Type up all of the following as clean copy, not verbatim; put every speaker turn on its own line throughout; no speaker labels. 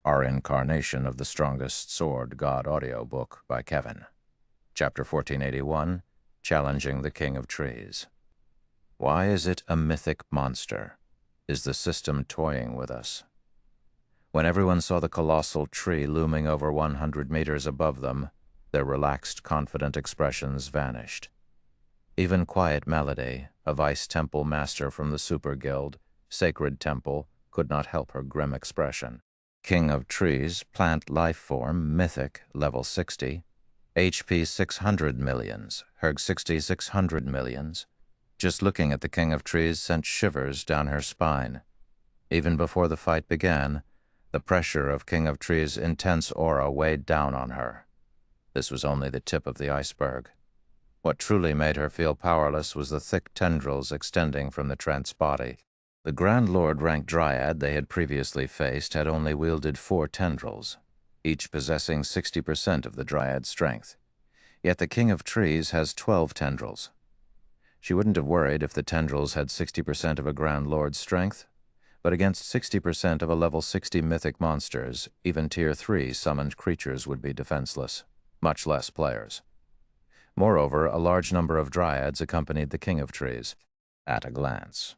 Our Incarnation of the Strongest Sword God audiobook by Kevin. Chapter 1481, Challenging the King of Trees. Why is it a mythic monster? Is the system toying with us? When everyone saw the colossal tree looming over 100 meters above them, their relaxed, confident expressions vanished. Even Quiet Melody, a Vice Temple master from the Super Guild, Sacred Temple, could not help her grim expression. King of Trees, plant life form, mythic, level 60, HP 600 millions, Herg 60 600 millions. Just looking at the King of Trees sent shivers down her spine. Even before the fight began, the pressure of King of Trees' intense aura weighed down on her. This was only the tip of the iceberg. What truly made her feel powerless was the thick tendrils extending from the trance body. The Grand Lord ranked Dryad they had previously faced had only wielded 4 tendrils, each possessing 60% of the Dryad's strength. Yet the King of Trees has 12 tendrils. She wouldn't have worried if the tendrils had 60% of a Grand Lord's strength, but against 60% of a level 60 mythic monsters, even Tier 3 summoned creatures would be defenseless, much less players. Moreover, a large number of Dryads accompanied the King of Trees. At a glance,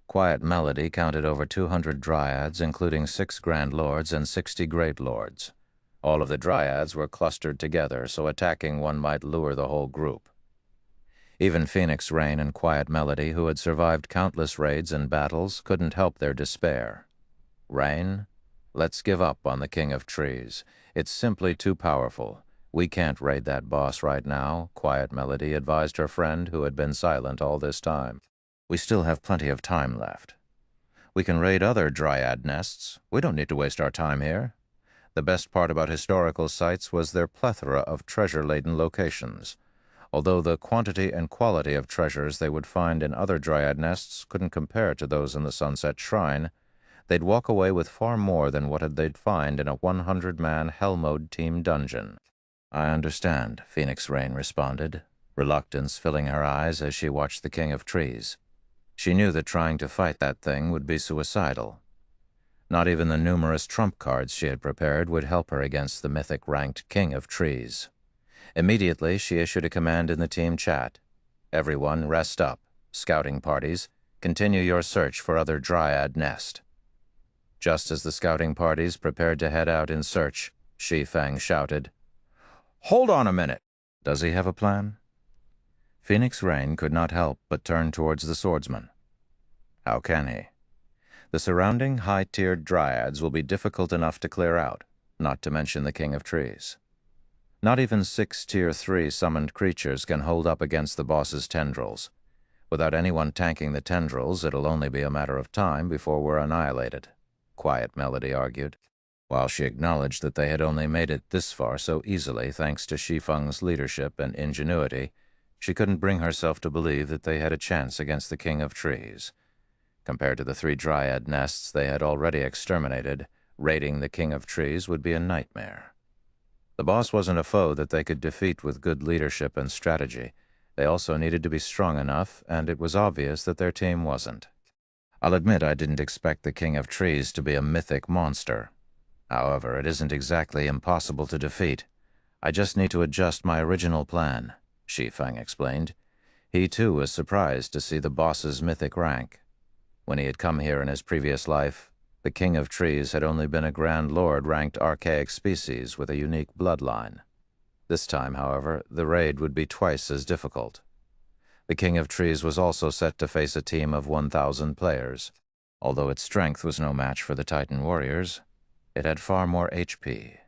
Quiet Melody counted over 200 Dryads, including 6 Grand Lords and 60 Great Lords. All of the Dryads were clustered together, so attacking one might lure the whole group. Even Phoenix Rain and Quiet Melody, who had survived countless raids and battles, couldn't help their despair. Rain, let's give up on the King of Trees. It's simply too powerful. We can't raid that boss right now, Quiet Melody advised her friend, who had been silent all this time. We still have plenty of time left. We can raid other Dryad nests. We don't need to waste our time here. The best part about historical sites was their plethora of treasure-laden locations. Although the quantity and quality of treasures they would find in other Dryad nests couldn't compare to those in the Sunset Shrine, they'd walk away with far more than what they'd find in a 100-man Hell Mode team dungeon. I understand, Phoenix Rain responded, reluctance filling her eyes as she watched the King of Trees. She knew that trying to fight that thing would be suicidal. Not even the numerous trump cards she had prepared would help her against the mythic-ranked King of Trees. Immediately, she issued a command in the team chat. Everyone rest up. Scouting parties, continue your search for other Dryad nest. Just as the scouting parties prepared to head out in search, Shi Feng shouted, "Hold on a minute! Does he have a plan?" Phoenix Rain could not help but turn towards the swordsman. How can he? The surrounding high-tiered Dryads will be difficult enough to clear out, not to mention the King of Trees. Not even 6 Tier 3 summoned creatures can hold up against the boss's tendrils. Without anyone tanking the tendrils, it'll only be a matter of time before we're annihilated, Quiet Melody argued. While she acknowledged that they had only made it this far so easily thanks to Shi Feng's leadership and ingenuity, she couldn't bring herself to believe that they had a chance against the King of Trees. Compared to the 3 Dryad nests they had already exterminated, raiding the King of Trees would be a nightmare. The boss wasn't a foe that they could defeat with good leadership and strategy. They also needed to be strong enough, and it was obvious that their team wasn't. I'll admit I didn't expect the King of Trees to be a mythic monster. However, it isn't exactly impossible to defeat. I just need to adjust my original plan, Shi Feng explained. He too was surprised to see the boss's mythic rank. When he had come here in his previous life, the King of Trees had only been a Grand Lord ranked archaic species with a unique bloodline. This time, however, the raid would be twice as difficult. The King of Trees was also set to face a team of 1,000 players. Although its strength was no match for the Titan warriors, it had far more HP.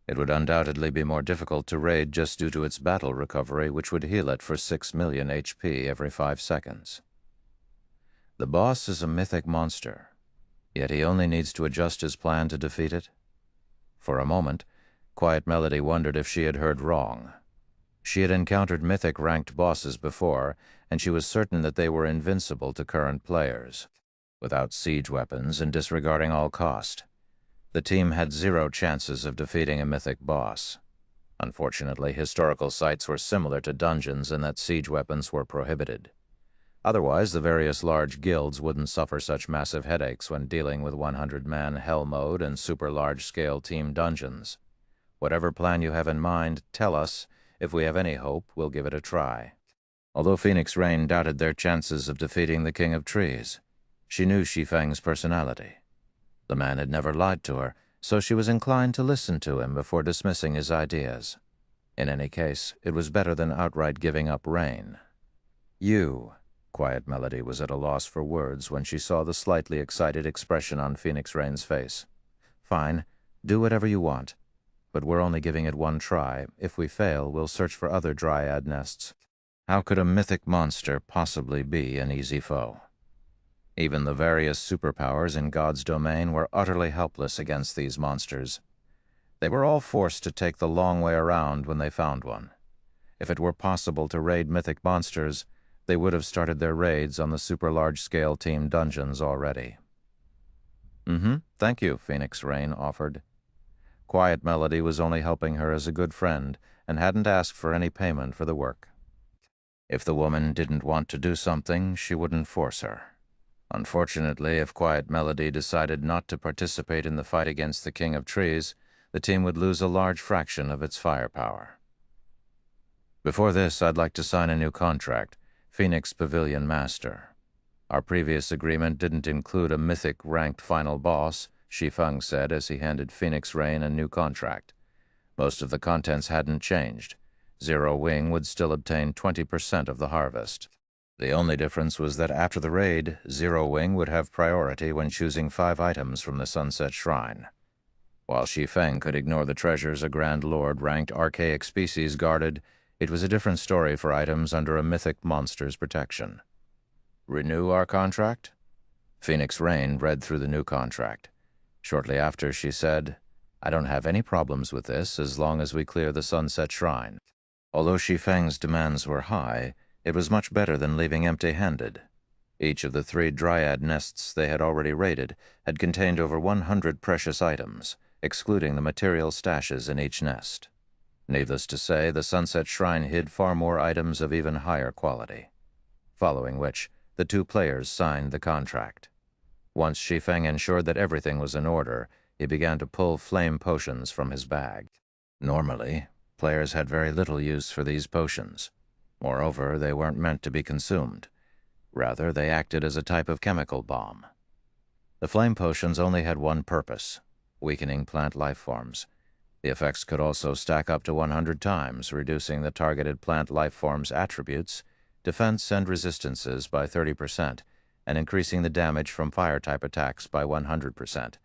It would undoubtedly be more difficult to raid just due to its battle recovery, which would heal it for 6 million HP every 5 seconds. The boss is a mythic monster, yet he only needs to adjust his plan to defeat it. For a moment, Quiet Melody wondered if she had heard wrong. She had encountered mythic-ranked bosses before, and she was certain that they were invincible to current players. Without siege weapons and disregarding all cost, the team had 0 chances of defeating a mythic boss. Unfortunately, historical sites were similar to dungeons in that siege weapons were prohibited. Otherwise, the various large guilds wouldn't suffer such massive headaches when dealing with 100-man hell mode and super large-scale team dungeons. Whatever plan you have in mind, tell us. If we have any hope, we'll give it a try. Although Phoenix Rain doubted their chances of defeating the King of Trees, she knew Shi Feng's personality. The man had never lied to her, so she was inclined to listen to him before dismissing his ideas. In any case, it was better than outright giving up Rain. "You," Quiet Melody was at a loss for words when she saw the slightly excited expression on Phoenix Rain's face. "Fine, do whatever you want. But we're only giving it one try. If we fail, we'll search for other dryad nests." How could a mythic monster possibly be an easy foe? Even the various superpowers in God's domain were utterly helpless against these monsters. They were all forced to take the long way around when they found one. If it were possible to raid mythic monsters, they would have started their raids on the super large-scale team dungeons already. Thank you," Phoenix Rain offered. Quiet Melody was only helping her as a good friend and hadn't asked for any payment for the work. If the woman didn't want to do something, she wouldn't force her. Unfortunately, if Quiet Melody decided not to participate in the fight against the King of Trees, the team would lose a large fraction of its firepower. "Before this, I'd like to sign a new contract, Phoenix Pavilion Master. Our previous agreement didn't include a mythic-ranked final boss," Shi Feng said as he handed Phoenix Rain a new contract. Most of the contents hadn't changed. Zero Wing would still obtain 20% of the harvest. The only difference was that after the raid, Zero Wing would have priority when choosing 5 items from the Sunset Shrine. While Shi Feng could ignore the treasures a Grand Lord-ranked archaic species guarded, it was a different story for items under a mythic monster's protection. "Renew our contract?" Phoenix Rain read through the new contract. Shortly after, she said, "I don't have any problems with this as long as we clear the Sunset Shrine." Although Shi Feng's demands were high, it was much better than leaving empty-handed. Each of the 3 dryad nests they had already raided had contained over 100 precious items, excluding the material stashes in each nest. Needless to say, the Sunset Shrine hid far more items of even higher quality. Following which, the 2 players signed the contract. Once Shi Feng ensured that everything was in order, he began to pull flame potions from his bag. Normally, players had very little use for these potions. Moreover, they weren't meant to be consumed. Rather, they acted as a type of chemical bomb. The flame potions only had one purpose: weakening plant life forms. The effects could also stack up to 100 times, reducing the targeted plant life form's attributes, defense and resistances by 30%, and increasing the damage from fire-type attacks by 100%.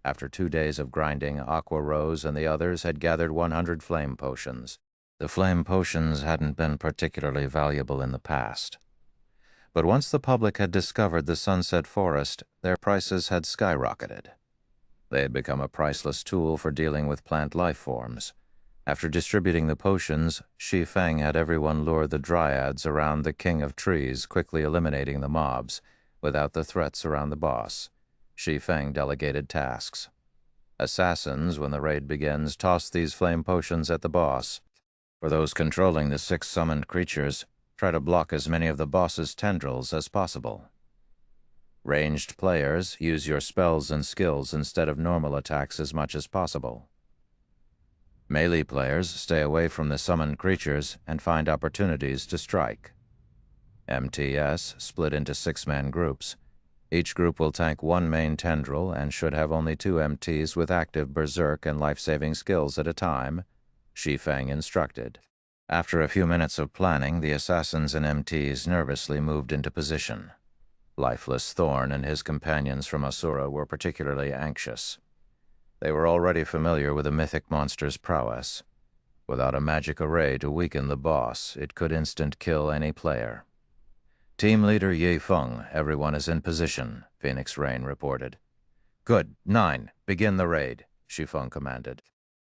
After 2 days of grinding, Aqua Rose and the others had gathered 100 flame potions. The flame potions hadn't been particularly valuable in the past. But once the public had discovered the Sunset Forest, their prices had skyrocketed. They had become a priceless tool for dealing with plant life forms. After distributing the potions, Shi Feng had everyone lure the dryads around the King of Trees, quickly eliminating the mobs, without the threats around the boss. Shi Feng delegated tasks. Assassins, when the raid begins, toss these flame potions at the boss. For those controlling the 6 summoned creatures, try to block as many of the boss's tendrils as possible. Ranged players, use your spells and skills instead of normal attacks as much as possible. Melee players, stay away from the summoned creatures and find opportunities to strike. MTS, split into 6-man groups. Each group will tank 1 main tendril and should have only 2 MTs with active berserk and life-saving skills at a time, Shi Feng instructed. After a few minutes of planning, the assassins and MTs nervously moved into position. Lifeless Thorn and his companions from Asura were particularly anxious. They were already familiar with the mythic monster's prowess. Without a magic array to weaken the boss, it could instant kill any player. "Team leader Shi Feng, everyone is in position," Phoenix Rain reported. "Good. 9. Begin the raid," Shi Feng commanded.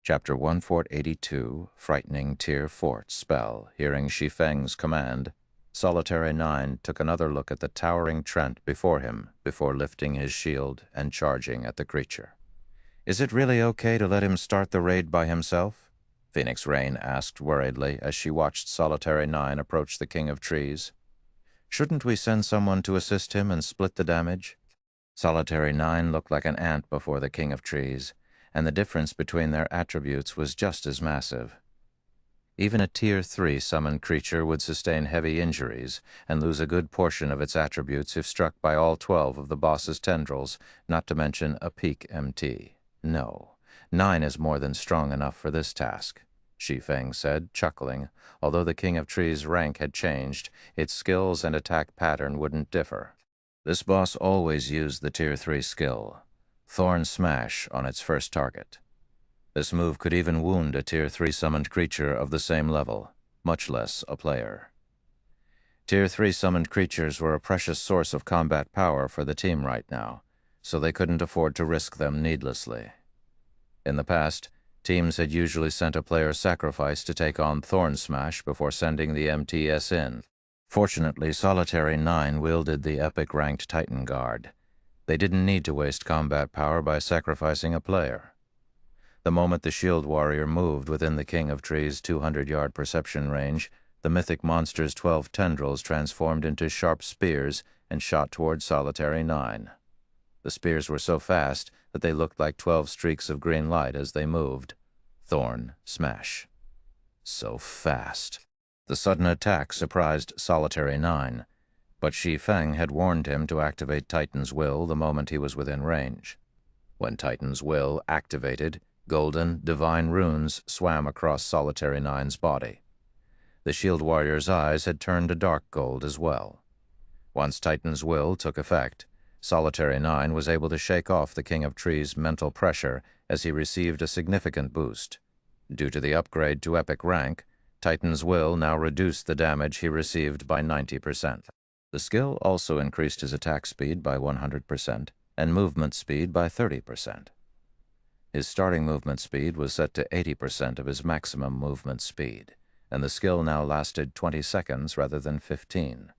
Chapter 1482, Frightening Tier Fort Spell. Hearing Shi Feng's command, Solitary 9 took another look at the towering Trent before him before lifting his shield and charging at the creature. "Is it really okay to let him start the raid by himself?" Phoenix Rain asked worriedly as she watched Solitary 9 approach the King of Trees. Shouldn't we send someone to assist him and split the damage? Solitary 9 looked like an ant before the King of Trees, and the difference between their attributes was just as massive. Even a Tier 3 summoned creature would sustain heavy injuries and lose a good portion of its attributes if struck by all 12 of the boss's tendrils, not to mention a peak MT. No, 9 is more than strong enough for this task, Shi Feng said, chuckling. Although the King of Trees' rank had changed, its skills and attack pattern wouldn't differ. This boss always used the Tier 3 skill, Thorn Smash, on its first target. This move could even wound a Tier 3 summoned creature of the same level, much less a player. Tier 3 summoned creatures were a precious source of combat power for the team right now, so they couldn't afford to risk them needlessly. In the past, teams had usually sent a player's sacrifice to take on Thorn Smash before sending the MTS in. Fortunately, Solitary 9 wielded the epic-ranked Titan Guard. They didn't need to waste combat power by sacrificing a player. The moment the Shield Warrior moved within the King of Trees' 200-yard perception range, the mythic monster's 12 tendrils transformed into sharp spears and shot toward Solitary 9. The spears were so fast that they looked like 12 streaks of green light as they moved. Thorn Smash. So fast. The sudden attack surprised Solitary 9, but Shi Feng had warned him to activate Titan's Will the moment he was within range. When Titan's Will activated, golden, divine runes swam across Solitary 9's body. The Shield Warrior's eyes had turned a dark gold as well. Once Titan's Will took effect, Solitary 9 was able to shake off the King of Trees' mental pressure as he received a significant boost. Due to the upgrade to epic rank, Titan's Will now reduced the damage he received by 90%. The skill also increased his attack speed by 100% and movement speed by 30%. His starting movement speed was set to 80% of his maximum movement speed, and the skill now lasted 20 seconds rather than 15.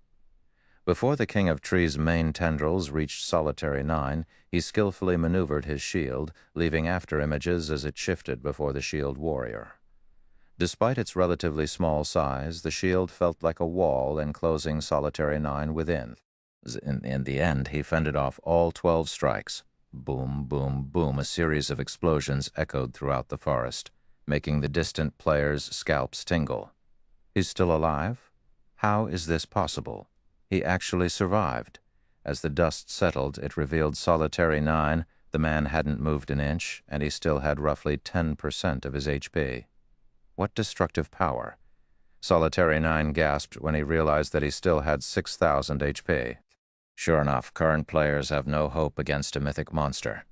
Before the King of Trees' main tendrils reached Solitary 9, he skillfully maneuvered his shield, leaving after images as it shifted before the Shield Warrior. Despite its relatively small size, the shield felt like a wall enclosing Solitary 9 within. In the end, he fended off all 12 strikes. Boom, boom, boom, a series of explosions echoed throughout the forest, making the distant players' scalps tingle. He's still alive? How is this possible? He actually survived. As the dust settled, it revealed Solitary 9. The man hadn't moved an inch, and he still had roughly 10% of his HP. What destructive power! Solitary 9 gasped when he realized that he still had 6,000 HP. Sure enough, current players have no hope against a mythic monster.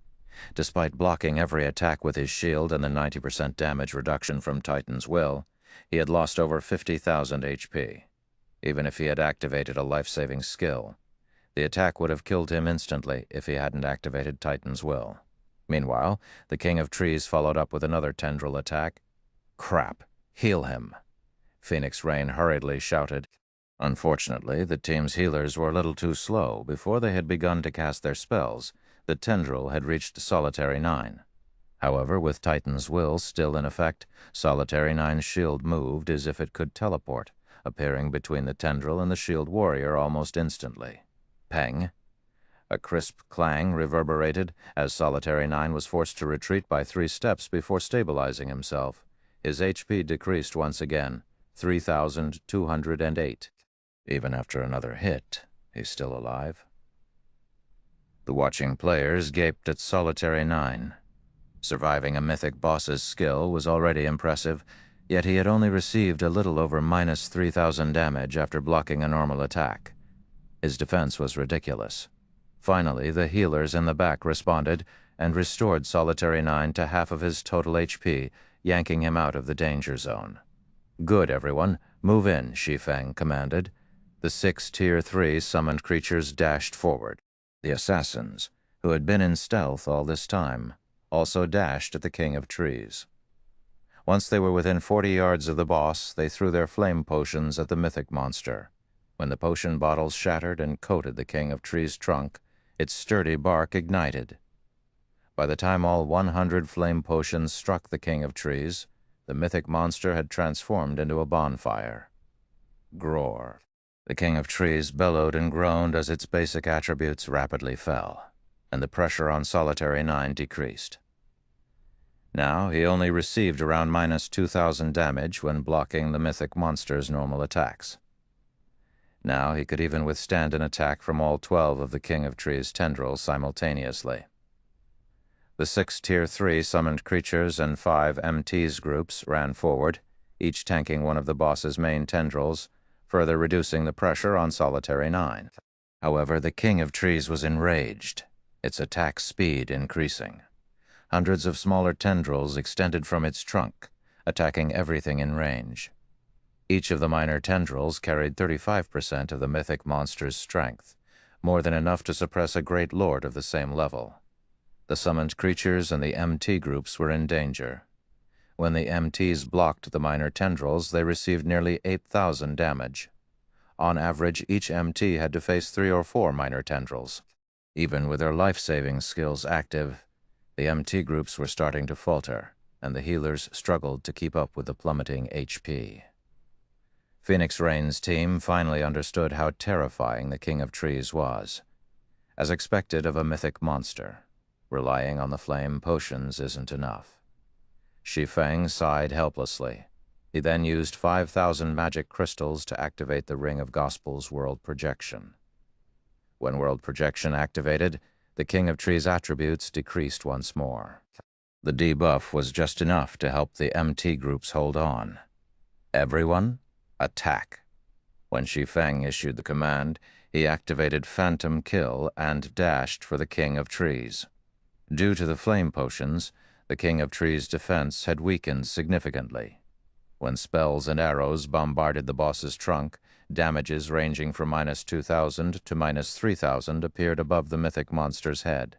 Despite blocking every attack with his shield and the 90% damage reduction from Titan's Will, he had lost over 50,000 HP. Even if he had activated a life-saving skill, the attack would have killed him instantly if he hadn't activated Titan's Will. Meanwhile, the King of Trees followed up with another tendril attack. Crap! Heal him! Phoenix Rain hurriedly shouted. Unfortunately, the team's healers were a little too slow. Before they had begun to cast their spells, the tendril had reached Solitary 9. However, with Titan's Will still in effect, Solitary 9's shield moved as if it could teleport, appearing between the tendril and the Shield Warrior almost instantly. Peng! A crisp clang reverberated as Solitary 9 was forced to retreat by 3 steps before stabilizing himself. His HP decreased once again, 3,208. Even after another hit, he's still alive. The watching players gaped at Solitary 9. Surviving a mythic boss's skill was already impressive, yet he had only received a little over minus 3,000 damage after blocking a normal attack. His defense was ridiculous. Finally, the healers in the back responded and restored Solitary 9 to half of his total HP, yanking him out of the danger zone. Good, everyone. Move in, Shi Feng commanded. The 6 Tier 3 summoned creatures dashed forward. The assassins, who had been in stealth all this time, also dashed at the King of Trees. Once they were within 40 yards of the boss, they threw their flame potions at the mythic monster. When the potion bottles shattered and coated the King of Trees' trunk, its sturdy bark ignited. By the time all 100 flame potions struck the King of Trees, the mythic monster had transformed into a bonfire. Groar. The King of Trees bellowed and groaned as its basic attributes rapidly fell, and the pressure on Solitary 9 decreased. Now he only received around minus 2,000 damage when blocking the mythic monster's normal attacks. Now he could even withstand an attack from all 12 of the King of Trees tendrils simultaneously. The 6 Tier 3 summoned creatures and 5 MTs groups ran forward, each tanking one of the boss's main tendrils, further reducing the pressure on Solitary 9. However, the King of Trees was enraged, its attack speed increasing. Hundreds of smaller tendrils extended from its trunk, attacking everything in range. Each of the minor tendrils carried 35% of the mythic monster's strength, more than enough to suppress a great lord of the same level. The summoned creatures and the MT groups were in danger. When the MTs blocked the minor tendrils, they received nearly 8,000 damage. On average, each MT had to face 3 or 4 minor tendrils. Even with their life-saving skills active, the MT groups were starting to falter, and the healers struggled to keep up with the plummeting HP. Phoenix Rain's team finally understood how terrifying the King of Trees was. As expected of a mythic monster, relying on the flame potions isn't enough. Shi Feng sighed helplessly. He then used 5,000 magic crystals to activate the Ring of Gospel's world projection. When world projection activated, the King of Trees' attributes decreased once more. The debuff was just enough to help the MT groups hold on. Everyone, attack. When Shi Feng issued the command, he activated Phantom Kill and dashed for the King of Trees. Due to the flame potions, the King of Trees' defense had weakened significantly. When spells and arrows bombarded the boss's trunk, damages ranging from minus 2,000 to minus 3,000 appeared above the mythic monster's head.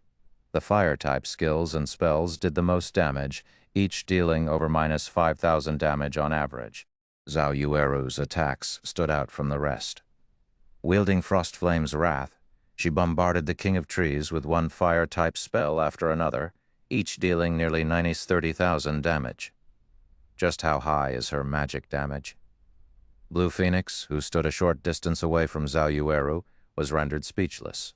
The fire-type skills and spells did the most damage, each dealing over minus 5,000 damage on average. Zhao Yueru's attacks stood out from the rest. Wielding Frostflame's Wrath, she bombarded the King of Trees with one fire-type spell after another, each dealing nearly minus 30,000 damage. Just how high is her magic damage? Blue Phoenix, who stood a short distance away from Zhao Yueru, was rendered speechless.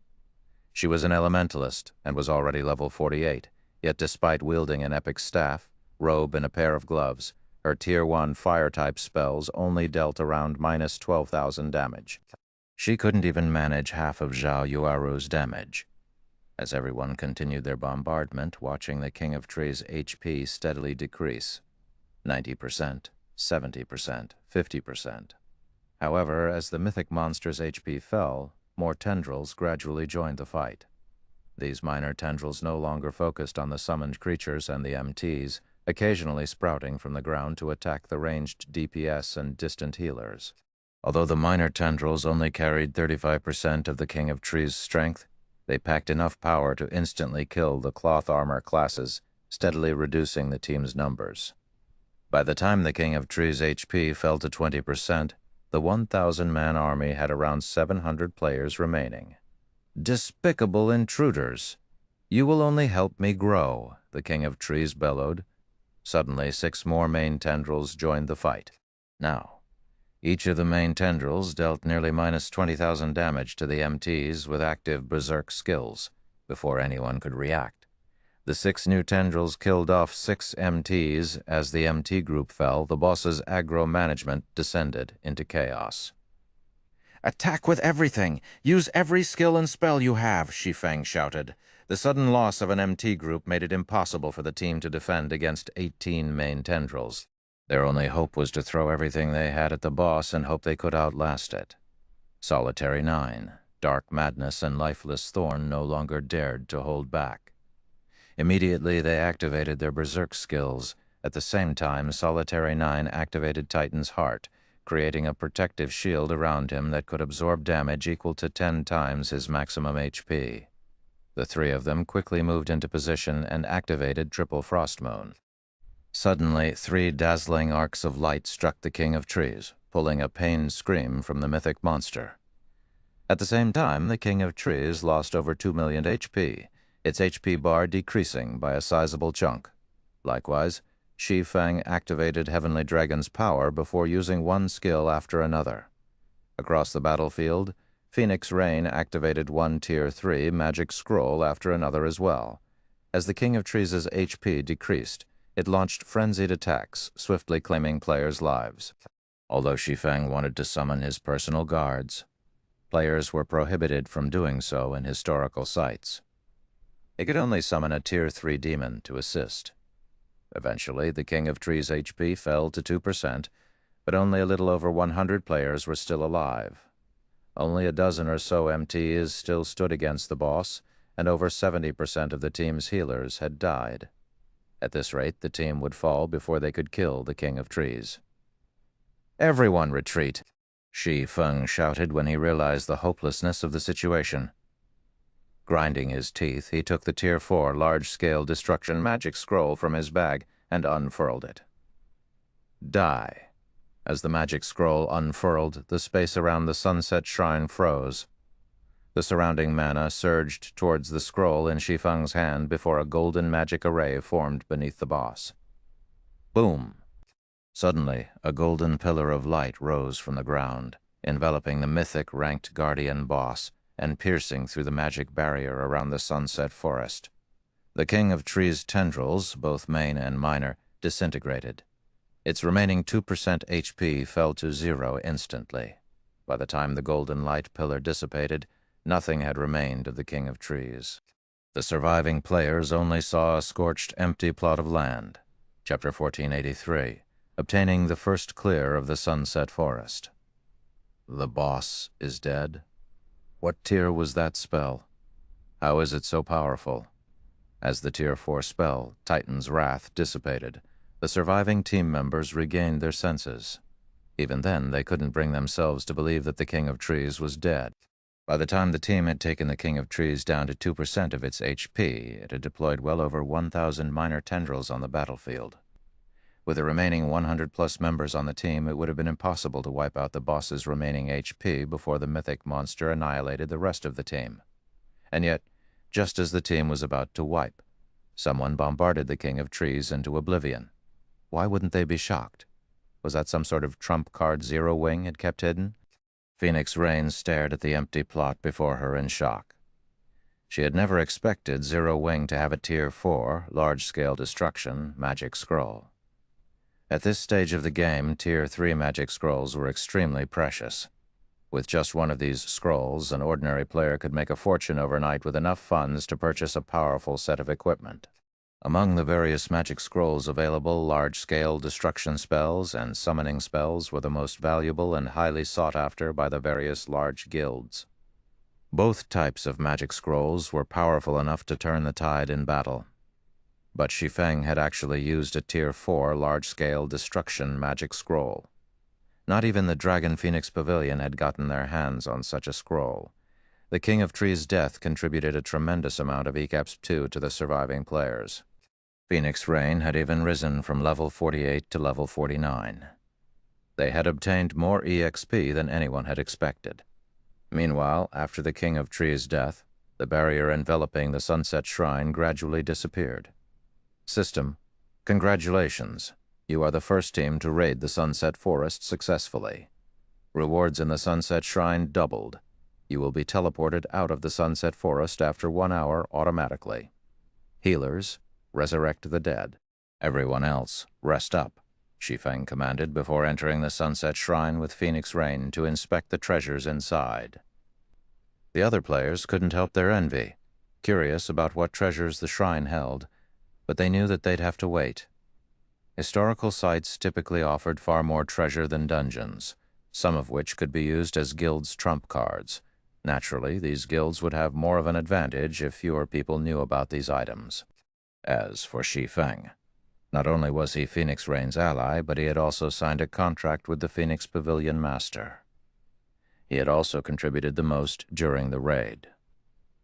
She was an elementalist and was already level 48, yet despite wielding an epic staff, robe, and a pair of gloves, her Tier 1 fire-type spells only dealt around minus 12,000 damage. She couldn't even manage half of Zhao Yueru's damage. As everyone continued their bombardment, watching the King of Trees' HP steadily decrease. 90%, 70%, 50%. However, as the mythic monster's HP fell, more tendrils gradually joined the fight. These minor tendrils no longer focused on the summoned creatures and the MTs, occasionally sprouting from the ground to attack the ranged DPS and distant healers. Although the minor tendrils only carried 35% of the King of Trees' strength, they packed enough power to instantly kill the cloth armor classes, steadily reducing the team's numbers. By the time the King of Trees' HP fell to 20%, the 1,000-man army had around 700 players remaining. "Despicable intruders! You will only help me grow," the King of Trees bellowed. Suddenly, 6 more main tendrils joined the fight. Now, each of the main tendrils dealt nearly minus 20,000 damage to the MTs with active berserk skills before anyone could react. The 6 new tendrils killed off 6 MTs. As the MT group fell, the boss's aggro management descended into chaos. "Attack with everything! Use every skill and spell you have," Shi Feng shouted. The sudden loss of an MT group made it impossible for the team to defend against 18 main tendrils. Their only hope was to throw everything they had at the boss and hope they could outlast it. Solitary 9, Dark Madness, and Lifeless Thorn no longer dared to hold back. Immediately, they activated their berserk skills. At the same time, Solitary 9 activated Titan's Heart, creating a protective shield around him that could absorb damage equal to 10 times his maximum HP. The 3 of them quickly moved into position and activated Triple Frost Moon. Suddenly, 3 dazzling arcs of light struck the King of Trees, pulling a pained scream from the mythic monster. At the same time, the King of Trees lost over 2 million HP, its HP bar decreasing by a sizable chunk. Likewise, Shi Feng activated Heavenly Dragon's power before using one skill after another. Across the battlefield, Phoenix Rain activated one Tier 3 magic scroll after another as well. As the King of Trees' HP decreased, it launched frenzied attacks, swiftly claiming players' lives. Although Shi Feng wanted to summon his personal guards, players were prohibited from doing so in historical sites. He could only summon a Tier 3 demon to assist. Eventually, the King of Trees' HP fell to 2%, but only a little over 100 players were still alive. Only a dozen or so MTs still stood against the boss, and over 70% of the team's healers had died. At this rate, the team would fall before they could kill the King of Trees. "Everyone retreat!" Shi Feng shouted when he realized the hopelessness of the situation. Grinding his teeth, he took the Tier 4 large-scale destruction magic scroll from his bag and unfurled it. Die. As the magic scroll unfurled, the space around the sunset shrine froze. The surrounding mana surged towards the scroll in Shi Feng's hand before a golden magic array formed beneath the boss. Boom! Suddenly, a golden pillar of light rose from the ground, enveloping the mythic ranked guardian boss and piercing through the magic barrier around the sunset forest. The King of Trees' tendrils, both main and minor, disintegrated. Its remaining 2% HP fell to 0 instantly. By the time the golden light pillar dissipated, nothing had remained of the King of Trees. The surviving players only saw a scorched, empty plot of land. Chapter 1483, obtaining the first clear of the sunset forest. The boss is dead? What tier was that spell? How is it so powerful? As the Tier 4 spell, Titan's Wrath, dissipated, the surviving team members regained their senses. Even then, they couldn't bring themselves to believe that the King of Trees was dead. By the time the team had taken the King of Trees down to 2% of its HP, it had deployed well over 1,000 minor tendrils on the battlefield. With the remaining 100-plus members on the team, it would have been impossible to wipe out the boss's remaining HP before the mythic monster annihilated the rest of the team. And yet, just as the team was about to wipe, someone bombarded the King of Trees into oblivion. Why wouldn't they be shocked? Was that some sort of trump card Zero Wing had kept hidden? Phoenix Rain stared at the empty plot before her in shock. She had never expected Zero Wing to have a Tier 4, large-scale destruction, magic scroll. At this stage of the game, Tier 3 magic scrolls were extremely precious. With just one of these scrolls, an ordinary player could make a fortune overnight with enough funds to purchase a powerful set of equipment. Among the various magic scrolls available, large-scale destruction spells and summoning spells were the most valuable and highly sought after by the various large guilds. Both types of magic scrolls were powerful enough to turn the tide in battle. But Shi Feng had actually used a Tier 4 large-scale destruction magic scroll. Not even the Dragon Phoenix Pavilion had gotten their hands on such a scroll. The King of Trees' death contributed a tremendous amount of ECAPS 2 to the surviving players. Phoenix Rain had even risen from level 48 to level 49. They had obtained more EXP than anyone had expected. Meanwhile, after the King of Trees' death, the barrier enveloping the Sunset Shrine gradually disappeared. System, congratulations. You are the first team to raid the Sunset Forest successfully. Rewards in the Sunset Shrine doubled. You will be teleported out of the Sunset Forest after 1 hour automatically. Healers, resurrect the dead. Everyone else, rest up, Shi Feng commanded before entering the Sunset Shrine with Phoenix Rain to inspect the treasures inside. The other players couldn't help their envy, curious about what treasures the shrine held, but they knew that they'd have to wait. Historical sites typically offered far more treasure than dungeons, some of which could be used as guilds' trump cards. Naturally, these guilds would have more of an advantage if fewer people knew about these items. As for Shi Feng, not only was he Phoenix Rain's ally, but he had also signed a contract with the Phoenix Pavilion Master. He had also contributed the most during the raid.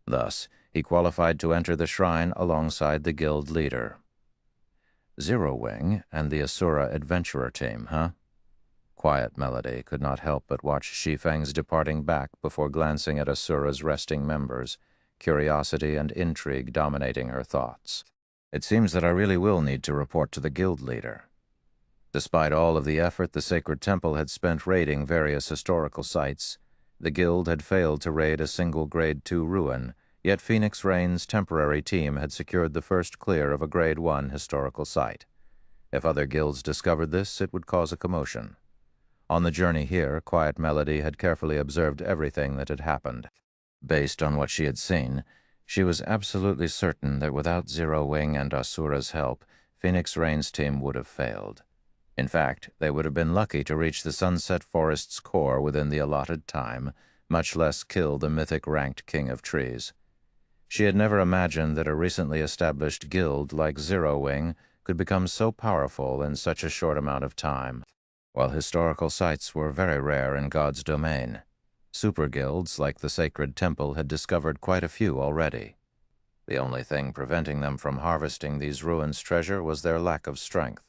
Thus, he qualified to enter the shrine alongside the guild leader. Zero Wing and the Asura Adventurer team, huh? Quiet Melody could not help but watch Shi Feng's departing back before glancing at Asura's resting members, curiosity and intrigue dominating her thoughts. It seems that I really will need to report to the guild leader. Despite all of the effort the Sacred Temple had spent raiding various historical sites, the Guild had failed to raid a single Grade 2 ruin, yet Phoenix Rain's temporary team had secured the first clear of a Grade 1 historical site. If other guilds discovered this, it would cause a commotion. On the journey here, Quiet Melody had carefully observed everything that had happened. Based on what she had seen, she was absolutely certain that without Zero Wing and Asura's help, Phoenix Rain's team would have failed. In fact, they would have been lucky to reach the Sunset Forest's core within the allotted time, much less kill the mythic ranked King of Trees. She had never imagined that a recently established guild like Zero Wing could become so powerful in such a short amount of time. While historical sites were very rare in God's domain, super guilds like the Sacred Temple had discovered quite a few already. The only thing preventing them from harvesting these ruins' treasure was their lack of strength.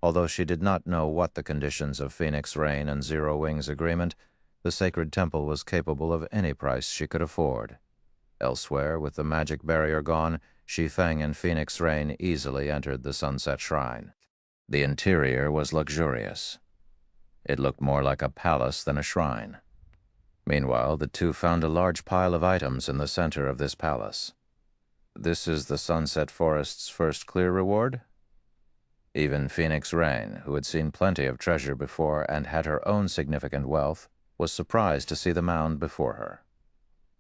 Although she did not know what the conditions of Phoenix Rain and Zero Wing's agreement, the Sacred Temple was capable of any price she could afford. Elsewhere, with the magic barrier gone, Shi Feng and Phoenix Rain easily entered the Sunset Shrine. The interior was luxurious. It looked more like a palace than a shrine. Meanwhile, the two found a large pile of items in the center of this palace. This is the Sunset Forest's first clear reward? Even Phoenix Rain, who had seen plenty of treasure before and had her own significant wealth, was surprised to see the mound before her.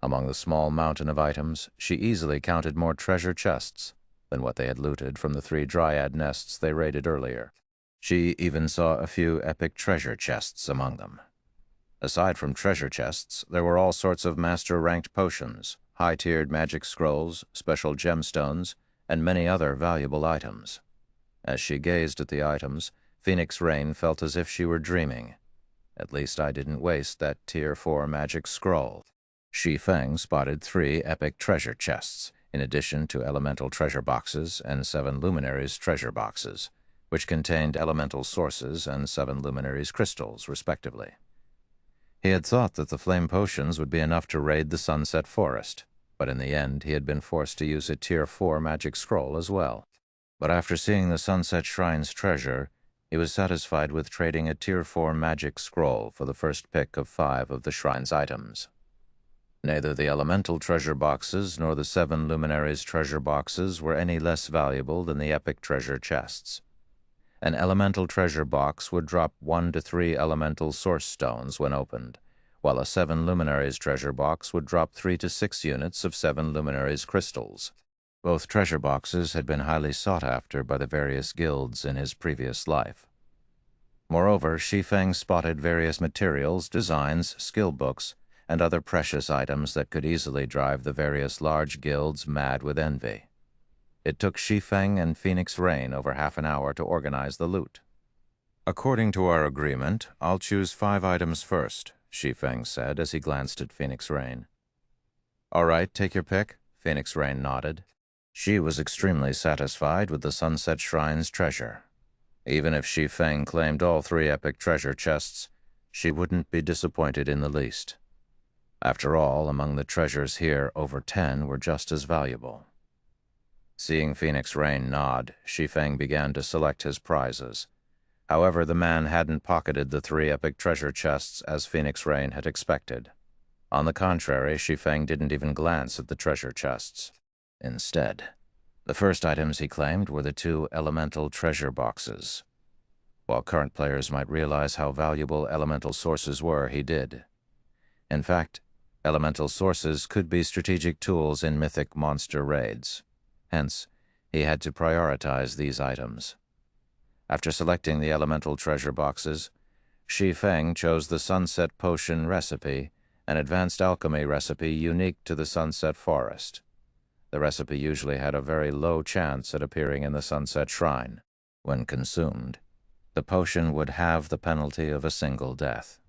Among the small mountain of items, she easily counted more treasure chests than what they had looted from the 3 dryad nests they raided earlier. She even saw a few epic treasure chests among them. Aside from treasure chests, there were all sorts of master-ranked potions, high-tiered magic scrolls, special gemstones, and many other valuable items. As she gazed at the items, Phoenix Rain felt as if she were dreaming. At least I didn't waste that Tier 4 magic scroll. Shi Feng spotted 3 epic treasure chests, in addition to elemental treasure boxes and 7 luminaries treasure boxes, which contained elemental sources and 7 luminaries crystals, respectively. He had thought that the flame potions would be enough to raid the Sunset Forest, but in the end he had been forced to use a Tier 4 magic scroll as well. But after seeing the Sunset Shrine's treasure, he was satisfied with trading a Tier 4 magic scroll for the first pick of 5 of the shrine's items. Neither the elemental treasure boxes nor the 7 luminaries treasure boxes were any less valuable than the epic treasure chests. An elemental treasure box would drop 1 to 3 elemental source stones when opened, while a 7 luminaries treasure box would drop 3 to 6 units of 7 luminaries crystals. Both treasure boxes had been highly sought after by the various guilds in his previous life. Moreover, Shi Feng spotted various materials, designs, skill books, and other precious items that could easily drive the various large guilds mad with envy. It took Shi Feng and Phoenix Rain over half an hour to organize the loot. "According to our agreement, I'll choose 5 items first," Shi Feng said as he glanced at Phoenix Rain. "All right, take your pick," Phoenix Rain nodded. She was extremely satisfied with the Sunset Shrine's treasure. Even if Shi Feng claimed all 3 epic treasure chests, she wouldn't be disappointed in the least. After all, among the treasures here, over 10 were just as valuable. Seeing Phoenix Rain nod, Shi Feng began to select his prizes. However, the man hadn't pocketed the 3 epic treasure chests as Phoenix Rain had expected. On the contrary, Shi Feng didn't even glance at the treasure chests. Instead, the first items he claimed were the 2 elemental treasure boxes. While current players might realize how valuable elemental sources were, he did. In fact, elemental sources could be strategic tools in mythic monster raids. Hence, he had to prioritize these items. After selecting the elemental treasure boxes, Shi Feng chose the Sunset Potion recipe, an advanced alchemy recipe unique to the Sunset Forest. The recipe usually had a very low chance at appearing in the Sunset Shrine. When consumed, the potion would have the penalty of a single death.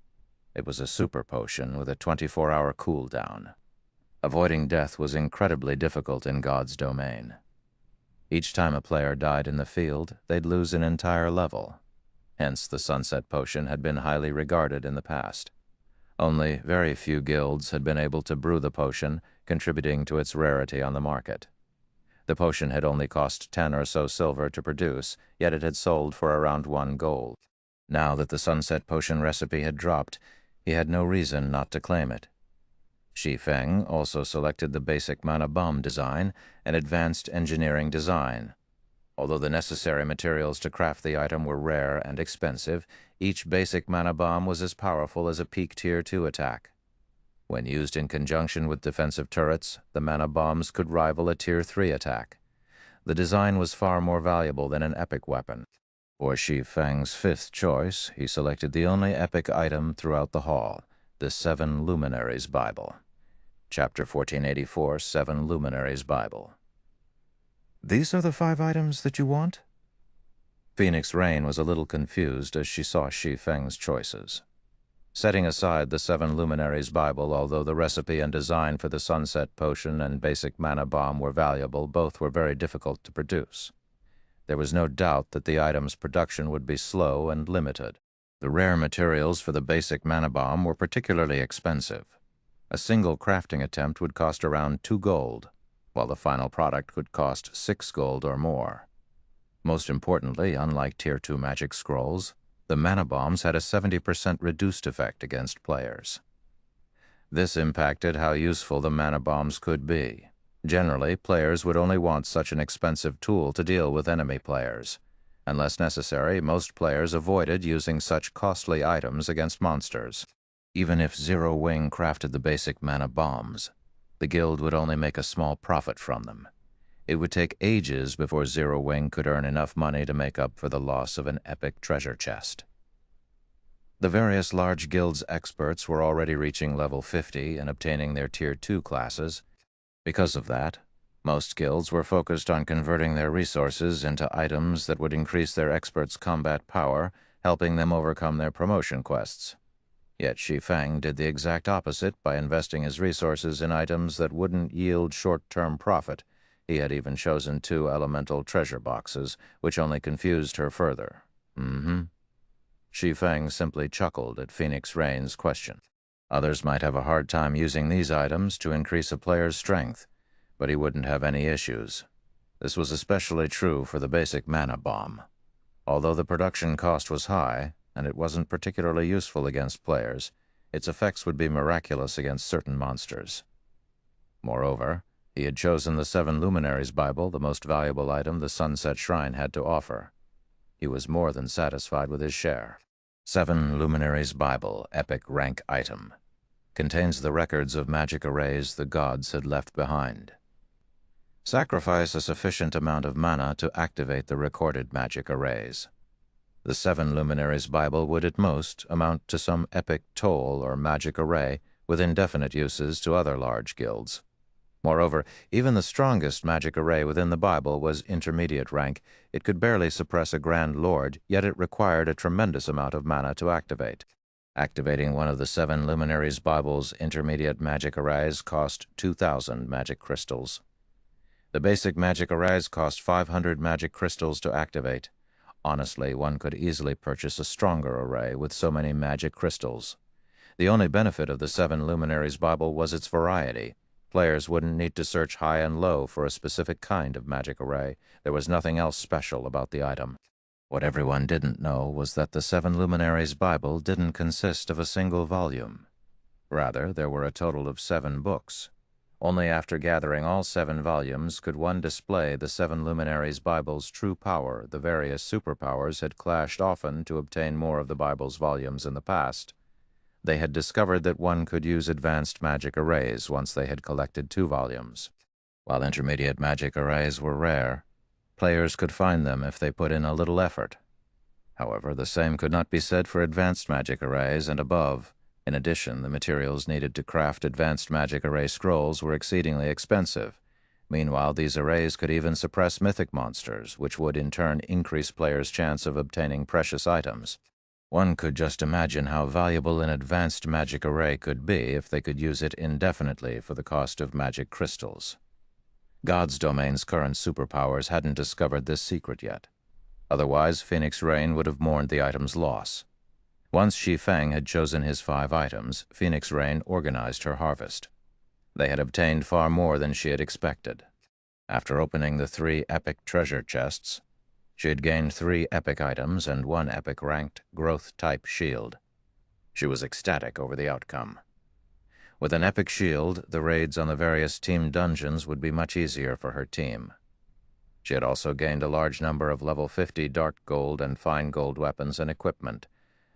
It was a super potion with a 24-hour cooldown. Avoiding death was incredibly difficult in God's domain. Each time a player died in the field, they'd lose an entire level. Hence, the Sunset Potion had been highly regarded in the past. Only very few guilds had been able to brew the potion, contributing to its rarity on the market. The potion had only cost 10 or so silver to produce, yet it had sold for around 1 gold. Now that the sunset potion recipe had dropped, he had no reason not to claim it. Shi Feng also selected the basic mana bomb design and advanced engineering design. Although the necessary materials to craft the item were rare and expensive, each basic mana bomb was as powerful as a peak Tier 2 attack. When used in conjunction with defensive turrets, the mana bombs could rival a Tier 3 attack. The design was far more valuable than an epic weapon. For Shi Feng's 5th choice, he selected the only epic item throughout the hall, the 7 Luminaries Bible. Chapter 1484, 7 Luminaries Bible. "These are the 5 items that you want?" Phoenix Rain was a little confused as she saw Shi Feng's choices. Setting aside the 7 Luminaries Bible, although the recipe and design for the Sunset Potion and basic mana bomb were valuable, both were very difficult to produce. There was no doubt that the item's production would be slow and limited. The rare materials for the basic mana bomb were particularly expensive. A single crafting attempt would cost around 2 gold, while the final product could cost 6 gold or more. Most importantly, unlike Tier 2 magic scrolls, the mana bombs had a 70% reduced effect against players. This impacted how useful the mana bombs could be. Generally, players would only want such an expensive tool to deal with enemy players. Unless necessary, most players avoided using such costly items against monsters. Even if Zero Wing crafted the basic mana bombs, the guild would only make a small profit from them. It would take ages before Zero Wing could earn enough money to make up for the loss of an epic treasure chest. The various large guilds' experts were already reaching level 50 and obtaining their Tier 2 classes. Because of that, most guilds were focused on converting their resources into items that would increase their experts' combat power, helping them overcome their promotion quests. Yet Shi Feng did the exact opposite by investing his resources in items that wouldn't yield short-term profit. He had even chosen 2 elemental treasure boxes, which only confused her further. Shi Feng simply chuckled at Phoenix Rain's question. Others might have a hard time using these items to increase a player's strength, but he wouldn't have any issues. This was especially true for the basic mana bomb. Although the production cost was high, and it wasn't particularly useful against players, its effects would be miraculous against certain monsters. Moreover, he had chosen the 7 Luminaries Bible, the most valuable item the Sunset Shrine had to offer. He was more than satisfied with his share. 7 Luminaries Bible, epic rank item. Contains the records of magic arrays the gods had left behind. Sacrifice a sufficient amount of mana to activate the recorded magic arrays. The 7 Luminaries Bible would at most amount to some epic toll or magic array with indefinite uses to other large guilds. Moreover, even the strongest magic array within the Bible was intermediate rank. It could barely suppress a Grand Lord, yet it required a tremendous amount of mana to activate. Activating one of the 7 Luminaries Bible's intermediate magic arrays cost 2,000 magic crystals. The basic magic arrays cost 500 magic crystals to activate. Honestly, one could easily purchase a stronger array with so many magic crystals. The only benefit of the 7 Luminaries Bible was its variety. Players wouldn't need to search high and low for a specific kind of magic array. There was nothing else special about the item. What everyone didn't know was that the 7 Luminaries Bible didn't consist of a single volume. Rather, there were a total of 7 books. Only after gathering all 7 volumes could one display the 7 Luminaries Bible's true power. The various superpowers had clashed often to obtain more of the Bible's volumes in the past. They had discovered that one could use advanced magic arrays once they had collected 2 volumes. While intermediate magic arrays were rare, players could find them if they put in a little effort. However, the same could not be said for advanced magic arrays and above. In addition, the materials needed to craft advanced magic array scrolls were exceedingly expensive. Meanwhile, these arrays could even suppress mythic monsters, which would in turn increase players' chance of obtaining precious items. One could just imagine how valuable an advanced magic array could be if they could use it indefinitely for the cost of magic crystals. God's Domain's current superpowers hadn't discovered this secret yet. Otherwise, Phoenix Rain would have mourned the item's loss. Once Shi Feng had chosen his 5 items, Phoenix Rain organized her harvest. They had obtained far more than she had expected. After opening the 3 epic treasure chests, she had gained 3 epic items and 1 epic ranked growth-type shield. She was ecstatic over the outcome. With an epic shield, the raids on the various team dungeons would be much easier for her team. She had also gained a large number of level 50 dark gold and fine gold weapons and equipment.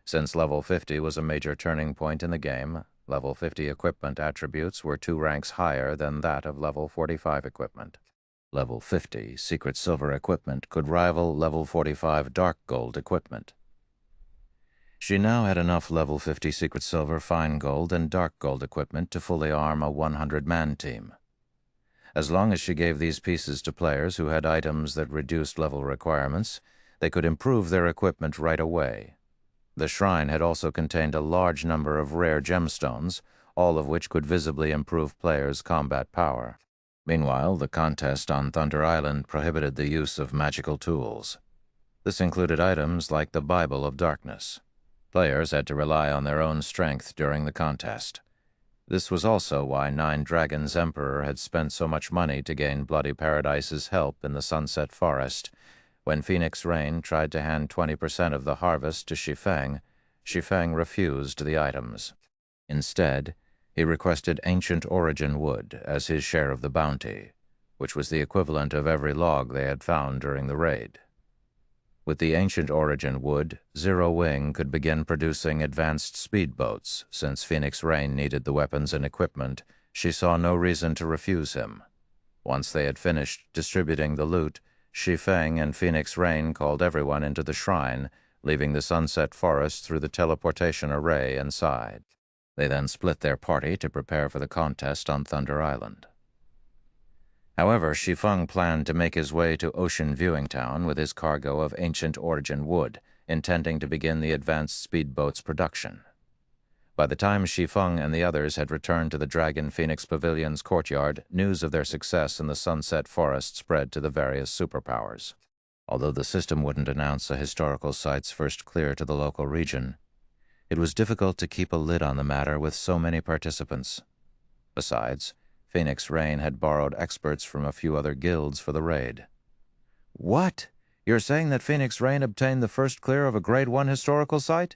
Since level 50 was a major turning point in the game, level 50 equipment attributes were 2 ranks higher than that of level 45 equipment. Level 50 secret silver equipment could rival level 45 dark gold equipment. She now had enough level 50 secret silver, fine gold, and dark gold equipment to fully arm a 100-man team. As long as she gave these pieces to players who had items that reduced level requirements, they could improve their equipment right away. The shrine had also contained a large number of rare gemstones, all of which could visibly improve players' combat power. Meanwhile, the contest on Thunder Island prohibited the use of magical tools. This included items like the Bible of Darkness. Players had to rely on their own strength during the contest. This was also why 9 Dragons' Emperor had spent so much money to gain Bloody Paradise's help in the Sunset Forest. When Phoenix Rain tried to hand 20% of the harvest to Shi Feng refused the items. Instead, he requested Ancient Origin wood as his share of the bounty, which was the equivalent of every log they had found during the raid. With the Ancient Origin wood, Zero Wing could begin producing advanced speedboats. Since Phoenix Rain needed the weapons and equipment, she saw no reason to refuse him. Once they had finished distributing the loot, Shi Feng and Phoenix Rain called everyone into the shrine, leaving the Sunset Forest through the teleportation array inside. They then split their party to prepare for the contest on Thunder Island. However, Shi Feng planned to make his way to Ocean Viewing Town with his cargo of Ancient Origin wood, intending to begin the advanced speedboat's production. By the time Shi Feng and the others had returned to the Dragon Phoenix Pavilion's courtyard, news of their success in the Sunset Forest spread to the various superpowers. Although the system wouldn't announce a historical site's first clear to the local region, it was difficult to keep a lid on the matter with so many participants. Besides, Phoenix Rain had borrowed experts from a few other guilds for the raid. What? You're saying that Phoenix Rain obtained the first clear of a Grade 1 historical site?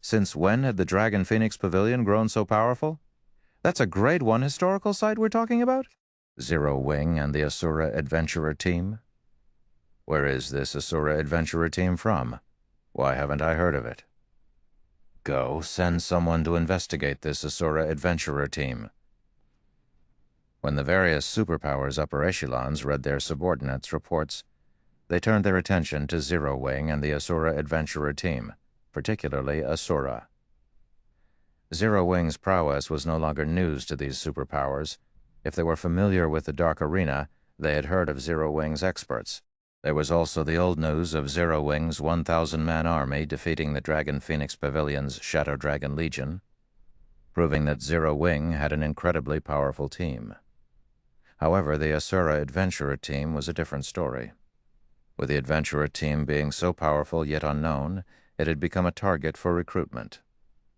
Since when had the Dragon Phoenix Pavilion grown so powerful? That's a Grade 1 historical site we're talking about? Zero Wing and the Asura Adventurer team? Where is this Asura Adventurer team from? Why haven't I heard of it? Go, send someone to investigate this Asura Adventurer team. When the various superpowers upper echelons read their subordinates' reports, they turned their attention to Zero Wing and the Asura Adventurer team, particularly Asura. Zero Wing's prowess was no longer news to these superpowers. If they were familiar with the Dark Arena, they had heard of Zero Wing's experts. There was also the old news of Zero Wing's 1,000-man army defeating the Dragon Phoenix Pavilion's Shadow Dragon Legion, proving that Zero Wing had an incredibly powerful team. However, the Asura Adventurer team was a different story. With the Adventurer team being so powerful yet unknown, it had become a target for recruitment.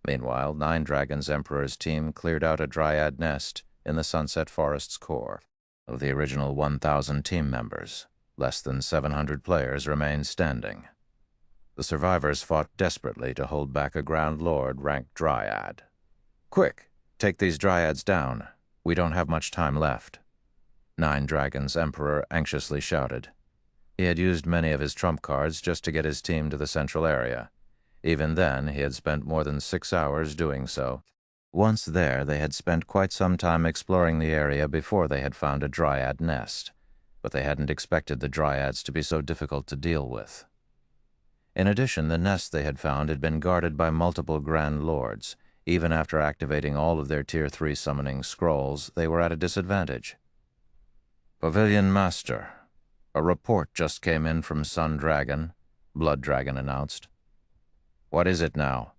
Meanwhile, 9 Dragons' Emperor's team cleared out a dryad nest in the Sunset Forest's core. Of the original 1,000 team members, less than 700 players remained standing. The survivors fought desperately to hold back a Ground Lord ranked dryad. Quick, take these dryads down. We don't have much time left. 9 Dragons' Emperor anxiously shouted. He had used many of his trump cards just to get his team to the central area. Even then, he had spent more than 6 hours doing so. Once there, they had spent quite some time exploring the area before they had found a dryad nest, but they hadn't expected the dryads to be so difficult to deal with. In addition, the nest they had found had been guarded by multiple Grand Lords. Even after activating all of their Tier 3 summoning scrolls, they were at a disadvantage. Pavilion Master, a report just came in from Sun Dragon, Blood Dragon announced. What is it now?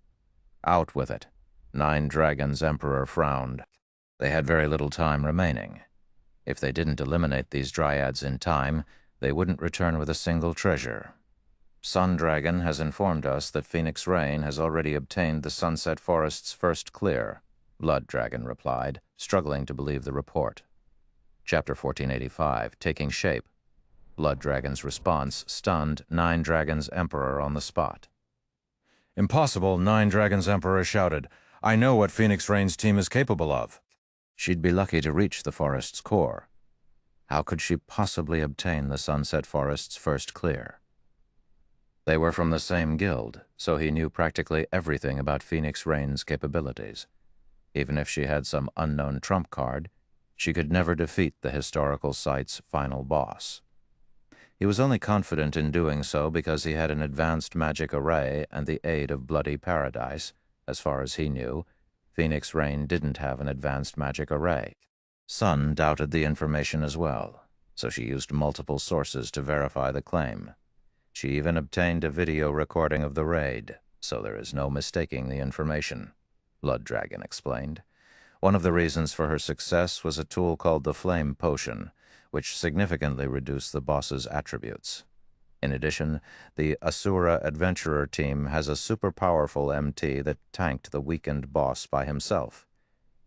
Out with it. 9 Dragons' Emperor frowned. They had very little time remaining. If they didn't eliminate these dryads in time, they wouldn't return with a single treasure. Sun Dragon has informed us that Phoenix Rain has already obtained the Sunset Forest's first clear, Blood Dragon replied, struggling to believe the report. Chapter 1485, Taking Shape. Blood Dragon's response stunned Nine Dragons' Emperor on the spot.
"Impossible," Nine Dragons' Emperor shouted. "I know what Phoenix Rain's team is capable of."
She'd be lucky to reach the forest's core. How could she possibly obtain the Sunset Forest's first clear? They were from the same guild, so he knew practically everything about Phoenix Rain's capabilities. Even if she had some unknown trump card, she could never defeat the historical site's final boss. He was only confident in doing so because he had an advanced magic array and the aid of Bloody Paradise. As far as he knew, Phoenix Rain didn't have an advanced magic array. Sun doubted the information as well, so she used multiple sources to verify the claim. She even obtained a video recording of the raid, so there is no mistaking the information, Blood Dragon explained. One of the reasons for her success was a tool called the Flame Potion, which significantly reduced the boss's attributes. In addition, the Asura Adventurer team has a super powerful MT that tanked the weakened boss by himself.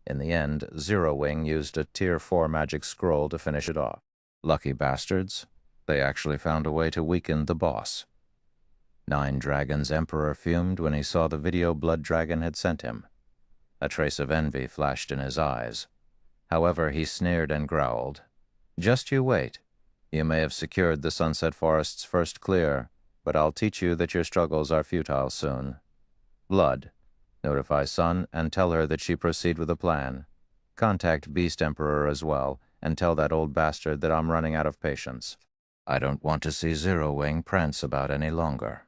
In the end, Zero Wing used a Tier 4 magic scroll to finish it off. Lucky bastards. They actually found a way to weaken the boss. Nine Dragons' Emperor fumed when he saw the video Blood Dragon had sent him. A trace of envy flashed in his eyes. However, he sneered and growled. "Just you wait. You may have secured the Sunset Forest's first clear, but I'll teach you that your struggles are futile soon. Blood, notify Sun and tell her that she proceed with a plan. Contact Beast Emperor as well, and tell that old bastard that I'm running out of patience. I don't want to see Zero Wing prance about any longer."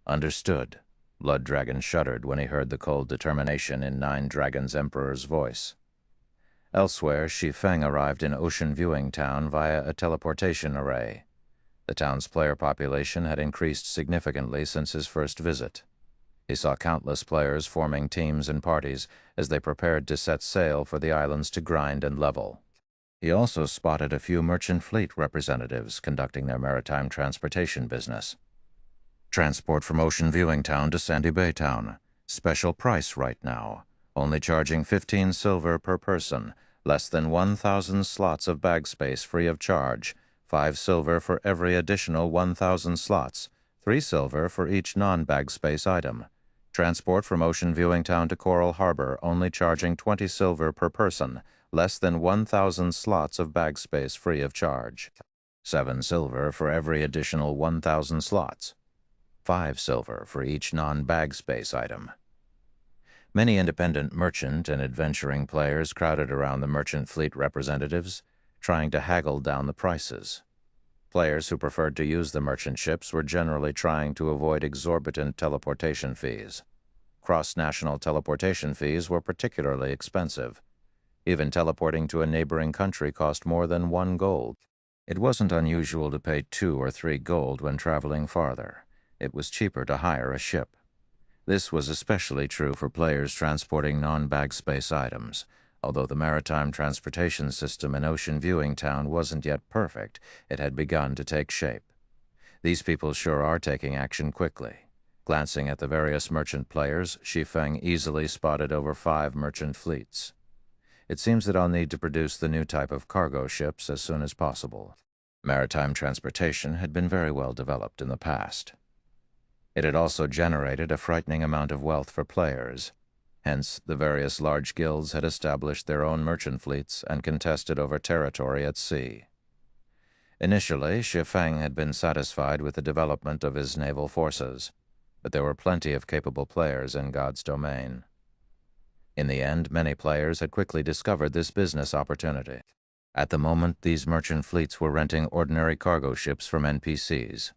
Understood. Blood Dragon shuddered when he heard the cold determination in Nine Dragons' Emperor's voice. Elsewhere, Shi Feng arrived in Ocean Viewing Town via a teleportation array. The town's player population had increased significantly since his first visit. He saw countless players forming teams and parties as they prepared to set sail for the islands to grind and level. He also spotted a few merchant fleet representatives conducting their maritime transportation business. Transport from Ocean Viewing Town to Sandy Bay Town. Special price right now. Only charging 15 silver per person. Less than 1,000 slots of bag space free of charge. 5 silver for every additional 1,000 slots. 3 silver for each non-bag space item. Transport from Ocean Viewing Town to Coral Harbor only charging 20 silver per person. Less than 1,000 slots of bag space free of charge. 7 silver for every additional 1,000 slots. 5 silver for each non-bag space item. Many independent merchant and adventuring players crowded around the merchant fleet representatives, trying to haggle down the prices. Players who preferred to use the merchant ships were generally trying to avoid exorbitant teleportation fees. Cross-national teleportation fees were particularly expensive. Even teleporting to a neighboring country cost more than 1 gold. It wasn't unusual to pay 2 or 3 gold when traveling farther. It was cheaper to hire a ship. This was especially true for players transporting non-bag space items. Although the maritime transportation system in Ocean Viewing Town wasn't yet perfect, it had begun to take shape. These people sure are taking action quickly. Glancing at the various merchant players, Shi Feng easily spotted over 5 merchant fleets. It seems that I'll need to produce the new type of cargo ships as soon as possible. Maritime transportation had been very well developed in the past. It had also generated a frightening amount of wealth for players. Hence, the various large guilds had established their own merchant fleets and contested over territory at sea. Initially, Shi Feng had been satisfied with the development of his naval forces, but there were plenty of capable players in God's domain. In the end, many players had quickly discovered this business opportunity. At the moment, these merchant fleets were renting ordinary cargo ships from NPCs.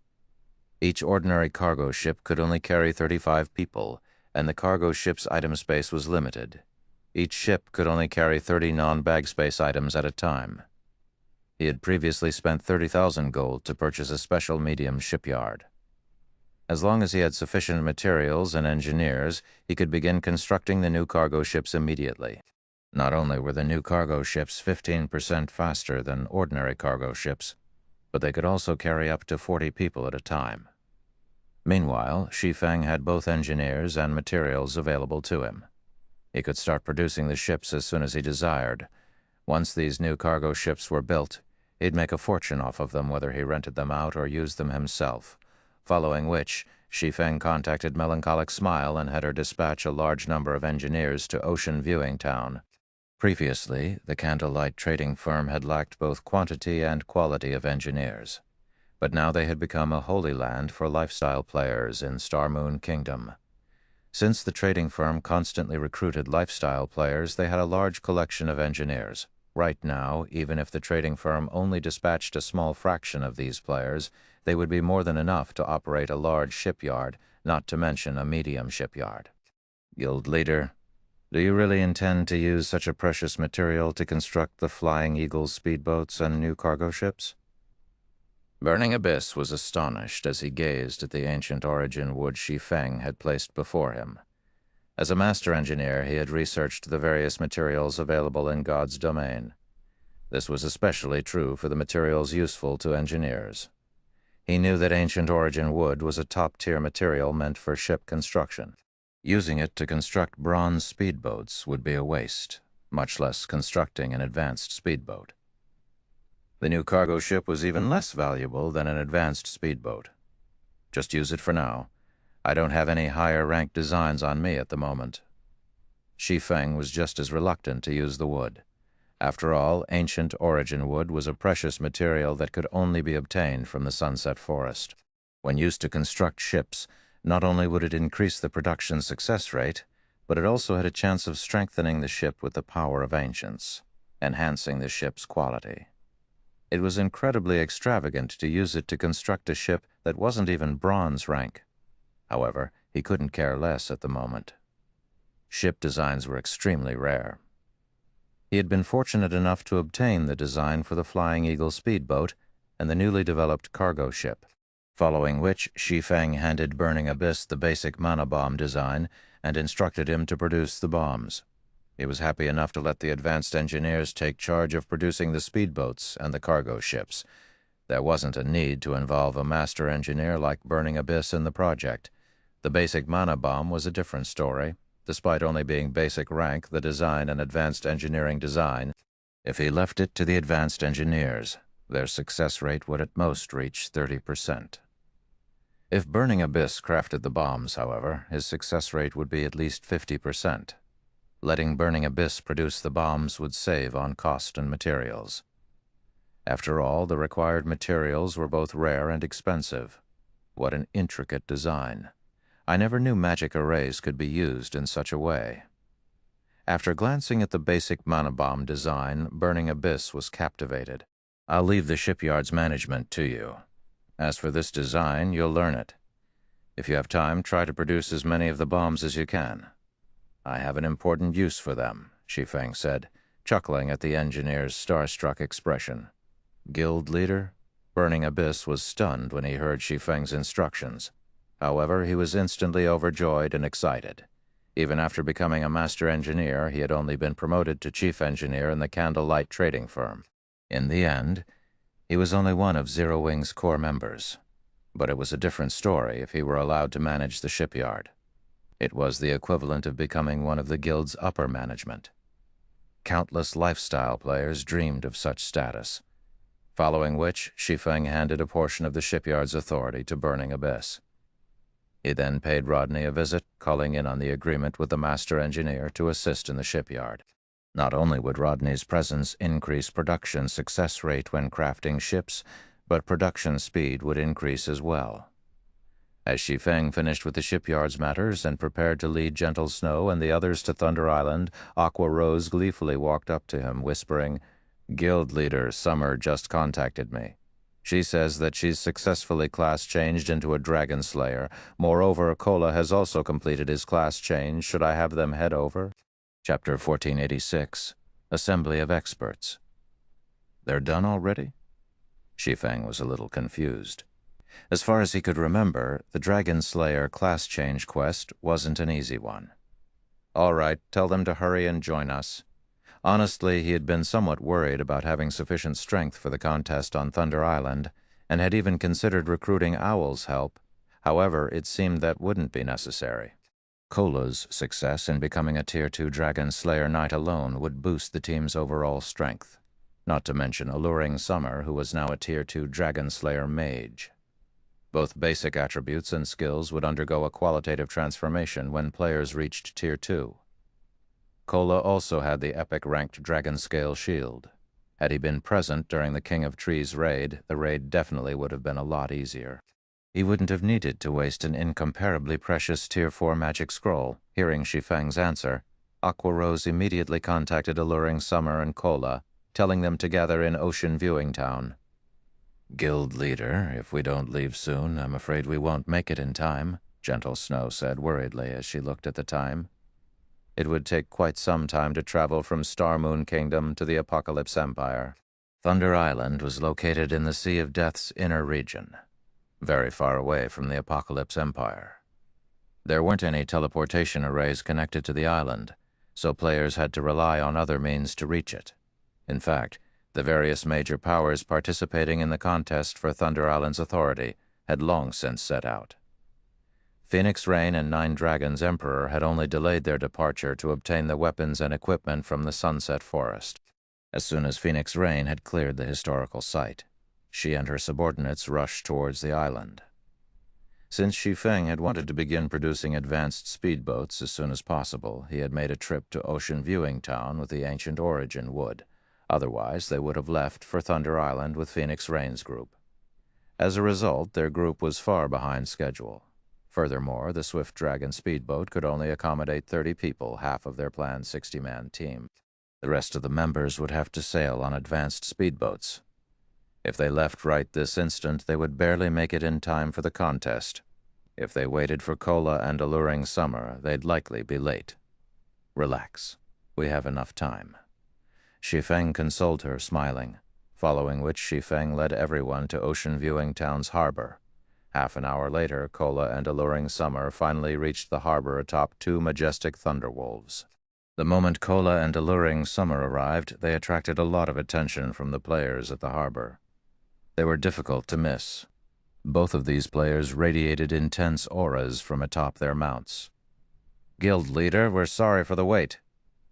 Each ordinary cargo ship could only carry 35 people, and the cargo ship's item space was limited. Each ship could only carry 30 non-bag space items at a time. He had previously spent 30,000 gold to purchase a special medium shipyard. As long as he had sufficient materials and engineers, he could begin constructing the new cargo ships immediately. Not only were the new cargo ships 15% faster than ordinary cargo ships, but they could also carry up to 40 people at a time. Meanwhile, Shi Feng had both engineers and materials available to him. He could start producing the ships as soon as he desired. Once these new cargo ships were built, he'd make a fortune off of them whether he rented them out or used them himself, following which Shi Feng contacted Melancholic Smile and had her dispatch a large number of engineers to Ocean Viewing Town. Previously, the Candlelight trading firm had lacked both quantity and quality of engineers, but now they had become a holy land for lifestyle players in Star Moon Kingdom. Since the trading firm constantly recruited lifestyle players, they had a large collection of engineers. Right now, even if the trading firm only dispatched a small fraction of these players, they would be more than enough to operate a large shipyard, not to mention a medium shipyard. Guild leader, do you really intend to use such a precious material to construct the Flying Eagle speedboats and new cargo ships? Burning Abyss was astonished as he gazed at the ancient origin wood Shi Feng had placed before him. As a master engineer, he had researched the various materials available in God's domain. This was especially true for the materials useful to engineers. He knew that ancient origin wood was a top-tier material meant for ship construction. Using it to construct bronze speedboats would be a waste, much less constructing an advanced speedboat. The new cargo ship was even less valuable than an advanced speedboat. Just use it for now. I don't have any higher-ranked designs on me at the moment. Shi Feng was just as reluctant to use the wood. After all, ancient origin wood was a precious material that could only be obtained from the Sunset Forest. When used to construct ships, not only would it increase the production success rate, but it also had a chance of strengthening the ship with the power of ancients, enhancing the ship's quality. It was incredibly extravagant to use it to construct a ship that wasn't even bronze rank. However, he couldn't care less at the moment. Ship designs were extremely rare. He had been fortunate enough to obtain the design for the Flying Eagle speedboat and the newly developed cargo ship, following which Shi Feng handed Burning Abyss the basic mana bomb design and instructed him to produce the bombs. He was happy enough to let the advanced engineers take charge of producing the speedboats and the cargo ships. There wasn't a need to involve a master engineer like Burning Abyss in the project. The basic mana bomb was a different story. Despite only being basic rank, the design and advanced engineering design, if he left it to the advanced engineers, their success rate would at most reach 30%. If Burning Abyss crafted the bombs, however, his success rate would be at least 50%. Letting Burning Abyss produce the bombs would save on cost and materials. After all, the required materials were both rare and expensive. What an intricate design. I never knew magic arrays could be used in such a way. After glancing at the basic mana bomb design, Burning Abyss was captivated. I'll leave the shipyard's management to you. As for this design, you'll learn it. If you have time, try to produce as many of the bombs as you can. I have an important use for them, Shi Feng said, chuckling at the engineer's starstruck expression. Guild leader? Burning Abyss was stunned when he heard Shi Feng's instructions. However, he was instantly overjoyed and excited. Even after becoming a master engineer, he had only been promoted to chief engineer in the Candlelight trading firm. In the end, he was only one of Zero Wing's core members. But it was a different story if he were allowed to manage the shipyard. It was the equivalent of becoming one of the guild's upper management. Countless lifestyle players dreamed of such status, following which Shi Feng handed a portion of the shipyard's authority to Burning Abyss. He then paid Rodney a visit, calling in on the agreement with the master engineer to assist in the shipyard. Not only would Rodney's presence increase production success rate when crafting ships, but production speed would increase as well. As Shi Feng finished with the shipyard's matters and prepared to lead Gentle Snow and the others to Thunder Island, Aqua Rose gleefully walked up to him, whispering, "Guild leader Summer just contacted me. She says that she's successfully class-changed into a Dragon Slayer. Moreover, Kola has also completed his class change. Should I have them head over?" Chapter 1486, Assembly of Experts. They're done already? Shi Feng was a little confused. As far as he could remember, the Dragon Slayer class change quest wasn't an easy one. All right, tell them to hurry and join us. Honestly, he had been somewhat worried about having sufficient strength for the contest on Thunder Island, and had even considered recruiting Owl's help. However, it seemed that wouldn't be necessary. Kola's success in becoming a Tier 2 Dragon Slayer Knight alone would boost the team's overall strength, not to mention Alluring Summer, who was now a Tier 2 Dragon Slayer Mage. Both basic attributes and skills would undergo a qualitative transformation when players reached Tier 2. Kola also had the epic-ranked Dragon Scale Shield. Had he been present during the King of Trees raid, the raid definitely would have been a lot easier. He wouldn't have needed to waste an incomparably precious Tier 4 magic scroll. Hearing Shi Feng's answer, Aqua Rose immediately contacted Alluring Summer and Kola, telling them to gather in Ocean Viewing Town. "Guild leader, if we don't leave soon, I'm afraid we won't make it in time," Gentle Snow said worriedly as she looked at the time. It would take quite some time to travel from Star Moon Kingdom to the Apocalypse Empire. Thunder Island was located in the Sea of Death's inner region, very far away from the Apocalypse Empire. There weren't any teleportation arrays connected to the island, so players had to rely on other means to reach it. In fact, the various major powers participating in the contest for Thunder Island's authority had long since set out. Phoenix Rain and Nine Dragons Emperor had only delayed their departure to obtain the weapons and equipment from the Sunset Forest. As soon as Phoenix Rain had cleared the historical site, she and her subordinates rushed towards the island. Since Shi Feng had wanted to begin producing advanced speedboats as soon as possible, he had made a trip to Ocean Viewing Town with the Ancient Origin Wood. Otherwise, they would have left for Thunder Island with Phoenix Rain's group. As a result, their group was far behind schedule. Furthermore, the Swift Dragon speedboat could only accommodate 30 people, half of their planned 60-man team. The rest of the members would have to sail on advanced speedboats. If they left right this instant, they would barely make it in time for the contest. If they waited for Kola and Alluring Summer, they'd likely be late. "Relax. We have enough time." Shi Feng consoled her, smiling, following which Shi Feng led everyone to Ocean Viewing Town's harbor. Half an hour later, Kola and Alluring Summer finally reached the harbor atop two majestic thunderwolves. The moment Kola and Alluring Summer arrived, they attracted a lot of attention from the players at the harbor. They were difficult to miss. Both of these players radiated intense auras from atop their mounts. "Guild leader, we're sorry for the wait,"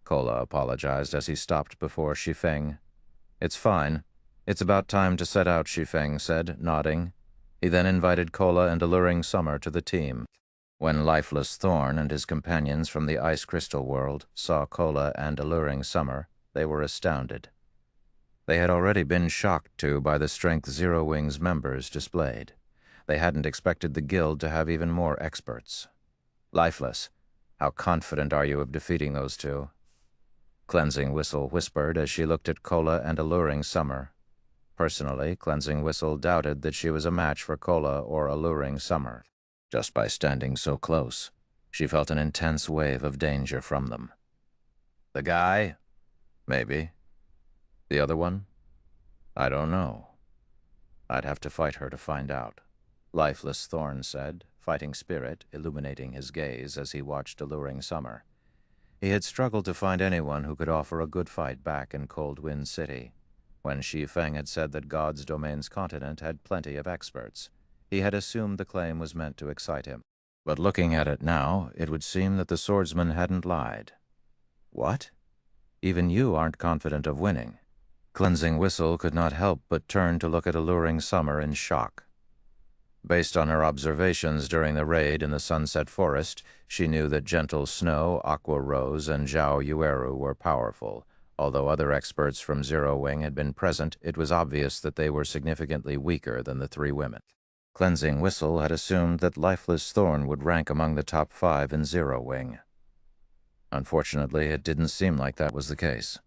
Kola apologized as he stopped before Shi Feng. "It's fine. It's about time to set out," Shi Feng said, nodding. He then invited Kola and Alluring Summer to the team. When Lifeless Thorn and his companions from the Ice Crystal world saw Kola and Alluring Summer, they were astounded. They had already been shocked, too, by the strength Zero Wing's members displayed. They hadn't expected the guild to have even more experts. "Lifeless, how confident are you of defeating those two?" Cleansing Whistle whispered as she looked at Kola and Alluring Summer. Personally, Cleansing Whistle doubted that she was a match for Kola or Alluring Summer. Just by standing so close, she felt an intense wave of danger from them. "The guy? Maybe. The other one? I don't know. I'd have to fight her to find out," Lifeless Thorn said, fighting spirit illuminating his gaze as he watched Alluring Summer. He had struggled to find anyone who could offer a good fight back in Cold Wind City. When Shi Feng had said that God's Domain's continent had plenty of experts, he had assumed the claim was meant to excite him. But looking at it now, it would seem that the swordsman hadn't lied. "What? Even you aren't confident of winning?" Cleansing Whistle could not help but turn to look at Alluring Summer in shock. Based on her observations during the raid in the Sunset Forest, she knew that Gentle Snow, Aqua Rose, and Zhao Yueru were powerful. Although other experts from Zero Wing had been present, it was obvious that they were significantly weaker than the three women. Cleansing Whistle had assumed that Lifeless Thorn would rank among the top 5 in Zero Wing. Unfortunately, it didn't seem like that was the case.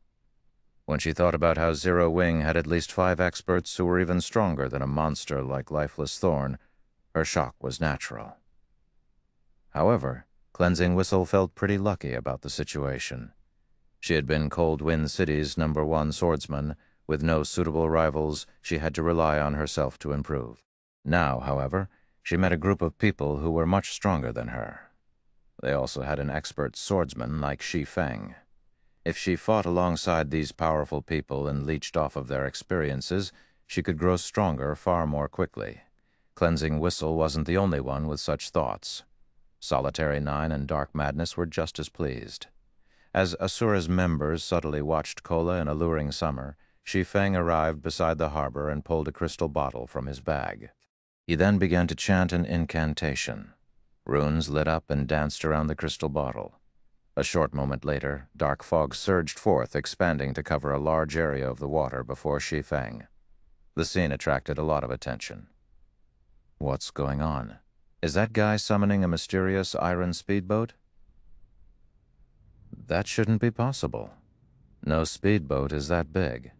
When she thought about how Zero Wing had at least 5 experts who were even stronger than a monster like Lifeless Thorn, her shock was natural. However, Cleansing Whistle felt pretty lucky about the situation. She had been Cold Wind City's #1 swordsman. With no suitable rivals, she had to rely on herself to improve. Now, however, she met a group of people who were much stronger than her. They also had an expert swordsman like Shi Feng. If she fought alongside these powerful people and leached off of their experiences, she could grow stronger far more quickly. Cleansing Whistle wasn't the only one with such thoughts. Solitary Nine and Dark Madness were just as pleased. As Asura's members subtly watched Kola in alluring summer, Shi Feng arrived beside the harbor and pulled a crystal bottle from his bag. He then began to chant an incantation. Runes lit up and danced around the crystal bottle. A short moment later, dark fog surged forth, expanding to cover a large area of the water before Shi Feng. The scene attracted a lot of attention. What's going on? Is that guy summoning a mysterious iron speedboat? That shouldn't be possible. No speedboat is that big.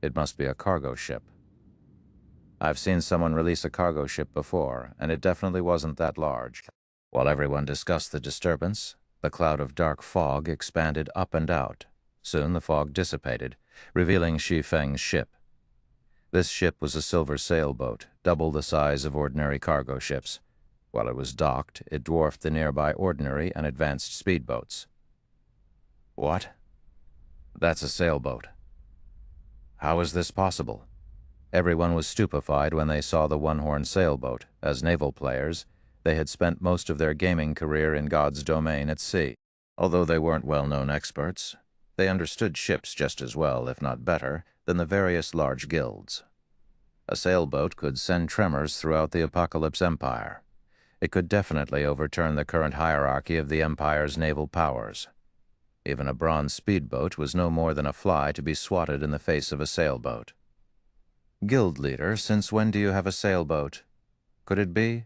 It must be a cargo ship. I've seen someone release a cargo ship before, and it definitely wasn't that large. While everyone discussed the disturbance, the cloud of dark fog expanded up and out. Soon the fog dissipated, revealing Shi Feng's ship. This ship was a silver sailboat, double the size of ordinary cargo ships. While it was docked, it dwarfed the nearby ordinary and advanced speedboats. What? That's a sailboat. How is this possible? Everyone was stupefied when they saw the one-horn sailboat. As naval players, they had spent most of their gaming career in God's domain at sea. Although they weren't well-known experts, they understood ships just as well, if not better, than the various large guilds. A sailboat could send tremors throughout the Apocalypse Empire. It could definitely overturn the current hierarchy of the Empire's naval powers. Even a bronze speedboat was no more than a fly to be swatted in the face of a sailboat. Guild leader, since when do you have a sailboat? Could it be?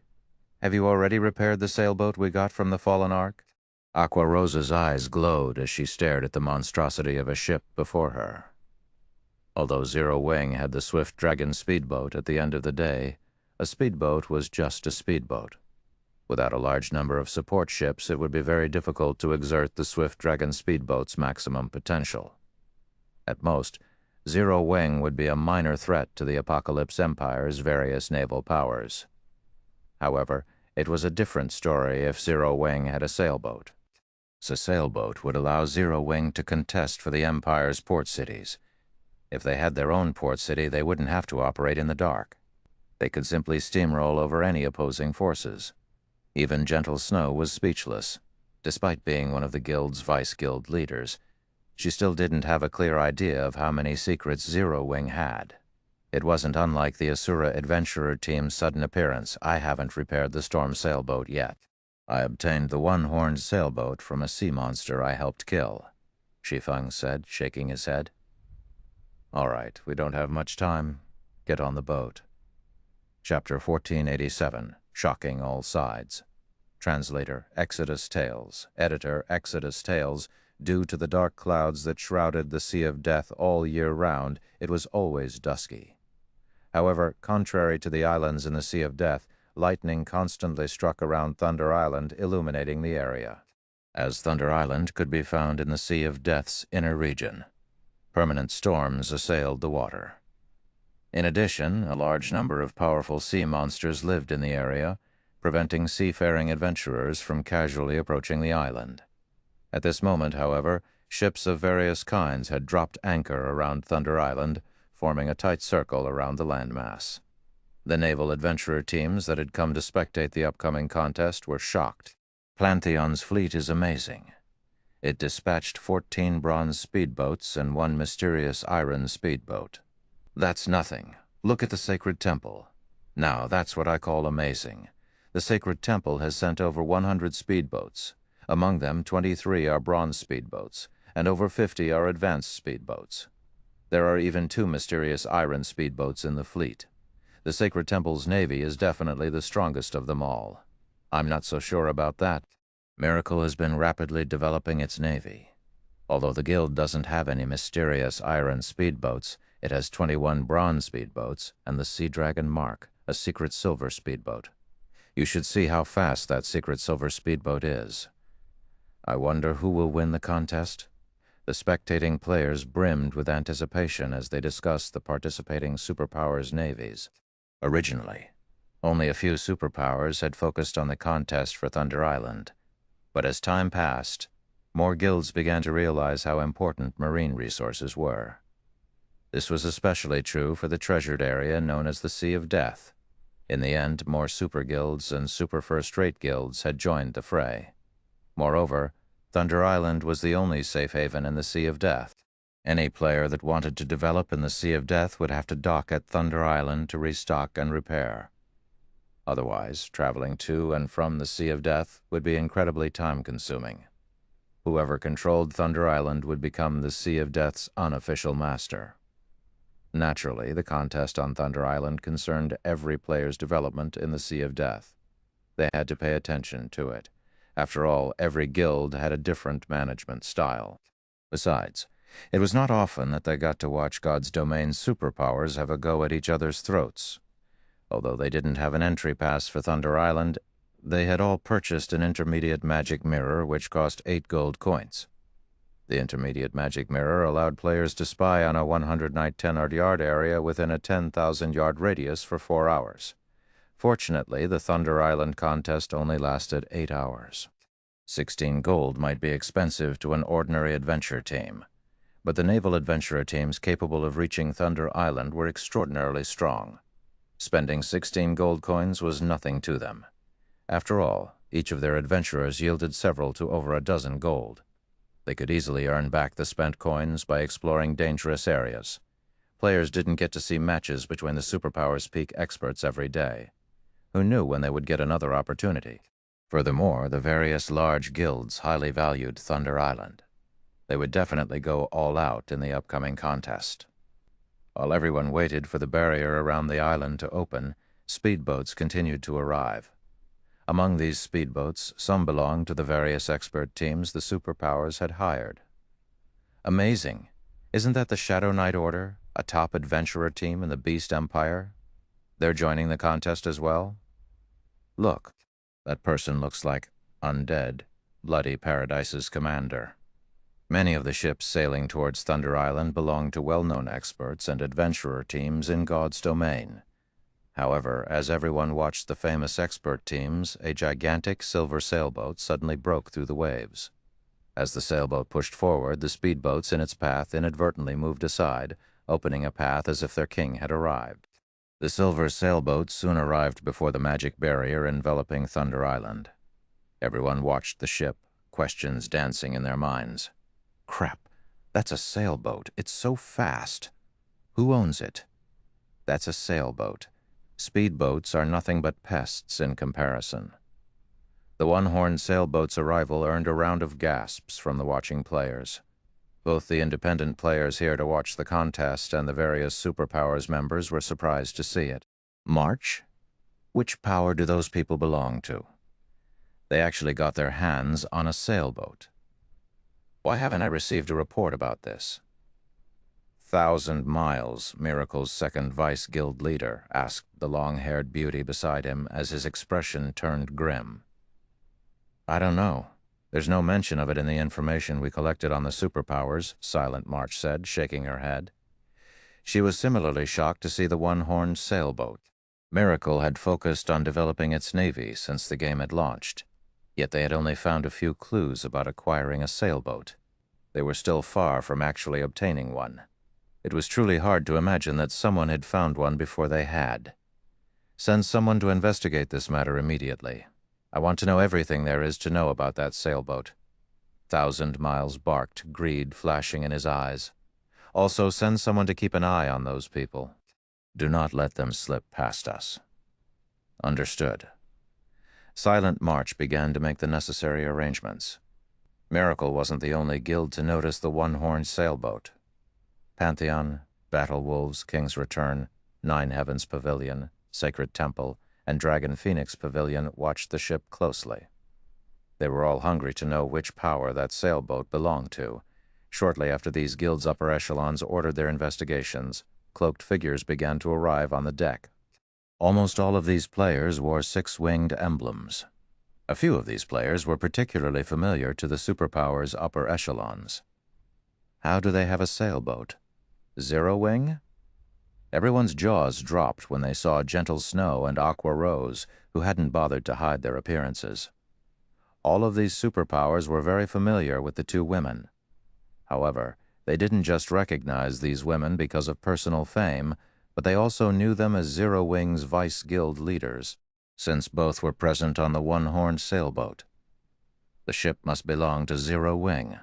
Have you already repaired the sailboat we got from the Fallen Ark? Aqua Rosa's eyes glowed as she stared at the monstrosity of a ship before her. Although Zero Wing had the Swift Dragon speedboat at the end of the day, a speedboat was just a speedboat. Without a large number of support ships, it would be very difficult to exert the Swift Dragon speedboat's maximum potential. At most, Zero Wing would be a minor threat to the Apocalypse Empire's various naval powers. However, it was a different story if Zero Wing had a sailboat. A sailboat would allow Zero Wing to contest for the Empire's port cities. If they had their own port city, they wouldn't have to operate in the dark. They could simply steamroll over any opposing forces. Even Gentle Snow was speechless. Despite being one of the guild's vice-guild leaders, she still didn't have a clear idea of how many secrets Zero Wing had. It wasn't unlike the Asura adventurer team's sudden appearance. I haven't repaired the storm sailboat yet. I obtained the one-horned sailboat from a sea monster I helped kill, Shi Feng said, shaking his head. All right, we don't have much time. Get on the boat. Chapter 1487, Shocking All Sides. Translator, Exodus Tales. Editor, Exodus Tales. Due to the dark clouds that shrouded the Sea of Death all year round, it was always dusky. However, contrary to the islands in the Sea of Death, lightning constantly struck around Thunder Island, illuminating the area, as Thunder Island could be found in the Sea of Death's inner region. Permanent storms assailed the water. In addition, a large number of powerful sea monsters lived in the area, preventing seafaring adventurers from casually approaching the island. At this moment, however, ships of various kinds had dropped anchor around Thunder Island, forming a tight circle around the landmass. The naval adventurer teams that had come to spectate the upcoming contest were shocked. Plantheon's fleet is amazing. It dispatched 14 bronze speedboats and 1 mysterious iron speedboat. That's nothing. Look at the Sacred Temple. Now, that's what I call amazing. The Sacred Temple has sent over 100 speedboats. Among them, 23 are bronze speedboats, and over 50 are advanced speedboats. There are even 2 mysterious iron speedboats in the fleet. The Sacred Temple's navy is definitely the strongest of them all. I'm not so sure about that. Miracle has been rapidly developing its navy. Although the guild doesn't have any mysterious iron speedboats, it has 21 bronze speedboats and the Sea Dragon Mark, a secret silver speedboat. You should see how fast that secret silver speedboat is. I wonder who will win the contest? The spectating players brimmed with anticipation as they discussed the participating superpowers' navies. Originally, only a few superpowers had focused on the contest for Thunder Island. But as time passed, more guilds began to realize how important marine resources were. This was especially true for the treasured area known as the Sea of Death. In the end, more super guilds and super first-rate guilds had joined the fray. Moreover, Thunder Island was the only safe haven in the Sea of Death. Any player that wanted to develop in the Sea of Death would have to dock at Thunder Island to restock and repair. Otherwise, traveling to and from the Sea of Death would be incredibly time-consuming. Whoever controlled Thunder Island would become the Sea of Death's unofficial master. Naturally, the contest on Thunder Island concerned every player's development in the Sea of Death. They had to pay attention to it. After all, every guild had a different management style. Besides, it was not often that they got to watch God's Domain's superpowers have a go at each other's throats. Although they didn't have an entry pass for Thunder Island, they had all purchased an intermediate magic mirror which cost 8 gold coins. The intermediate magic mirror allowed players to spy on a 100-night 10-yard area within a 10,000-yard radius for 4 hours. Fortunately, the Thunder Island contest only lasted 8 hours. 16 gold might be expensive to an ordinary adventure team, but the naval adventurer teams capable of reaching Thunder Island were extraordinarily strong. Spending 16 gold coins was nothing to them. After all, each of their adventurers yielded several to over a dozen gold. They could easily earn back the spent coins by exploring dangerous areas. Players didn't get to see matches between the superpowers peak experts every day. Who knew when they would get another opportunity? Furthermore, the various large guilds highly valued Thunder Island. They would definitely go all out in the upcoming contest. While everyone waited for the barrier around the island to open, speedboats continued to arrive. Among these speedboats, some belonged to the various expert teams the superpowers had hired. Amazing! Isn't that the Shadow Knight Order, a top adventurer team in the Beast Empire? They're joining the contest as well? Look, that person looks like Undead, Bloody Paradise's commander. Many of the ships sailing towards Thunder Island belong to well-known experts and adventurer teams in God's Domain. However, as everyone watched the famous expert teams, a gigantic silver sailboat suddenly broke through the waves. As the sailboat pushed forward, the speedboats in its path inadvertently moved aside, opening a path as if their king had arrived. The silver sailboat soon arrived before the magic barrier enveloping Thunder Island. Everyone watched the ship, questions dancing in their minds. Crap, that's a sailboat. It's so fast. Who owns it? That's a sailboat. Speedboats are nothing but pests in comparison. The one-horned sailboat's arrival earned a round of gasps from the watching players. Both the independent players here to watch the contest and the various superpowers members were surprised to see it. March? Which power do those people belong to? They actually got their hands on a sailboat. Why haven't I received a report about this? 1,000 Miles, Miracle's second vice guild leader, asked the long-haired beauty beside him as his expression turned grim. I don't know. There's no mention of it in the information we collected on the superpowers, Silent March said, shaking her head. She was similarly shocked to see the one-horned sailboat. Miracle had focused on developing its navy since the game had launched, yet they had only found a few clues about acquiring a sailboat. They were still far from actually obtaining one. It was truly hard to imagine that someone had found one before they had. Send someone to investigate this matter immediately. I want to know everything there is to know about that sailboat. 1,000 Miles barked, greed flashing in his eyes. Also, send someone to keep an eye on those people. Do not let them slip past us. Understood. Silent March began to make the necessary arrangements. Miracle wasn't the only guild to notice the one-horned sailboat. Pantheon, Battle Wolves, King's Return, Nine Heavens Pavilion, Sacred Temple, and Dragon Phoenix Pavilion watched the ship closely. They were all hungry to know which power that sailboat belonged to. Shortly after these guilds' upper echelons ordered their investigations, cloaked figures began to arrive on the deck. Almost all of these players wore six-winged emblems. A few of these players were particularly familiar to the superpowers' upper echelons. How do they have a sailboat? Zero wing? Everyone's jaws dropped when they saw Gentle Snow and Aqua Rose, who hadn't bothered to hide their appearances. All of these superpowers were very familiar with the two women. However, they didn't just recognize these women because of personal fame, but they also knew them as Zero Wing's Vice Guild leaders, since both were present on the one-horned sailboat. The ship must belong to Zero Wing.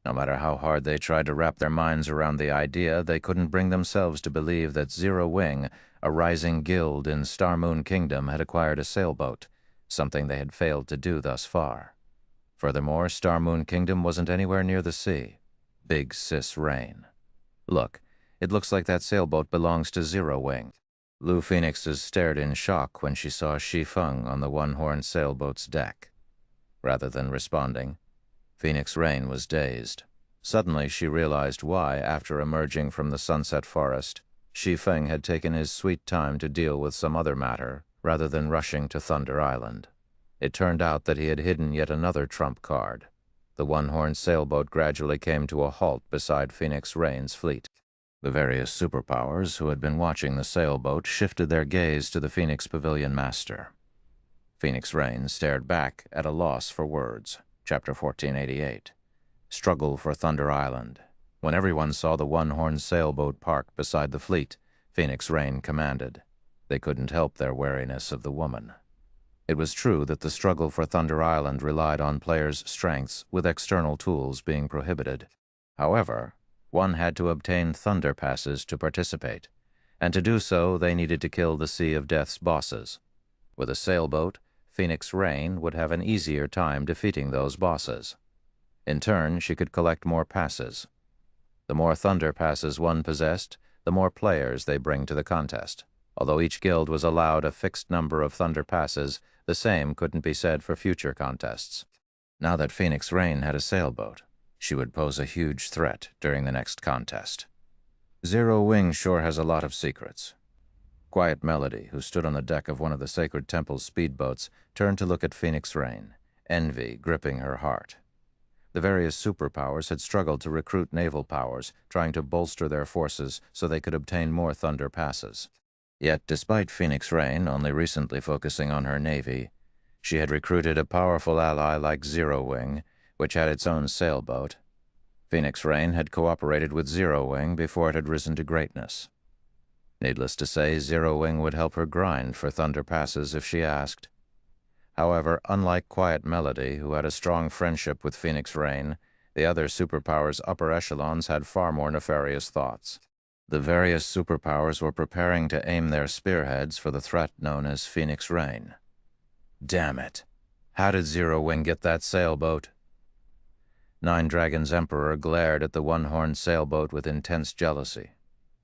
No matter how hard they tried to wrap their minds around the idea, they couldn't bring themselves to believe that Zero Wing, a rising guild in Star Moon Kingdom, had acquired a sailboat, something they had failed to do thus far. Furthermore, Star Moon Kingdom wasn't anywhere near the sea. Big Sis Rain. Look, it looks like that sailboat belongs to Zero Wing. Lu Phoenix's stared in shock when she saw Shi Feng on the one-horned sailboat's deck. Rather than responding, Phoenix Rain was dazed. Suddenly she realized why, after emerging from the Sunset Forest, Shi Feng had taken his sweet time to deal with some other matter, rather than rushing to Thunder Island. It turned out that he had hidden yet another trump card. The one-horned sailboat gradually came to a halt beside Phoenix Rain's fleet. The various superpowers who had been watching the sailboat shifted their gaze to the Phoenix Pavilion Master. Phoenix Rain stared back at a loss for words. Chapter 1488. Struggle for Thunder Island. When everyone saw the one-horned sailboat parked beside the fleet, Phoenix Rain commanded. They couldn't help their wariness of the woman. It was true that the struggle for Thunder Island relied on players' strengths, with external tools being prohibited. However, one had to obtain Thunder Passes to participate, and to do so they needed to kill the Sea of Death's bosses. With a sailboat, Phoenix Rain would have an easier time defeating those bosses. In turn, she could collect more passes. The more Thunder Passes one possessed, the more players they bring to the contest. Although each guild was allowed a fixed number of Thunder Passes, the same couldn't be said for future contests. Now that Phoenix Rain had a sailboat, she would pose a huge threat during the next contest. Zero Wing sure has a lot of secrets. Quiet Melody, who stood on the deck of one of the Sacred Temple's speedboats, turned to look at Phoenix Rain, envy gripping her heart. The various superpowers had struggled to recruit naval powers, trying to bolster their forces so they could obtain more Thunder Passes. Yet, despite Phoenix Rain only recently focusing on her navy, she had recruited a powerful ally like Zero Wing, which had its own sailboat. Phoenix Rain had cooperated with Zero Wing before it had risen to greatness. Needless to say, Zero Wing would help her grind for Thunder Passes if she asked. However, unlike Quiet Melody, who had a strong friendship with Phoenix Rain, the other superpowers' upper echelons had far more nefarious thoughts. The various superpowers were preparing to aim their spearheads for the threat known as Phoenix Rain. Damn it! How did Zero Wing get that sailboat? Nine Dragons' Emperor glared at the one-horned sailboat with intense jealousy.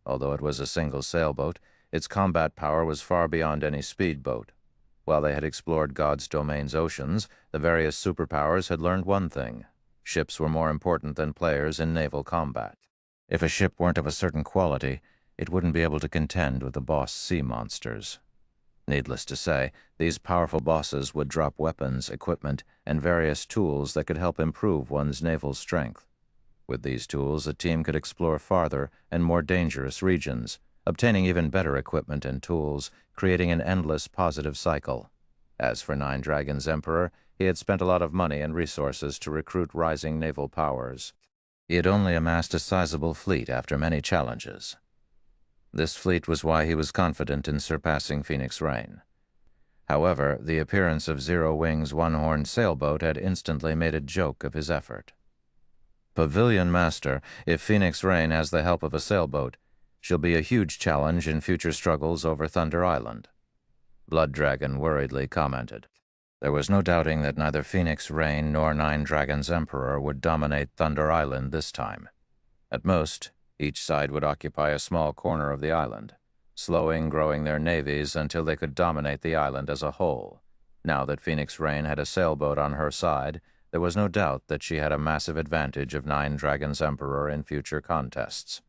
Although it was a single sailboat, its combat power was far beyond any speedboat. While they had explored God's Domain's oceans, the various superpowers had learned one thing: ships were more important than players in naval combat. If a ship weren't of a certain quality, it wouldn't be able to contend with the boss sea monsters. Needless to say, these powerful bosses would drop weapons, equipment, and various tools that could help improve one's naval strength. With these tools, a team could explore farther and more dangerous regions, obtaining even better equipment and tools, creating an endless positive cycle. As for Nine Dragons' Emperor, he had spent a lot of money and resources to recruit rising naval powers. He had only amassed a sizable fleet after many challenges. This fleet was why he was confident in surpassing Phoenix Rain. However, the appearance of Zero Wing's one-horned sailboat had instantly made a joke of his effort. Pavilion Master, if Phoenix Rain has the help of a sailboat, she'll be a huge challenge in future struggles over Thunder Island. Blood Dragon worriedly commented. There was no doubting that neither Phoenix Rain nor Nine Dragons' Emperor would dominate Thunder Island this time. At most, each side would occupy a small corner of the island, slowly growing their navies until they could dominate the island as a whole. Now that Phoenix Rain had a sailboat on her side, there was no doubt that she had a massive advantage of Nine Dragons' Emperor in future contests.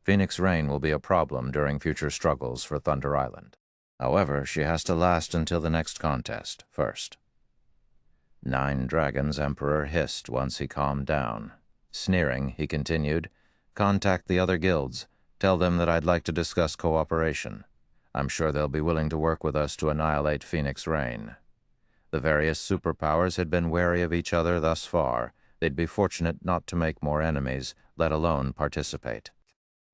Phoenix Rain will be a problem during future struggles for Thunder Island. However, she has to last until the next contest first. Nine Dragons' Emperor hissed once he calmed down. Sneering, he continued, "Contact the other guilds. Tell them that I'd like to discuss cooperation. I'm sure they'll be willing to work with us to annihilate Phoenix Rain." The various superpowers had been wary of each other thus far. They'd be fortunate not to make more enemies, let alone participate.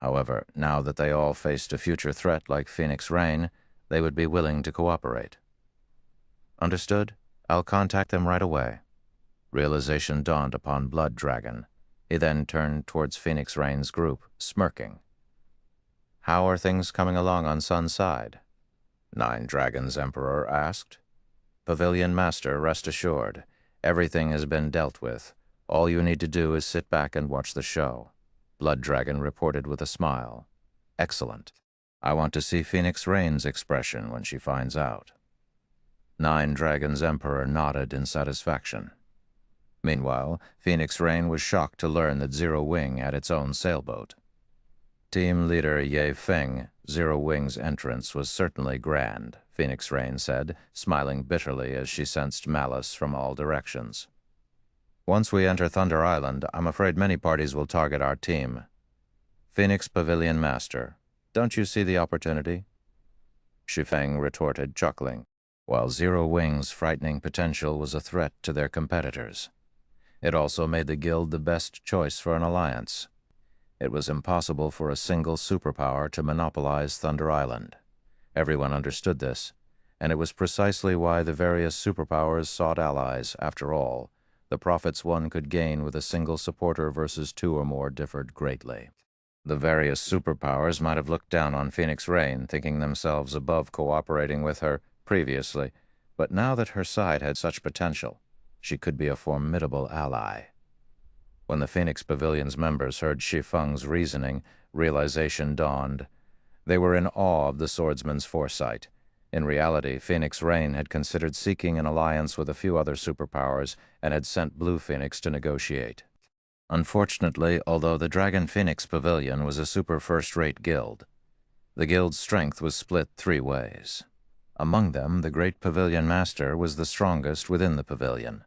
However, now that they all faced a future threat like Phoenix Rain, they would be willing to cooperate. Understood? I'll contact them right away. Realization dawned upon Blood Dragon. He then turned towards Phoenix Rain's group, smirking. How are things coming along on Sun's side? Nine Dragons Emperor asked. Pavilion Master, rest assured. Everything has been dealt with. All you need to do is sit back and watch the show. Blood Dragon reported with a smile. Excellent. I want to see Phoenix Rain's expression when she finds out. Nine Dragons Emperor nodded in satisfaction. Meanwhile, Phoenix Rain was shocked to learn that Zero Wing had its own sailboat. Team leader Shi Feng, Zero Wing's entrance was certainly grand, Phoenix Rain said, smiling bitterly as she sensed malice from all directions. Once we enter Thunder Island, I'm afraid many parties will target our team. Phoenix Pavilion Master, don't you see the opportunity? Shi Feng retorted, chuckling, while Zero Wing's frightening potential was a threat to their competitors. It also made the guild the best choice for an alliance. It was impossible for a single superpower to monopolize Thunder Island. Everyone understood this, and it was precisely why the various superpowers sought allies. After all, the profits one could gain with a single supporter versus two or more differed greatly. The various superpowers might have looked down on Phoenix Rain, thinking themselves above cooperating with her previously, but now that her side had such potential, she could be a formidable ally. When the Phoenix Pavilion's members heard Shi Feng's reasoning, realization dawned. They were in awe of the swordsman's foresight. In reality, Phoenix Rain had considered seeking an alliance with a few other superpowers and had sent Blue Phoenix to negotiate. Unfortunately, although the Dragon Phoenix Pavilion was a super first-rate guild, the guild's strength was split three ways. Among them, the great Pavilion Master was the strongest within the pavilion.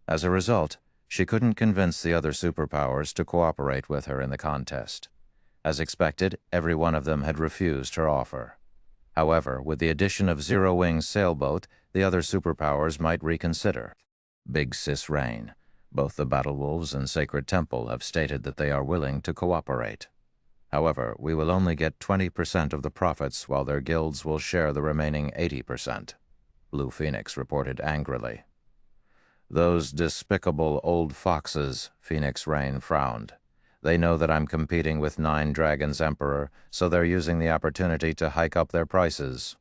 As a result, she couldn't convince the other superpowers to cooperate with her in the contest. As expected, every one of them had refused her offer. However, with the addition of Zero Wing's sailboat, the other superpowers might reconsider. Big Sis Rain. Both the Battle Wolves and Sacred Temple have stated that they are willing to cooperate. However, we will only get 20% of the profits while their guilds will share the remaining 80%. Blue Phoenix reported angrily. Those despicable old foxes, Phoenix Rain frowned. They know that I'm competing with Nine Dragons Emperor, so they're using the opportunity to hike up their prices.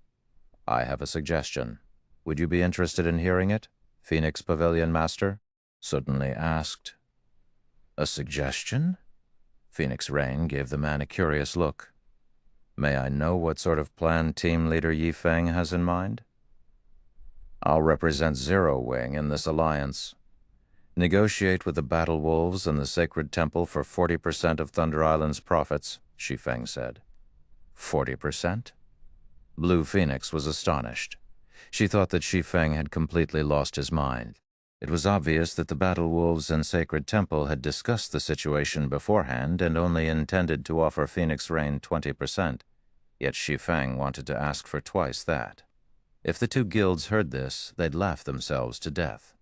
I have a suggestion. Would you be interested in hearing it, Phoenix Pavilion Master? Suddenly asked. A suggestion? Phoenix Rain gave the man a curious look. May I know what sort of plan team leader Shi Feng has in mind? I'll represent Zero Wing in this alliance. Negotiate with the Battle Wolves and the Sacred Temple for 40% of Thunder Island's profits, Shi Feng said. 40%? Blue Phoenix was astonished. She thought that Shi Feng had completely lost his mind. It was obvious that the Battle Wolves and Sacred Temple had discussed the situation beforehand and only intended to offer Phoenix Rain 20%. Yet Shi Feng wanted to ask for twice that. If the two guilds heard this, they'd laugh themselves to death.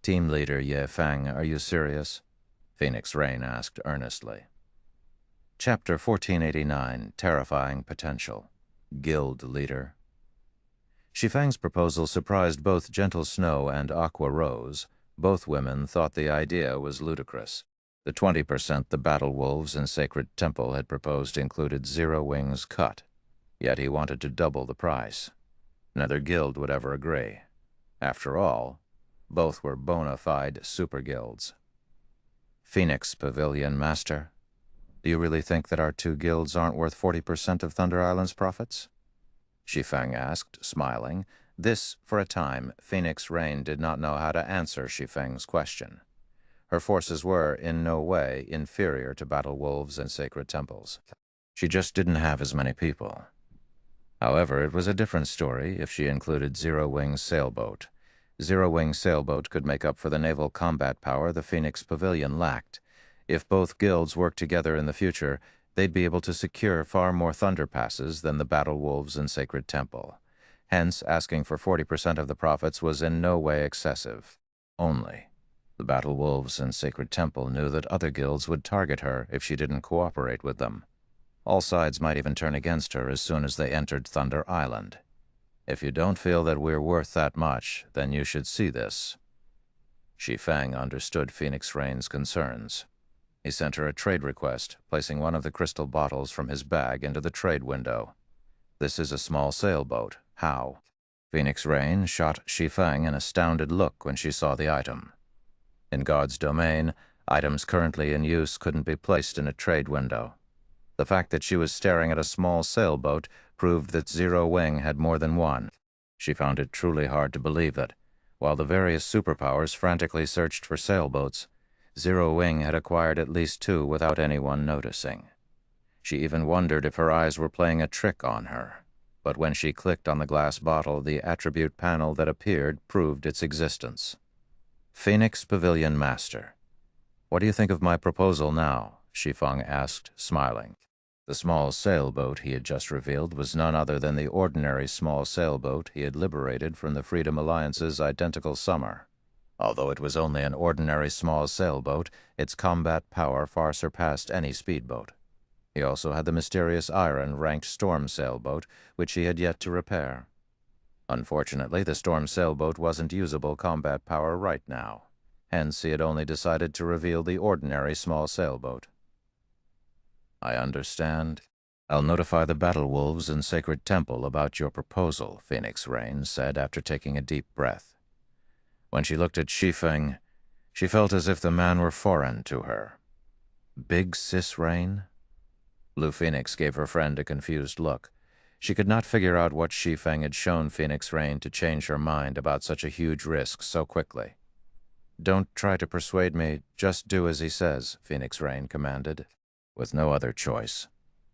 Team leader Shi Feng, are you serious? Phoenix Rain asked earnestly. Chapter 1489, Terrifying Potential. Guild Leader. Shi Feng's proposal surprised both Gentle Snow and Aqua Rose. Both women thought the idea was ludicrous. The 20% the Battle Wolves and Sacred Temple had proposed included Zero Wing's cut, yet he wanted to double the price. Neither guild would ever agree. After all, both were bona fide super guilds. Phoenix Pavilion Master, do you really think that our two guilds aren't worth 40% of Thunder Island's profits? Shi Feng asked, smiling. This, for a time, Phoenix Rain did not know how to answer Shi Feng's question. Her forces were, in no way, inferior to Battle Wolves and Sacred Temples. She just didn't have as many people. However, it was a different story if she included Zero Wing's sailboat. Zero Wing's sailboat could make up for the naval combat power the Phoenix Pavilion lacked. If both guilds worked together in the future, they'd be able to secure far more Thunder Passes than the Battle Wolves and Sacred Temple. Hence, asking for 40% of the profits was in no way excessive. Only, the Battle Wolves and Sacred Temple knew that other guilds would target her if she didn't cooperate with them. All sides might even turn against her as soon as they entered Thunder Island. If you don't feel that we're worth that much, then you should see this." Shi Feng understood Phoenix Rain's concerns. He sent her a trade request, placing one of the crystal bottles from his bag into the trade window. "This is a small sailboat. How?" Phoenix Rain shot Shi Feng an astounded look when she saw the item. In God's domain, items currently in use couldn't be placed in a trade window. The fact that she was staring at a small sailboat proved that Zero Wing had more than one. She found it truly hard to believe that, while the various superpowers frantically searched for sailboats, Zero Wing had acquired at least two without anyone noticing. She even wondered if her eyes were playing a trick on her. But when she clicked on the glass bottle, the attribute panel that appeared proved its existence. "Phoenix Pavilion Master. What do you think of my proposal now?" Shi Feng asked, smiling. The small sailboat he had just revealed was none other than the ordinary small sailboat he had liberated from the Freedom Alliance's identical summer. Although it was only an ordinary small sailboat, its combat power far surpassed any speedboat. He also had the mysterious iron-ranked storm sailboat, which he had yet to repair. Unfortunately, the storm sailboat wasn't usable combat power right now. Hence, he had only decided to reveal the ordinary small sailboat. "I understand. I'll notify the Battle Wolves and Sacred Temple about your proposal," Phoenix Rain said after taking a deep breath. When she looked at Shi Feng, she felt as if the man were foreign to her. "Big Sis Rain?" Blue Phoenix gave her friend a confused look. She could not figure out what Shi Feng had shown Phoenix Rain to change her mind about such a huge risk so quickly. "Don't try to persuade me, just do as he says," Phoenix Rain commanded. With no other choice,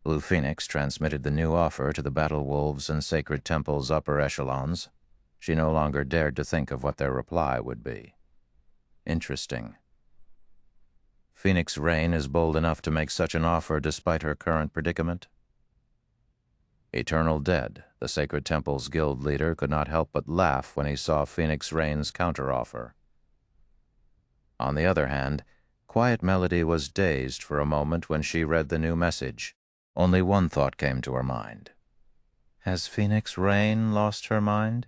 Blue Phoenix transmitted the new offer to the Battle Wolves and Sacred Temple's upper echelons. She no longer dared to think of what their reply would be. Interesting. Phoenix Rain is bold enough to make such an offer despite her current predicament? Eternal Dead, the Sacred Temple's guild leader, could not help but laugh when he saw Phoenix Rain's counteroffer. On the other hand, Quiet Melody was dazed for a moment when she read the new message. Only one thought came to her mind. Has Phoenix Rain lost her mind?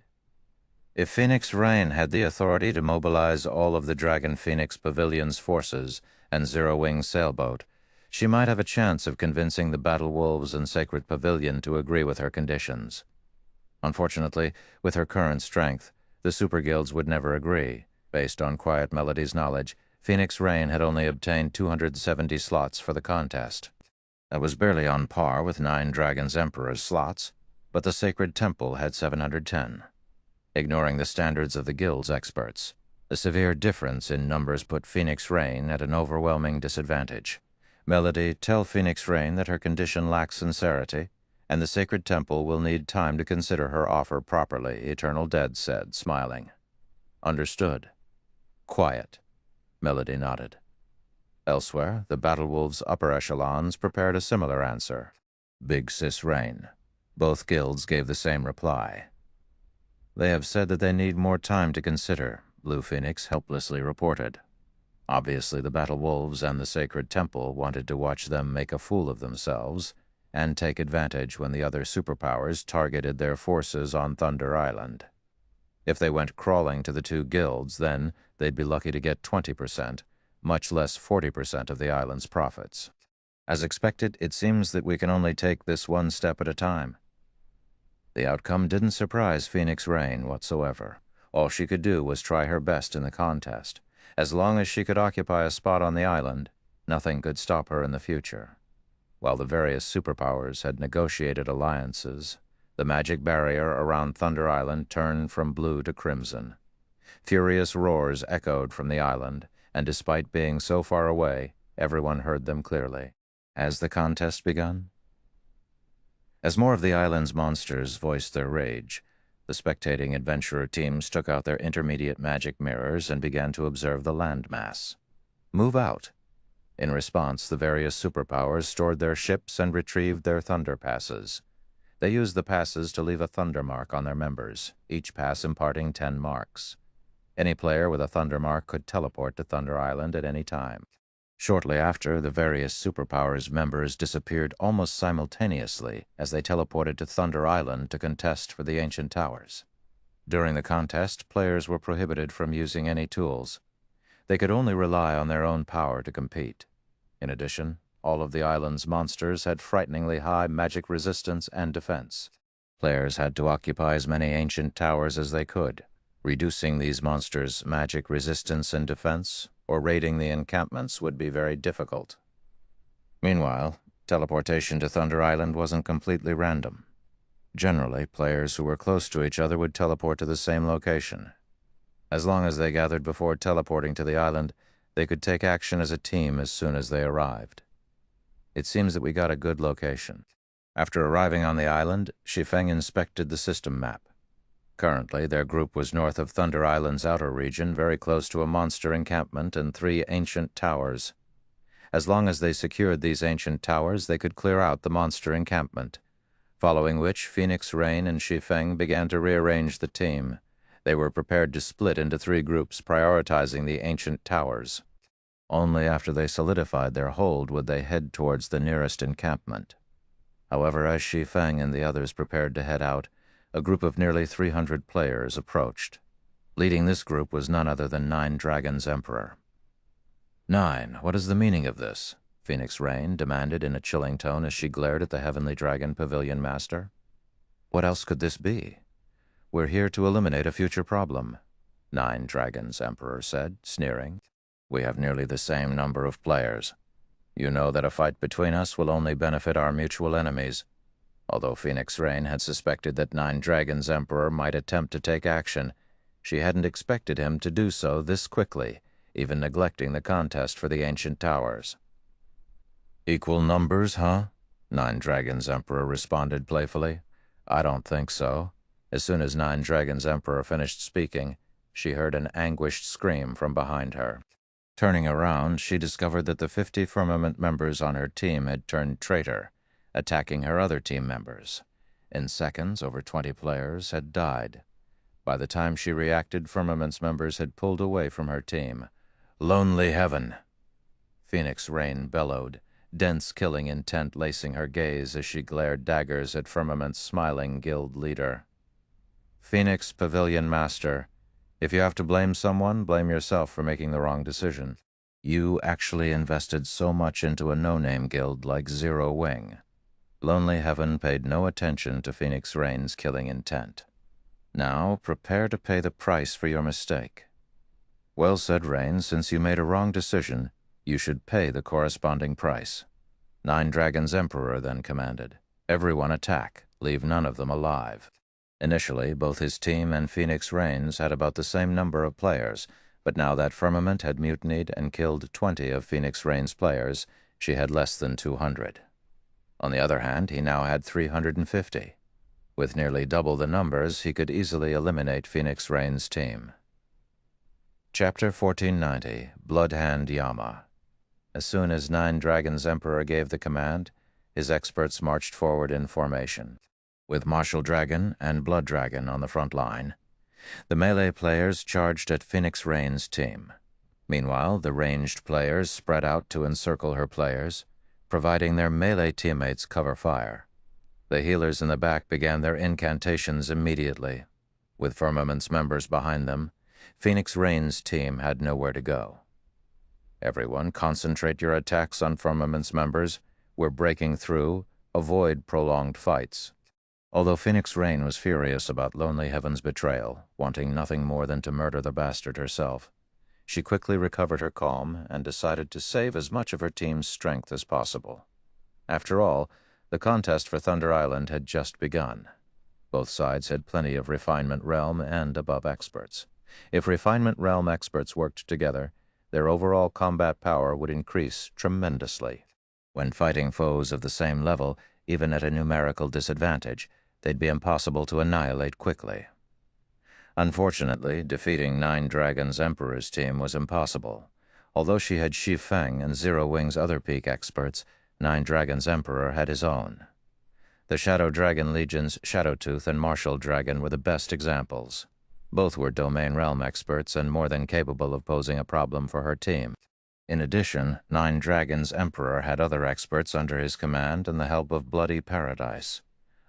If Phoenix Rain had the authority to mobilize all of the Dragon Phoenix Pavilion's forces and Zero Wing's sailboat, she might have a chance of convincing the Battle Wolves and Sacred Pavilion to agree with her conditions. Unfortunately, with her current strength, the super guilds would never agree. Based on Quiet Melody's knowledge, Phoenix Rain had only obtained 270 slots for the contest. That was barely on par with 9 Dragon's Emperor's slots, but the Sacred Temple had 710. Ignoring the standards of the guild's experts, the severe difference in numbers put Phoenix Rain at an overwhelming disadvantage. Melody, tell Phoenix Rain that her condition lacks sincerity, and the Sacred Temple will need time to consider her offer properly, Eternal Dead said, smiling. Understood. Quiet. Melody nodded. Elsewhere, the Battle Wolves' upper echelons prepared a similar answer. Big Sis Rain. Both guilds gave the same reply. They have said that they need more time to consider, Blue Phoenix helplessly reported. Obviously, the Battle Wolves and the Sacred Temple wanted to watch them make a fool of themselves and take advantage when the other superpowers targeted their forces on Thunder Island. If they went crawling to the two guilds, then they'd be lucky to get 20%, much less 40% of the island's profits. As expected, it seems that we can only take this one step at a time. The outcome didn't surprise Phoenix Rain whatsoever. All she could do was try her best in the contest. As long as she could occupy a spot on the island, nothing could stop her in the future. While the various superpowers had negotiated alliances, the magic barrier around Thunder Island turned from blue to crimson. Furious roars echoed from the island, and despite being so far away, everyone heard them clearly. Has the contest begun? As more of the island's monsters voiced their rage, the spectating adventurer teams took out their intermediate magic mirrors and began to observe the landmass. Move out. In response, the various superpowers stored their ships and retrieved their thunder passes. They used the passes to leave a thunder mark on their members, each pass imparting 10 marks. Any player with a thunder mark could teleport to Thunder Island at any time. Shortly after, the various superpowers members disappeared almost simultaneously as they teleported to Thunder Island to contest for the Ancient Towers. During the contest, players were prohibited from using any tools. They could only rely on their own power to compete. In addition, all of the island's monsters had frighteningly high magic resistance and defense. Players had to occupy as many ancient towers as they could. Reducing these monsters' magic resistance and defense, or raiding the encampments, would be very difficult. Meanwhile, teleportation to Thunder Island wasn't completely random. Generally, players who were close to each other would teleport to the same location. As long as they gathered before teleporting to the island, they could take action as a team as soon as they arrived. It seems that we got a good location. After arriving on the island, Shi Feng inspected the system map. Currently, their group was north of Thunder Island's outer region, very close to a monster encampment and 3 ancient towers. As long as they secured these ancient towers, they could clear out the monster encampment, following which Phoenix Rain and Shi Feng began to rearrange the team. They were prepared to split into 3 groups, prioritizing the ancient towers. Only after they solidified their hold would they head towards the nearest encampment. However, as Shi Feng and the others prepared to head out, a group of nearly 300 players approached. Leading this group was none other than 9 Dragons Emperor. 9, what is the meaning of this? Phoenix Rain demanded in a chilling tone as she glared at the Heavenly Dragon Pavilion Master. What else could this be? We're here to eliminate a future problem, 9 Dragons Emperor said, sneering. We have nearly the same number of players. You know that a fight between us will only benefit our mutual enemies. Although Phoenix Rain had suspected that 9 Dragons Emperor might attempt to take action, she hadn't expected him to do so this quickly, even neglecting the contest for the ancient towers. Equal numbers, huh? 9 Dragons Emperor responded playfully. I don't think so. As soon as 9 Dragons Emperor finished speaking, she heard an anguished scream from behind her. Turning around, she discovered that the 50 Firmament members on her team had turned traitor, attacking her other team members. In seconds, over 20 players had died. By the time she reacted, Firmament's members had pulled away from her team. Lonely heaven! Phoenix Rain bellowed, dense killing intent lacing her gaze as she glared daggers at Firmament's smiling guild leader. Phoenix Pavilion Master, if you have to blame someone, blame yourself for making the wrong decision. You actually invested so much into a no-name guild like Zero Wing. Lonely Heaven paid no attention to Phoenix Rain's killing intent. Now, prepare to pay the price for your mistake. Well said, Rain. Since you made a wrong decision, you should pay the corresponding price. 9 Dragons Emperor then commanded. Everyone attack. Leave none of them alive. Initially, both his team and Phoenix Rain's had about the same number of players, but now that Firmament had mutinied and killed 20 of Phoenix Rain's players, she had less than 200. On the other hand, he now had 350. With nearly double the numbers, he could easily eliminate Phoenix Rain's team. Chapter 1490, Bloodhand Yama. As soon as 9 Dragons Emperor gave the command, his experts marched forward in formation. With Martial Dragon and Blood Dragon on the front line, the melee players charged at Phoenix Rain's team. Meanwhile, the ranged players spread out to encircle her players, providing their melee teammates cover fire. The healers in the back began their incantations immediately. With Firmament's members behind them, Phoenix Rain's team had nowhere to go. Everyone, concentrate your attacks on Firmament's members. We're breaking through. Avoid prolonged fights. Although Phoenix Rain was furious about Lonely Heaven's betrayal, wanting nothing more than to murder the bastard herself, she quickly recovered her calm and decided to save as much of her team's strength as possible. After all, the contest for Thunder Island had just begun. Both sides had plenty of Refinement Realm and above experts. If Refinement Realm experts worked together, their overall combat power would increase tremendously. When fighting foes of the same level, even at a numerical disadvantage, they'd be impossible to annihilate quickly. Unfortunately, defeating 9 Dragons Emperor's team was impossible. Although she had Shi Feng and Zero Wing's other peak experts, 9 Dragons Emperor had his own. The Shadow Dragon Legion's Shadowtooth and Martial Dragon were the best examples. Both were Domain Realm experts and more than capable of posing a problem for her team. In addition, Nine Dragons' Emperor had other experts under his command and the help of Bloody Paradise.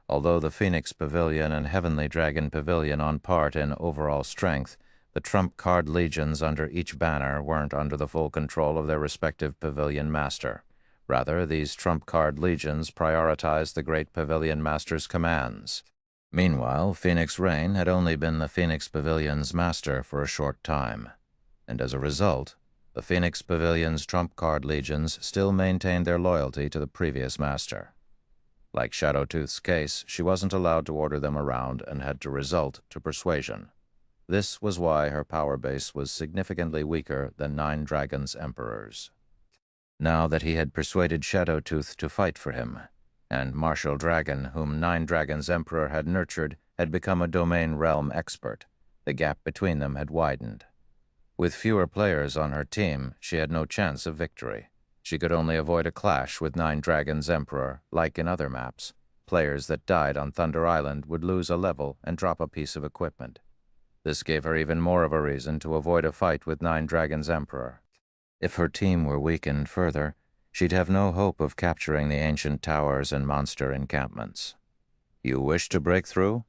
Although the Phoenix Pavilion and Heavenly Dragon Pavilion on part in overall strength, the trump card legions under each banner weren't under the full control of their respective pavilion master. Rather, these trump card legions prioritized the great pavilion master's commands. Meanwhile, Phoenix Rain had only been the Phoenix Pavilion's master for a short time, and as a result, the Phoenix Pavilion's trump card legions still maintained their loyalty to the previous master. Like Shadowtooth's case, she wasn't allowed to order them around and had to resort to persuasion. This was why her power base was significantly weaker than Nine Dragons' Emperor's. Now that he had persuaded Shadowtooth to fight for him, and Martial Dragon, whom Nine Dragons' Emperor had nurtured, had become a domain realm expert, the gap between them had widened. With fewer players on her team, she had no chance of victory. She could only avoid a clash with Nine Dragons' Emperor, like in other maps. Players that died on Thunder Island would lose a level and drop a piece of equipment. This gave her even more of a reason to avoid a fight with Nine Dragons' Emperor. If her team were weakened further, she'd have no hope of capturing the ancient towers and monster encampments. "You wish to break through?"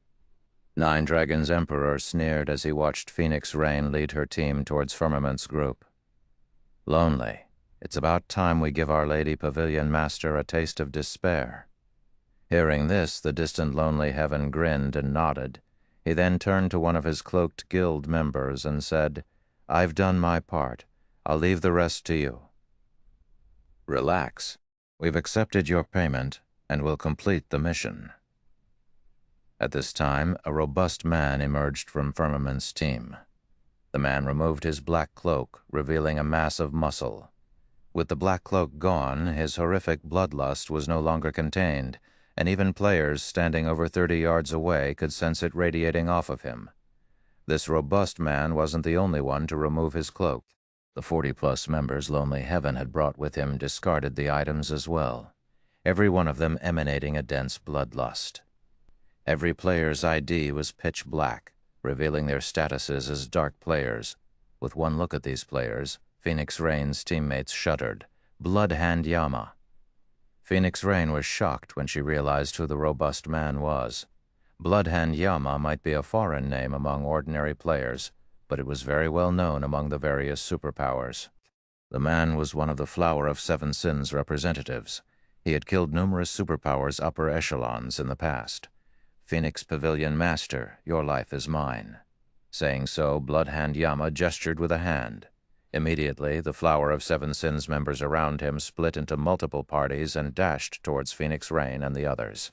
Nine Dragons' Emperor sneered as he watched Phoenix Rain lead her team towards Firmament's group. "Lonely. It's about time we give Our Lady Pavilion Master a taste of despair." Hearing this, the distant Lonely Heaven grinned and nodded. He then turned to one of his cloaked guild members and said, "I've done my part. I'll leave the rest to you." "Relax. We've accepted your payment and will complete the mission." At this time, a robust man emerged from Firmament's team. The man removed his black cloak, revealing a mass of muscle. With the black cloak gone, his horrific bloodlust was no longer contained, and even players standing over 30 yards away could sense it radiating off of him. This robust man wasn't the only one to remove his cloak. The 40-plus members Lonely Heaven had brought with him discarded the items as well, every one of them emanating a dense bloodlust. Every player's ID was pitch black, revealing their statuses as dark players. With one look at these players, Phoenix Rain's teammates shuddered. Bloodhand Yama. Phoenix Rain was shocked when she realized who the robust man was. Bloodhand Yama might be a foreign name among ordinary players, but it was very well known among the various superpowers. The man was one of the Flower of Seven Sins representatives. He had killed numerous superpowers' upper echelons in the past. "Phoenix Pavilion Master, your life is mine." Saying so, Bloodhand Yama gestured with a hand. Immediately, the Flower of Seven Sins members around him split into multiple parties and dashed towards Phoenix Rain and the others.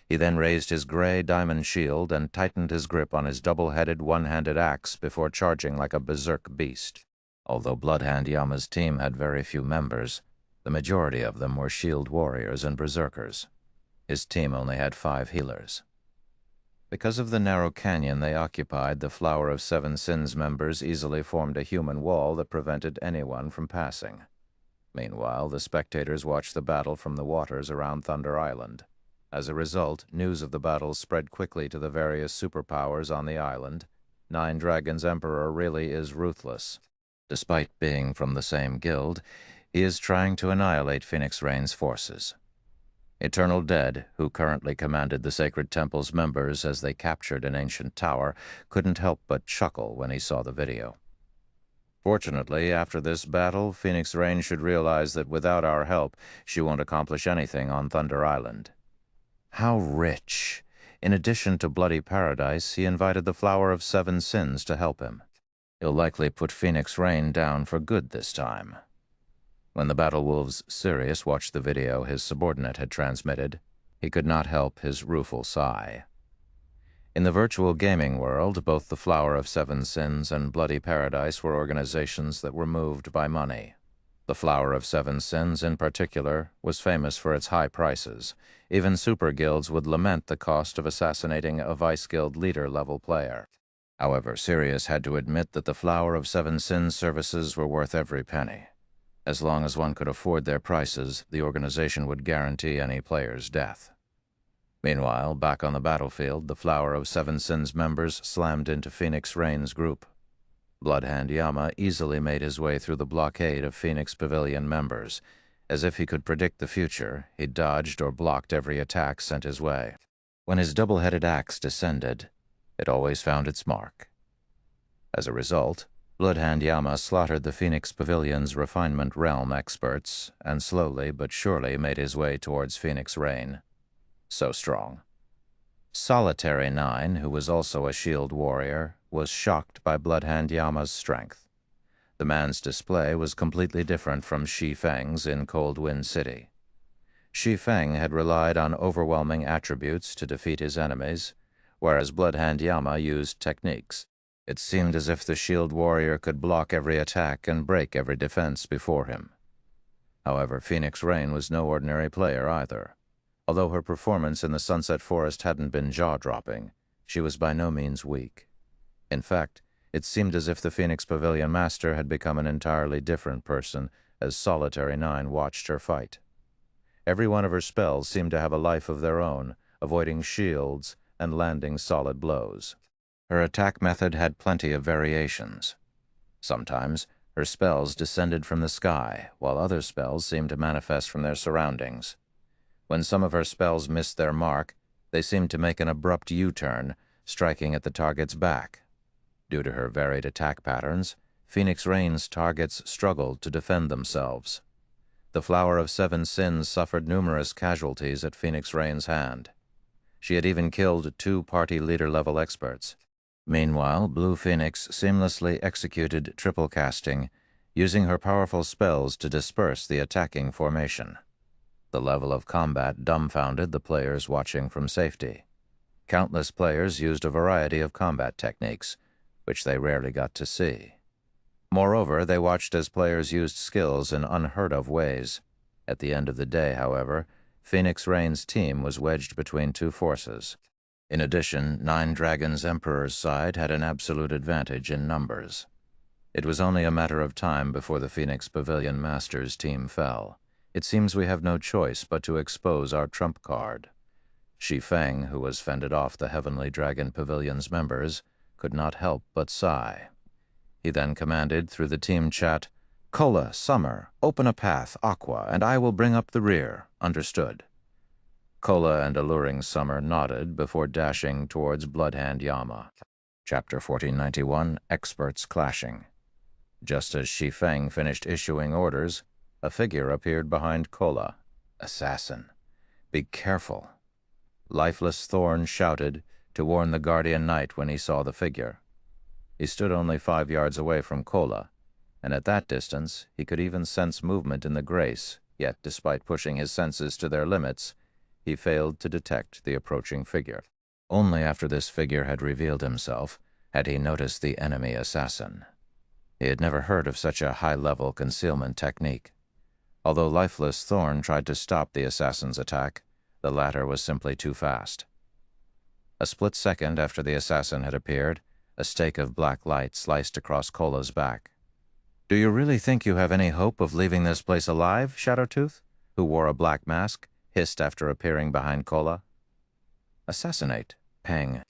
He then raised his gray diamond shield and tightened his grip on his double-headed, one-handed axe before charging like a berserk beast. Although Bloodhand Yama's team had very few members, the majority of them were shield warriors and berserkers. His team only had 5 healers. Because of the narrow canyon they occupied, the Flower of Seven Sins members easily formed a human wall that prevented anyone from passing. Meanwhile, the spectators watched the battle from the waters around Thunder Island. As a result, news of the battle spread quickly to the various superpowers on the island. Nine Dragons' Emperor really is ruthless. Despite being from the same guild, he is trying to annihilate Phoenix Rain's forces. Eternal Dead, who currently commanded the Sacred Temple's members as they captured an ancient tower, couldn't help but chuckle when he saw the video. Fortunately, after this battle, Phoenix Rain should realize that without our help, she won't accomplish anything on Thunder Island. How rich! In addition to Bloody Paradise, he invited the Flower of Seven Sins to help him. He'll likely put Phoenix Rain down for good this time. When the Battle Wolves Sirius watched the video his subordinate had transmitted, he could not help his rueful sigh. In the virtual gaming world, both the Flower of Seven Sins and Bloody Paradise were organizations that were moved by money. The Flower of Seven Sins, in particular, was famous for its high prices. Even super guilds would lament the cost of assassinating a Vice Guild leader-level player. However, Sirius had to admit that the Flower of Seven Sins services were worth every penny. As long as one could afford their prices, the organization would guarantee any player's death. Meanwhile, back on the battlefield, the Flower of Seven Sins members slammed into Phoenix Rain's group. Bloodhand Yama easily made his way through the blockade of Phoenix Pavilion members. As if he could predict the future, he dodged or blocked every attack sent his way. When his double-headed axe descended, it always found its mark. As a result, Bloodhand Yama slaughtered the Phoenix Pavilion's refinement realm experts and slowly but surely made his way towards Phoenix Rain. So strong. Solitary 9, who was also a shield warrior, was shocked by Bloodhand Yama's strength. The man's display was completely different from Shi Feng's in Cold Wind City. Shi Feng had relied on overwhelming attributes to defeat his enemies, whereas Bloodhand Yama used techniques. It seemed as if the shield warrior could block every attack and break every defense before him. However, Phoenix Rain was no ordinary player either. Although her performance in the Sunset Forest hadn't been jaw-dropping, she was by no means weak. In fact, it seemed as if the Phoenix Pavilion Master had become an entirely different person as Solitary 9 watched her fight. Every one of her spells seemed to have a life of their own, avoiding shields and landing solid blows. Her attack method had plenty of variations. Sometimes, her spells descended from the sky, while other spells seemed to manifest from their surroundings. When some of her spells missed their mark, they seemed to make an abrupt U-turn, striking at the target's back. Due to her varied attack patterns, Phoenix Rain's targets struggled to defend themselves. The Flower of Seven Sins suffered numerous casualties at Phoenix Rain's hand. She had even killed 2 party leader-level experts. Meanwhile, Blue Phoenix seamlessly executed triple casting, using her powerful spells to disperse the attacking formation. The level of combat dumbfounded the players watching from safety. Countless players used a variety of combat techniques, which they rarely got to see. Moreover, they watched as players used skills in unheard-of ways. At the end of the day, however, Phoenix Rain's team was wedged between 2 forces. In addition, 9 Dragons Emperor's side had an absolute advantage in numbers. It was only a matter of time before the Phoenix Pavilion Master's team fell. It seems we have no choice but to expose our trump card. Shi Feng, who was fended off the Heavenly Dragon Pavilion's members, could not help but sigh. He then commanded through the team chat, "Kola, Summer, open a path, Aqua, and I will bring up the rear. Understood." Kola and Alluring Summer nodded before dashing towards Bloodhand Yama. Chapter 1491, Experts Clashing. Just as Shi Feng finished issuing orders, a figure appeared behind Kola. "Assassin. Be careful." Lifeless Thorn shouted to warn the Guardian Knight when he saw the figure. He stood only 5 yards away from Kola, and at that distance he could even sense movement in the grace, yet despite pushing his senses to their limits, he failed to detect the approaching figure. Only after this figure had revealed himself had he noticed the enemy assassin. He had never heard of such a high-level concealment technique. Although Lifeless Thorn tried to stop the assassin's attack, the latter was simply too fast. A split second after the assassin had appeared, a stake of black light sliced across Kola's back. "Do you really think you have any hope of leaving this place alive?" Shadowtooth, who wore a black mask, hissed after appearing behind Kola. "Assassinate." Pang.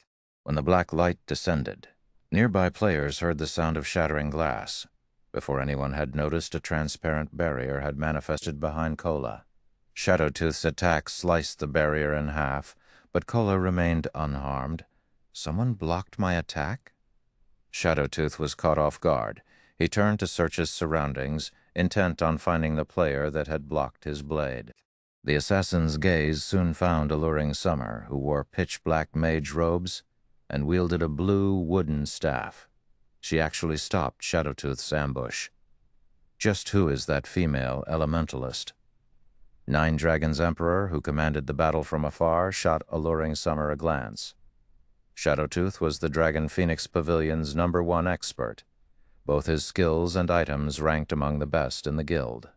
When the black light descended, nearby players heard the sound of shattering glass. Before anyone had noticed, a transparent barrier had manifested behind Kola. Shadowtooth's attack sliced the barrier in half, but Kola remained unharmed. "Someone blocked my attack?" Shadowtooth was caught off guard. He turned to search his surroundings, intent on finding the player that had blocked his blade. The assassin's gaze soon found Alluring Summer, who wore pitch-black mage robes and wielded a blue wooden staff. She actually stopped Shadowtooth's ambush. Just who is that female elementalist? 9 Dragons Emperor, who commanded the battle from afar, shot Alluring Summer a glance. Shadowtooth was the Dragon Phoenix Pavilion's #1 expert. Both his skills and items ranked among the best in the guild.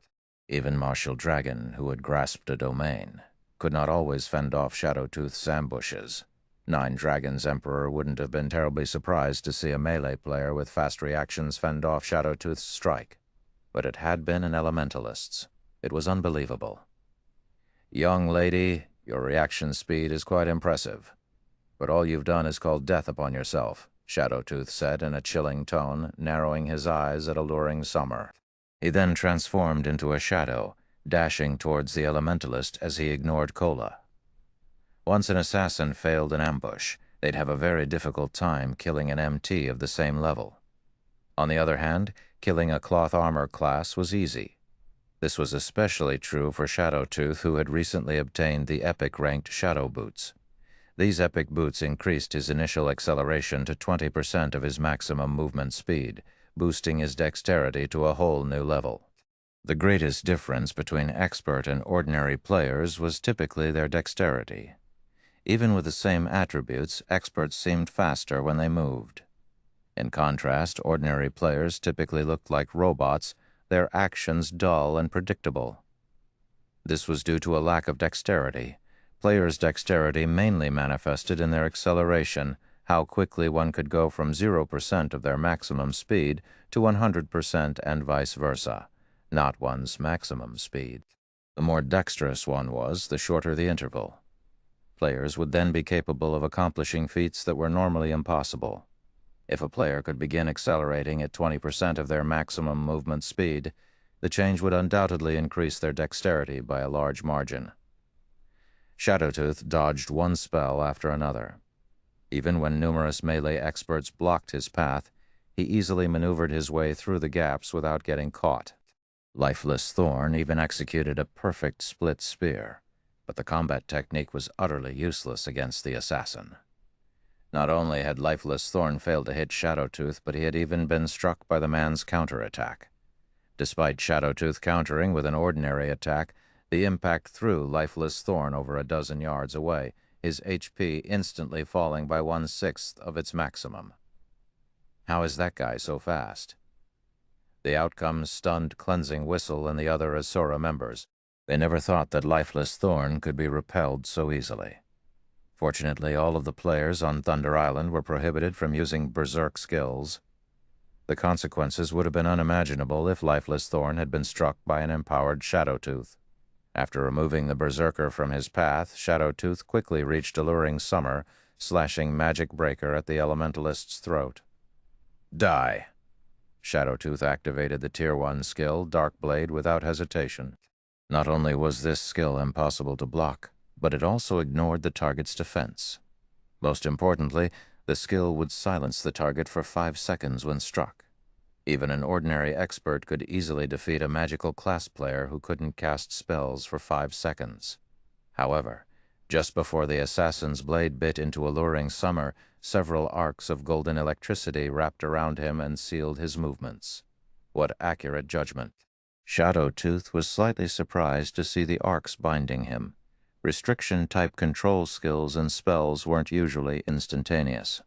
Even Martial Dragon, who had grasped a domain, could not always fend off Shadowtooth's ambushes. 9 Dragons Emperor wouldn't have been terribly surprised to see a melee player with fast reactions fend off Shadowtooth's strike. But it had been an elementalist's. It was unbelievable. "Young lady, your reaction speed is quite impressive. But all you've done is called death upon yourself," Shadowtooth said in a chilling tone, narrowing his eyes at alluring Summer. He then transformed into a shadow, dashing towards the elementalist as he ignored Cola. Once an assassin failed an ambush, they'd have a very difficult time killing an MT of the same level. On the other hand, killing a cloth armor class was easy. This was especially true for Shadowtooth, who had recently obtained the epic-ranked Shadow Boots. These epic boots increased his initial acceleration to 20% of his maximum movement speed, boosting his dexterity to a whole new level. The greatest difference between expert and ordinary players was typically their dexterity. Even with the same attributes, experts seemed faster when they moved. In contrast, ordinary players typically looked like robots, their actions dull and predictable. This was due to a lack of dexterity. Players' dexterity mainly manifested in their acceleration, how quickly one could go from 0% of their maximum speed to 100% and vice versa, not one's maximum speed. The more dexterous one was, the shorter the interval. Players would then be capable of accomplishing feats that were normally impossible. If a player could begin accelerating at 20% of their maximum movement speed, the change would undoubtedly increase their dexterity by a large margin. Shadowtooth dodged one spell after another. Even when numerous melee experts blocked his path, he easily maneuvered his way through the gaps without getting caught. Lifeless Thorn even executed a perfect split spear, but the combat technique was utterly useless against the assassin. Not only had Lifeless Thorn failed to hit Shadowtooth, but he had even been struck by the man's counterattack. Despite Shadowtooth countering with an ordinary attack, the impact threw Lifeless Thorn over a dozen yards away, his HP instantly falling by 1/6 of its maximum. How is that guy so fast? The outcome stunned Cleansing Whistle and the other Asura members. They never thought that Lifeless Thorn could be repelled so easily. Fortunately, all of the players on Thunder Island were prohibited from using berserk skills. The consequences would have been unimaginable if Lifeless Thorn had been struck by an empowered Shadowtooth. After removing the berserker from his path, Shadowtooth quickly reached Alluring Summer, slashing Magic Breaker at the elementalist's throat. Die! Shadowtooth activated the Tier 1 skill, Dark Blade, without hesitation. Not only was this skill impossible to block, but it also ignored the target's defense. Most importantly, the skill would silence the target for 5 seconds when struck. Even an ordinary expert could easily defeat a magical class player who couldn't cast spells for 5 seconds. However, just before the assassin's blade bit into Alluring Summer, several arcs of golden electricity wrapped around him and sealed his movements. What accurate judgment! Shadowtooth was slightly surprised to see the arcs binding him. Restriction-type control skills and spells weren't usually instantaneous.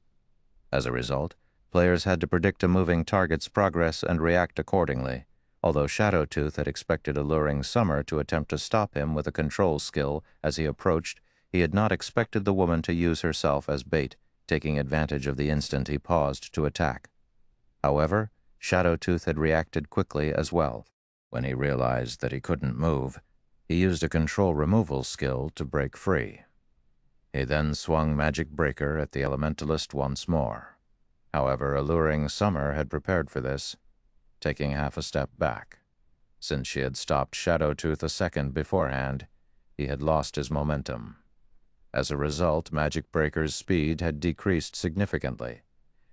As a result, players had to predict a moving target's progress and react accordingly. Although Shadowtooth had expected Alluring Summer to attempt to stop him with a control skill as he approached, he had not expected the woman to use herself as bait, taking advantage of the instant he paused to attack. However, Shadowtooth had reacted quickly as well. When he realized that he couldn't move, he used a control removal skill to break free. He then swung Magic Breaker at the elementalist once more. However, Alluring Summer had prepared for this, taking half a step back. Since she had stopped Shadowtooth a second beforehand, he had lost his momentum. As a result, Magic Breaker's speed had decreased significantly,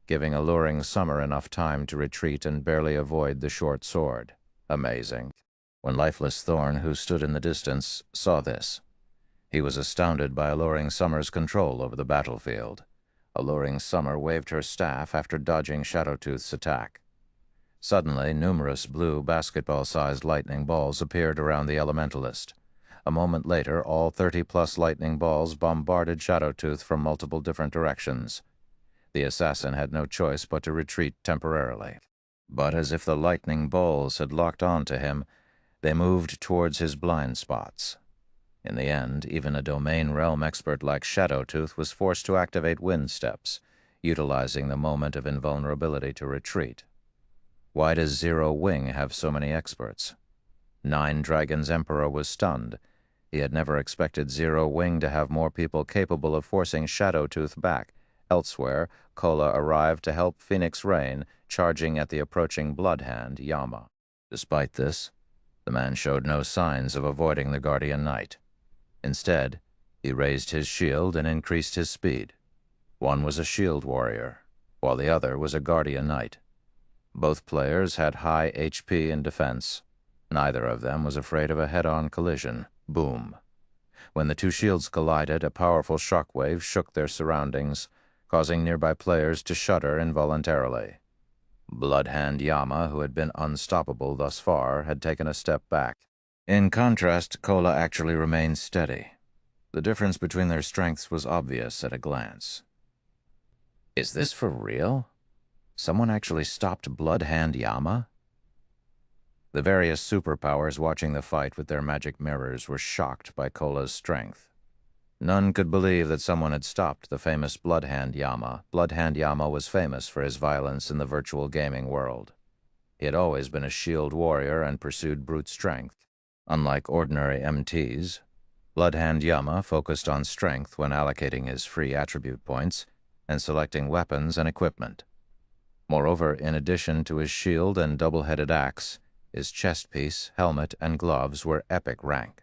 giving Alluring Summer enough time to retreat and barely avoid the short sword. Amazing. When Lifeless Thorn, who stood in the distance, saw this, he was astounded by Alluring Summer's control over the battlefield. Alluring Summer waved her staff after dodging Shadowtooth's attack. Suddenly, numerous blue basketball-sized lightning balls appeared around the elementalist. A moment later, all 30-plus lightning balls bombarded Shadowtooth from multiple different directions. The assassin had no choice but to retreat temporarily. But as if the lightning balls had locked on to him, they moved towards his blind spots. In the end, even a domain realm expert like Shadowtooth was forced to activate wind steps, utilizing the moment of invulnerability to retreat. Why does Zero Wing have so many experts? 9 Dragons Emperor was stunned. He had never expected Zero Wing to have more people capable of forcing Shadowtooth back, Elsewhere, Kola arrived to help Phoenix Rain, charging at the approaching Bloodhand Yama. Despite this, the man showed no signs of avoiding the Guardian Knight. Instead, he raised his shield and increased his speed. One was a shield warrior, while the other was a Guardian Knight. Both players had high HP and defense. Neither of them was afraid of a head-on collision. Boom. When the two shields collided, a powerful shockwave shook their surroundings, causing nearby players to shudder involuntarily. Bloodhand Yama, who had been unstoppable thus far, had taken a step back. In contrast, Kola actually remained steady. The difference between their strengths was obvious at a glance. Is this for real? Someone actually stopped Bloodhand Yama? The various superpowers watching the fight with their magic mirrors were shocked by Kola's strength. None could believe that someone had stopped the famous Bloodhand Yama. Bloodhand Yama was famous for his violence in the virtual gaming world. He had always been a shield warrior and pursued brute strength. Unlike ordinary MTs, Bloodhand Yama focused on strength when allocating his free attribute points and selecting weapons and equipment. Moreover, in addition to his shield and double-headed axe, his chest piece, helmet, and gloves were epic rank.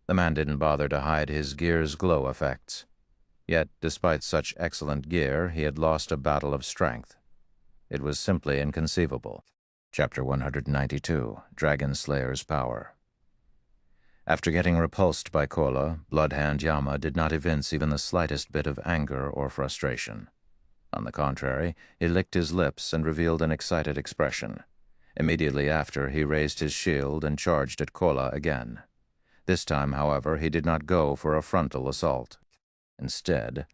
The man didn't bother to hide his gear's glow effects. Yet, despite such excellent gear, he had lost a battle of strength. It was simply inconceivable. Chapter 192, Dragon Slayer's Power. After getting repulsed by Kola, Bloodhand Yama did not evince even the slightest bit of anger or frustration. On the contrary, he licked his lips and revealed an excited expression. Immediately after, he raised his shield and charged at Kola again. This time, however, he did not go for a frontal assault. Instead,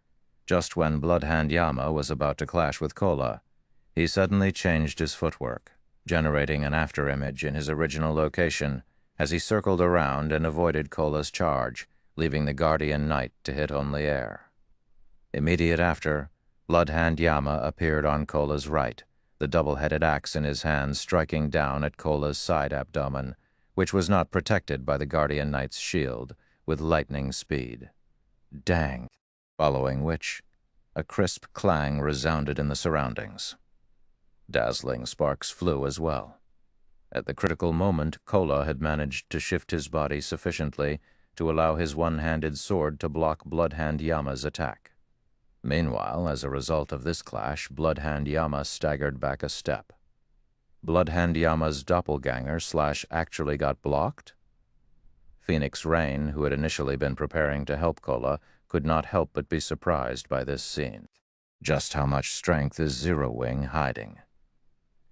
just when Bloodhand Yama was about to clash with Kola, he suddenly changed his footwork, generating an afterimage in his original location as he circled around and avoided Kola's charge, leaving the Guardian Knight to hit only air. Immediate after, Bloodhand Yama appeared on Kola's right, the double-headed axe in his hand striking down at Kola's side abdomen, which was not protected by the Guardian Knight's shield, with lightning speed. Dang! Following which, a crisp clang resounded in the surroundings. Dazzling sparks flew as well. At the critical moment, Kola had managed to shift his body sufficiently to allow his one-handed sword to block Bloodhand Yama's attack. Meanwhile, as a result of this clash, Bloodhand Yama staggered back a step. Bloodhand Yama's doppelganger actually got blocked? Phoenix Rain, who had initially been preparing to help Kola, could not help but be surprised by this scene. Just how much strength is Zero Wing hiding?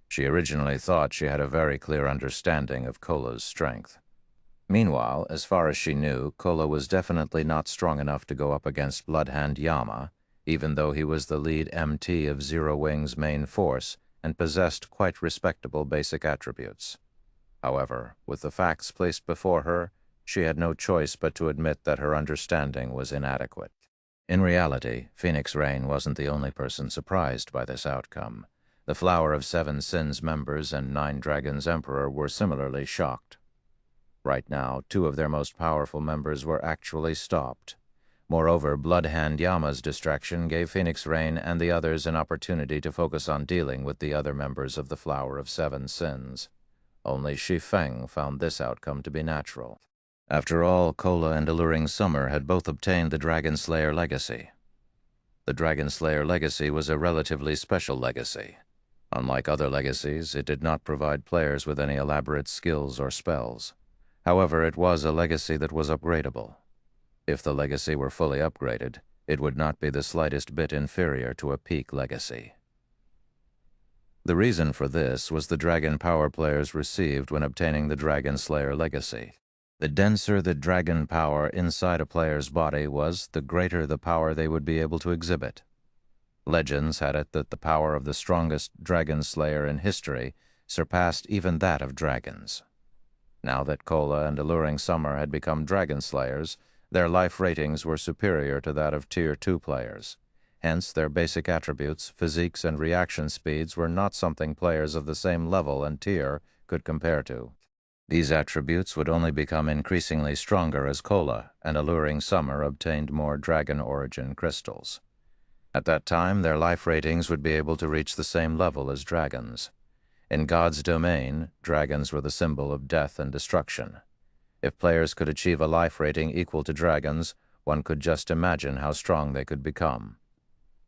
She originally thought she had a very clear understanding of Kola's strength. Meanwhile, as far as she knew, Kola was definitely not strong enough to go up against Bloodhand Yama, even though he was the lead MT of Zero Wing's main force and possessed quite respectable basic attributes. However, with the facts placed before her, she had no choice but to admit that her understanding was inadequate. In reality, Phoenix Rain wasn't the only person surprised by this outcome. The Flower of Seven Sins members and Nine Dragons Emperor were similarly shocked. Right now, two of their most powerful members were actually stopped. Moreover, Bloodhand Yama's distraction gave Phoenix Rain and the others an opportunity to focus on dealing with the other members of the Flower of Seven Sins. Only Shi Feng found this outcome to be natural. After all, Kola and Alluring Summer had both obtained the Dragon Slayer legacy. The Dragon Slayer legacy was a relatively special legacy. Unlike other legacies, it did not provide players with any elaborate skills or spells. However, it was a legacy that was upgradable. If the legacy were fully upgraded, it would not be the slightest bit inferior to a peak legacy. The reason for this was the dragon power players received when obtaining the Dragon Slayer legacy. The denser the dragon power inside a player's body was, the greater the power they would be able to exhibit. Legends had it that the power of the strongest dragon slayer in history surpassed even that of dragons. Now that Kola and Alluring Summer had become dragon slayers, their life ratings were superior to that of Tier 2 players. Hence, their basic attributes, physiques, and reaction speeds were not something players of the same level and tier could compare to. These attributes would only become increasingly stronger as Kola and Alluring Summer obtained more dragon origin crystals. At that time, their life ratings would be able to reach the same level as dragons. In God's domain, dragons were the symbol of death and destruction. If players could achieve a life rating equal to dragons, one could just imagine how strong they could become.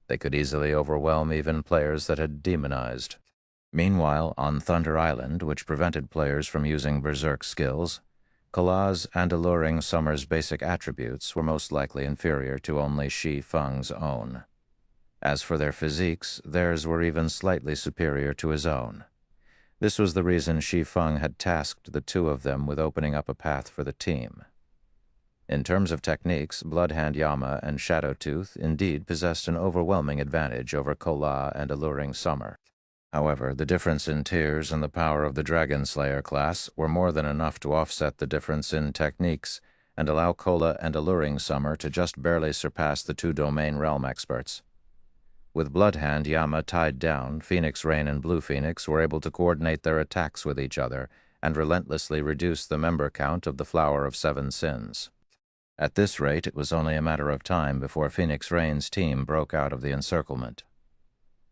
They could easily overwhelm even players that had demonized. Meanwhile, on Thunder Island, which prevented players from using berserk skills, Kala's and Alluring Summer's basic attributes were most likely inferior to only Shi Feng's own. As for their physiques, theirs were even slightly superior to his own. This was the reason Shi Feng had tasked the two of them with opening up a path for the team. In terms of techniques, Bloodhand Yama and Shadowtooth indeed possessed an overwhelming advantage over Kala and Alluring Summer. However, the difference in tiers and the power of the Dragon Slayer class were more than enough to offset the difference in techniques and allow Kala and Alluring Summer to just barely surpass the two domain realm experts. With Bloodhand Yama tied down, Phoenix Rain and Blue Phoenix were able to coordinate their attacks with each other and relentlessly reduce the member count of the Flower of Seven Sins. At this rate, it was only a matter of time before Phoenix Rain's team broke out of the encirclement.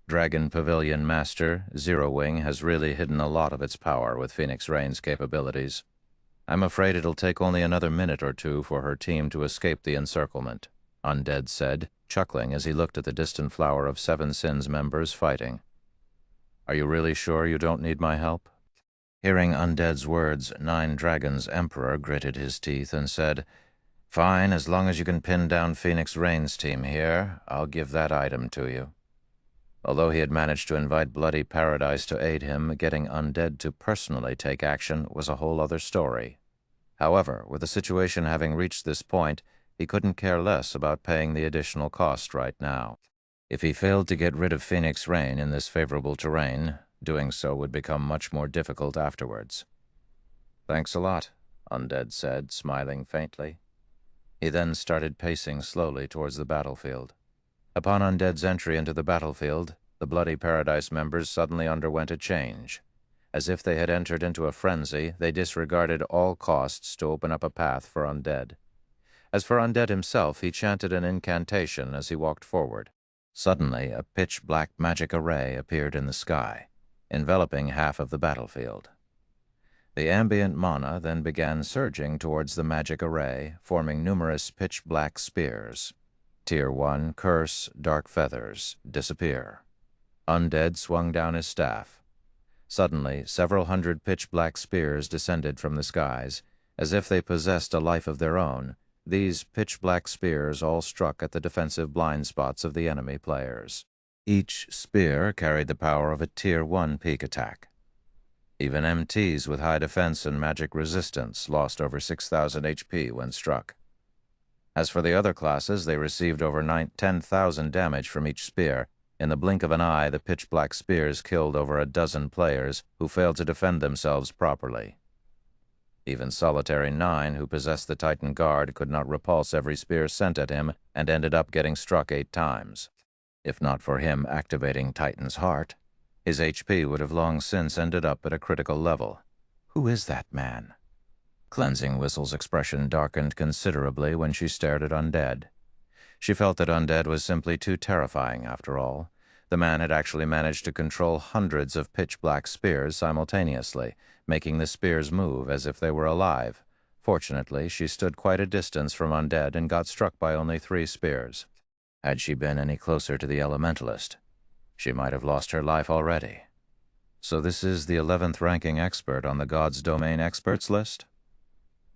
Dragon Pavilion Master, Zero Wing, has really hidden a lot of its power with Phoenix Rain's capabilities. I'm afraid it'll take only another minute or two for her team to escape the encirclement, Undead said, chuckling as he looked at the distant Flower of Seven Sins members fighting. Are you really sure you don't need my help? Hearing Undead's words, Nine Dragons' Emperor gritted his teeth and said, Fine, as long as you can pin down Phoenix Rain's team here, I'll give that item to you. Although he had managed to invite Bloody Paradise to aid him, getting Undead to personally take action was a whole other story. However, with the situation having reached this point, he couldn't care less about paying the additional cost right now. If he failed to get rid of Phoenix Rain in this favorable terrain, doing so would become much more difficult afterwards. Thanks a lot, Undead said, smiling faintly. He then started pacing slowly towards the battlefield. Upon Undead's entry into the battlefield, the Bloody Paradise members suddenly underwent a change. As if they had entered into a frenzy, they disregarded all costs to open up a path for Undead. As for Undead himself, he chanted an incantation as he walked forward. Suddenly, a pitch-black magic array appeared in the sky, enveloping half of the battlefield. The ambient mana then began surging towards the magic array, forming numerous pitch-black spears. Tier 1, Curse, Dark Feathers, disappear. Undead swung down his staff. Suddenly, several hundred pitch-black spears descended from the skies. As if they possessed a life of their own, these pitch-black spears all struck at the defensive blind spots of the enemy players. Each spear carried the power of a Tier 1 peak attack. Even MTs with high defense and magic resistance lost over 6,000 HP when struck. As for the other classes, they received over 10,000 damage from each spear. In the blink of an eye, the pitch-black spears killed over a dozen players who failed to defend themselves properly. Even Solitary 9, who possessed the Titan Guard, could not repulse every spear sent at him and ended up getting struck 8 times. If not for him activating Titan's Heart, his HP would have long since ended up at a critical level. Who is that man? Cleansing Whistle's expression darkened considerably when she stared at Undead. She felt that Undead was simply too terrifying, after all. The man had actually managed to control hundreds of pitch-black spears simultaneously, making the spears move as if they were alive. Fortunately, she stood quite a distance from Undead and got struck by only 3 spears. Had she been any closer to the Elementalist, she might have lost her life already. So this is the 11th ranking expert on the God's Domain experts list?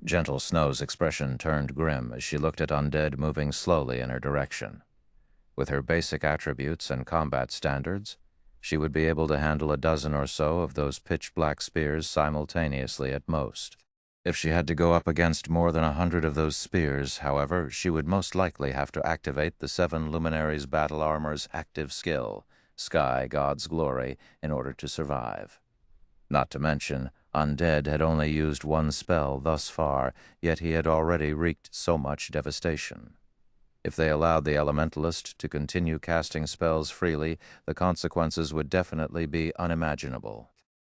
Gentle Snow's expression turned grim as she looked at Undead moving slowly in her direction. With her basic attributes and combat standards, she would be able to handle a dozen or so of those pitch-black spears simultaneously at most. If she had to go up against more than 100 of those spears, however, she would most likely have to activate the 7 Luminaries Battle Armor's active skill, Sky God's Glory, in order to survive. Not to mention, Undead had only used 1 spell thus far, yet he had already wreaked so much devastation. If they allowed the Elementalist to continue casting spells freely, the consequences would definitely be unimaginable.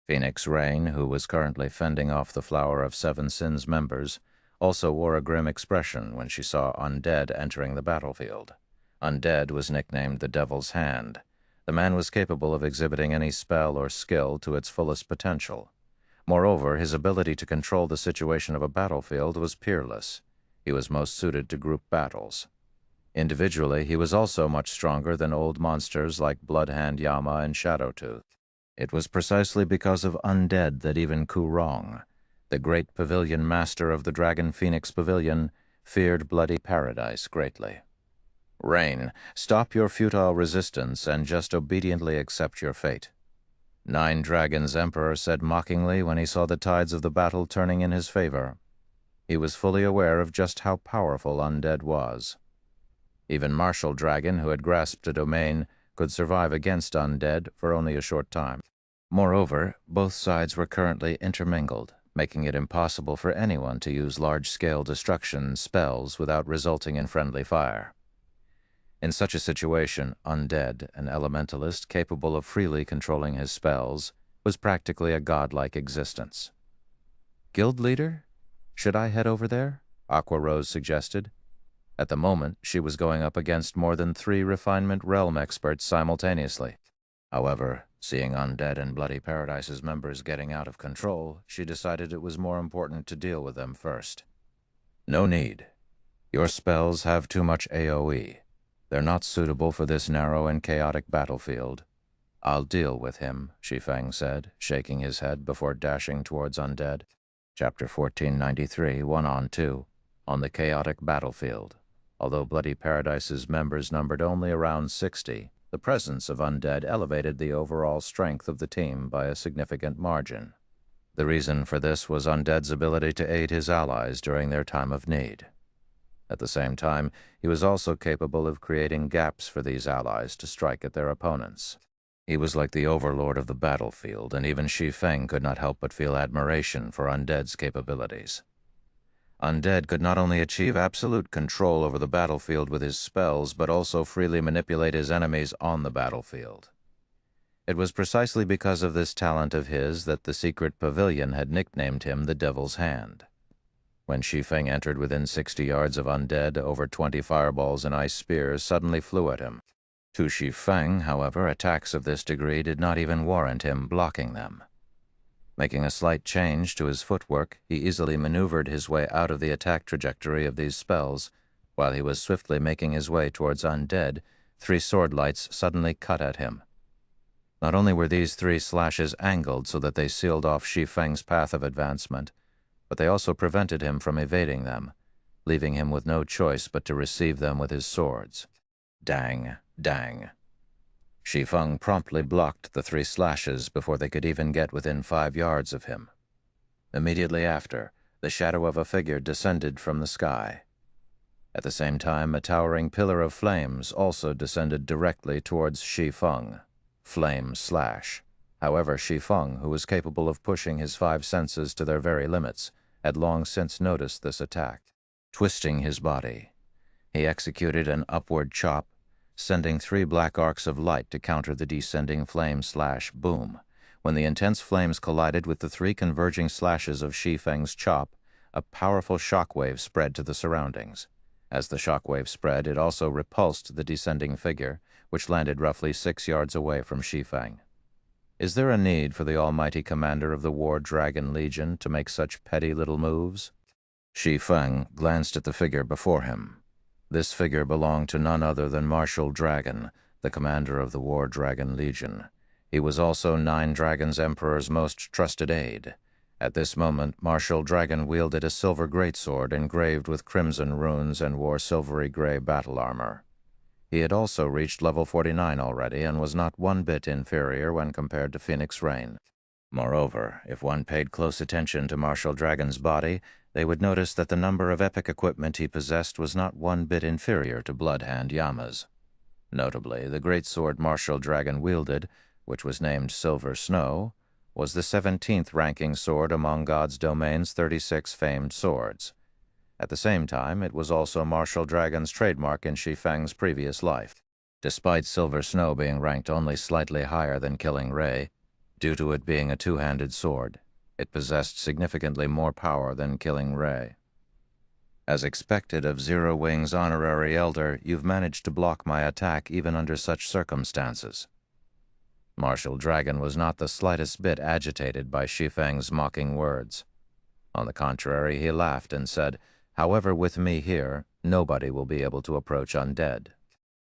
Phoenix Rain, who was currently fending off the Flower of Seven Sins members, also wore a grim expression when she saw Undead entering the battlefield. Undead was nicknamed the Devil's Hand. The man was capable of exhibiting any spell or skill to its fullest potential. Moreover, his ability to control the situation of a battlefield was peerless. He was most suited to group battles. Individually, he was also much stronger than old monsters like Bloodhand Yama and Shadowtooth. It was precisely because of Undead that even Kurong, the great pavilion master of the Dragon Phoenix Pavilion, feared Bloody Paradise greatly. Rain, stop your futile resistance and just obediently accept your fate. Nine Dragons' Emperor said mockingly when he saw the tides of the battle turning in his favor. He was fully aware of just how powerful Undead was. Even Martial Dragon, who had grasped a domain, could survive against Undead for only a short time. Moreover, both sides were currently intermingled, making it impossible for anyone to use large-scale destruction spells without resulting in friendly fire. In such a situation, Undead, an elementalist capable of freely controlling his spells, was practically a godlike existence. "Guild leader? Should I head over there?" Aqua Rose suggested. At the moment, she was going up against more than 3 refinement realm experts simultaneously. However, seeing Undead and Bloody Paradise's members getting out of control, she decided it was more important to deal with them first. "No need. Your spells have too much AoE. They're not suitable for this narrow and chaotic battlefield." "I'll deal with him," Shi Feng said, shaking his head before dashing towards Undead. Chapter 1493, 1-on-2, on the chaotic battlefield. Although Bloody Paradise's members numbered only around 60, the presence of Undead elevated the overall strength of the team by a significant margin. The reason for this was Undead's ability to aid his allies during their time of need. At the same time, he was also capable of creating gaps for these allies to strike at their opponents. He was like the overlord of the battlefield, and even Shi Feng could not help but feel admiration for Undead's capabilities. Undead could not only achieve absolute control over the battlefield with his spells, but also freely manipulate his enemies on the battlefield. It was precisely because of this talent of his that the secret pavilion had nicknamed him the Devil's Hand. When Shi Feng entered within 60 yards of Undead, over 20 fireballs and ice spears suddenly flew at him. To Shi Feng, however, attacks of this degree did not even warrant him blocking them. Making a slight change to his footwork, he easily maneuvered his way out of the attack trajectory of these spells. While he was swiftly making his way towards Undead, 3 sword lights suddenly cut at him. Not only were these 3 slashes angled so that they sealed off Shi Feng's path of advancement, but they also prevented him from evading them, leaving him with no choice but to receive them with his swords. Dang, dang. Shi Feng promptly blocked the 3 slashes before they could even get within 5 yards of him. Immediately after, the shadow of a figure descended from the sky. At the same time, a towering pillar of flames also descended directly towards Shi Feng. Flame slash. However, Shi Feng, who was capable of pushing his 5 senses to their very limits, had long since noticed this attack. Twisting his body, he executed an upward chop, sending 3 black arcs of light to counter the descending flame slash boom. When the intense flames collided with the 3 converging slashes of Shi Feng's chop, a powerful shockwave spread to the surroundings. As the shockwave spread, it also repulsed the descending figure, which landed roughly 6 yards away from Shi Feng. Is there a need for the almighty commander of the War Dragon Legion to make such petty little moves? Shi Feng glanced at the figure before him. This figure belonged to none other than Martial Dragon, the commander of the War Dragon Legion. He was also 9 Dragons' Emperor's most trusted aide. At this moment, Martial Dragon wielded a silver greatsword engraved with crimson runes and wore silvery gray battle armor. He had also reached level 49 already and was not one bit inferior when compared to Phoenix Rain. Moreover, if one paid close attention to Martial Dragon's body, they would notice that the number of epic equipment he possessed was not one bit inferior to Bloodhand Yama's. Notably, the greatsword Martial Dragon wielded, which was named Silver Snow, was the 17th ranking sword among God's Domain's 36 famed swords. At the same time, it was also Martial Dragon's trademark in Shi Feng's previous life. Despite Silver Snow being ranked only slightly higher than Killing Ray, due to it being a 2-handed sword, it possessed significantly more power than Killing Ray. As expected of Zero Wing's honorary elder, you've managed to block my attack even under such circumstances. Martial Dragon was not the slightest bit agitated by Shi Feng's mocking words. On the contrary, he laughed and said, "However, with me here, nobody will be able to approach undead."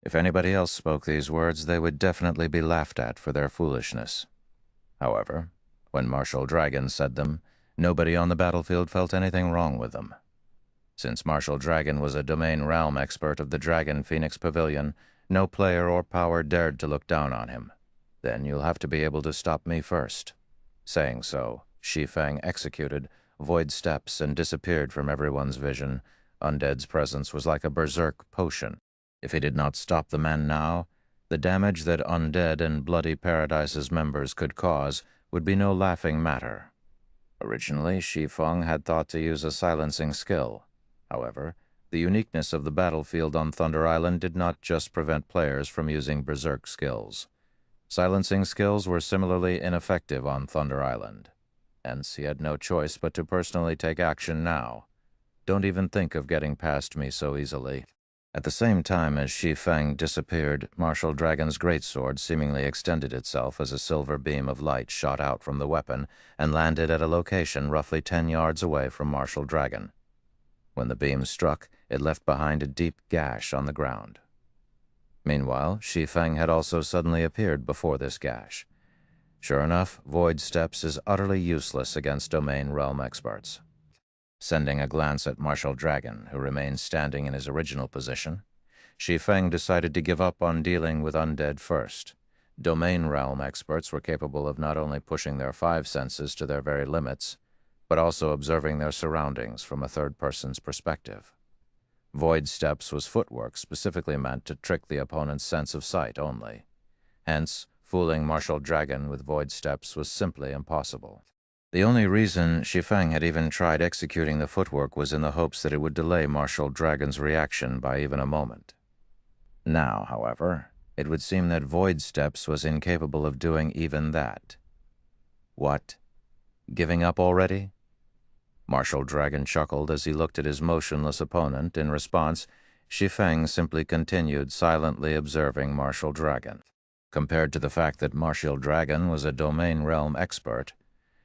If anybody else spoke these words, they would definitely be laughed at for their foolishness. However, when Martial Dragon said them, nobody on the battlefield felt anything wrong with them. Since Martial Dragon was a domain realm expert of the Dragon Phoenix Pavilion, no player or power dared to look down on him. "Then you'll have to be able to stop me first." Saying so, Shi Feng executed void steps and disappeared from everyone's vision. Undead's presence was like a berserk potion. If he did not stop the men now, the damage that Undead and Bloody Paradise's members could cause would be no laughing matter. Originally, Shi Feng had thought to use a silencing skill. However, the uniqueness of the battlefield on Thunder Island did not just prevent players from using berserk skills. Silencing skills were similarly ineffective on Thunder Island. Hence, he had no choice but to personally take action now. "Don't even think of getting past me so easily." At the same time as Shi Feng disappeared, Martial Dragon's greatsword seemingly extended itself as a silver beam of light shot out from the weapon and landed at a location roughly 10 yards away from Martial Dragon. When the beam struck, it left behind a deep gash on the ground. Meanwhile, Shi Feng had also suddenly appeared before this gash. Sure enough, Void Steps is utterly useless against domain realm experts. Sending a glance at Martial Dragon, who remained standing in his original position, Shi Feng decided to give up on dealing with undead first. Domain realm experts were capable of not only pushing their 5 senses to their very limits, but also observing their surroundings from a third person's perspective. Void Steps was footwork specifically meant to trick the opponent's sense of sight only. Hence, fooling Martial Dragon with Void Steps was simply impossible. The only reason Shi Feng had even tried executing the footwork was in the hopes that it would delay Martial Dragon's reaction by even a moment. Now, however, it would seem that Void Steps was incapable of doing even that. What? Giving up already? Martial Dragon chuckled as he looked at his motionless opponent. In response, Shi Feng simply continued silently observing Martial Dragon. Compared to the fact that Martial Dragon was a domain realm expert,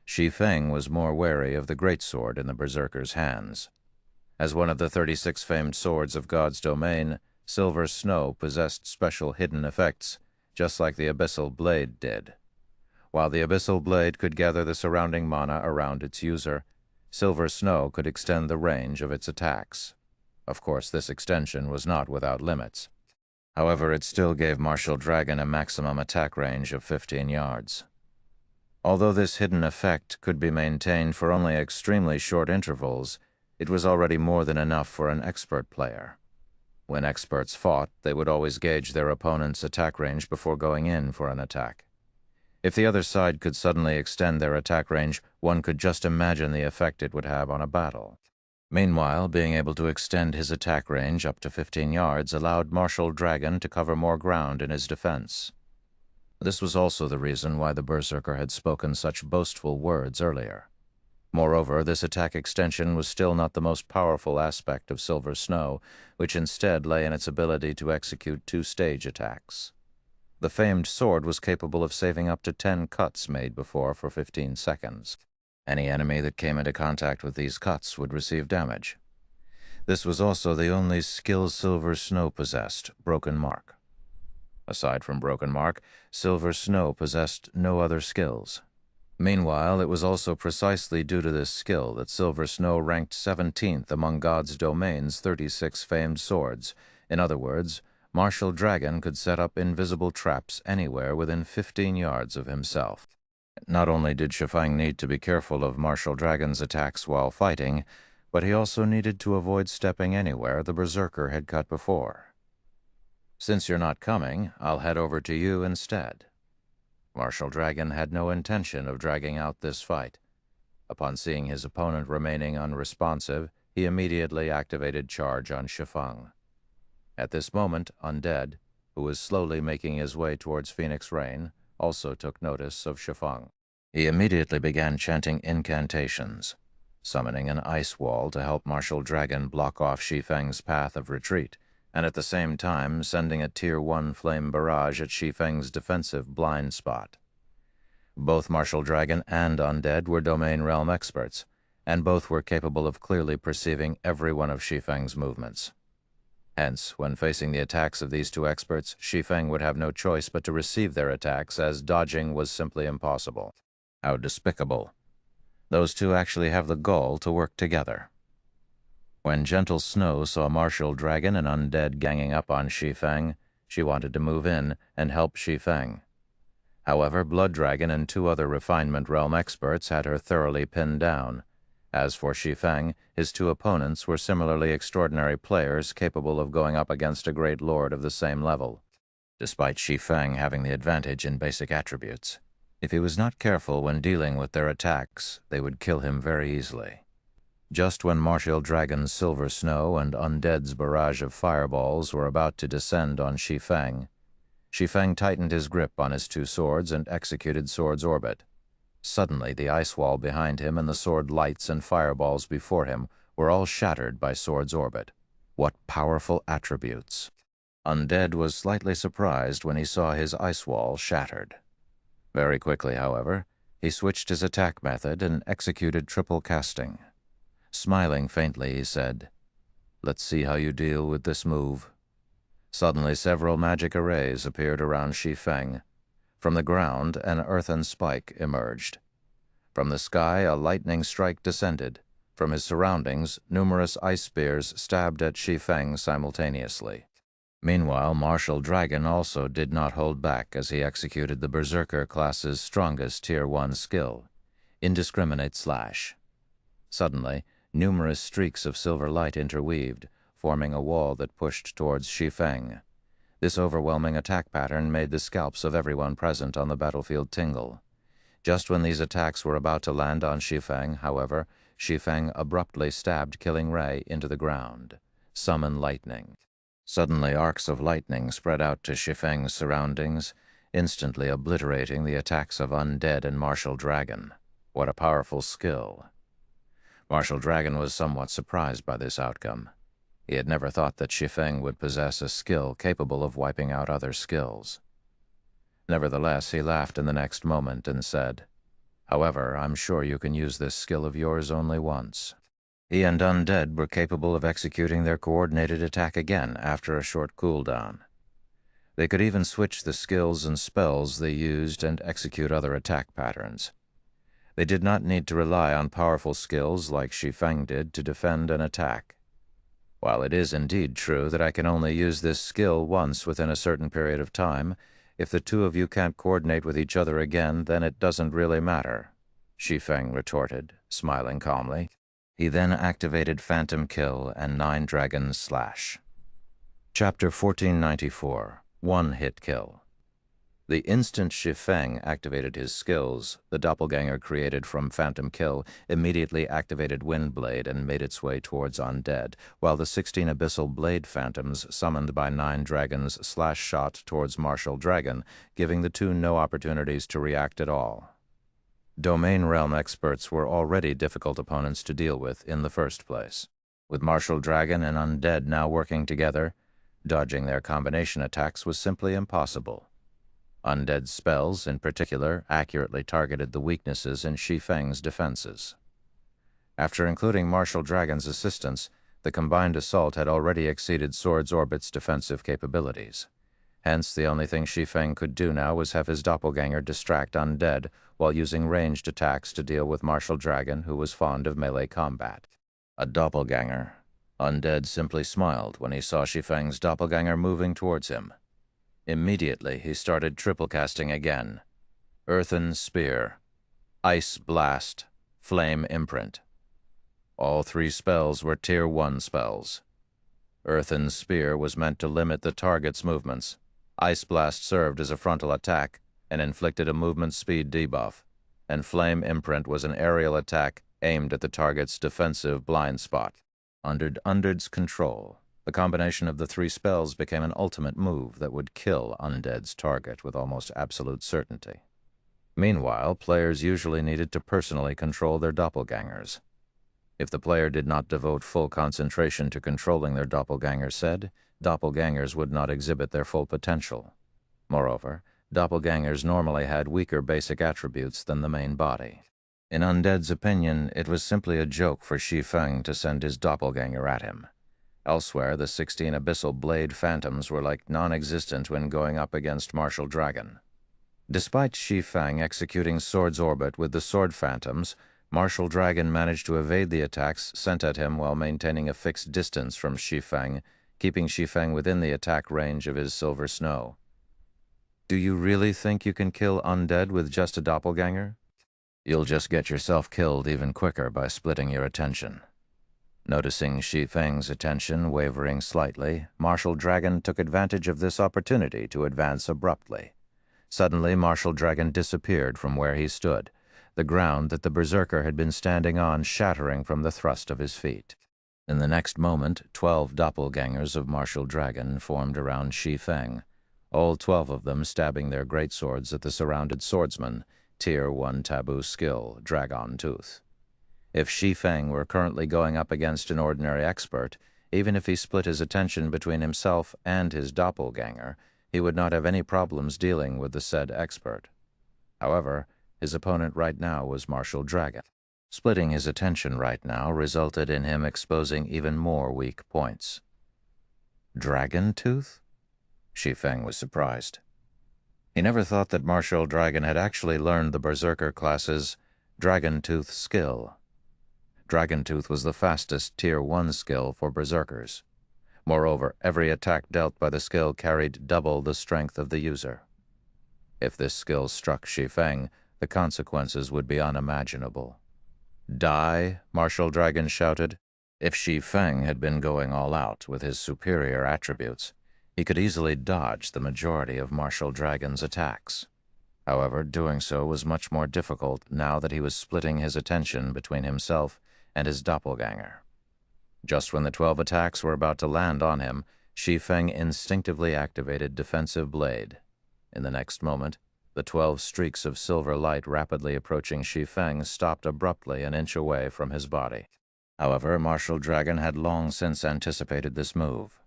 Shi Feng was more wary of the greatsword in the berserker's hands. As one of the 36 famed swords of God's domain, Silver Snow possessed special hidden effects, just like the Abyssal Blade did. While the Abyssal Blade could gather the surrounding mana around its user, Silver Snow could extend the range of its attacks. Of course, this extension was not without limits. However, it still gave Martial Dragon a maximum attack range of 15 yards. Although this hidden effect could be maintained for only extremely short intervals, it was already more than enough for an expert player. When experts fought, they would always gauge their opponent's attack range before going in for an attack. If the other side could suddenly extend their attack range, one could just imagine the effect it would have on a battle. Meanwhile, being able to extend his attack range up to 15 yards allowed Martial Dragon to cover more ground in his defense. This was also the reason why the Berserker had spoken such boastful words earlier. Moreover, this attack extension was still not the most powerful aspect of Silver Snow, which instead lay in its ability to execute 2-stage attacks. The famed sword was capable of saving up to 10 cuts made before for 15 seconds. Any enemy that came into contact with these cuts would receive damage. This was also the only skill Silver Snow possessed, Broken Mark. Aside from Broken Mark, Silver Snow possessed no other skills. Meanwhile, it was also precisely due to this skill that Silver Snow ranked 17th among God's domain's 36 famed swords. In other words, Martial Dragon could set up invisible traps anywhere within 15 yards of himself. Not only did Shi Feng need to be careful of Martial Dragon's attacks while fighting, but he also needed to avoid stepping anywhere the Berserker had cut before. "Since you're not coming, I'll head over to you instead." Martial Dragon had no intention of dragging out this fight. Upon seeing his opponent remaining unresponsive, he immediately activated charge on Shi Feng. At this moment, Undead, who was slowly making his way towards Phoenix Rain, also took notice of Shi Feng. He immediately began chanting incantations. summoning an ice wall to help Martial Dragon block off Shi Feng's path of retreat, and at the same time sending a Tier 1 flame barrage at Shi Feng's defensive blind spot. Both Martial Dragon and Undead were Domain Realm experts, and both were capable of clearly perceiving every one of Shi Feng's movements. Hence, when facing the attacks of these two experts, Shi Feng would have no choice but to receive their attacks, as dodging was simply impossible. How despicable. Those two actually have the gall to work together. When Gentle Snow saw Martial Dragon and Undead ganging up on Shi Feng, she wanted to move in and help Shi Feng. However, Blood Dragon and two other Refinement Realm experts had her thoroughly pinned down. As for Shi Feng, his two opponents were similarly extraordinary players capable of going up against a great lord of the same level, despite Shi Feng having the advantage in basic attributes. If he was not careful when dealing with their attacks, they would kill him very easily. Just when Martial Dragon's Silver Snow and Undead's barrage of fireballs were about to descend on Shi Feng tightened his grip on his two swords and executed Sword's Orbit. Suddenly, the ice wall behind him and the sword lights and fireballs before him were all shattered by Sword's Orbit. What powerful attributes! Undead was slightly surprised when he saw his ice wall shattered. Very quickly, however, he switched his attack method and executed triple casting. Smiling faintly, he said, "Let's see how you deal with this move." Suddenly, several magic arrays appeared around Shi Feng. From the ground, an earthen spike emerged. From the sky, a lightning strike descended. From his surroundings, numerous ice spears stabbed at Shi Feng simultaneously. Meanwhile, Martial Dragon also did not hold back as he executed the Berserker class's strongest Tier 1 skill, Indiscriminate Slash. Suddenly, numerous streaks of silver light interweaved, forming a wall that pushed towards Shi Feng. This overwhelming attack pattern made the scalps of everyone present on the battlefield tingle. Just when these attacks were about to land on Shi Feng, however, Shi Feng abruptly stabbed Killing Ray into the ground. Summon Lightning. Suddenly, arcs of lightning spread out to Shi Feng's surroundings, instantly obliterating the attacks of Undead and Martial Dragon. What a powerful skill. Martial Dragon was somewhat surprised by this outcome. He had never thought that Shi Feng would possess a skill capable of wiping out other skills. Nevertheless, he laughed in the next moment and said, "However, I'm sure you can use this skill of yours only once." He and Undead were capable of executing their coordinated attack again after a short cooldown. They could even switch the skills and spells they used and execute other attack patterns. They did not need to rely on powerful skills like Shi Feng did to defend and attack. While it is indeed true that I can only use this skill once within a certain period of time, if the two of you can't coordinate with each other again, then it doesn't really matter," Shi Feng retorted, smiling calmly. He then activated Phantom Kill and 9 Dragons Slash. Chapter 1494, One-Hit Kill. The instant Shi Feng activated his skills, the doppelganger created from Phantom Kill immediately activated Windblade and made its way towards Undead, while the 16 Abyssal Blade Phantoms summoned by 9 Dragons Slash shot towards Martial Dragon, giving the two no opportunities to react at all. Domain Realm experts were already difficult opponents to deal with in the first place. With Martial Dragon and Undead now working together, dodging their combination attacks was simply impossible. Undead's spells, in particular, accurately targeted the weaknesses in Shi Feng's defenses. After including Martial Dragon's assistance, the combined assault had already exceeded Sword's Orbit's defensive capabilities. Hence, the only thing Shi Feng could do now was have his doppelganger distract Undead while using ranged attacks to deal with Martial Dragon, who was fond of melee combat. A doppelganger. Undead simply smiled when he saw Shi Feng's doppelganger moving towards him. Immediately, he started triple casting again. Earthen Spear, Ice Blast, Flame Imprint. All 3 spells were Tier 1 spells. Earthen Spear was meant to limit the target's movements. Ice Blast served as a frontal attack and inflicted a movement speed debuff, and Flame Imprint was an aerial attack aimed at the target's defensive blind spot. Under Undead's control, the combination of the 3 spells became an ultimate move that would kill Undead's target with almost absolute certainty. Meanwhile, players usually needed to personally control their doppelgangers. If the player did not devote full concentration to controlling their doppelganger said, doppelgangers would not exhibit their full potential. Moreover, doppelgangers normally had weaker basic attributes than the main body. In Undead's opinion, it was simply a joke for Shi Feng to send his doppelganger at him. Elsewhere, the 16 abyssal blade phantoms were like non-existent when going up against Martial Dragon. Despite Shi Feng executing Sword's Orbit with the Sword Phantoms, Martial Dragon managed to evade the attacks sent at him while maintaining a fixed distance from Shi Feng, keeping Shi Feng within the attack range of his Silver Snow. Do you really think you can kill Undead with just a doppelganger? You'll just get yourself killed even quicker by splitting your attention. Noticing Shi Feng's attention wavering slightly, Martial Dragon took advantage of this opportunity to advance abruptly. Suddenly, Martial Dragon disappeared from where he stood, the ground that the berserker had been standing on shattering from the thrust of his feet. In the next moment, 12 doppelgangers of Martial Dragon formed around Shi Feng, all 12 of them stabbing their greatswords at the surrounded swordsman, Tier 1 taboo skill, Dragon Tooth. If Shi Feng were currently going up against an ordinary expert, even if he split his attention between himself and his doppelganger, he would not have any problems dealing with the said expert. However, his opponent right now was Martial Dragon. Splitting his attention right now resulted in him exposing even more weak points. Dragon Tooth? Shi Feng was surprised. He never thought that Martial Dragon had actually learned the Berserker class's Dragon Tooth skill. Dragon Tooth was the fastest Tier 1 skill for Berserkers. Moreover, every attack dealt by the skill carried double the strength of the user. If this skill struck Shi Feng, the consequences would be unimaginable. Die, Martial Dragon shouted. If Shi Feng had been going all out with his superior attributes, he could easily dodge the majority of Martial Dragon's attacks. However, doing so was much more difficult now that he was splitting his attention between himself and his doppelganger. Just when the 12 attacks were about to land on him, Shi Feng instinctively activated Defensive Blade. In the next moment, the 12 streaks of silver light rapidly approaching Shi Feng stopped abruptly an inch away from his body. However, Martial Dragon had long since anticipated this move.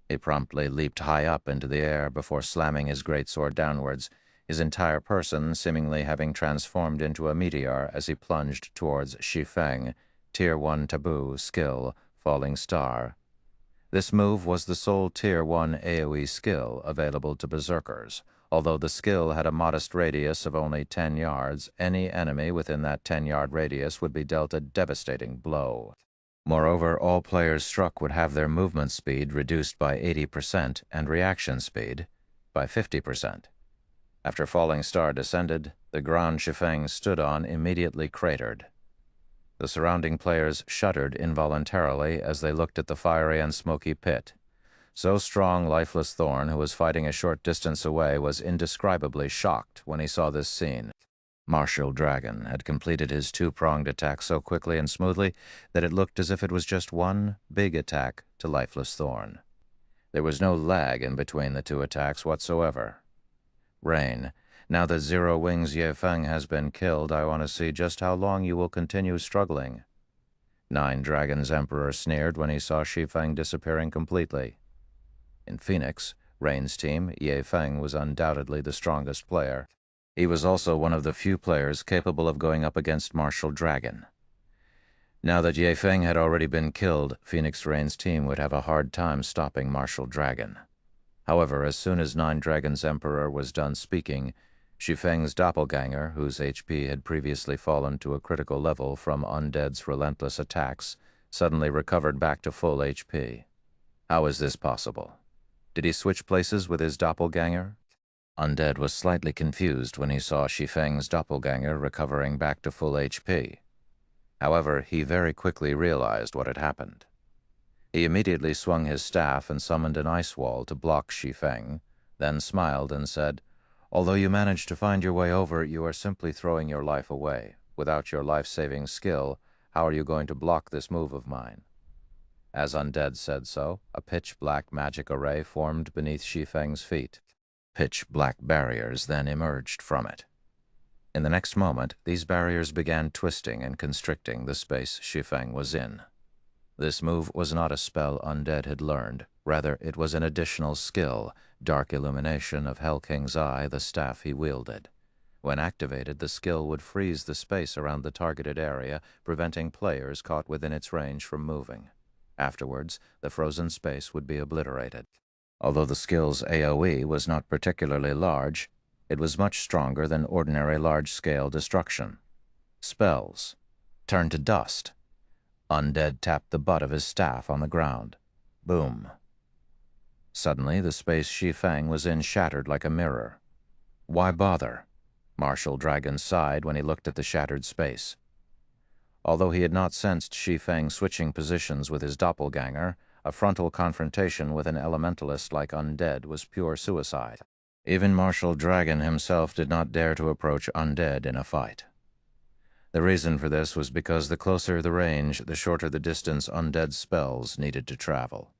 He promptly leaped high up into the air before slamming his greatsword downwards, his entire person seemingly having transformed into a meteor as he plunged towards Shi Feng, Tier 1 taboo skill, Falling Star. This move was the sole Tier 1 AoE skill available to Berserkers. Although the skill had a modest radius of only 10 yards, any enemy within that 10-yard radius would be dealt a devastating blow. Moreover, all players struck would have their movement speed reduced by 80% and reaction speed by 50%. After Falling Star descended, the ground Shi Feng stood on immediately cratered. The surrounding players shuddered involuntarily as they looked at the fiery and smoky pit. So strong, Lifeless Thorn, who was fighting a short distance away, was indescribably shocked when he saw this scene. Martial Dragon had completed his two-pronged attack so quickly and smoothly that it looked as if it was just one big attack to Lifeless Thorn. There was no lag in between the two attacks whatsoever. Rain, now that Zero Wings Ye Feng has been killed, I want to see just how long you will continue struggling. Nine Dragons Emperor sneered when he saw Shi Feng disappearing completely. In Phoenix, Rain's team, Ye Feng was undoubtedly the strongest player. He was also one of the few players capable of going up against Martial Dragon. Now that Ye Feng had already been killed, Phoenix Rain's team would have a hard time stopping Martial Dragon. However, as soon as Nine Dragons Emperor was done speaking, Shi Feng's doppelganger, whose HP had previously fallen to a critical level from Undead's relentless attacks, suddenly recovered back to full HP. How is this possible? Did he switch places with his doppelganger? Undead was slightly confused when he saw Shi Feng's doppelganger recovering back to full HP. However, he very quickly realized what had happened. He immediately swung his staff and summoned an ice wall to block Shi Feng, then smiled and said, "Although you managed to find your way over, you are simply throwing your life away. Without your life-saving skill, how are you going to block this move of mine?" As Undead said so, a pitch-black magic array formed beneath Shi Feng's feet. Pitch-black barriers then emerged from it. In the next moment, these barriers began twisting and constricting the space Shi Feng was in. This move was not a spell Undead had learned. Rather, it was an additional skill, dark illumination of Hell King's eye, the staff he wielded. When activated, the skill would freeze the space around the targeted area, preventing players caught within its range from moving. Afterwards, the frozen space would be obliterated. Although the skill's AoE was not particularly large, it was much stronger than ordinary large-scale destruction. Spells. Turn to dust. Undead tapped the butt of his staff on the ground. Boom. Suddenly, the space Shi Feng was in shattered like a mirror. Why bother? Martial Dragon sighed when he looked at the shattered space. Although he had not sensed Shi Feng switching positions with his doppelganger, a frontal confrontation with an elementalist like Undead was pure suicide. Even Martial Dragon himself did not dare to approach Undead in a fight. The reason for this was because the closer the range, the shorter the distance Undead's spells needed to travel.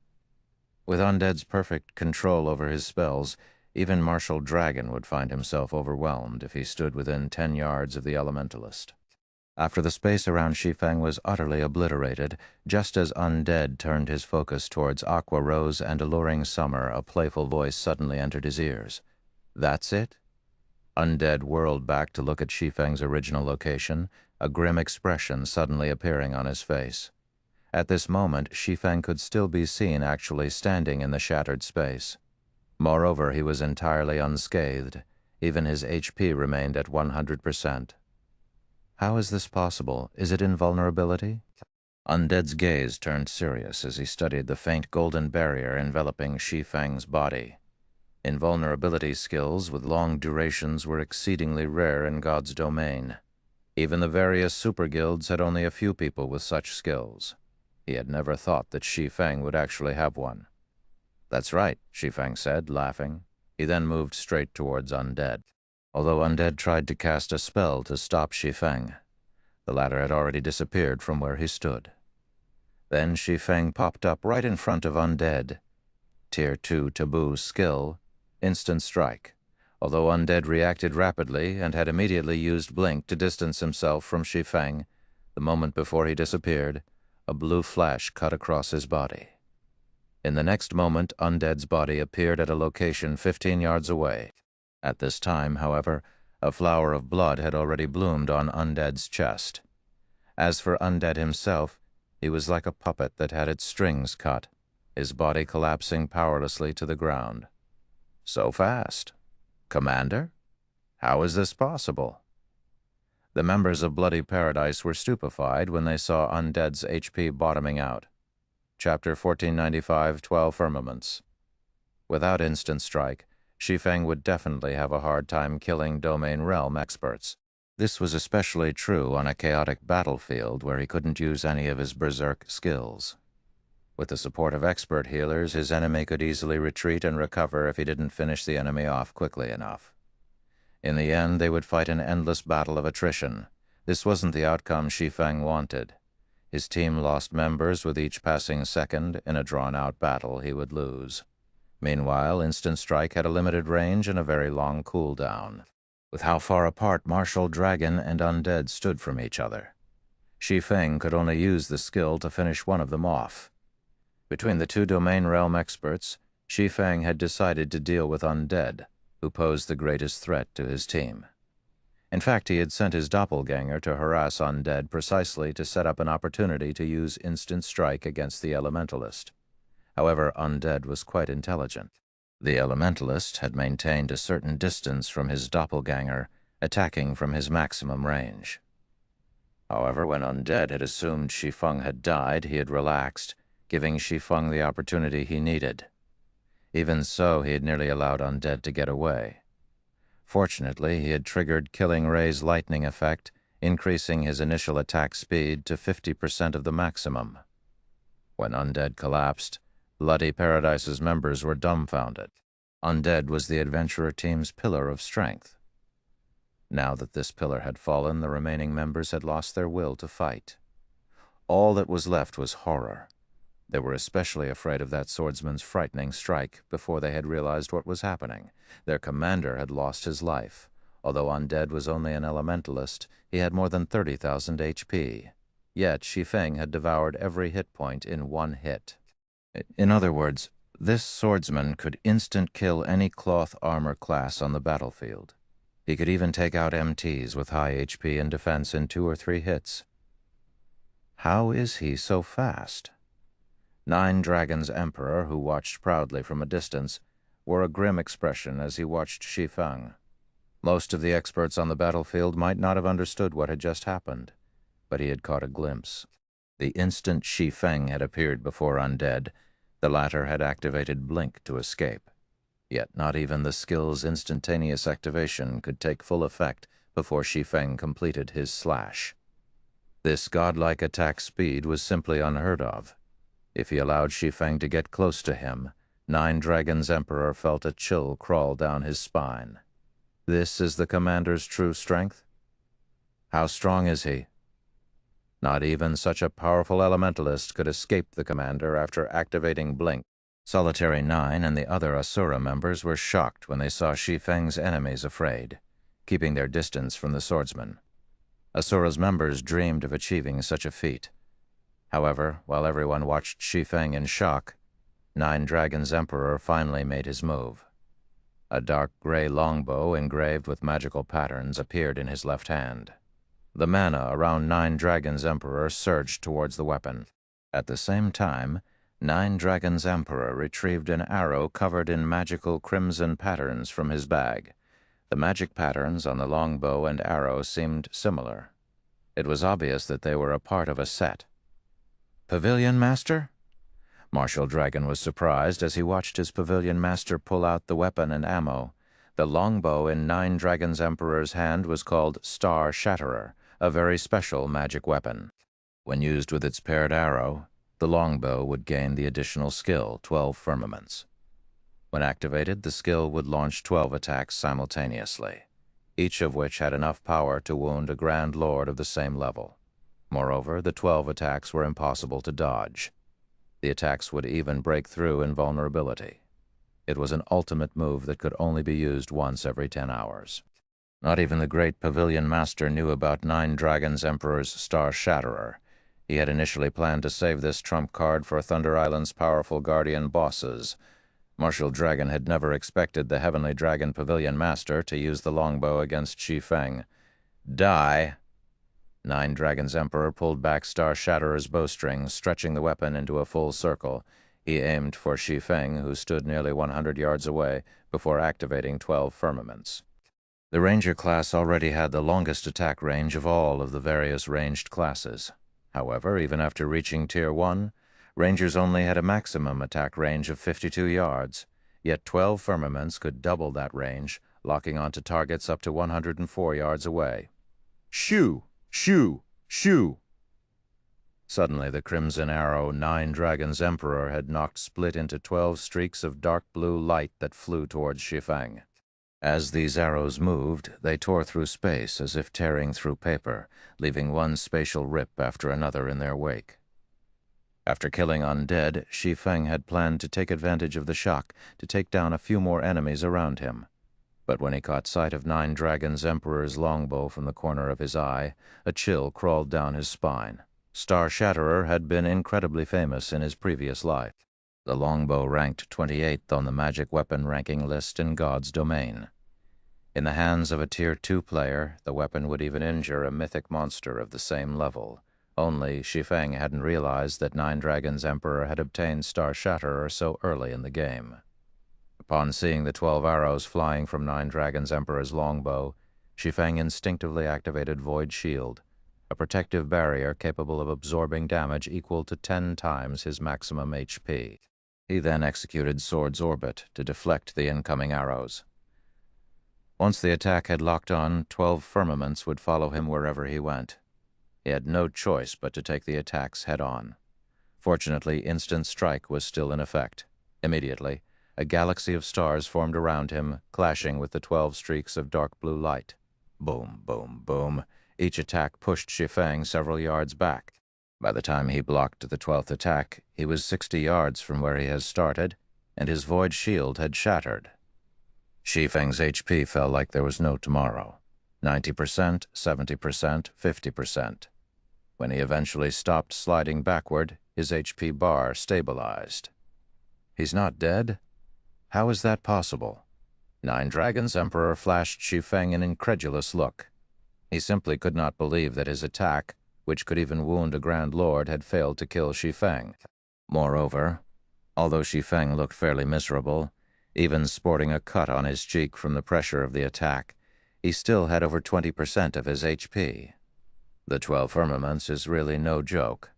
With Undead's perfect control over his spells, even Martial Dragon would find himself overwhelmed if he stood within 10 yards of the elementalist. After the space around Shi Feng was utterly obliterated, just as Undead turned his focus towards Aqua Rose and Alluring Summer, a playful voice suddenly entered his ears. "That's it?" Undead whirled back to look at Shi Feng's original location, a grim expression suddenly appearing on his face. At this moment, Shi Feng could still be seen actually standing in the shattered space. Moreover, he was entirely unscathed. Even his HP remained at 100%. How is this possible? Is it invulnerability? Undead's gaze turned serious as he studied the faint golden barrier enveloping Shi Feng's body. Invulnerability skills with long durations were exceedingly rare in God's domain. Even the various super guilds had only a few people with such skills. He had never thought that Shi Feng would actually have one. "That's right," Shi Feng said, laughing. He then moved straight towards Undead. Although Undead tried to cast a spell to stop Shi Feng, the latter had already disappeared from where he stood. Then Shi Feng popped up right in front of Undead. Tier 2 taboo skill, Instant Strike. Although Undead reacted rapidly and had immediately used Blink to distance himself from Shi Feng, the moment before he disappeared, a blue flash cut across his body. In the next moment, Undead's body appeared at a location 15 yards away. At this time, however, a flower of blood had already bloomed on Undead's chest. As for Undead himself, he was like a puppet that had its strings cut, his body collapsing powerlessly to the ground. So fast. Commander? How is this possible? The members of Bloody Paradise were stupefied when they saw Undead's HP bottoming out. Chapter 1495, 12 Firmaments. Without Instant Strike, Shi Feng would definitely have a hard time killing Domain Realm experts. This was especially true on a chaotic battlefield where he couldn't use any of his berserk skills. With the support of expert healers, his enemy could easily retreat and recover if he didn't finish the enemy off quickly enough. In the end, they would fight an endless battle of attrition. This wasn't the outcome Shi Feng wanted. His team lost members with each passing second. In a drawn-out battle, he would lose. Meanwhile, Instant Strike had a limited range and a very long cooldown. With how far apart Martial Dragon and Undead stood from each other, Shi Feng could only use the skill to finish one of them off. Between the two Domain Realm experts, Shi Feng had decided to deal with Undead, who posed the greatest threat to his team. In fact, he had sent his doppelganger to harass Undead precisely to set up an opportunity to use Instant Strike against the Elementalist. However, Undead was quite intelligent. The Elementalist had maintained a certain distance from his doppelganger, attacking from his maximum range. However, when Undead had assumed Shi Feng had died, he had relaxed, giving Shi Feng the opportunity he needed. Even so, he had nearly allowed Undead to get away. Fortunately, he had triggered Killing Ray's lightning effect, increasing his initial attack speed to 50% of the maximum. When Undead collapsed, Bloody Paradise's members were dumbfounded. Undead was the adventurer team's pillar of strength. Now that this pillar had fallen, the remaining members had lost their will to fight. All that was left was horror. They were especially afraid of that swordsman's frightening strike before they had realized what was happening. Their commander had lost his life. Although Undead was only an elementalist, he had more than 30,000 HP. Yet Shi Feng had devoured every hit point in one hit. In other words, this swordsman could instant kill any cloth armor class on the battlefield. He could even take out MTs with high HP and defense in 2 or 3 hits. How is he so fast? Nine Dragons' Emperor, who watched proudly from a distance, wore a grim expression as he watched Shi Feng. Most of the experts on the battlefield might not have understood what had just happened, but he had caught a glimpse. The instant Shi Feng had appeared before Undead, the latter had activated Blink to escape. Yet not even the skill's instantaneous activation could take full effect before Shi Feng completed his slash. This godlike attack speed was simply unheard of. If he allowed Shi Feng to get close to him, Nine Dragons' Emperor felt a chill crawl down his spine. This is the commander's true strength? How strong is he? Not even such a powerful elementalist could escape the commander after activating Blink. Solitary 9 and the other Asura members were shocked when they saw Shi Feng's enemies afraid, keeping their distance from the swordsman. Asura's members dreamed of achieving such a feat. However, while everyone watched Shi Feng in shock, Nine Dragons' Emperor finally made his move. A dark gray longbow engraved with magical patterns appeared in his left hand. The mana around Nine Dragons' Emperor surged towards the weapon. At the same time, Nine Dragons' Emperor retrieved an arrow covered in magical crimson patterns from his bag. The magic patterns on the longbow and arrow seemed similar. It was obvious that they were a part of a set. Pavilion Master? Martial Dragon was surprised as he watched his Pavilion Master pull out the weapon and ammo. The longbow in Nine Dragons' Emperor's hand was called Star Shatterer, a very special magic weapon. When used with its paired arrow, the longbow would gain the additional skill, 12 firmaments. When activated, the skill would launch 12 attacks simultaneously, each of which had enough power to wound a Grand Lord of the same level. Moreover, the 12 attacks were impossible to dodge. The attacks would even break through invulnerability. It was an ultimate move that could only be used once every 10 hours. Not even the great Pavilion Master knew about Nine Dragons' Emperor's Star Shatterer. He had initially planned to save this trump card for Thunder Island's powerful guardian bosses. Martial Dragon had never expected the Heavenly Dragon Pavilion Master to use the longbow against Shi Feng. Die! Nine Dragons' Emperor pulled back Star Shatterer's bowstring, stretching the weapon into a full circle. He aimed for Shi Feng, who stood nearly 100 yards away, before activating 12 firmaments. The Ranger class already had the longest attack range of all of the various ranged classes. However, even after reaching Tier 1, Rangers only had a maximum attack range of 52 yards, yet 12 firmaments could double that range, locking onto targets up to 104 yards away. Shoo! Shoo! Shoo! Suddenly, the crimson arrow Nine Dragons' Emperor had knocked split into 12 streaks of dark blue light that flew towards Shi Feng. As these arrows moved, they tore through space as if tearing through paper, leaving one spatial rip after another in their wake. After killing Undead, Shi Feng had planned to take advantage of the shock to take down a few more enemies around him. But when he caught sight of Nine Dragons' Emperor's longbow from the corner of his eye, a chill crawled down his spine. Star Shatterer had been incredibly famous in his previous life. The longbow ranked 28th on the magic weapon ranking list in God's domain. In the hands of a Tier 2 player, the weapon would even injure a mythic monster of the same level. Only Shi Feng hadn't realized that Nine Dragons' Emperor had obtained Star Shatterer so early in the game. Upon seeing the 12 arrows flying from Nine Dragons' Emperor's longbow, Shi Feng instinctively activated Void Shield, a protective barrier capable of absorbing damage equal to 10 times his maximum HP. He then executed Sword's Orbit to deflect the incoming arrows. Once the attack had locked on, 12 firmaments would follow him wherever he went. He had no choice but to take the attacks head-on. Fortunately, Instant Strike was still in effect. Immediately, a galaxy of stars formed around him, clashing with the 12 streaks of dark blue light. Boom, boom, boom. Each attack pushed Shi Feng several yards back. By the time he blocked the 12th attack, he was 60 yards from where he had started, and his Void Shield had shattered. Shi Feng's HP fell like there was no tomorrow. 90%, 70%, 50%. When he eventually stopped sliding backward, his HP bar stabilized. He's not dead? How is that possible? Nine Dragons Emperor flashed Shi Feng an incredulous look. He simply could not believe that his attack, which could even wound a Grand Lord, had failed to kill Shi Feng. Moreover, although Shi Feng looked fairly miserable, even sporting a cut on his cheek from the pressure of the attack, he still had over 20% of his HP. The 12 firmaments is really no joke.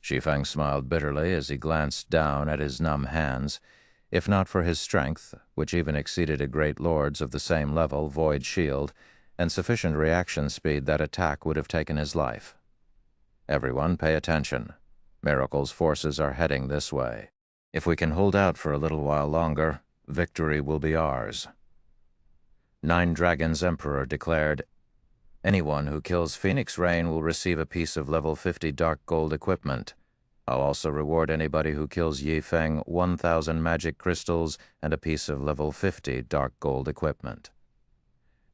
Shi Feng smiled bitterly as he glanced down at his numb hands. If not for his strength, which even exceeded a great lord's of the same level, Void Shield, and sufficient reaction speed, that attack would have taken his life. Everyone pay attention. Miracle's forces are heading this way. If we can hold out for a little while longer, victory will be ours. Nine Dragons Emperor declared, "Anyone who kills Phoenix Rain will receive a piece of level 50 dark gold equipment. I'll also reward anybody who kills Yi Feng 1,000 magic crystals and a piece of level 50 dark gold equipment."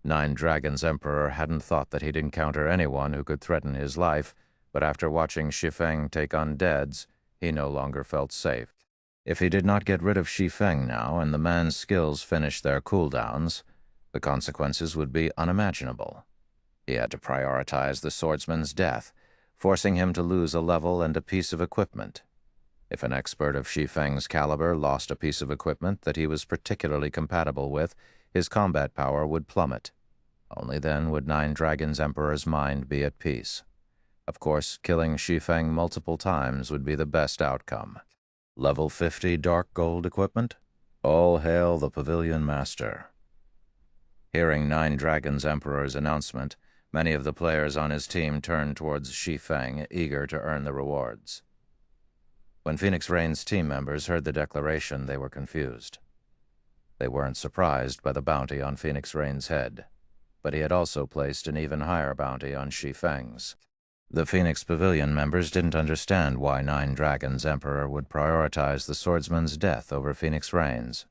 Nine Dragons Emperor hadn't thought that he'd encounter anyone who could threaten his life, but after watching Shi Feng take undeads, he no longer felt safe. If he did not get rid of Shi Feng now and the man's skills finished their cooldowns, the consequences would be unimaginable. He had to prioritize the swordsman's death, forcing him to lose a level and a piece of equipment. If an expert of Shi Feng's caliber lost a piece of equipment that he was particularly compatible with, his combat power would plummet. Only then would Nine Dragons Emperor's mind be at peace. Of course, killing Shi Feng multiple times would be the best outcome. Level 50 dark gold equipment? All hail the Pavilion Master. Hearing Nine Dragons Emperor's announcement, many of the players on his team turned towards Shi Feng, eager to earn the rewards. When Phoenix Rain's team members heard the declaration, they were confused. They weren't surprised by the bounty on Phoenix Rain's head, but he had also placed an even higher bounty on Shi Feng's. The Phoenix Pavilion members didn't understand why Nine Dragons Emperor would prioritize the swordsman's death over Phoenix Rain's.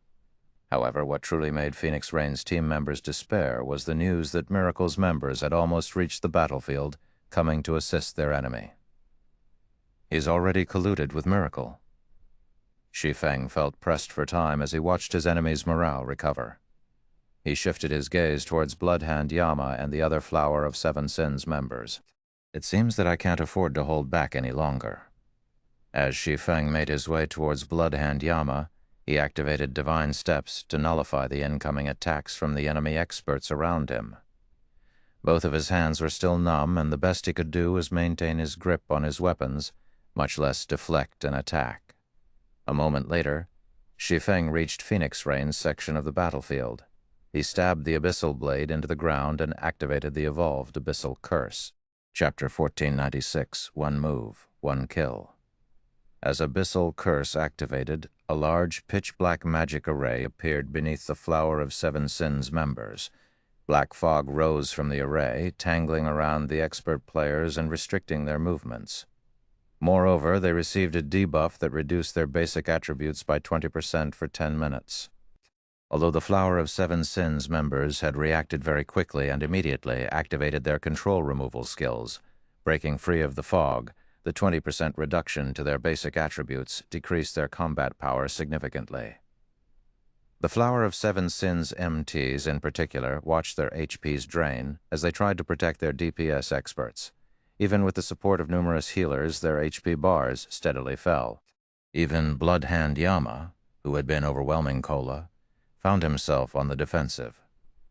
However, what truly made Phoenix Rain's team members despair was the news that Miracle's members had almost reached the battlefield, coming to assist their enemy. He's already colluded with Miracle. Shi Feng felt pressed for time as he watched his enemy's morale recover. He shifted his gaze towards Bloodhand Yama and the other Flower of Seven Sins members. It seems that I can't afford to hold back any longer. As Shi Feng made his way towards Bloodhand Yama, he activated Divine Steps to nullify the incoming attacks from the enemy experts around him. Both of his hands were still numb, and the best he could do was maintain his grip on his weapons, much less deflect an attack. A moment later, Shi Feng reached Phoenix Rain's section of the battlefield. He stabbed the Abyssal Blade into the ground and activated the evolved Abyssal Curse. Chapter 1496, One Move, One Kill. As Abyssal Curse activated, a large pitch-black magic array appeared beneath the Flower of Seven Sins members. Black fog rose from the array, tangling around the expert players and restricting their movements. Moreover, they received a debuff that reduced their basic attributes by 20% for 10 minutes. Although the Flower of Seven Sins members had reacted very quickly and immediately activated their control removal skills, breaking free of the fog, the 20% reduction to their basic attributes decreased their combat power significantly. The Flower of Seven Sins MTs in particular watched their HPs drain as they tried to protect their DPS experts. Even with the support of numerous healers, their HP bars steadily fell. Even Bloodhand Yama, who had been overwhelming Kola, found himself on the defensive.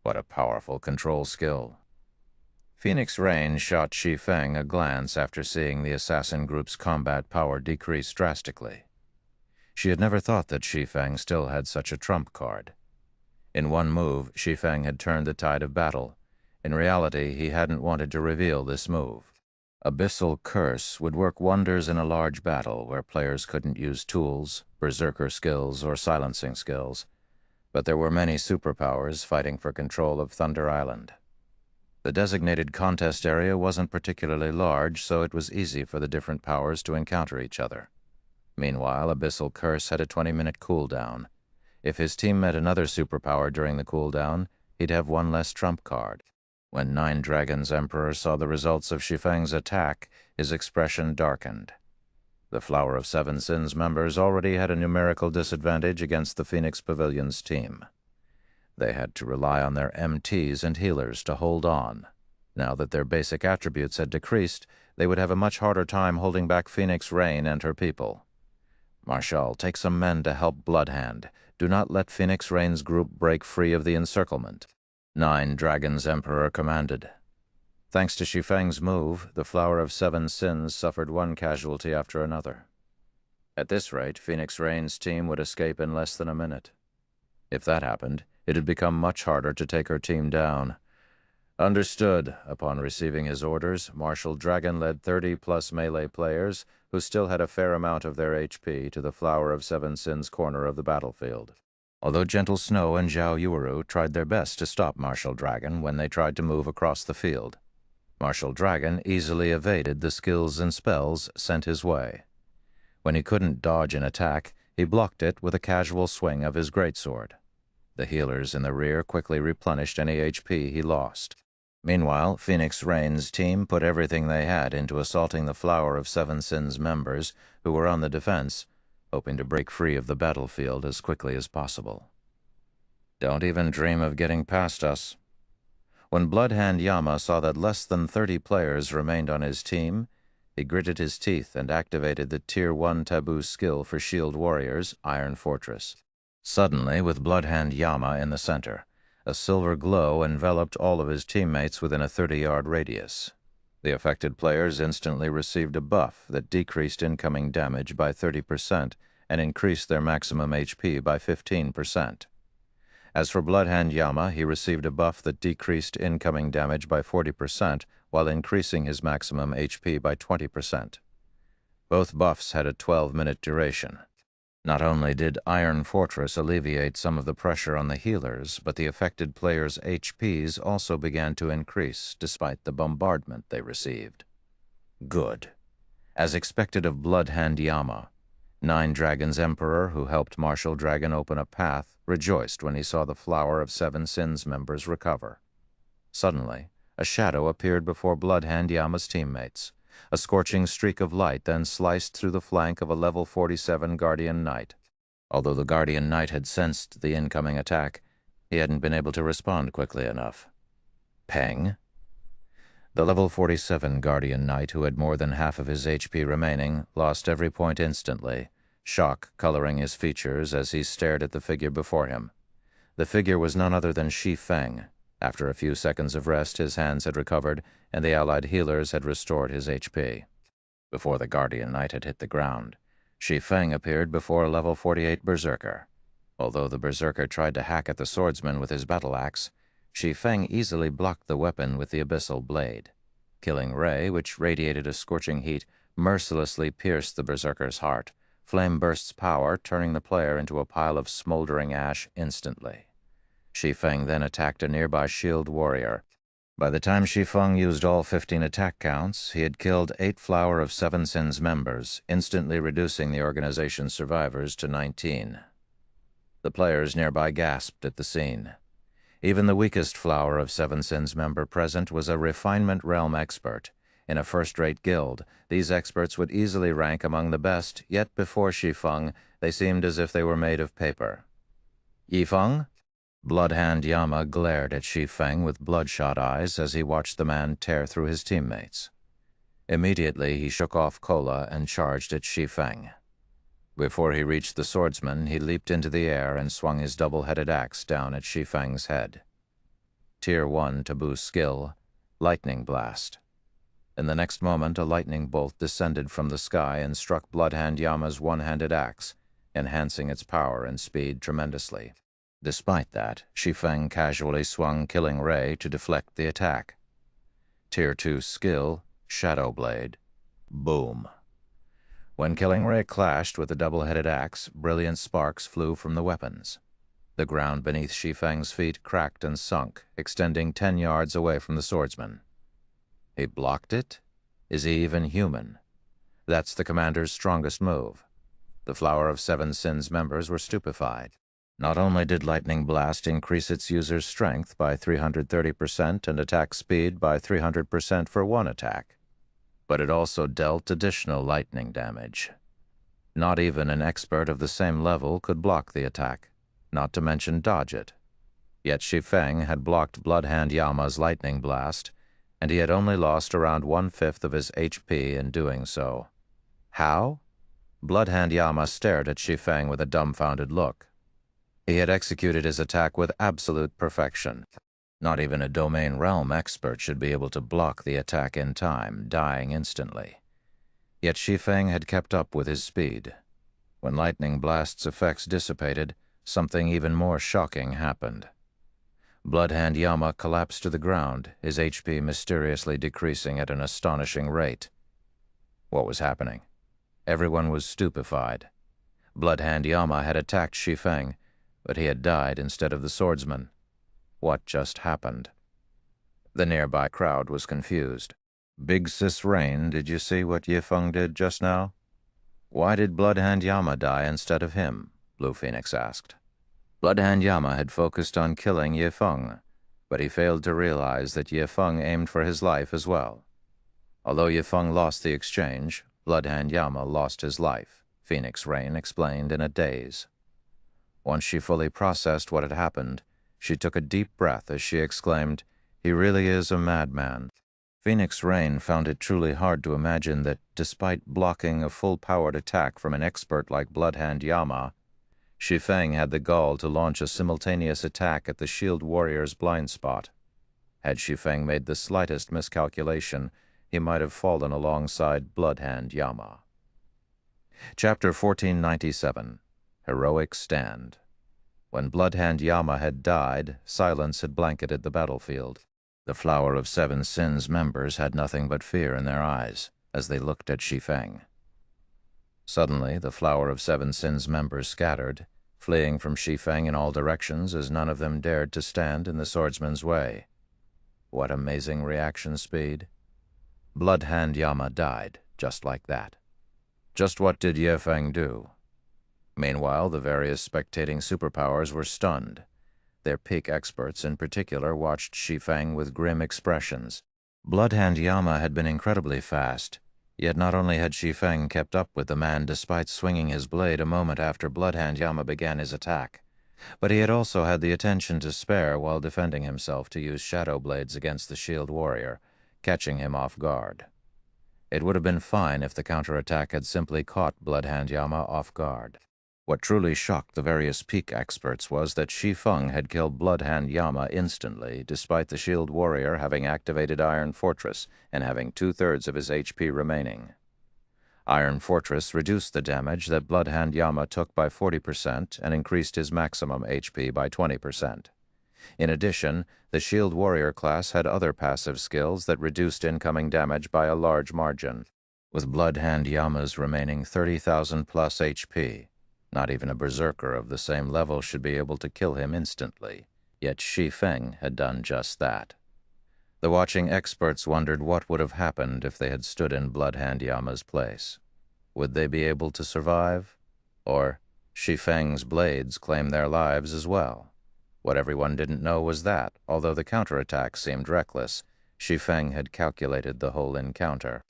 What a powerful control skill. Phoenix Rain shot Shi Feng a glance after seeing the assassin group's combat power decrease drastically. She had never thought that Shi Feng still had such a trump card. In one move, Shi Feng had turned the tide of battle. In reality, he hadn't wanted to reveal this move. Abyssal Curse would work wonders in a large battle where players couldn't use tools, berserker skills, or silencing skills. But there were many superpowers fighting for control of Thunder Island. The designated contest area wasn't particularly large, so it was easy for the different powers to encounter each other. Meanwhile, Abyssal Curse had a 20-minute cooldown. If his team met another superpower during the cooldown, he'd have one less trump card. When Nine Dragons Emperor saw the results of Shi Feng's attack, his expression darkened. The Flower of Seven Sins members already had a numerical disadvantage against the Phoenix Pavilion's team. They had to rely on their MTs and healers to hold on. Now that their basic attributes had decreased, they would have a much harder time holding back Phoenix Rain and her people. Marshal, take some men to help Bloodhand. Do not let Phoenix Rain's group break free of the encirclement. Nine Dragons Emperor commanded. Thanks to Shi Feng's move, the Flower of Seven Sins suffered one casualty after another. At this rate, Phoenix Rain's team would escape in less than a minute. If that happened, it had become much harder to take her team down. Understood. Upon receiving his orders, Marshal Dragon led 30-plus melee players, who still had a fair amount of their HP, to the Flower of Seven Sins corner of the battlefield. Although Gentle Snow and Zhao Yuuru tried their best to stop Marshal Dragon when they tried to move across the field, Marshal Dragon easily evaded the skills and spells sent his way. When he couldn't dodge an attack, he blocked it with a casual swing of his greatsword. The healers in the rear quickly replenished any HP he lost. Meanwhile, Phoenix Rain's team put everything they had into assaulting the Flower of Seven Sins members, who were on the defense, hoping to break free of the battlefield as quickly as possible. Don't even dream of getting past us. When Bloodhand Yama saw that less than 30 players remained on his team, he gritted his teeth and activated the Tier 1 taboo skill for shield warriors, Iron Fortress. Suddenly, with Bloodhand Yama in the center, a silver glow enveloped all of his teammates within a 30-yard radius. The affected players instantly received a buff that decreased incoming damage by 30% and increased their maximum HP by 15%. As for Bloodhand Yama, he received a buff that decreased incoming damage by 40% while increasing his maximum HP by 20%. Both buffs had a 12-minute duration. Not only did Iron Fortress alleviate some of the pressure on the healers, but the affected players' HPs also began to increase despite the bombardment they received. Good. As expected of Bloodhand Yama, Nine Dragons Emperor, who helped Marshal Dragon open a path, rejoiced when he saw the Flower of Seven Sins members recover. Suddenly, a shadow appeared before Bloodhand Yama's teammates. A scorching streak of light then sliced through the flank of a level 47 Guardian Knight. Although the Guardian Knight had sensed the incoming attack, he hadn't been able to respond quickly enough. Peng? The level 47 Guardian Knight, who had more than half of his HP remaining, lost every point instantly, shock coloring his features as he stared at the figure before him. The figure was none other than Shi Feng. After a few seconds of rest, his hands had recovered, and the allied healers had restored his HP. Before the Guardian Knight had hit the ground, Shi Feng appeared before a level 48 Berserker. Although the Berserker tried to hack at the swordsman with his battle axe, Shi Feng easily blocked the weapon with the abyssal blade. Killing Ray, which radiated a scorching heat, mercilessly pierced the Berserker's heart. Flame burst's power, turning the player into a pile of smoldering ash instantly. Shi Feng then attacked a nearby shield warrior. By the time Shi Feng used all 15 attack counts, he had killed 8 Flower of Seven Sins members, instantly reducing the organization's survivors to 19. The players nearby gasped at the scene. Even the weakest Flower of Seven Sins member present was a refinement realm expert. In a first-rate guild, these experts would easily rank among the best, yet before Shi Feng, they seemed as if they were made of paper. Yi Feng? Bloodhand Yama glared at Shi Feng with bloodshot eyes as he watched the man tear through his teammates. Immediately, he shook off Cola and charged at Shi Feng. Before he reached the swordsman, he leaped into the air and swung his double-headed axe down at Shi Feng's head. Tier 1 taboo skill, Lightning Blast. In the next moment, a lightning bolt descended from the sky and struck Bloodhand Yama's one-handed axe, enhancing its power and speed tremendously. Despite that, Shi Feng casually swung Killing Ray to deflect the attack. Tier 2 skill, Shadow Blade. Boom. When Killing Ray clashed with the double-headed axe, brilliant sparks flew from the weapons. The ground beneath Shi Feng's feet cracked and sunk, extending 10 yards away from the swordsman. He blocked it? Is he even human? That's the commander's strongest move. The Flower of Seven Sins members were stupefied. Not only did Lightning Blast increase its user's strength by 330% and attack speed by 300% for one attack, but it also dealt additional lightning damage. Not even an expert of the same level could block the attack, not to mention dodge it. Yet Shi Feng had blocked Bloodhand Yama's Lightning Blast, and he had only lost around 1/5 of his HP in doing so. How? Bloodhand Yama stared at Shi Feng with a dumbfounded look. He had executed his attack with absolute perfection. Not even a domain realm expert should be able to block the attack in time, dying instantly. Yet Shi Feng had kept up with his speed. When Lightning Blast's effects dissipated, something even more shocking happened. Bloodhand Yama collapsed to the ground, his HP mysteriously decreasing at an astonishing rate. What was happening? Everyone was stupefied. Bloodhand Yama had attacked Shi Feng, but he had died instead of the swordsman. What just happened? The nearby crowd was confused. Big Sis Rain, did you see what Yi Feng did just now? Why did Bloodhand Yama die instead of him? Blue Phoenix asked. Bloodhand Yama had focused on killing Yi Feng, but he failed to realize that Yi Feng aimed for his life as well. Although Yi Feng lost the exchange, Bloodhand Yama lost his life, Phoenix Rain explained in a daze. Once she fully processed what had happened, she took a deep breath as she exclaimed, "He really is a madman." Phoenix Rain found it truly hard to imagine that, despite blocking a full-powered attack from an expert like Bloodhand Yama, Shi Feng had the gall to launch a simultaneous attack at the Shield Warrior's blind spot. Had Shi Feng made the slightest miscalculation, he might have fallen alongside Bloodhand Yama. Chapter 1497. Heroic Stand. When Bloodhand Yama had died, silence had blanketed the battlefield. The Flower of Seven Sins members had nothing but fear in their eyes as they looked at Shi Feng. Suddenly, the Flower of Seven Sins members scattered, fleeing from Shi Feng in all directions as none of them dared to stand in the swordsman's way. What amazing reaction speed! Bloodhand Yama died, just like that. Just what did Yi Feng do? Meanwhile, the various spectating superpowers were stunned. Their peak experts in particular watched Shi Feng with grim expressions. Bloodhand Yama had been incredibly fast, yet not only had Shi Feng kept up with the man despite swinging his blade a moment after Bloodhand Yama began his attack, but he had also had the attention to spare while defending himself to use shadow blades against the Shield Warrior, catching him off guard. It would have been fine if the counterattack had simply caught Bloodhand Yama off guard. What truly shocked the various peak experts was that Shi Feng had killed Bloodhand Yama instantly, despite the Shield Warrior having activated Iron Fortress and having 2/3 of his HP remaining. Iron Fortress reduced the damage that Bloodhand Yama took by 40% and increased his maximum HP by 20%. In addition, the Shield Warrior class had other passive skills that reduced incoming damage by a large margin. With Bloodhand Yama's remaining 30,000 plus HP, not even a berserker of the same level should be able to kill him instantly, yet Shi Feng had done just that. The watching experts wondered what would have happened if they had stood in Bloodhand Yama's place. Would they be able to survive? Or Shi Feng's blades claim their lives as well? What everyone didn't know was that, although the counterattack seemed reckless, Shi Feng had calculated the whole encounter.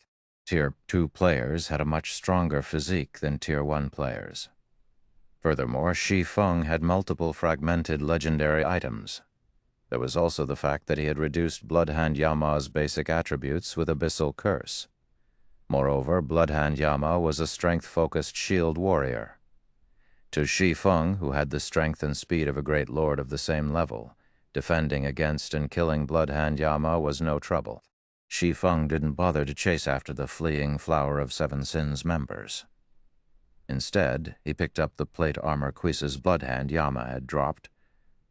Tier 2 players had a much stronger physique than Tier 1 players. Furthermore, Shi Feng had multiple fragmented legendary items. There was also the fact that he had reduced Bloodhand Yama's basic attributes with Abyssal Curse. Moreover, Bloodhand Yama was a strength-focused shield warrior. To Shi Feng, who had the strength and speed of a great lord of the same level, defending against and killing Bloodhand Yama was no trouble. Shi Feng didn't bother to chase after the fleeing Flower of Seven Sins members. Instead, he picked up the plate armor Quise's Bloodhand Yama had dropped.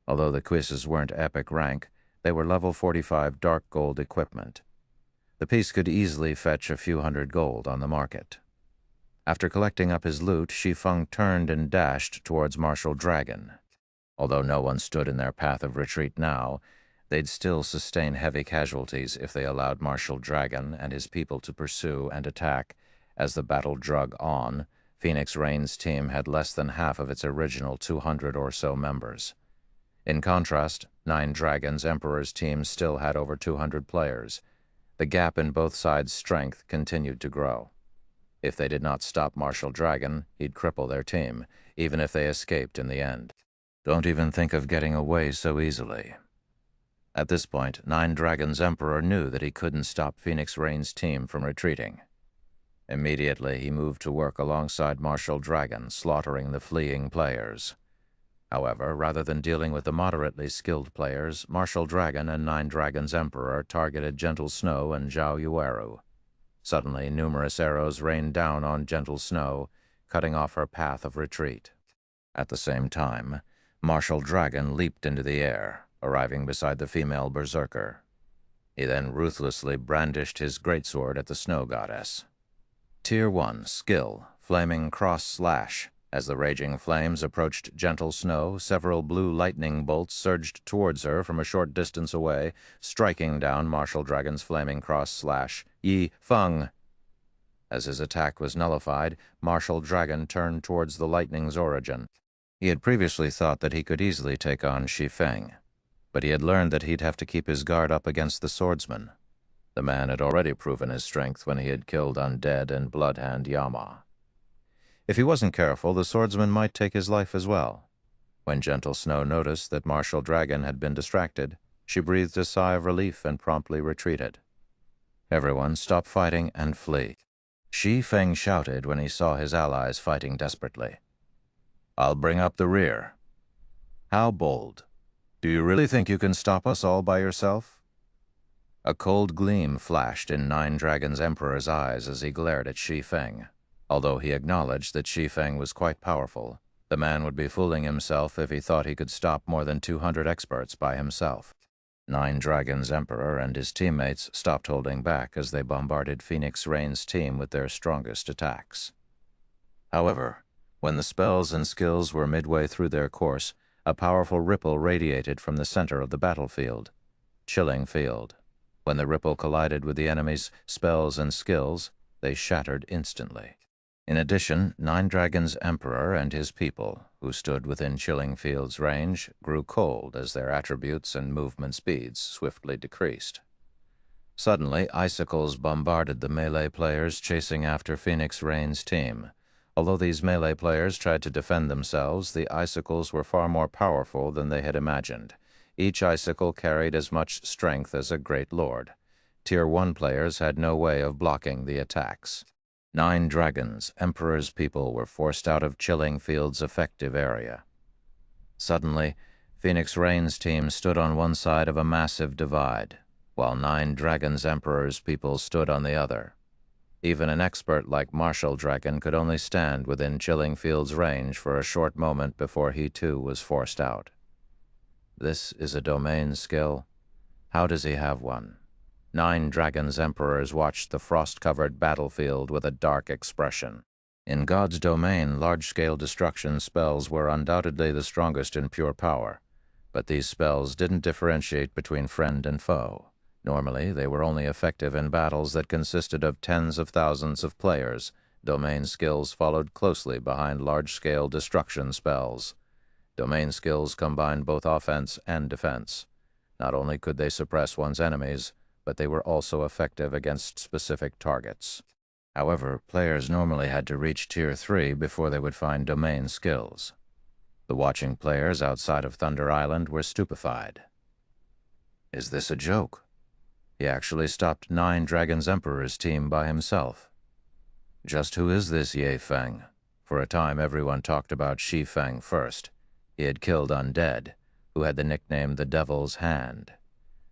Although the Quises weren't epic rank, they were level 45 dark gold equipment. The piece could easily fetch a few hundred gold on the market. After collecting up his loot, Shi Feng turned and dashed towards Martial Dragon. Although no one stood in their path of retreat now, they'd still sustain heavy casualties if they allowed Martial Dragon and his people to pursue and attack as the battle drug on, Phoenix Rain's team had less than half of its original 200 or so members. In contrast, Nine Dragons Emperor's team still had over 200 players. The gap in both sides' strength continued to grow. If they did not stop Martial Dragon, he'd cripple their team, even if they escaped in the end. Don't even think of getting away so easily. At this point, Nine Dragons Emperor knew that he couldn't stop Phoenix Rain's team from retreating. Immediately, he moved to work alongside Martial Dragon, slaughtering the fleeing players. However, rather than dealing with the moderately skilled players, Martial Dragon and Nine Dragons Emperor targeted Gentle Snow and Zhao Yueru. Suddenly, numerous arrows rained down on Gentle Snow, cutting off her path of retreat. At the same time, Martial Dragon leaped into the air, arriving beside the female berserker. He then ruthlessly brandished his greatsword at the snow goddess. Tier 1 Skill, Flaming Cross Slash. As the raging flames approached Gentle Snow, several blue lightning bolts surged towards her from a short distance away, striking down Martial Dragon's Flaming Cross Slash. Shi Feng. As his attack was nullified, Martial Dragon turned towards the lightning's origin. He had previously thought that he could easily take on Shi Feng, but he had learned that he'd have to keep his guard up against the swordsman. The man had already proven his strength when he had killed Undead and Bloodhand Yama. If he wasn't careful, the swordsman might take his life as well. When Gentle Snow noticed that Martial Dragon had been distracted, she breathed a sigh of relief and promptly retreated. Everyone stop fighting and flee. Shi Feng shouted when he saw his allies fighting desperately. I'll bring up the rear. How bold. Do you really think you can stop us all by yourself? A cold gleam flashed in Nine Dragons Emperor's eyes as he glared at Shi Feng. Although he acknowledged that Shi Feng was quite powerful, the man would be fooling himself if he thought he could stop more than 200 experts by himself. Nine Dragons Emperor and his teammates stopped holding back as they bombarded Phoenix Rain's team with their strongest attacks. However, when the spells and skills were midway through their course, a powerful ripple radiated from the center of the battlefield. Chilling Field. When the ripple collided with the enemy's spells and skills, they shattered instantly. In addition, Nine Dragons Emperor and his people, who stood within Chilling Field's range, grew cold as their attributes and movement speeds swiftly decreased. Suddenly, icicles bombarded the melee players chasing after Phoenix Rain's team. Although these melee players tried to defend themselves, the icicles were far more powerful than they had imagined. Each icicle carried as much strength as a great lord. Tier 1 players had no way of blocking the attacks. Nine Dragons, Emperor's people, were forced out of Chilling Field's effective area. Suddenly, Phoenix Rain's team stood on one side of a massive divide, while Nine Dragons Emperor's people stood on the other. Even an expert like Martial Dragon could only stand within Chilling Field's range for a short moment before he too was forced out. This is a domain skill. How does he have one? Nine Dragons Emperors watched the frost-covered battlefield with a dark expression. In God's domain, large-scale destruction spells were undoubtedly the strongest in pure power, but these spells didn't differentiate between friend and foe. Normally, they were only effective in battles that consisted of tens of thousands of players. Domain skills followed closely behind large-scale destruction spells. Domain skills combined both offense and defense. Not only could they suppress one's enemies, but they were also effective against specific targets. However, players normally had to reach Tier 3 before they would find domain skills. The watching players outside of Thunder Island were stupefied. Is this a joke? He actually stopped Nine Dragons Emperor's team by himself. Just who is this Shi Feng? For a time, everyone talked about Shi Feng first. He had killed Undead, who had the nickname the Devil's Hand.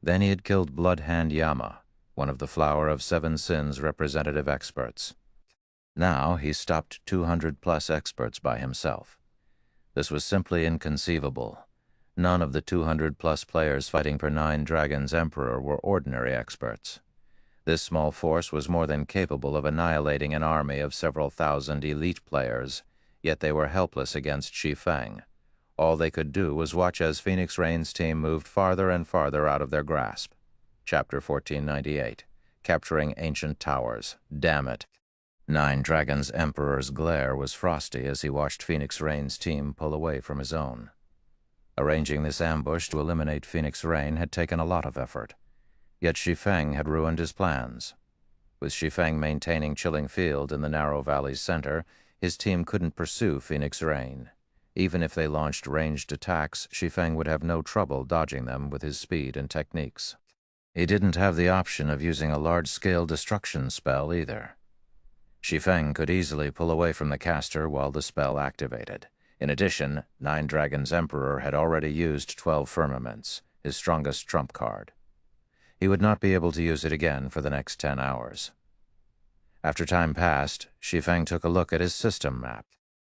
Then he had killed Bloodhand Yama, one of the Flower of Seven Sins representative experts. Now he stopped 200-plus experts by himself. This was simply inconceivable. None of the 200-plus players fighting for Nine Dragons Emperor were ordinary experts. This small force was more than capable of annihilating an army of several thousand elite players, yet they were helpless against Shi Feng. All they could do was watch as Phoenix Rain's team moved farther and farther out of their grasp. Chapter 1498. Capturing Ancient Towers. Damn it. Nine Dragons Emperor's glare was frosty as he watched Phoenix Rain's team pull away from his own. Arranging this ambush to eliminate Phoenix Rain had taken a lot of effort, yet Shi Feng had ruined his plans. With Shi Feng maintaining Chilling Field in the narrow valley's center, his team couldn't pursue Phoenix Rain. Even if they launched ranged attacks, Shi Feng would have no trouble dodging them with his speed and techniques. He didn't have the option of using a large-scale destruction spell either. Shi Feng could easily pull away from the caster while the spell activated. In addition, Nine Dragons Emperor had already used 12 Firmaments, his strongest trump card. He would not be able to use it again for the next 10 hours. After time passed, Shi Feng took a look at his system map.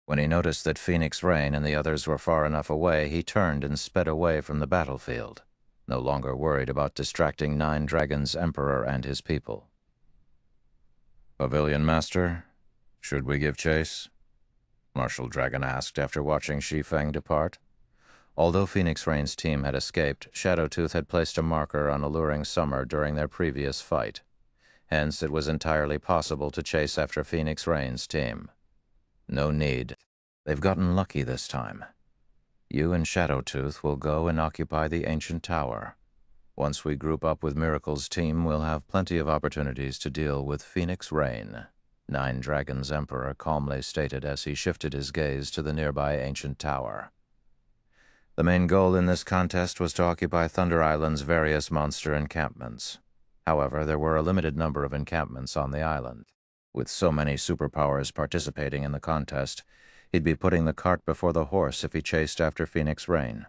When he noticed that Phoenix Rain and the others were far enough away, he turned and sped away from the battlefield, no longer worried about distracting Nine Dragons Emperor and his people.
Pavilion Master, should we give chase? Marshal Dragon asked after watching Shi Feng depart.
Although Phoenix Rain's team had escaped, Shadowtooth had placed a marker on Alluring Summer during their previous fight. Hence, it was entirely possible to chase after Phoenix Rain's team. No need. They've gotten lucky this time. You and Shadowtooth will go and occupy the ancient tower. Once we group up with Miracle's team, we'll have plenty of opportunities to deal with Phoenix Rain, Nine Dragons Emperor calmly stated as he shifted his gaze to the nearby ancient tower. The main goal in this contest was to occupy Thunder Island's various monster encampments. However, there were a limited number of encampments on the island. With so many superpowers participating in the contest, he'd be putting the cart before the horse if he chased after Phoenix Rain.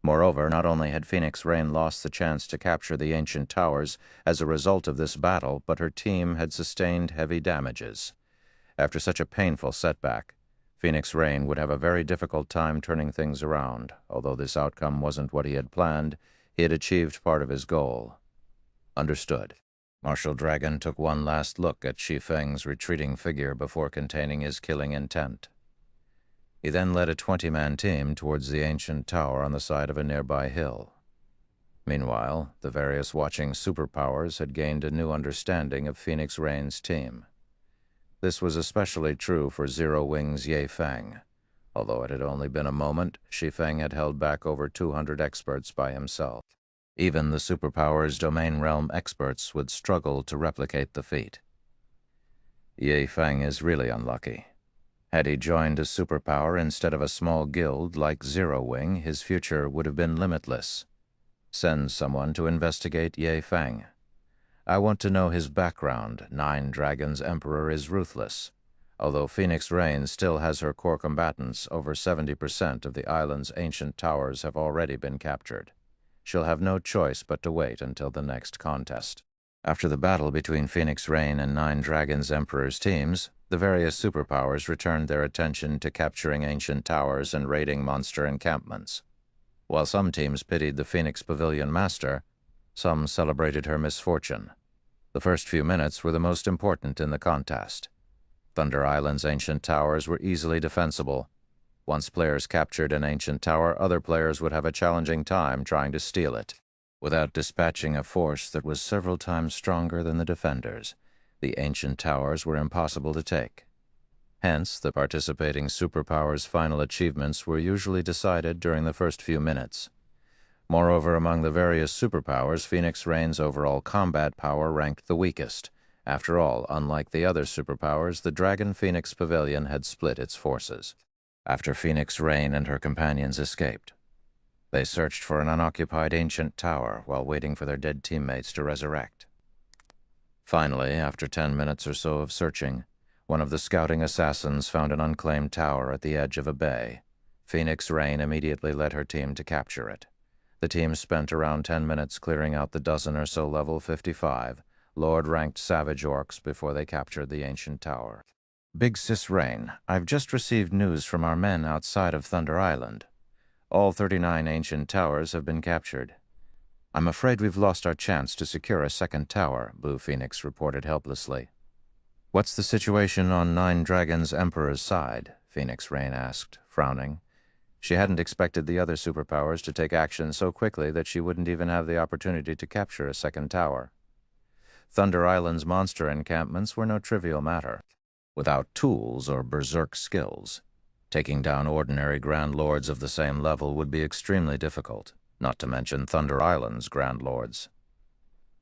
Moreover, not only had Phoenix Rain lost the chance to capture the ancient towers as a result of this battle, but her team had sustained heavy damages. After such a painful setback, Phoenix Rain would have a very difficult time turning things around. Although this outcome wasn't what he had planned, he had achieved part of his goal. Understood. Marshal Dragon took one last look at Shi Feng's retreating figure before containing his killing intent. He then led a 20-man team towards the ancient tower on the side of a nearby hill. Meanwhile, the various watching superpowers had gained a new understanding of Phoenix Rain's team. This was especially true for Zero Wing's Ye Feng. Although it had only been a moment, Shi Feng had held back over 200 experts by himself. Even the superpower's domain realm experts would struggle to replicate the feat. Ye Feng is really unlucky. Had he joined a superpower instead of a small guild like Zero Wing, his future would have been limitless. Send someone to investigate Ye Feng. I want to know his background. Nine Dragons Emperor is ruthless. Although Phoenix Rain still has her core combatants, over 70% of the island's ancient towers have already been captured. She'll have no choice but to wait until the next contest. After the battle between Phoenix Rain and Nine Dragons Emperor's teams, the various superpowers returned their attention to capturing ancient towers and raiding monster encampments. While some teams pitied the Phoenix Pavilion Master, some celebrated her misfortune. The first few minutes were the most important in the contest. Thunder Island's ancient towers were easily defensible. Once players captured an ancient tower, other players would have a challenging time trying to steal it. Without dispatching a force that was several times stronger than the defenders, the ancient towers were impossible to take. Hence, the participating superpowers' final achievements were usually decided during the first few minutes. Moreover, among the various superpowers, Phoenix Rain's overall combat power ranked the weakest. After all, unlike the other superpowers, the Dragon Phoenix Pavilion had split its forces. After Phoenix Rain and her companions escaped, they searched for an unoccupied ancient tower while waiting for their dead teammates to resurrect. Finally, after 10 minutes or so of searching, one of the scouting assassins found an unclaimed tower at the edge of a bay. Phoenix Rain immediately led her team to capture it. The team spent around 10 minutes clearing out the dozen or so level 55, Lord-ranked savage orcs before they captured the ancient tower. Big Sis Rain, I've just received news from our men outside of Thunder Island. All 39 ancient towers have been captured. I'm afraid we've lost our chance to secure a second tower, Blue Phoenix reported helplessly. What's the situation on Nine Dragons Emperor's side? Phoenix Rain asked, frowning. She hadn't expected the other superpowers to take action so quickly that she wouldn't even have the opportunity to capture a second tower. Thunder Island's monster encampments were no trivial matter. Without tools or berserk skills, taking down ordinary Grand Lords of the same level would be extremely difficult, not to mention Thunder Island's Grand Lords.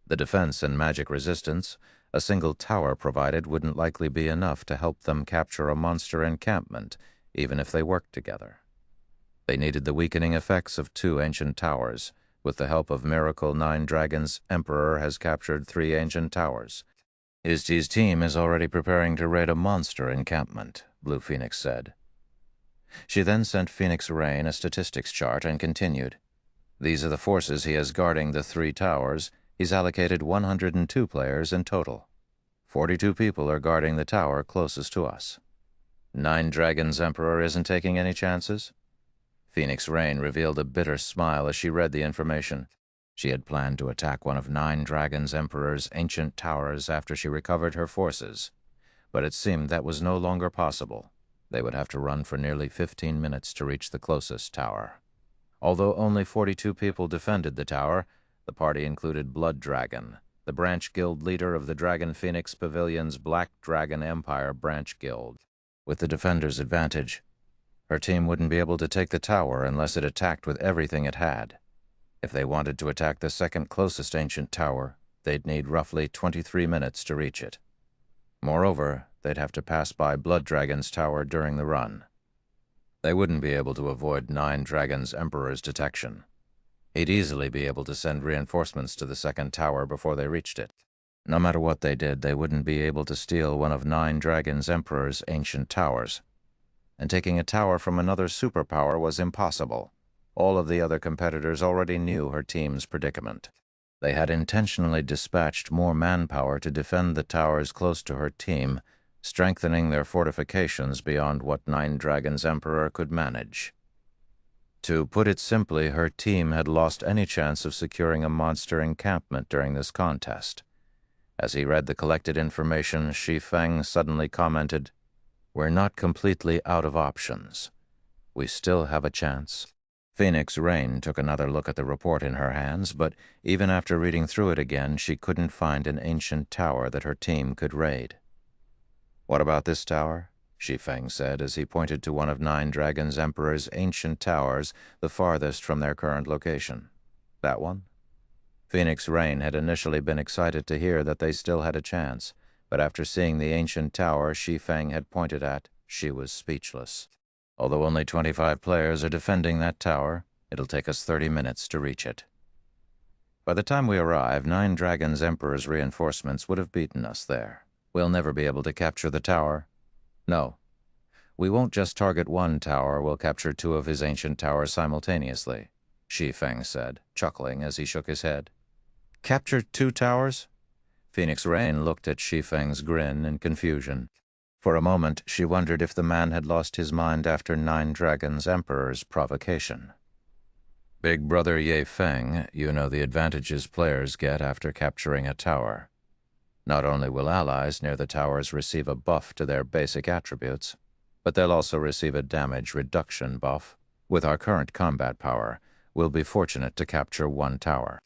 The defense and magic resistance a single tower provided wouldn't likely be enough to help them capture a monster encampment, even if they worked together. They needed the weakening effects of 2 ancient towers. With the help of Miracle 9 Dragons, Emperor has captured 3 ancient towers. His team is already preparing to raid a monster encampment, Blue Phoenix said. She then sent Phoenix Rain a statistics chart and continued. These are the forces he has guarding the 3 towers. He's allocated 102 players in total. 42 people are guarding the tower closest to us. 9 Dragons Emperor isn't taking any chances? Phoenix Rain revealed a bitter smile as she read the information. She had planned to attack one of 9 Dragons Emperor's ancient towers after she recovered her forces, but it seemed that was no longer possible. They would have to run for nearly 15 minutes to reach the closest tower. Although only 42 people defended the tower, the party included Blood Dragon, the branch guild leader of the Dragon Phoenix Pavilion's Black Dragon Empire branch guild. With the defender's advantage, her team wouldn't be able to take the tower unless it attacked with everything it had. If they wanted to attack the second closest ancient tower, they'd need roughly 23 minutes to reach it. Moreover, they'd have to pass by Blood Dragon's tower during the run. They wouldn't be able to avoid 9 Dragons Emperor's detection. He'd easily be able to send reinforcements to the second tower before they reached it. No matter what they did, they wouldn't be able to steal one of 9 Dragons Emperor's ancient towers. And taking a tower from another superpower was impossible. All of the other competitors already knew her team's predicament. They had intentionally dispatched more manpower to defend the towers close to her team, strengthening their fortifications beyond what 9 Dragons Emperor could manage. To put it simply, her team had lost any chance of securing a monster encampment during this contest. As he read the collected information, Shi Feng suddenly commented, "We're not completely out of options. We still have a chance." Phoenix Rain took another look at the report in her hands, but even after reading through it again, she couldn't find an ancient tower that her team could raid. "What about this tower?" Shi Feng said as he pointed to one of 9 Dragons Emperor's ancient towers, the farthest from their current location. "That one?" Phoenix Rain had initially been excited to hear that they still had a chance, but after seeing the ancient tower Shi Feng had pointed at, she was speechless. "Although only 25 players are defending that tower, it'll take us 30 minutes to reach it. By the time we arrive, 9 Dragons Emperor's reinforcements would have beaten us there. We'll never be able to capture the tower." "No. We won't just target one tower, we'll capture 2 of his ancient towers simultaneously," Shi Feng said, chuckling as he shook his head. "Capture 2 towers?" Phoenix Rain looked at Shi Feng's grin in confusion. For a moment, she wondered if the man had lost his mind after 9 Dragons Emperor's provocation. "Big Brother Ye Feng, you know the advantages players get after capturing a tower. Not only will allies near the towers receive a buff to their basic attributes, but they'll also receive a damage reduction buff. With our current combat power, we'll be fortunate to capture 1 tower.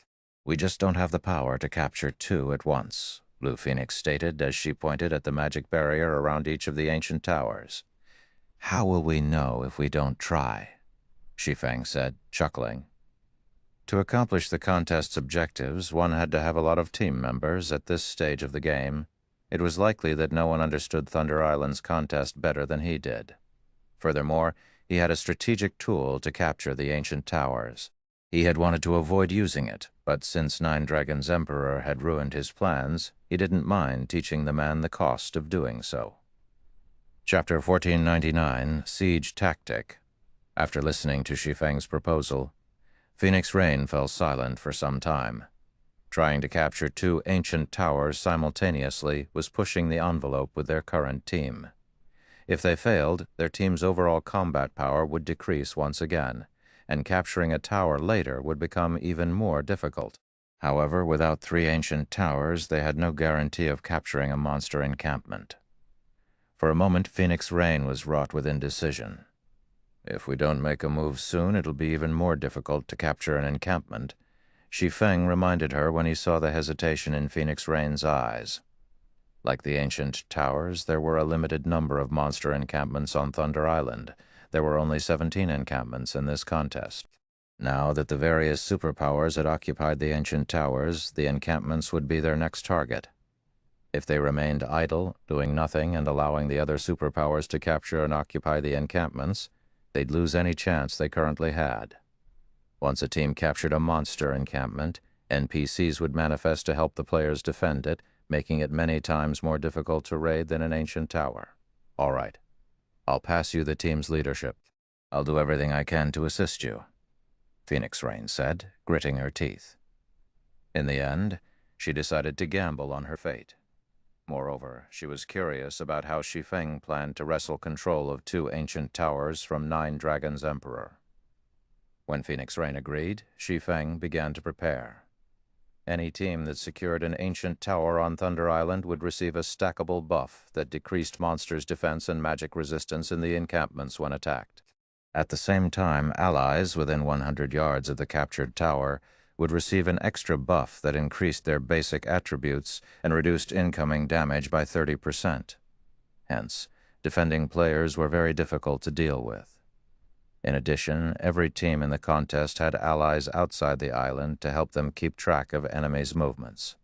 We just don't have the power to capture 2 at once," Blue Phoenix stated as she pointed at the magic barrier around each of the ancient towers. "How will we know if we don't try?" Shi Feng said, chuckling. To accomplish the contest's objectives, one had to have a lot of team members at this stage of the game. It was likely that no one understood Thunder Island's contest better than he did. Furthermore, he had a strategic tool to capture the ancient towers. He had wanted to avoid using it, but since 9 Dragons Emperor had ruined his plans, he didn't mind teaching the man the cost of doing so. Chapter 1499, Siege Tactic. After listening to Shi Feng's proposal, Phoenix Rain fell silent for some time. Trying to capture 2 ancient towers simultaneously was pushing the envelope with their current team. If they failed, their team's overall combat power would decrease once again, and capturing a tower later would become even more difficult. However, without 3 ancient towers, they had no guarantee of capturing a monster encampment. For a moment, Phoenix Rain was wrought with indecision. If we don't make a move soon, it'll be even more difficult to capture an encampment, Shi Feng reminded her when he saw the hesitation in Phoenix Rain's eyes. Like the ancient towers, there were a limited number of monster encampments on Thunder Island. There were only 17 encampments in this contest. Now that the various superpowers had occupied the ancient towers, the encampments would be their next target. If they remained idle, doing nothing and allowing the other superpowers to capture and occupy the encampments, they'd lose any chance they currently had. Once a team captured a monster encampment, NPCs would manifest to help the players defend it, making it many times more difficult to raid than an ancient tower. All right. I'll pass you the team's leadership. I'll do everything I can to assist you, Phoenix Rain said, gritting her teeth. In the end, she decided to gamble on her fate. Moreover, she was curious about how Shi Feng planned to wrestle control of 2 ancient towers from 9 Dragons' Emperor. When Phoenix Rain agreed, Shi Feng began to prepare. Any team that secured an ancient tower on Thunder Island would receive a stackable buff that decreased monsters' defense and magic resistance in the encampments when attacked. At the same time, allies within 100 yards of the captured tower would receive an extra buff that increased their basic attributes and reduced incoming damage by 30%. Hence, defending players were very difficult to deal with. In addition, every team in the contest had allies outside the island to help them keep track of enemies' movements.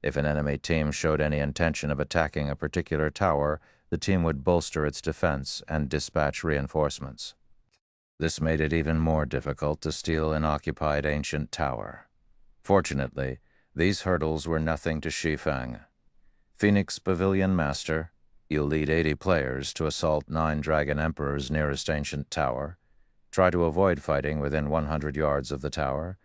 If an enemy team showed any intention of attacking a particular tower, the team would bolster its defense and dispatch reinforcements. This made it even more difficult to steal an occupied ancient tower. Fortunately, these hurdles were nothing to Shi Feng. Phoenix Pavilion Master, you lead 80 players to assault 9 Dragon Emperor's nearest ancient tower. Try to avoid fighting within 100 yards of the tower.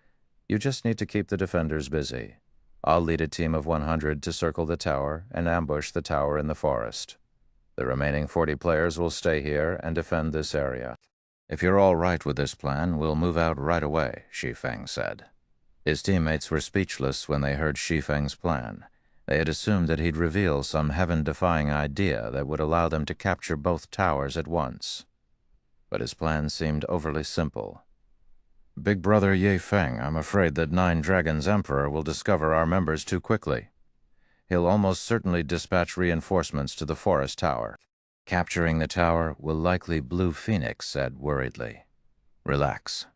You just need to keep the defenders busy. I'll lead a team of 100 to circle the tower and ambush the tower in the forest. The remaining 40 players will stay here and defend this area. If you're all right with this plan, we'll move out right away, Shi Feng said. His teammates were speechless when they heard Shi Feng's plan. They had assumed that he'd reveal some heaven-defying idea that would allow them to capture both towers at once. But his plan seemed overly simple. Big Brother Ye Feng, I'm afraid that 9 Dragons' Emperor will discover our members too quickly. He'll almost certainly dispatch reinforcements to the forest tower. Capturing the tower will likely Blue Phoenix said worriedly. Relax.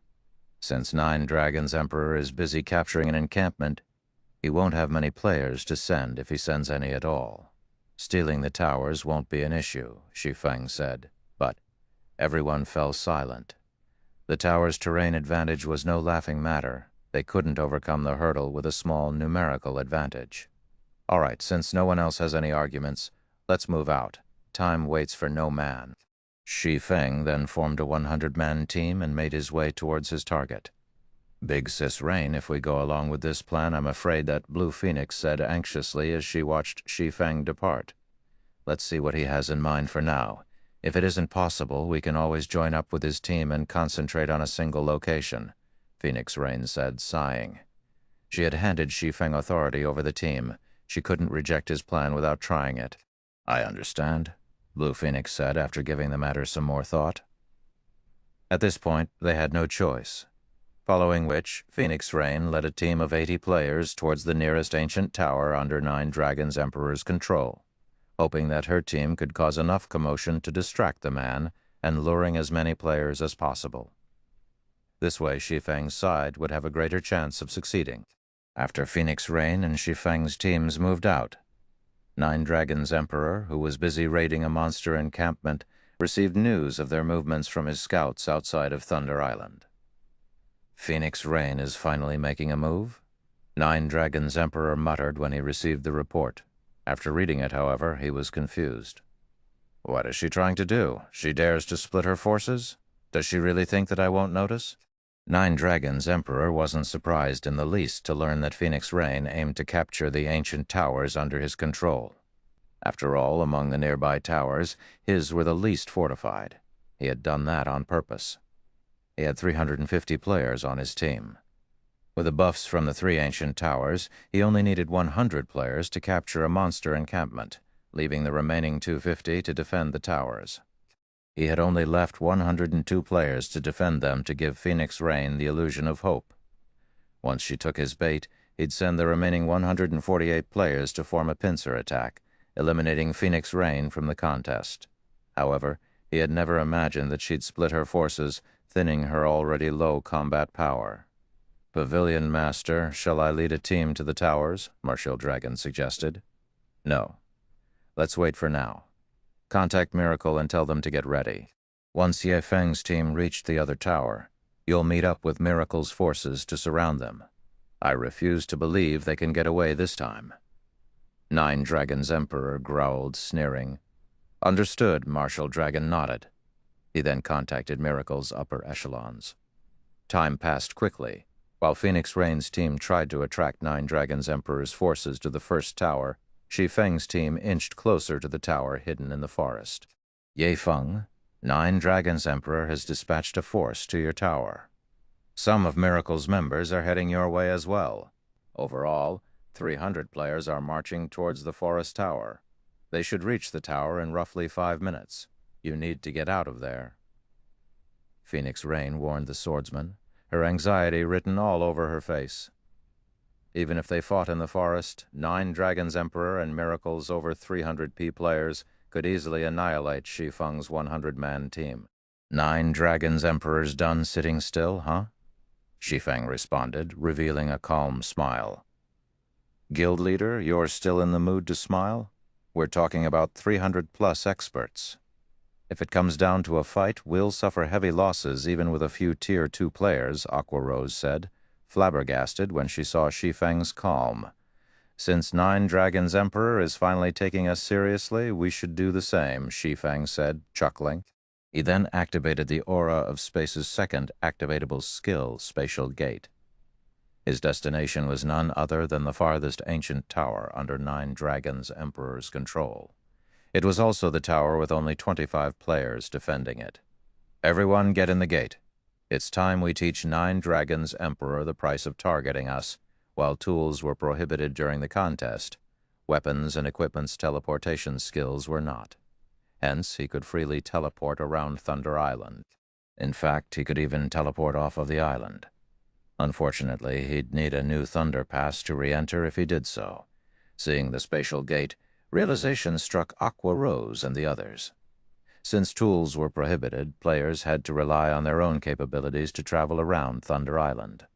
Since 9 Dragons' Emperor is busy capturing an encampment, he won't have many players to send if he sends any at all. Stealing the towers won't be an issue, Shi Feng said, but everyone fell silent. The tower's terrain advantage was no laughing matter. They couldn't overcome the hurdle with a small numerical advantage. All right, since no one else has any arguments, let's move out. Time waits for no man. Shi Feng then formed a 100-man team and made his way towards his target. Big Sis Rain, if we go along with this plan, I'm afraid that Blue Phoenix said anxiously as she watched Shi Feng depart. Let's see what he has in mind for now. If it isn't possible, we can always join up with his team and concentrate on a single location, Phoenix Rain said, sighing. She had handed Shi Feng authority over the team. She couldn't reject his plan without trying it. I understand, Blue Phoenix said after giving the matter some more thought. At this point, they had no choice. Following which, Phoenix Rain led a team of 80 players towards the nearest ancient tower under 9 Dragons' Emperor's control, hoping that her team could cause enough commotion to distract the man and luring as many players as possible. This way, Shi Feng's side would have a greater chance of succeeding. After Phoenix Rain and Shi Feng's teams moved out, 9 Dragons' Emperor, who was busy raiding a monster encampment, received news of their movements from his scouts outside of Thunder Island. Phoenix Rain is finally making a move? 9 Dragons' Emperor muttered when he received the report. After reading it, however, he was confused. What is she trying to do? She dares to split her forces? Does she really think that I won't notice? 9 Dragons' Emperor wasn't surprised in the least to learn that Phoenix Rain aimed to capture the ancient towers under his control. After all, among the nearby towers, his were the least fortified. He had done that on purpose. He had 350 players on his team. With the buffs from the 3 ancient towers, he only needed 100 players to capture a monster encampment, leaving the remaining 250 to defend the towers. He had only left 102 players to defend them to give Phoenix Rain the illusion of hope. Once she took his bait, he'd send the remaining 148 players to form a pincer attack, eliminating Phoenix Rain from the contest. However, he had never imagined that she'd split her forces, thinning her already low combat power. "Pavilion Master, shall I lead a team to the towers?" Martial Dragon suggested. "No. Let's wait for now. Contact Miracle and tell them to get ready. Once Ye Feng's team reached the other tower, you'll meet up with Miracle's forces to surround them. I refuse to believe they can get away this time." Nine Dragons' Emperor growled, sneering. "Understood," Martial Dragon nodded. He then contacted Miracle's upper echelons. Time passed quickly. While Phoenix Rain's team tried to attract Nine Dragons' Emperor's forces to the first tower, Shi Feng's team inched closer to the tower hidden in the forest. "Ye Feng, Nine Dragons' Emperor has dispatched a force to your tower. Some of Miracle's members are heading your way as well. Overall, 300 players are marching towards the forest tower. They should reach the tower in roughly 5 minutes. You need to get out of there." Phoenix Rain warned the swordsman, her anxiety written all over her face. Even if they fought in the forest, Nine Dragons' Emperor and Miracle's over 300 players could easily annihilate Shi Feng's 100-man team. "Nine Dragons' Emperors done sitting still, huh?" Shi Feng responded, revealing a calm smile. "Guild leader, you're still in the mood to smile? We're talking about 300-plus experts. If it comes down to a fight, we'll suffer heavy losses even with a few Tier 2 players," Aqua Rose said, flabbergasted when she saw Shi Feng's calm. "Since Nine Dragons' Emperor is finally taking us seriously, we should do the same," Shi Feng said, chuckling. He then activated the aura of Space's second activatable skill, Spatial Gate. His destination was none other than the farthest ancient tower under Nine Dragons' Emperor's control. It was also the tower with only 25 players defending it. "Everyone get in the gate. It's time we teach Nine Dragons' Emperor the price of targeting us. While tools were prohibited during the contest, weapons and equipment's teleportation skills were not. Hence, he could freely teleport around Thunder Island. In fact, he could even teleport off of the island. Unfortunately, he'd need a new Thunder Pass to re-enter if he did so. Seeing the spatial gate, realization struck Aqua Rose and the others. Since tools were prohibited, players had to rely on their own capabilities to travel around Thunder Island.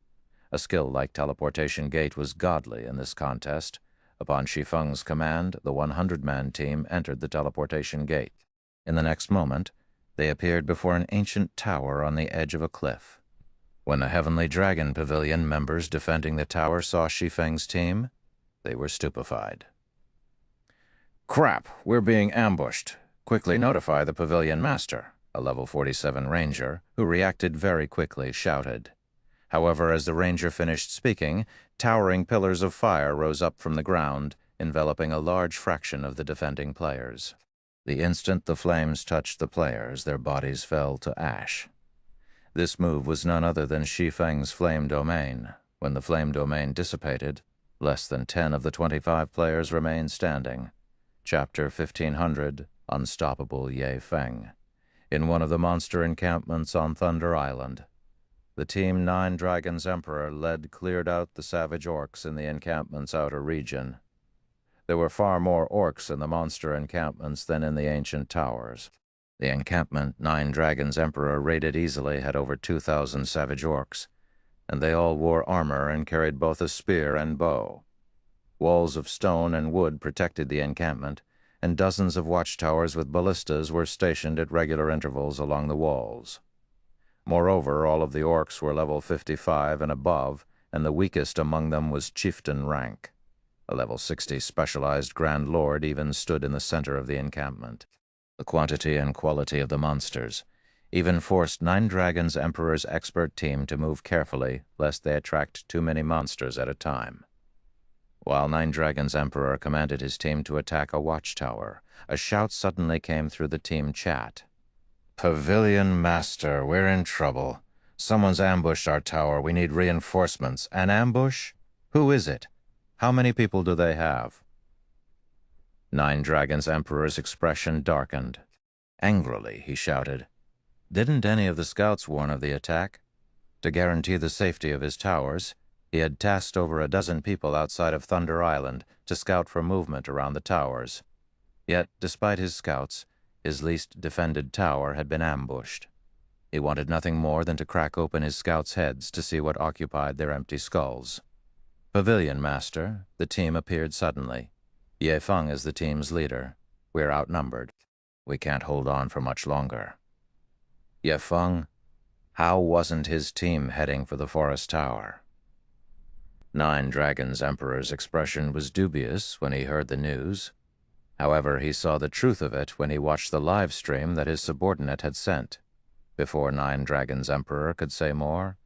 A skill like Teleportation Gate was godly in this contest. Upon Shi Feng's command, the 100-man team entered the Teleportation Gate. In the next moment, they appeared before an ancient tower on the edge of a cliff. When the Heavenly Dragon Pavilion members defending the tower saw Shi Feng's team, they were stupefied. "Crap, we're being ambushed. Quickly notify the Pavilion Master," a level 47 ranger, who reacted very quickly, shouted. However, as the ranger finished speaking, towering pillars of fire rose up from the ground, enveloping a large fraction of the defending players. The instant the flames touched the players, their bodies fell to ash. This move was none other than Shi Feng's flame domain. When the flame domain dissipated, less than 10 of the 25 players remained standing. Chapter 1500, Unstoppable Ye Feng. In one of the monster encampments on Thunder Island, the Team Nine Dragons Emperor led cleared out the savage orcs in the encampment's outer region. There were far more orcs in the monster encampments than in the ancient towers. The encampment Nine Dragons Emperor raided easily had over 2,000 savage orcs, and they all wore armor and carried both a spear and bow. Walls of stone and wood protected the encampment, and dozens of watchtowers with ballistas were stationed at regular intervals along the walls. Moreover, all of the orcs were level 55 and above, and the weakest among them was chieftain rank. A level 60 specialized Grand Lord even stood in the center of the encampment. The quantity and quality of the monsters even forced Nine Dragons Emperor's expert team to move carefully, lest they attract too many monsters at a time. While Nine Dragons Emperor commanded his team to attack a watchtower, a shout suddenly came through the team chat. "Pavilion Master, we're in trouble. Someone's ambushed our tower. We need reinforcements." "An ambush? Who is it? How many people do they have?" Nine Dragons Emperor's expression darkened. Angrily, he shouted, "Didn't any of the scouts warn of the attack? To guarantee the safety of his towers, he had tasked over a dozen people outside of Thunder Island to scout for movement around the towers. Yet, despite his scouts, his least defended tower had been ambushed. He wanted nothing more than to crack open his scouts' heads to see what occupied their empty skulls. Pavilion Master, the team appeared suddenly. Ye Feng is the team's leader. We're outnumbered. We can't hold on for much longer. Ye Feng, how wasn't his team heading for the forest tower? Nine Dragons Emperor's expression was dubious when he heard the news. However, he saw the truth of it when he watched the live stream that his subordinate had sent. Before Nine Dragons Emperor could say more,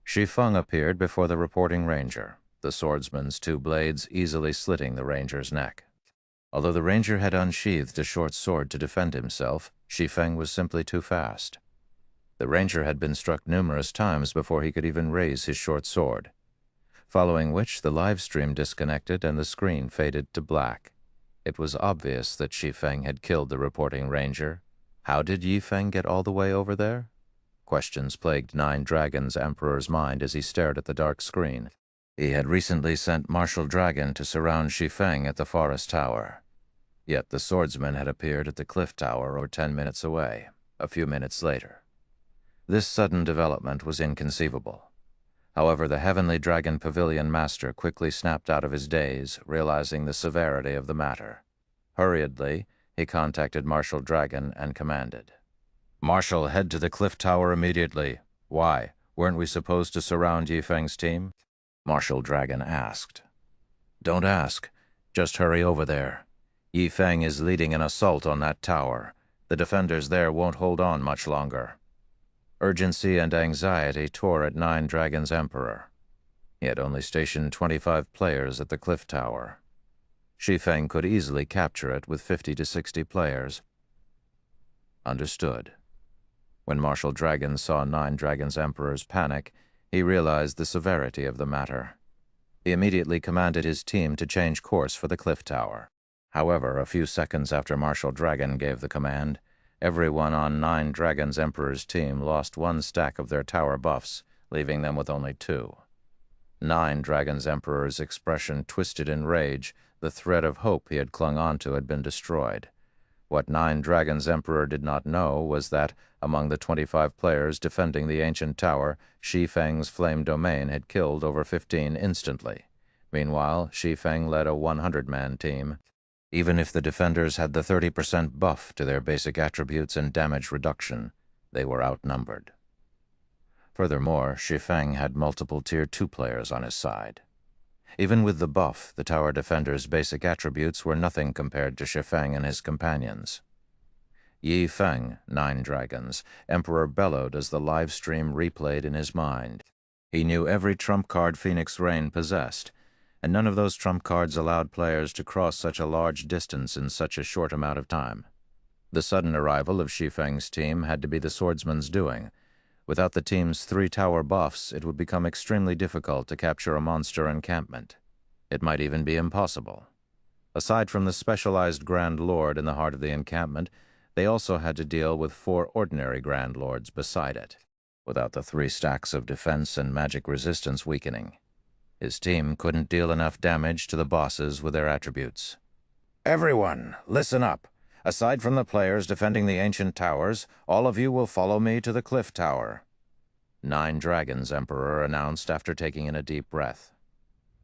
Shi Feng appeared before the reporting ranger, the swordsman's two blades easily slitting the ranger's neck. Although the ranger had unsheathed a short sword to defend himself, Shi Feng was simply too fast. The ranger had been struck numerous times before he could even raise his short sword, following which the live stream disconnected and the screen faded to black. It was obvious that Shi Feng had killed the reporting ranger. How did Yi Feng get all the way over there? Questions plagued Nine Dragons Emperor's mind as he stared at the dark screen. He had recently sent Martial Dragon to surround Shi Feng at the forest tower. Yet the swordsman had appeared at the cliff tower 10 minutes away, a few minutes later. This sudden development was inconceivable. However, the Heavenly Dragon Pavilion Master quickly snapped out of his daze, realizing the severity of the matter. Hurriedly, he contacted Martial Dragon and commanded, "Marshal, head to the cliff tower immediately." "Why? Weren't we supposed to surround Yi Feng's team?" Martial Dragon asked. "Don't ask. Just hurry over there. Yi Feng is leading an assault on that tower. The defenders there won't hold on much longer." Urgency and anxiety tore at Nine Dragons Emperor. He had only stationed 25 players at the cliff tower. Shi Feng could easily capture it with 50 to 60 players. Understood. When Martial Dragon saw Nine Dragons Emperor's panic, he realized the severity of the matter. He immediately commanded his team to change course for the cliff tower. However, a few seconds after Martial Dragon gave the command, everyone on Nine Dragons Emperor's team lost one stack of their tower buffs, leaving them with only 2. Nine Dragons Emperor's expression twisted in rage. The thread of hope he had clung onto had been destroyed. What Nine Dragons Emperor did not know was that, among the 25 players defending the ancient tower, Shi Feng's flame domain had killed over 15 instantly. Meanwhile, Shi Feng led a 100-man team. Even if the defenders had the 30% buff to their basic attributes and damage reduction, they were outnumbered. Furthermore, Shi Feng had multiple Tier 2 players on his side. Even with the buff, the tower defenders' basic attributes were nothing compared to Shi Feng and his companions. Yi Feng, Nine Dragons, Emperor bellowed as the live stream replayed in his mind. He knew every trump card Phoenix Rain possessed, and none of those trump cards allowed players to cross such a large distance in such a short amount of time. The sudden arrival of Shi Feng's team had to be the swordsman's doing. Without the team's 3 tower buffs, it would become extremely difficult to capture a monster encampment. It might even be impossible. Aside from the specialized Grand Lord in the heart of the encampment, they also had to deal with 4 ordinary Grand Lords beside it, without the 3 stacks of defense and magic resistance weakening. His team couldn't deal enough damage to the bosses with their attributes. "Everyone, listen up. Aside from the players defending the ancient towers, all of you will follow me to the cliff tower," Nine Dragons Emperor announced after taking in a deep breath.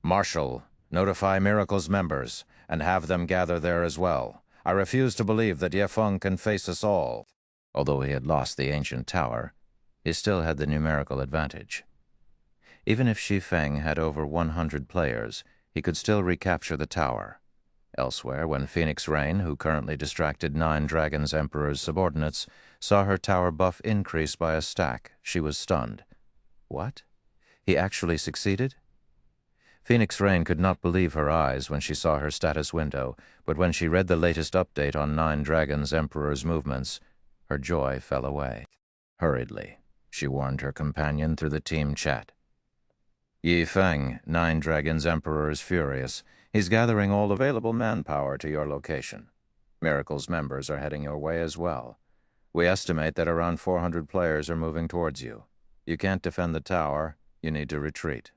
"Marshal, notify Miracle's members, and have them gather there as well. I refuse to believe that Ye Feng can face us all." Although he had lost the ancient tower, he still had the numerical advantage. Even if Shi Feng had over 100 players, he could still recapture the tower. Elsewhere, when Phoenix Rain, who currently distracted Nine Dragons Emperor's subordinates, saw her tower buff increase by a stack, she was stunned. What? He actually succeeded? Phoenix Rain could not believe her eyes when she saw her status window, but when she read the latest update on Nine Dragons Emperor's movements, her joy fell away. Hurriedly, she warned her companion through the team chat. "Yi Feng, Nine Dragons Emperor is furious. He's gathering all available manpower to your location. Miracle's members are heading your way as well. We estimate that around 400 players are moving towards you. You can't defend the tower. You need to retreat."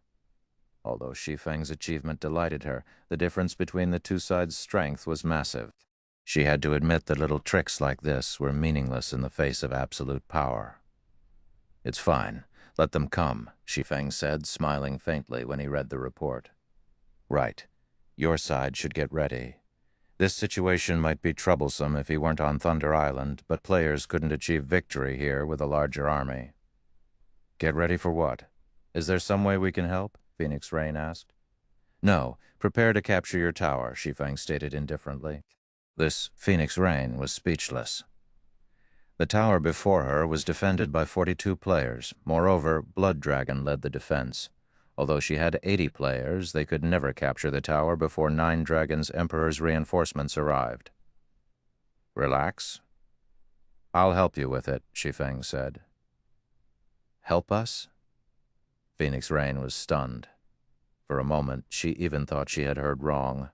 Although Shi Feng's achievement delighted her, the difference between the two sides' strength was massive. She had to admit that little tricks like this were meaningless in the face of absolute power. "It's fine. Let them come," Shi Feng said, smiling faintly when he read the report. "Right. Your side should get ready. This situation might be troublesome if he weren't on Thunder Island, but players couldn't achieve victory here with a larger army." "Get ready for what? Is there some way we can help?" Phoenix Rain asked. "No. Prepare to capture your tower," Shi Feng stated indifferently. This Phoenix Rain was speechless. The tower before her was defended by 42 players. Moreover, Blood Dragon led the defense. Although she had 80 players, they could never capture the tower before Nine Dragons Emperor's reinforcements arrived. "Relax. I'll help you with it," Shi Feng said. "Help us?" Phoenix Rain was stunned. For a moment, she even thought she had heard wrong.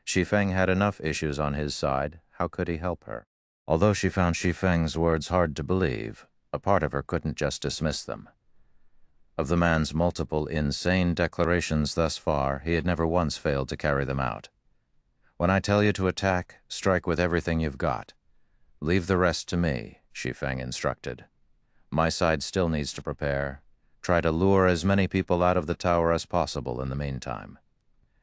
Shi Feng had enough issues on his side. How could he help her? Although she found Shi Feng's words hard to believe, a part of her couldn't just dismiss them. Of the man's multiple insane declarations thus far, he had never once failed to carry them out. "When I tell you to attack, strike with everything you've got. Leave the rest to me," Shi Feng instructed. "My side still needs to prepare. Try to lure as many people out of the tower as possible in the meantime."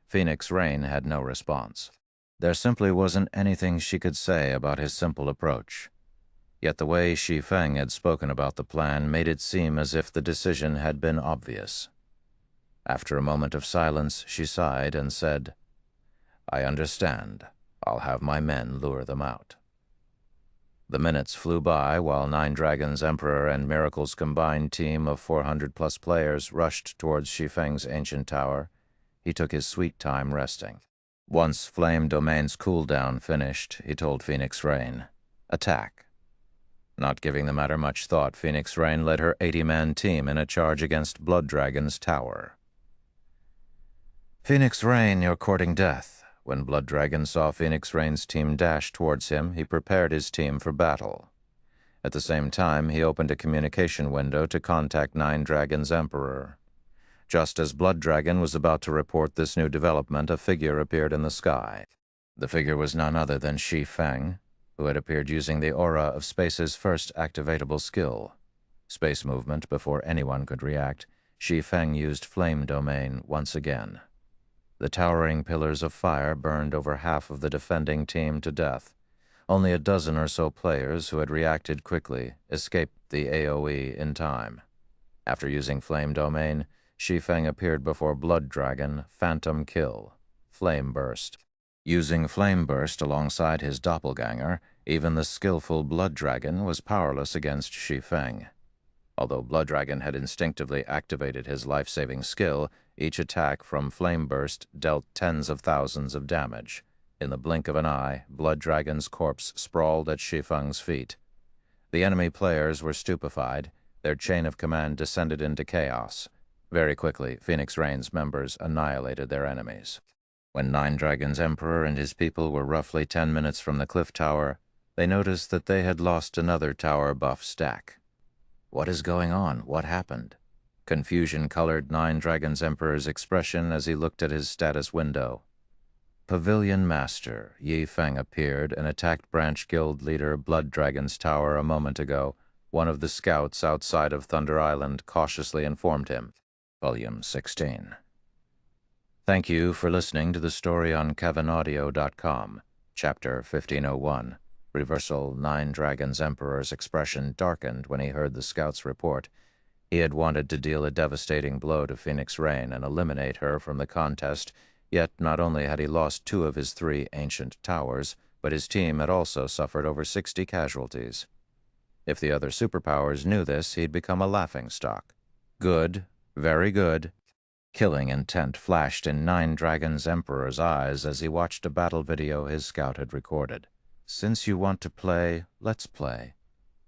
Phoenix Rain had no response. There simply wasn't anything she could say about his simple approach. Yet the way Shi Feng had spoken about the plan made it seem as if the decision had been obvious. After a moment of silence, she sighed and said, "I understand. I'll have my men lure them out." The minutes flew by while Nine Dragons Emperor and Miracle's combined team of 400-plus players rushed towards Shi Feng's ancient tower. He took his sweet time resting. Once Flame Domain's cooldown finished, he told Phoenix Rain, "Attack." Not giving the matter much thought, Phoenix Rain led her 80-man team in a charge against Blood Dragon's tower. "Phoenix Rain, you're courting death." When Blood Dragon saw Phoenix Rain's team dash towards him, he prepared his team for battle. At the same time, he opened a communication window to contact Nine Dragons Emperor. Just as Blood Dragon was about to report this new development, a figure appeared in the sky. The figure was none other than Shi Feng, who had appeared using the aura of space's first activatable skill. Space movement before anyone could react, Shi Feng used Flame Domain once again. The towering pillars of fire burned over half of the defending team to death. Only a dozen or so players who had reacted quickly escaped the AoE in time. After using Flame Domain, Shi Feng appeared before Blood Dragon, Phantom Kill, Flame Burst. Using Flame Burst alongside his doppelganger, even the skillful Blood Dragon was powerless against Shi Feng. Although Blood Dragon had instinctively activated his life-saving skill, each attack from Flame Burst dealt tens of thousands of damage. In the blink of an eye, Blood Dragon's corpse sprawled at Shi Feng's feet. The enemy players were stupefied. Their chain of command descended into chaos. Very quickly, Phoenix Rain's members annihilated their enemies. When Nine Dragons Emperor and his people were roughly 10 minutes from the cliff tower, they noticed that they had lost another tower buff stack. "What is going on? What happened?" Confusion colored Nine Dragons Emperor's expression as he looked at his status window. Pavilion Master Yi Feng appeared and attacked Branch Guild leader Blood Dragon's tower a moment ago. One of the scouts outside of Thunder Island cautiously informed him. Volume 16. Thank you for listening to the story on KevinAudio.com, Chapter 1501. Reversal. Nine Dragons Emperor's expression darkened when he heard the scout's report. He had wanted to deal a devastating blow to Phoenix Rain and eliminate her from the contest, yet not only had he lost 2 of his 3 ancient towers, but his team had also suffered over 60 casualties. If the other superpowers knew this, he'd become a laughingstock. Good, very good. Killing intent flashed in Nine Dragons Emperor's eyes as he watched a battle video his scout had recorded. "Since you want to play, let's play.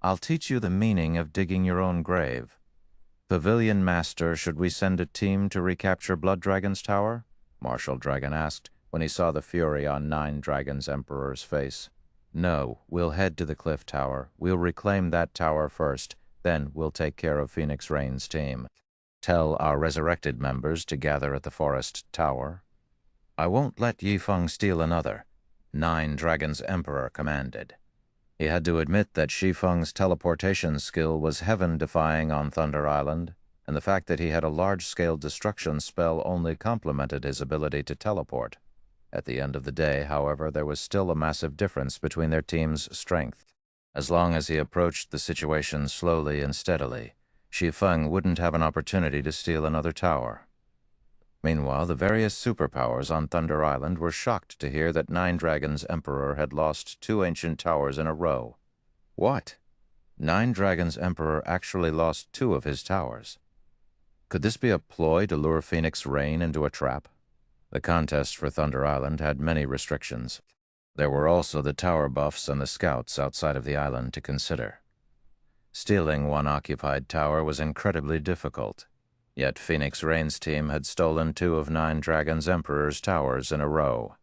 I'll teach you the meaning of digging your own grave. Pavilion Master, should we send a team to recapture Blood Dragon's tower?" Marshal Dragon asked when he saw the fury on Nine Dragons Emperor's face. "No, we'll head to the cliff tower. We'll reclaim that tower first, then we'll take care of Phoenix Rain's team. Tell our resurrected members to gather at the forest tower. I won't let Yi Feng steal another. Nine Dragons Emperor commanded. He had to admit that Shi Feng's teleportation skill was heaven-defying on Thunder Island, and the fact that he had a large-scale destruction spell only complemented his ability to teleport. At the end of the day, however, there was still a massive difference between their team's strength. As long as he approached the situation slowly and steadily, Shi Feng wouldn't have an opportunity to steal another tower. Meanwhile, the various superpowers on Thunder Island were shocked to hear that Nine Dragons Emperor had lost 2 ancient towers in a row. What? Nine Dragons Emperor actually lost 2 of his towers. Could this be a ploy to lure Phoenix Rain into a trap? The contest for Thunder Island had many restrictions. There were also the tower buffs and the scouts outside of the island to consider. Stealing one occupied tower was incredibly difficult, yet Phoenix Rain's team had stolen 2 of Nine Dragons Emperor's towers in a row.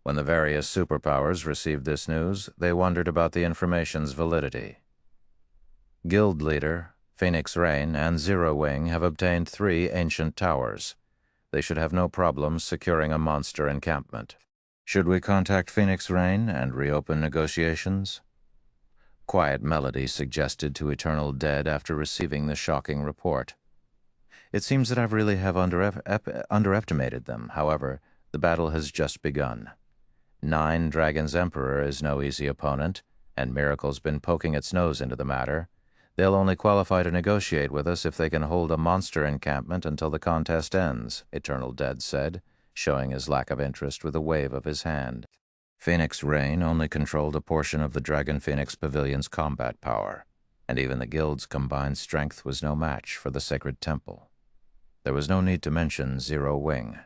When the various superpowers received this news, they wondered about the information's validity. Guild leader, Phoenix Rain, and Zero Wing have obtained 3 ancient towers. They should have no problems securing a monster encampment. Should we contact Phoenix Rain and reopen negotiations? Quiet Melody suggested to Eternal Dead after receiving the shocking report. It seems that I really have underestimated them. However, the battle has just begun. Nine Dragons Emperor is no easy opponent, and Miracle's been poking its nose into the matter. They'll only qualify to negotiate with us if they can hold a monster encampment until the contest ends, Eternal Dead said, showing his lack of interest with a wave of his hand. Phoenix Rain only controlled a portion of the Dragon Phoenix Pavilion's combat power, and even the guild's combined strength was no match for the Sacred Temple. There was no need to mention Zero Wing.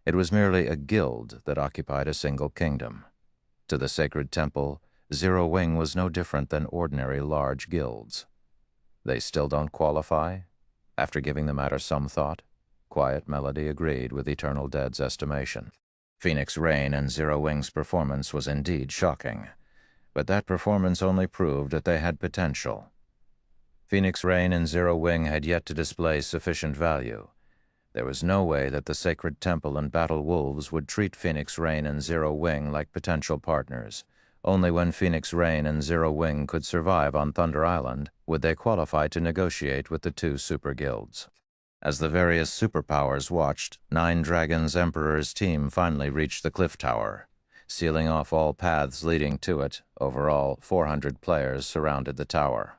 It was merely a guild that occupied a single kingdom. To the Sacred Temple, Zero Wing was no different than ordinary large guilds. They still don't qualify? After giving the matter some thought, Quiet Melody agreed with Eternal Dead's estimation. Phoenix Rain and Zero Wing's performance was indeed shocking, but that performance only proved that they had potential. Phoenix Rain and Zero Wing had yet to display sufficient value. There was no way that the Sacred Temple and Battle Wolves would treat Phoenix Rain and Zero Wing like potential partners. Only when Phoenix Rain and Zero Wing could survive on Thunder Island would they qualify to negotiate with the 2 super guilds. As the various superpowers watched, Nine Dragons Emperor's team finally reached the cliff tower. Sealing off all paths leading to it, overall 400 players surrounded the tower.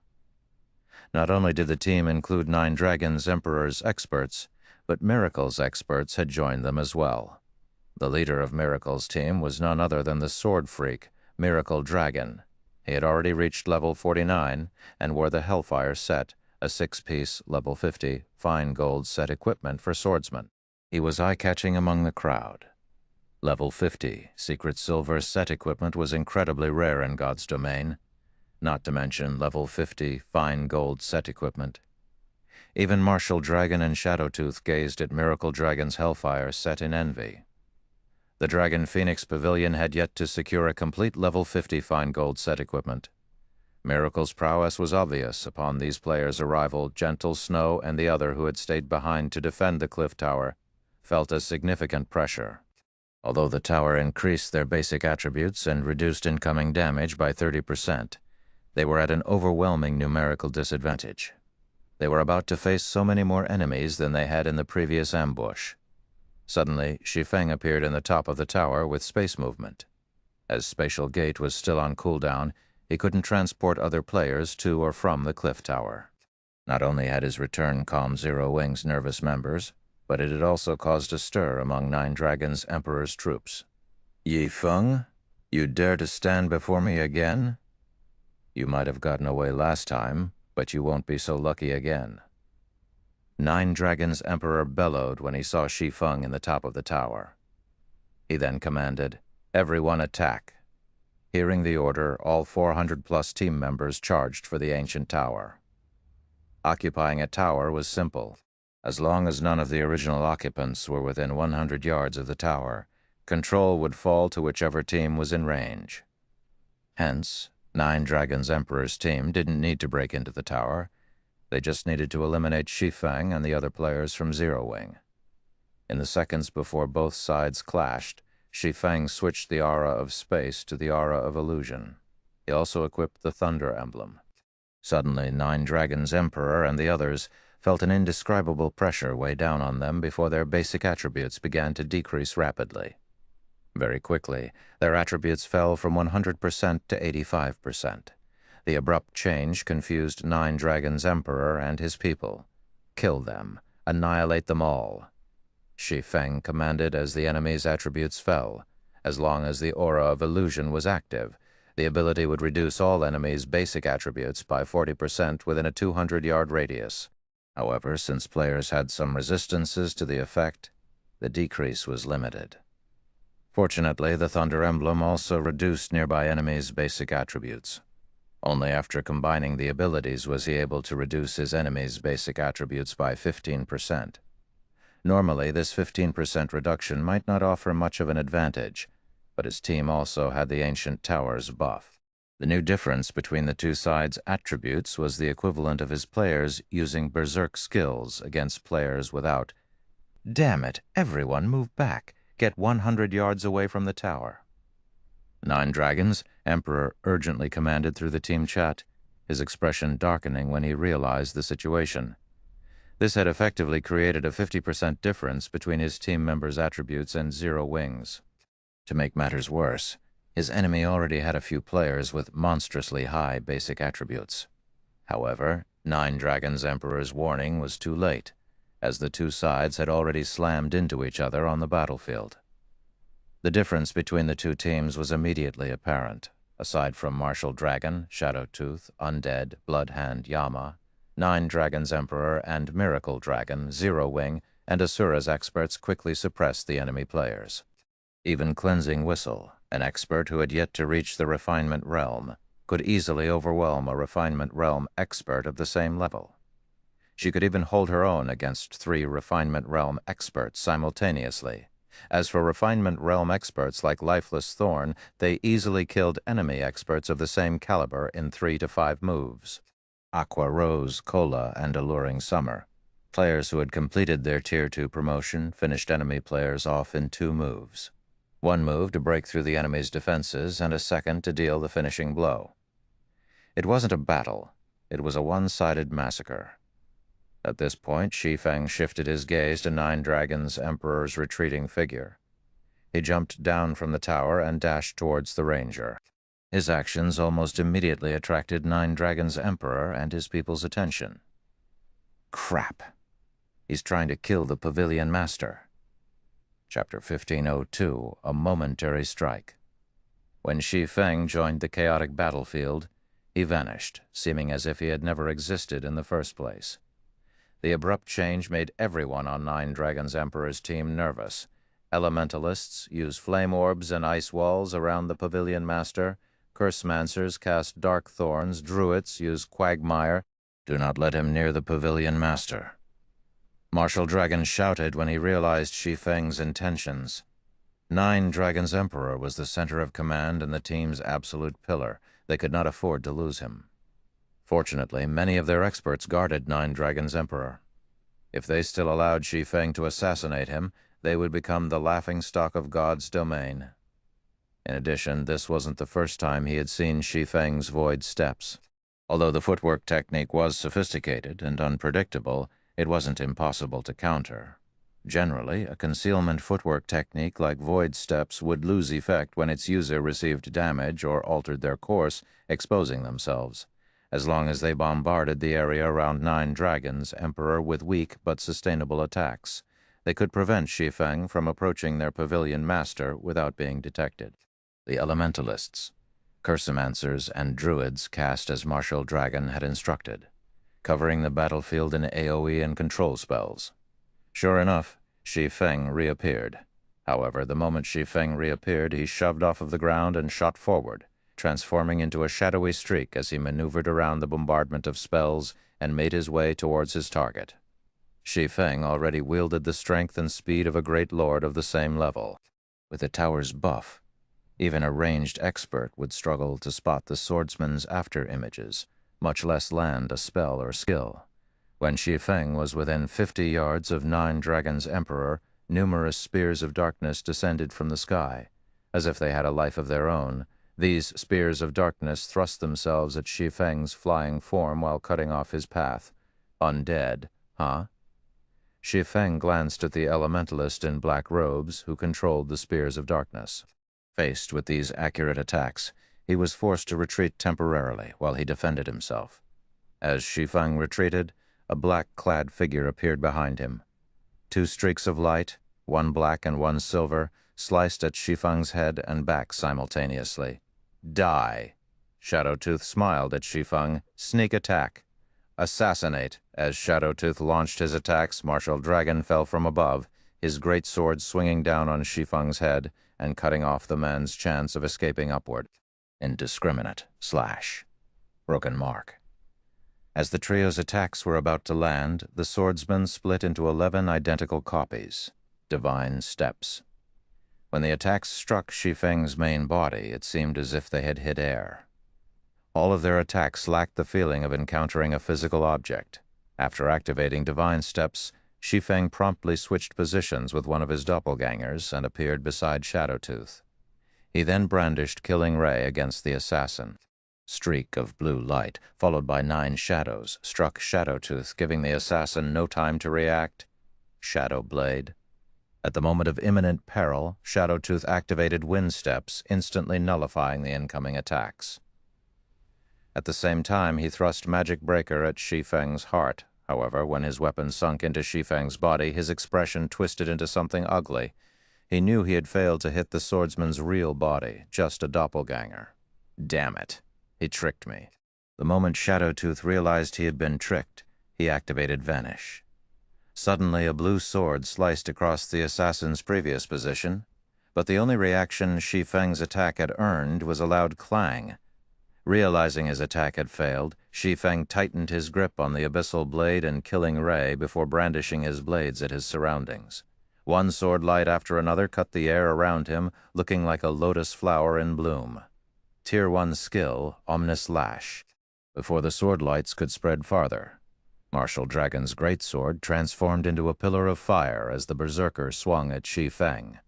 Not only did the team include Nine Dragons Emperor's experts, but Miracle's experts had joined them as well. The leader of Miracle's team was none other than the sword freak, Miracle Dragon. He had already reached level 49 and wore the Hellfire set, a 6-piece, level 50, fine gold set equipment for swordsmen. He was eye-catching among the crowd. Level 50, secret silver set equipment was incredibly rare in God's domain, not to mention level 50, fine gold set equipment. Even Martial Dragon and Shadowtooth gazed at Miracle Dragon's Hellfire set in envy. The Dragon Phoenix Pavilion had yet to secure a complete level 50 fine gold set equipment. Miracle's prowess was obvious upon these players' arrival. Gentle Snow and the other who had stayed behind to defend the cliff tower felt a significant pressure. Although the tower increased their basic attributes and reduced incoming damage by 30%, they were at an overwhelming numerical disadvantage. They were about to face so many more enemies than they had in the previous ambush. Suddenly, Shi Feng appeared in the top of the tower with space movement. As Spatial Gate was still on cooldown, he couldn't transport other players to or from the cliff tower. Not only had his return calmed Zero Wing's nervous members, but it had also caused a stir among Nine Dragons Emperor's troops. Yi Feng, you dare to stand before me again? You might have gotten away last time, but you won't be so lucky again. Nine Dragons Emperor bellowed when he saw Shi Feng in the top of the tower. He then commanded, "Everyone attack." Hearing the order, all 400-plus team members charged for the ancient tower. Occupying a tower was simple. As long as none of the original occupants were within 100 yards of the tower, control would fall to whichever team was in range. Hence, Nine Dragons Emperor's team didn't need to break into the tower. They just needed to eliminate Shi Feng and the other players from Zero Wing. In the seconds before both sides clashed, Shi Feng switched the aura of space to the aura of illusion. He also equipped the thunder emblem. Suddenly, Nine Dragons' Emperor and the others felt an indescribable pressure weigh down on them before their basic attributes began to decrease rapidly. Very quickly, their attributes fell from 100% to 85%. The abrupt change confused Nine Dragons' Emperor and his people. Kill them. Annihilate them all. Shi Feng commanded as the enemy's attributes fell. As long as the aura of illusion was active, the ability would reduce all enemies' basic attributes by 40% within a 200-yard radius. However, since players had some resistances to the effect, the decrease was limited. Fortunately, the Thunder Emblem also reduced nearby enemies' basic attributes. Only after combining the abilities was he able to reduce his enemies' basic attributes by 15%. Normally, this 15% reduction might not offer much of an advantage, but his team also had the Ancient Towers buff. The new difference between the two sides' attributes was the equivalent of his players using berserk skills against players without. Damn it, everyone move back. Get 100 yards away from the tower. Nine Dragons, Emperor urgently commanded through the team chat, his expression darkening when he realized the situation. This had effectively created a 50% difference between his team members' attributes and zero wings. To make matters worse, his enemy already had a few players with monstrously high basic attributes. However, Nine Dragons' Emperor's warning was too late, as the two sides had already slammed into each other on the battlefield. The difference between the two teams was immediately apparent. Aside from Martial Dragon, Shadowtooth, Undead, Bloodhand Yama, Nine Dragons' Emperor and Miracle Dragon, Zero Wing, and Asura's experts quickly suppressed the enemy players. Even Cleansing Whistle, an expert who had yet to reach the Refinement Realm, could easily overwhelm a Refinement Realm expert of the same level. She could even hold her own against 3 Refinement Realm experts simultaneously. As for Refinement Realm experts like Lifeless Thorn, they easily killed enemy experts of the same caliber in 3 to 5 moves. Aqua Rose, Cola, and Alluring Summer. Players who had completed their Tier 2 promotion finished enemy players off in 2 moves. 1 move to break through the enemy's defenses, and a second to deal the finishing blow. It wasn't a battle. It was a one-sided massacre. At this point, Shi Feng shifted his gaze to Nine Dragons' Emperor's retreating figure. He jumped down from the tower and dashed towards the ranger. His actions almost immediately attracted Nine Dragons' Emperor and his people's attention. Crap! He's trying to kill the Pavilion Master. Chapter 1502, A Momentary Strike. When Shi Feng joined the chaotic battlefield, he vanished, seeming as if he had never existed in the first place. The abrupt change made everyone on Nine Dragons' Emperor's team nervous. Elementalists use flame orbs and ice walls around the Pavilion Master. Cursemancers cast dark thorns. Druids use quagmire. Do not let him near the Pavilion Master. Martial Dragon shouted when he realized Shi Feng's intentions. Nine Dragons' Emperor was the center of command and the team's absolute pillar. They could not afford to lose him. Fortunately, many of their experts guarded Nine Dragons' Emperor. If they still allowed Shi Feng to assassinate him, they would become the laughingstock of God's domain. In addition, this wasn't the first time he had seen Shi Feng's void steps. Although the footwork technique was sophisticated and unpredictable, it wasn't impossible to counter. Generally, a concealment footwork technique like void steps would lose effect when its user received damage or altered their course, exposing themselves. As long as they bombarded the area around Nine Dragons' Emperor with weak but sustainable attacks, they could prevent Shi Feng from approaching their Pavilion Master without being detected. The Elementalists, Cursemancers, and Druids cast as Martial Dragon had instructed, covering the battlefield in AoE and control spells. Sure enough, Shi Feng reappeared. However, the moment Shi Feng reappeared, he shoved off of the ground and shot forward, transforming into a shadowy streak as he maneuvered around the bombardment of spells and made his way towards his target. Shi Feng already wielded the strength and speed of a great lord of the same level. With the tower's buff, even a ranged expert would struggle to spot the swordsman's after-images, much less land a spell or skill. When Shi Feng was within 50 yards of Nine Dragons' Emperor, Numerous spears of darkness descended from the sky. As if they had a life of their own, these spears of darkness thrust themselves at Shi Feng's flying form while cutting off his path. Undead, huh? Shi Feng glanced at the elementalist in black robes who controlled the spears of darkness. Faced with these accurate attacks, he was forced to retreat temporarily while he defended himself. As Shi Feng retreated, a black-clad figure appeared behind him. Two streaks of light, one black and one silver, sliced at Shi Feng's head and back simultaneously. Die! Shadowtooth smiled at Shi Feng. Sneak attack. Assassinate. As Shadowtooth launched his attacks, Martial Dragon fell from above, his great sword swinging down on Shi Feng's head and cutting off the man's chance of escaping upward. Indiscriminate. Slash. Broken mark. As the trio's attacks were about to land, the swordsman split into 11 identical copies. Divine steps. When the attacks struck Shi Feng's main body, it seemed as if they had hit air. All of their attacks lacked the feeling of encountering a physical object. After activating divine steps, Shi Feng promptly switched positions with one of his doppelgangers and appeared beside Shadowtooth. He then brandished Killing Ray against the assassin. Streak of blue light, followed by 9 shadows, struck Shadowtooth, giving the assassin no time to react. Shadow Blade. At the moment of imminent peril, Shadowtooth activated Wind Steps, instantly nullifying the incoming attacks. At the same time, he thrust Magic Breaker at Shi Feng's heart. However, when his weapon sunk into Shi Feng's body, his expression twisted into something ugly. He knew he had failed to hit the swordsman's real body, just a doppelganger. Damn it. He tricked me. The moment Shadowtooth realized he had been tricked, he activated Vanish. Suddenly, a blue sword sliced across the assassin's previous position, but the only reaction Shi Feng's attack had earned was a loud clang. Realizing his attack had failed, Shi Feng tightened his grip on the abyssal blade and Killing Ray before brandishing his blades at his surroundings. One sword light after another cut the air around him, looking like a lotus flower in bloom. Tier 1 skill, Omnis Lash. Before the sword lights could spread farther, Martial Dragon's greatsword transformed into a pillar of fire as the berserker swung at Shi Feng.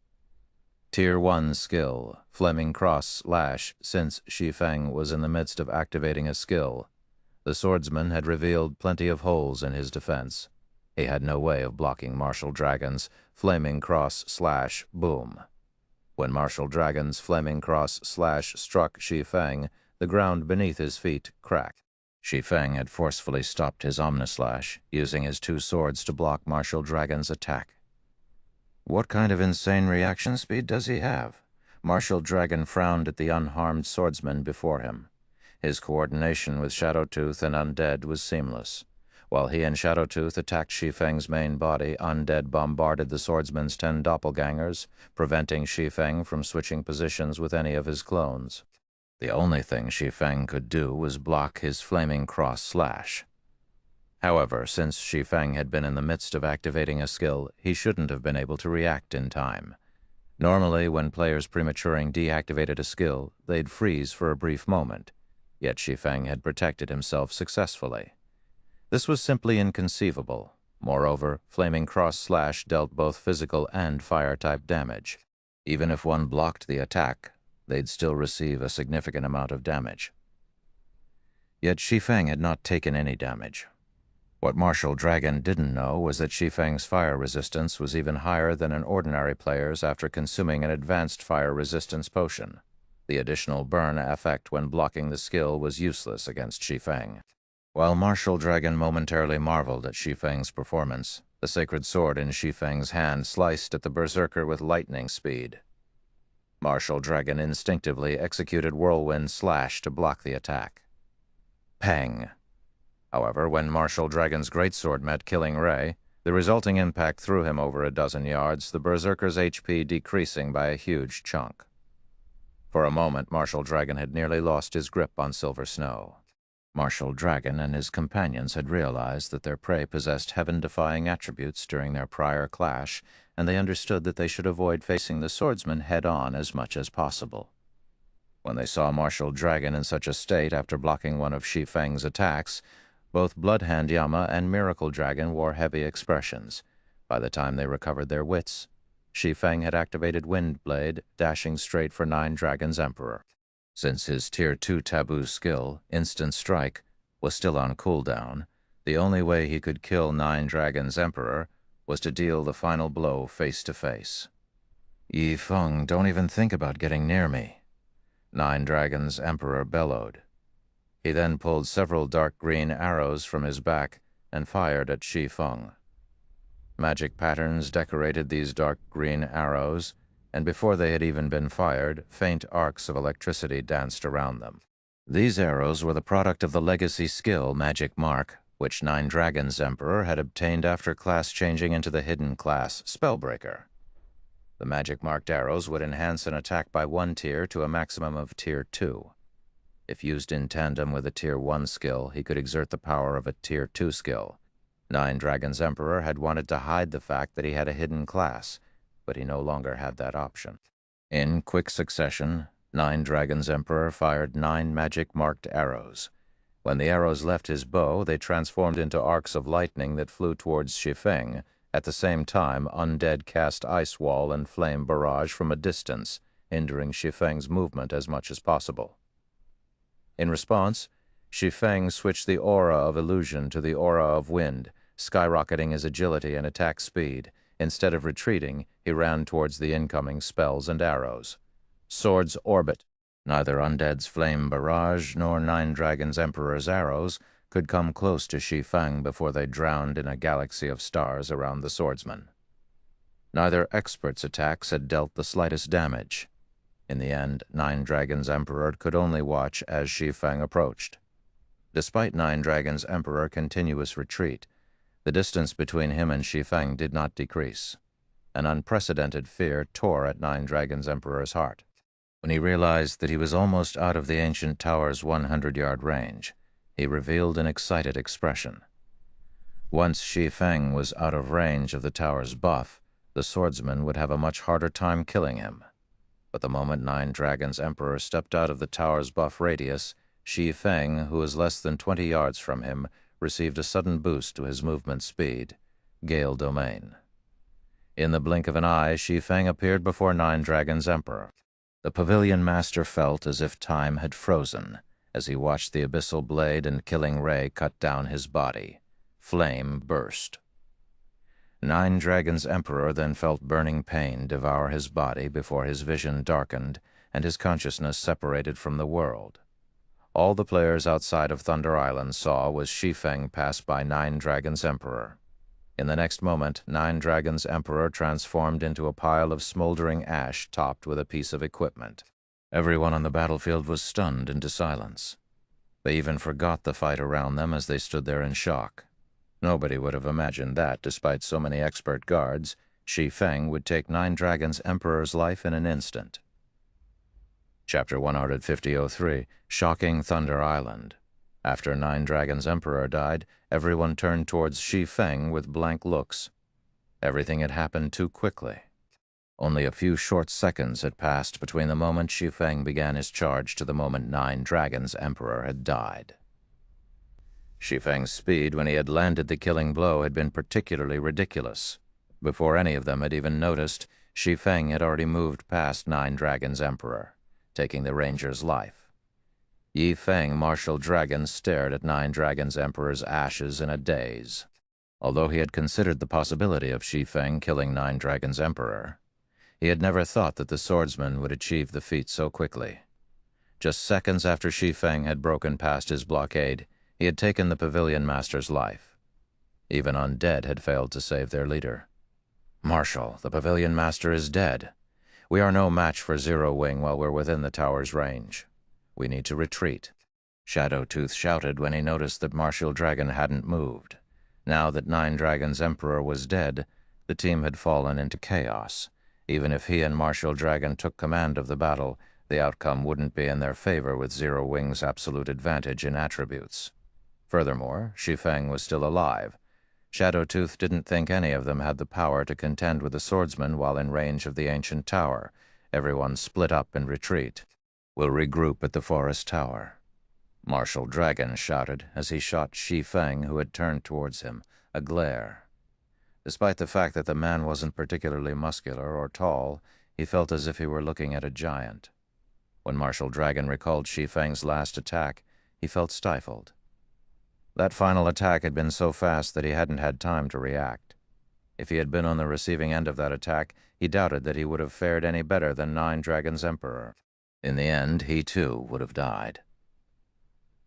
Tier 1 skill, Flaming Cross Slash. Since Shi Feng was in the midst of activating a skill, the swordsman had revealed plenty of holes in his defense. He had no way of blocking Martial Dragon's Flaming Cross Slash. Boom. When Martial Dragon's Flaming Cross Slash struck Shi Feng, the ground beneath his feet cracked. Shi Feng had forcefully stopped his Omnislash, using his 2 swords to block Martial Dragon's attack. What kind of insane reaction speed does he have? Martial Dragon frowned at the unharmed swordsman before him. His coordination with Shadowtooth and Undead was seamless. While he and Shadowtooth attacked Shi Feng's main body, Undead bombarded the swordsman's 10 doppelgangers, preventing Shi Feng from switching positions with any of his clones. The only thing Shi Feng could do was block his Flaming Cross Slash. However, since Shi Feng had been in the midst of activating a skill, he shouldn't have been able to react in time. Normally, when players prematurely deactivated a skill, they'd freeze for a brief moment, yet Shi Feng had protected himself successfully. This was simply inconceivable. Moreover, Flaming Cross Slash dealt both physical and fire-type damage. Even if one blocked the attack, they'd still receive a significant amount of damage. Yet Shi Feng had not taken any damage. What Martial Dragon didn't know was that Shi Feng's fire resistance was even higher than an ordinary player's after consuming an advanced fire resistance potion. The additional burn effect when blocking the skill was useless against Shi Feng. While Martial Dragon momentarily marveled at Shi Feng's performance, the sacred sword in Shi Feng's hand sliced at the berserker with lightning speed. Martial Dragon instinctively executed Whirlwind Slash to block the attack. Pang! However, when Martial Dragon's greatsword met Killing Ray, the resulting impact threw him over a dozen yards, the berserker's HP decreasing by a huge chunk. For a moment, Martial Dragon had nearly lost his grip on Silver Snow. Martial Dragon and his companions had realized that their prey possessed heaven-defying attributes during their prior clash, and they understood that they should avoid facing the swordsman head-on as much as possible. When they saw Martial Dragon in such a state after blocking one of Shi Feng's attacks, both Bloodhand Yama and Miracle Dragon wore heavy expressions. By the time they recovered their wits, Shi Feng had activated Wind Blade, dashing straight for Nine Dragons Emperor. Since his Tier 2 taboo skill, Instant Strike, was still on cooldown, the only way he could kill Nine Dragons Emperor was to deal the final blow face-to-face. "Yi Feng, don't even think about getting near me," Nine Dragons Emperor bellowed. He then pulled several dark green arrows from his back and fired at Shi Feng. Magic patterns decorated these dark green arrows, and before they had even been fired, faint arcs of electricity danced around them. These arrows were the product of the legacy skill Magic Mark, which Nine Dragons Emperor had obtained after class changing into the hidden class Spellbreaker. The magic-marked arrows would enhance an attack by 1 tier to a maximum of Tier 2. If used in tandem with a Tier 1 skill, he could exert the power of a Tier 2 skill. Nine Dragons Emperor had wanted to hide the fact that he had a hidden class, but he no longer had that option. In quick succession, Nine Dragons Emperor fired 9 magic-marked arrows. When the arrows left his bow, they transformed into arcs of lightning that flew towards Shi Feng. At the same time, Undead cast Ice Wall and Flame Barrage from a distance, hindering Shi Feng's movement as much as possible. In response, Shi Feng switched the aura of illusion to the aura of wind, skyrocketing his agility and attack speed. Instead of retreating, he ran towards the incoming spells and arrows. Swords orbit. Neither Undead's Flame Barrage nor Nine Dragons Emperor's arrows could come close to Shi Feng before they drowned in a galaxy of stars around the swordsman. Neither expert's attacks had dealt the slightest damage. In the end, Nine Dragons Emperor could only watch as Shi Feng approached. Despite Nine Dragons Emperor's continuous retreat, the distance between him and Shi Feng did not decrease. An unprecedented fear tore at Nine Dragons Emperor's heart. When he realized that he was almost out of the ancient tower's 100-yard range, he revealed an excited expression. Once Shi Feng was out of range of the tower's buff, the swordsman would have a much harder time killing him. But the moment Nine Dragons Emperor stepped out of the tower's buff radius, Shi Feng, who was less than 20 yards from him, received a sudden boost to his movement speed. Gale Domain. In the blink of an eye, Shi Feng appeared before Nine Dragons Emperor. The Pavilion Master felt as if time had frozen as he watched the abyssal blade and killing ray cut down his body. Flame burst. Nine Dragons Emperor then felt burning pain devour his body before his vision darkened and his consciousness separated from the world. All the players outside of Thunder Island saw was Shi Feng pass by Nine Dragons Emperor. In the next moment, Nine Dragons Emperor transformed into a pile of smoldering ash topped with a piece of equipment. Everyone on the battlefield was stunned into silence. They even forgot the fight around them as they stood there in shock. Nobody would have imagined that, despite so many expert guards, Shi Feng would take Nine Dragons Emperor's life in an instant. Chapter 150-03, Shocking Thunder Island. After Nine Dragons Emperor died, everyone turned towards Shi Feng with blank looks. Everything had happened too quickly. Only a few short seconds had passed between the moment Shi Feng began his charge to the moment Nine Dragons Emperor had died. Shi Feng's speed when he had landed the killing blow had been particularly ridiculous. Before any of them had even noticed, Shi Feng had already moved past Nine Dragons Emperor, taking the ranger's life. Yi Feng, Martial Dragon, stared at Nine Dragons Emperor's ashes in a daze. Although he had considered the possibility of Shi Feng killing Nine Dragons Emperor, he had never thought that the swordsman would achieve the feat so quickly. Just seconds after Shi Feng had broken past his blockade, he had taken the Pavilion Master's life. Even Undead had failed to save their leader. "Marshal, the Pavilion Master is dead. We are no match for Zero Wing while we're within the tower's range. We need to retreat," Shadowtooth shouted when he noticed that Martial Dragon hadn't moved. Now that Nine Dragons Emperor was dead, the team had fallen into chaos. Even if he and Martial Dragon took command of the battle, the outcome wouldn't be in their favor with Zero Wing's absolute advantage in attributes. Furthermore, Shi Feng was still alive. Shadowtooth didn't think any of them had the power to contend with the swordsman while in range of the ancient tower. Everyone split up in retreat. "We'll regroup at the forest tower," Martial Dragon shouted as he shot Shi Feng, who had turned towards him, a glare. Despite the fact that the man wasn't particularly muscular or tall, he felt as if he were looking at a giant. When Martial Dragon recalled Shi Feng's last attack, he felt stifled. That final attack had been so fast that he hadn't had time to react. If he had been on the receiving end of that attack, he doubted that he would have fared any better than Nine Dragons' Emperor. In the end, he too would have died.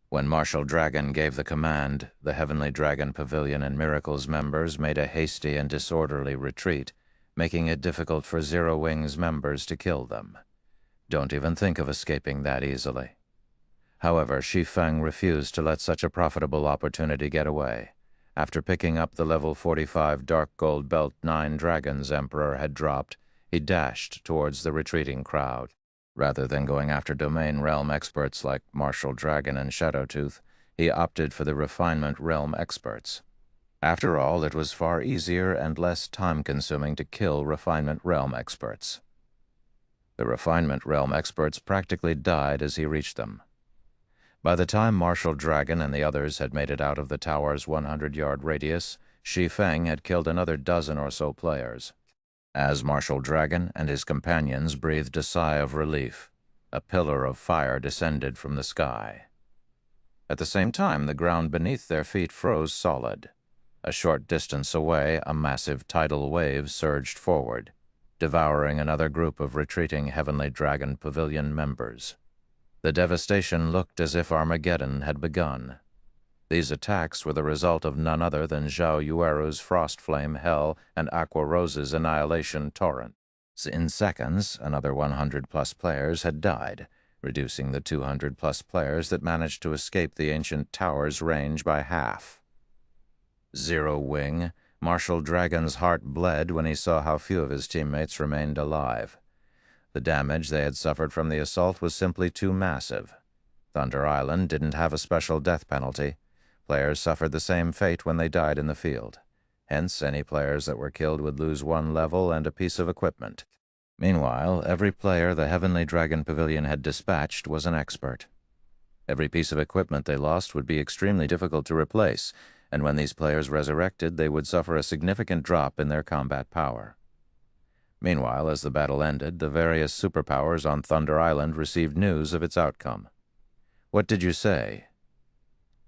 When Martial Dragon gave the command, the Heavenly Dragon Pavilion and Miracles members made a hasty and disorderly retreat, making it difficult for Zero Wing's members to kill them. Don't even think of escaping that easily. However, Shi Feng refused to let such a profitable opportunity get away. After picking up the level 45 dark gold belt Nine Dragons Emperor had dropped, he dashed towards the retreating crowd. Rather than going after domain realm experts like Martial Dragon and Shadowtooth, he opted for the refinement realm experts. After all, it was far easier and less time-consuming to kill refinement realm experts. The refinement realm experts practically died as he reached them. By the time Martial Dragon and the others had made it out of the tower's 100-yard radius, Shi Feng had killed another dozen or so players. As Martial Dragon and his companions breathed a sigh of relief, a pillar of fire descended from the sky. At the same time, the ground beneath their feet froze solid. A short distance away, a massive tidal wave surged forward, devouring another group of retreating Heavenly Dragon Pavilion members. The devastation looked as if Armageddon had begun. These attacks were the result of none other than Zhao Yueru's Frost Flame Hell and Aqua Rose's Annihilation Torrent. In seconds, another 100-plus players had died, reducing the 200-plus players that managed to escape the ancient tower's range by half. Zero Wing, Martial Dragon's heart bled when he saw how few of his teammates remained alive. The damage they had suffered from the assault was simply too massive. Thunder Island didn't have a special death penalty. Players suffered the same fate when they died in the field. Hence, any players that were killed would lose one level and a piece of equipment. Meanwhile, every player the Heavenly Dragon Pavilion had dispatched was an expert. Every piece of equipment they lost would be extremely difficult to replace, and when these players resurrected, they would suffer a significant drop in their combat power. Meanwhile, as the battle ended, the various superpowers on Thunder Island received news of its outcome. What did you say?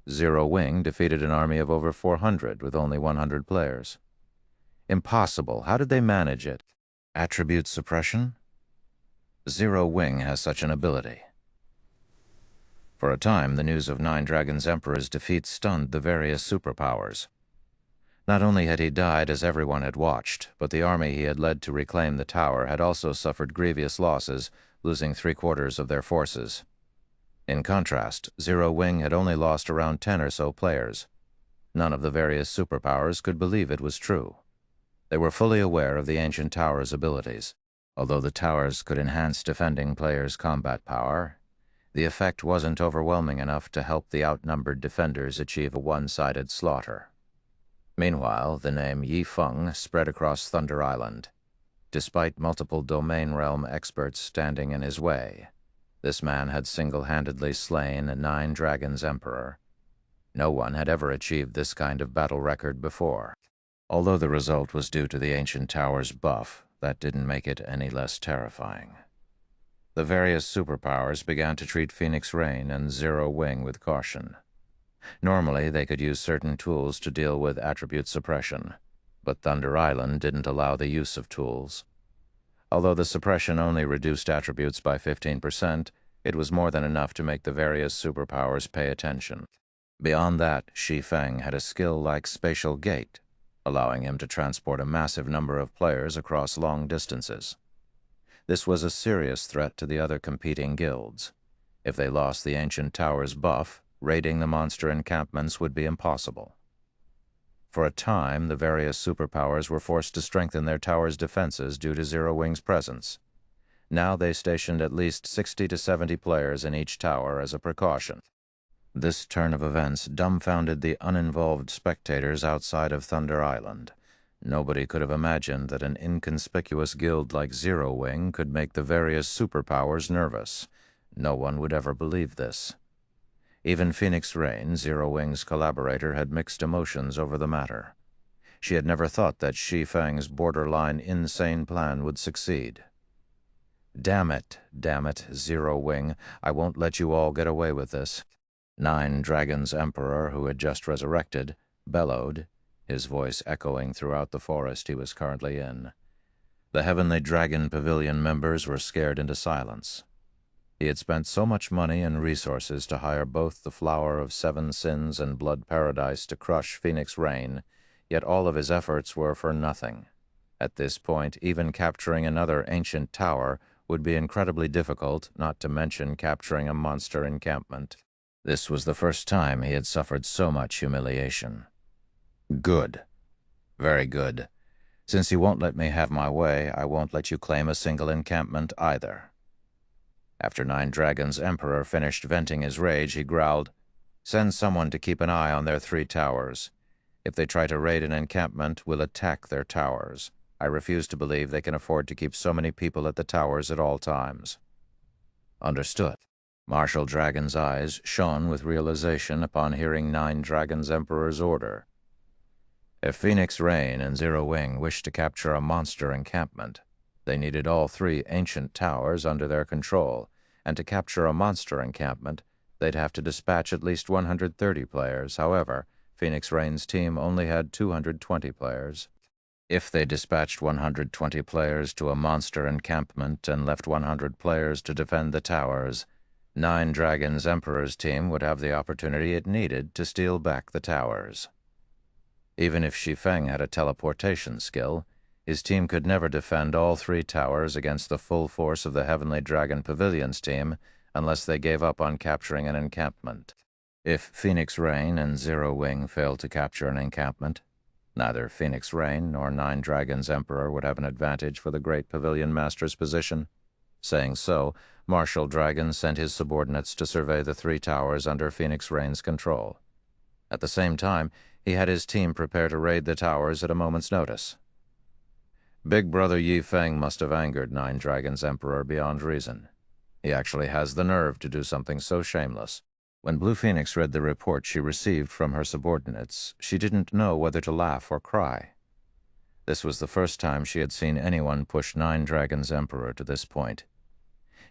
Zero Wing defeated an army of over 400 with only 100 players. Impossible. How did they manage it? Attribute suppression? Zero Wing has such an ability. For a time, the news of Nine Dragons' Emperor's defeat stunned the various superpowers. Not only had he died as everyone had watched, but the army he had led to reclaim the tower had also suffered grievous losses, losing 3/4 of their forces. In contrast, Zero Wing had only lost around 10 or so players. None of the various superpowers could believe it was true. They were fully aware of the ancient tower's abilities. Although the towers could enhance defending players' combat power, the effect wasn't overwhelming enough to help the outnumbered defenders achieve a one-sided slaughter. Meanwhile, the name Shi Feng spread across Thunder Island. Despite multiple domain realm experts standing in his way, this man had single-handedly slain Nine Dragons' Emperor. No one had ever achieved this kind of battle record before. Although the result was due to the ancient tower's buff, that didn't make it any less terrifying. The various superpowers began to treat Phoenix Rain and Zero Wing with caution. Normally, they could use certain tools to deal with attribute suppression, but Thunder Island didn't allow the use of tools. Although the suppression only reduced attributes by 15%, it was more than enough to make the various superpowers pay attention. Beyond that, Shi Feng had a skill like spatial gate, allowing him to transport a massive number of players across long distances. This was a serious threat to the other competing guilds. If they lost the ancient tower's buff, raiding the monster encampments would be impossible. For a time, the various superpowers were forced to strengthen their tower's defenses due to Zero Wing's presence. Now they stationed at least 60 to 70 players in each tower as a precaution. This turn of events dumbfounded the uninvolved spectators outside of Thunder Island. Nobody could have imagined that an inconspicuous guild like Zero Wing could make the various superpowers nervous. No one would ever believe this. Even Phoenix Rain, Zero Wing's collaborator, had mixed emotions over the matter. She had never thought that Shi Feng's borderline insane plan would succeed. Damn it, Zero Wing, I won't let you all get away with this. Nine Dragons Emperor, who had just resurrected, bellowed, his voice echoing throughout the forest he was currently in. The Heavenly Dragon Pavilion members were scared into silence. He had spent so much money and resources to hire both the Flower of Seven Sins and Blood Paradise to crush Phoenix Rain, yet all of his efforts were for nothing. At this point, even capturing another ancient tower would be incredibly difficult, not to mention capturing a monster encampment. This was the first time he had suffered so much humiliation. Good. Very good. Since you won't let me have my way, I won't let you claim a single encampment either. After Nine Dragons Emperor finished venting his rage, he growled, "Send someone to keep an eye on their 3 towers. If they try to raid an encampment, we'll attack their towers. I refuse to believe they can afford to keep so many people at the towers at all times." Understood. Martial Dragon's eyes shone with realization upon hearing Nine Dragons Emperor's order. If Phoenix Rain and Zero Wing wished to capture a monster encampment, they needed all 3 ancient towers under their control, and to capture a monster encampment, they'd have to dispatch at least 130 players. However, Phoenix Rain's team only had 220 players. If they dispatched 120 players to a monster encampment and left 100 players to defend the towers, Nine Dragons Emperor's team would have the opportunity it needed to steal back the towers. Even if Shi Feng had a teleportation skill, his team could never defend all 3 towers against the full force of the Heavenly Dragon Pavilion's team unless they gave up on capturing an encampment. If Phoenix Rain and Zero Wing failed to capture an encampment, neither Phoenix Rain nor Nine Dragons Emperor would have an advantage for the Great Pavilion Master's position. Saying so, Martial Dragon sent his subordinates to survey the 3 towers under Phoenix Rain's control. At the same time, he had his team prepare to raid the towers at a moment's notice. Big Brother Yi Feng must have angered Nine Dragons Emperor beyond reason. He actually has the nerve to do something so shameless. When Blue Phoenix read the report she received from her subordinates, she didn't know whether to laugh or cry. This was the first time she had seen anyone push Nine Dragons Emperor to this point.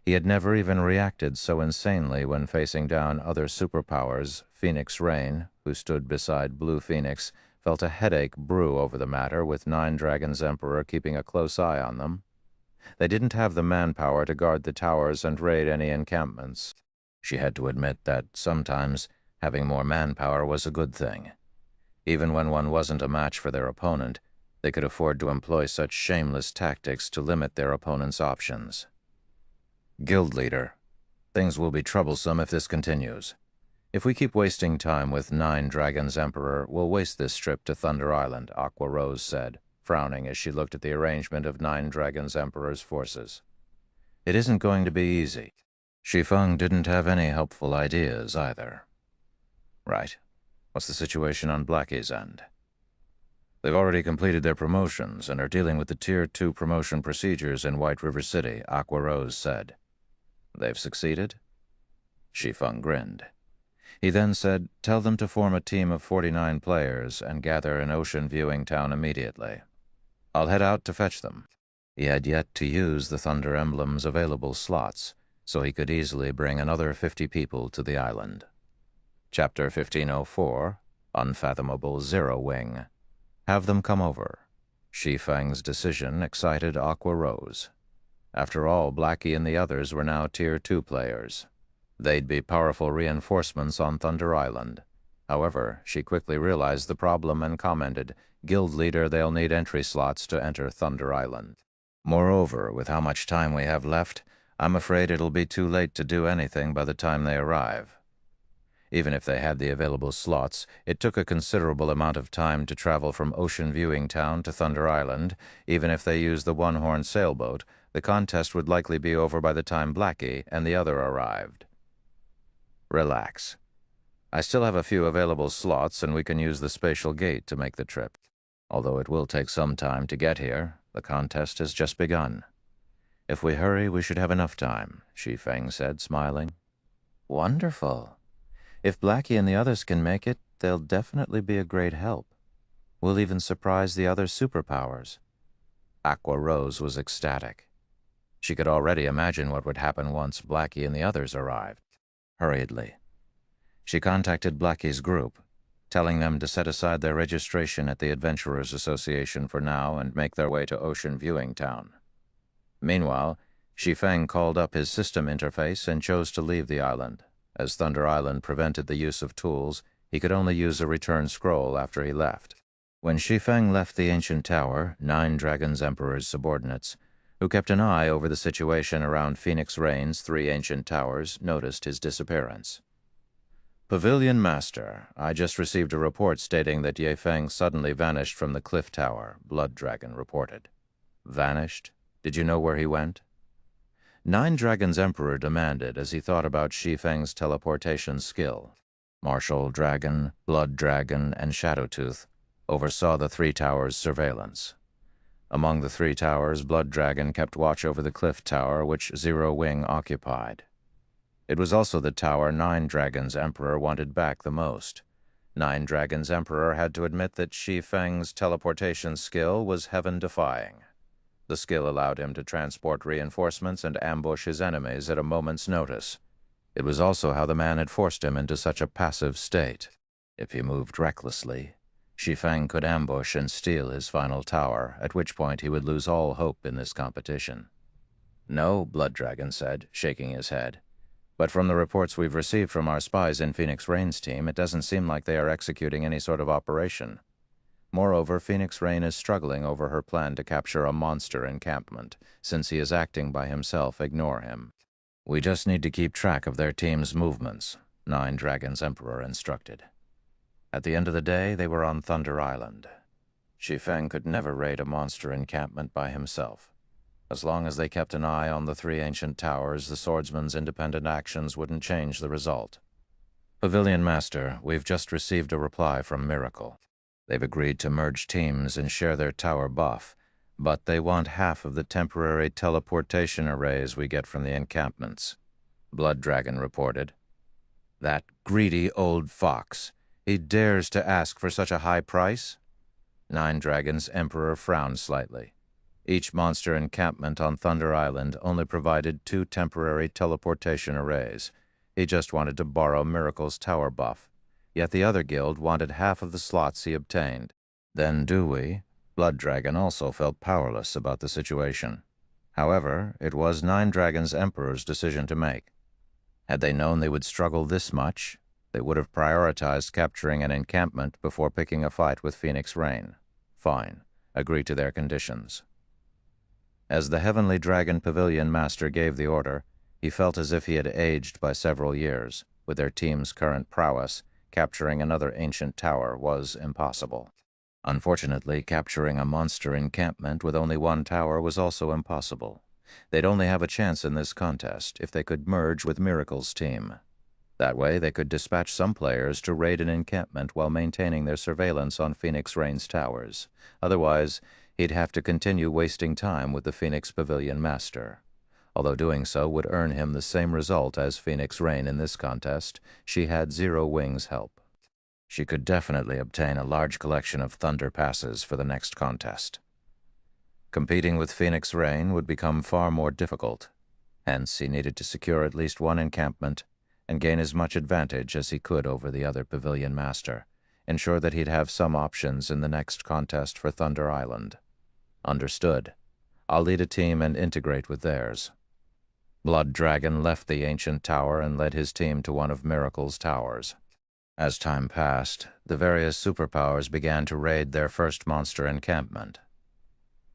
He had never even reacted so insanely when facing down other superpowers. Phoenix Rain, who stood beside Blue Phoenix, felt a headache brew over the matter, with Nine Dragons Emperor keeping a close eye on them. They didn't have the manpower to guard the towers and raid any encampments. She had to admit that sometimes having more manpower was a good thing. Even when one wasn't a match for their opponent, they could afford to employ such shameless tactics to limit their opponent's options. Guild Leader, things will be troublesome if this continues. If we keep wasting time with Nine Dragons Emperor, we'll waste this trip to Thunder Island, Aqua Rose said, frowning as she looked at the arrangement of Nine Dragons Emperor's forces. It isn't going to be easy. Shi Feng didn't have any helpful ideas either. Right. What's the situation on Blackie's end? They've already completed their promotions and are dealing with the Tier 2 promotion procedures in White River City, Aqua Rose said. They've succeeded? Shi Feng grinned. He then said, "Tell them to form a team of 49 players and gather in Ocean Viewing Town immediately. I'll head out to fetch them." He had yet to use the Thunder Emblem's available slots, so he could easily bring another 50 people to the island. Chapter 1504, Unfathomable Zero Wing. Have them come over. Shi Feng's decision excited Aqua Rose. After all, Blackie and the others were now Tier 2 players. They'd be powerful reinforcements on Thunder Island. However, she quickly realized the problem and commented, "Guild Leader, they'll need entry slots to enter Thunder Island. Moreover, with how much time we have left, I'm afraid it'll be too late to do anything by the time they arrive." Even if they had the available slots, it took a considerable amount of time to travel from Ocean Viewing Town to Thunder Island. Even if they used the one-horn sailboat, the contest would likely be over by the time Blackie and the other arrived. Relax. I still have a few available slots, and we can use the spatial gate to make the trip. Although it will take some time to get here, the contest has just begun. If we hurry, we should have enough time, Shi Feng said, smiling. Wonderful. If Blackie and the others can make it, they'll definitely be a great help. We'll even surprise the other superpowers." Aqua Rose was ecstatic. She could already imagine what would happen once Blackie and the others arrived. Hurriedly, she contacted Blackie's group, telling them to set aside their registration at the Adventurers Association for now and make their way to Ocean Viewing Town. Meanwhile, Shi Feng called up his system interface and chose to leave the island. As Thunder Island prevented the use of tools, he could only use a return scroll after he left. When Shi Feng left the ancient tower, 9 Dragon's Emperor's subordinates, who kept an eye over the situation around Phoenix Rain's 3 ancient towers, noticed his disappearance. "Pavilion Master, I just received a report stating that Ye Feng suddenly vanished from the cliff tower," Blood Dragon reported. "Vanished? Did you know where he went?" 9 Dragon's Emperor demanded as he thought about Shi Feng's teleportation skill. Martial Dragon, Blood Dragon, and Shadowtooth oversaw the 3 towers' surveillance. Among the 3 towers, Blood Dragon kept watch over the cliff tower which Zero Wing occupied. It was also the tower 9 Dragon's Emperor wanted back the most. 9 Dragon's Emperor had to admit that Shi Feng's teleportation skill was heaven-defying. The skill allowed him to transport reinforcements and ambush his enemies at a moment's notice. It was also how the man had forced him into such a passive state. If he moved recklessly, Shi Feng could ambush and steal his final tower, at which point he would lose all hope in this competition. "No," Blood Dragon said, shaking his head. "But from the reports we've received from our spies in Phoenix Rain's team, it doesn't seem like they are executing any sort of operation. Moreover, Phoenix Rain is struggling over her plan to capture a monster encampment. Since he is acting by himself, ignore him. We just need to keep track of their team's movements," 9 Dragon's Emperor instructed. At the end of the day, they were on Thunder Island. Shi Feng could never raid a monster encampment by himself. As long as they kept an eye on the 3 ancient towers, the swordsman's independent actions wouldn't change the result. "Pavilion Master, we've just received a reply from Miracle. They've agreed to merge teams and share their tower buff, but they want half of the temporary teleportation arrays we get from the encampments," Blood Dragon reported. "That greedy old fox. He dares to ask for such a high price?" 9 Dragon's Emperor frowned slightly. Each monster encampment on Thunder Island only provided 2 temporary teleportation arrays. He just wanted to borrow Miracle's tower buff. Yet the other guild wanted half of the slots he obtained. Then Dewey, Blood Dragon, also felt powerless about the situation. However, it was 9 Dragon's Emperor's decision to make. Had they known they would struggle this much, they would have prioritized capturing an encampment before picking a fight with Phoenix Rain. Fine. Agree to their conditions. As the Heavenly Dragon Pavilion Master gave the order, he felt as if he had aged by several years. With their team's current prowess, capturing another ancient tower was impossible. Unfortunately, capturing a monster encampment with only 1 tower was also impossible. They'd only have a chance in this contest if they could merge with Miracle's team. That way, they could dispatch some players to raid an encampment while maintaining their surveillance on Phoenix Rain's towers. Otherwise, he'd have to continue wasting time with the Phoenix Pavilion Master. Although doing so would earn him the same result as Phoenix Rain in this contest, she had Zero Wing's help. She could definitely obtain a large collection of Thunder Passes for the next contest. Competing with Phoenix Rain would become far more difficult. Hence, he needed to secure at least 1 encampment and gain as much advantage as he could over the other Pavilion Master, ensure that he'd have some options in the next contest for Thunder Island. Understood. I'll lead a team and integrate with theirs. Blood Dragon left the ancient tower and led his team to one of Miracle's towers. As time passed, the various superpowers began to raid their first monster encampment.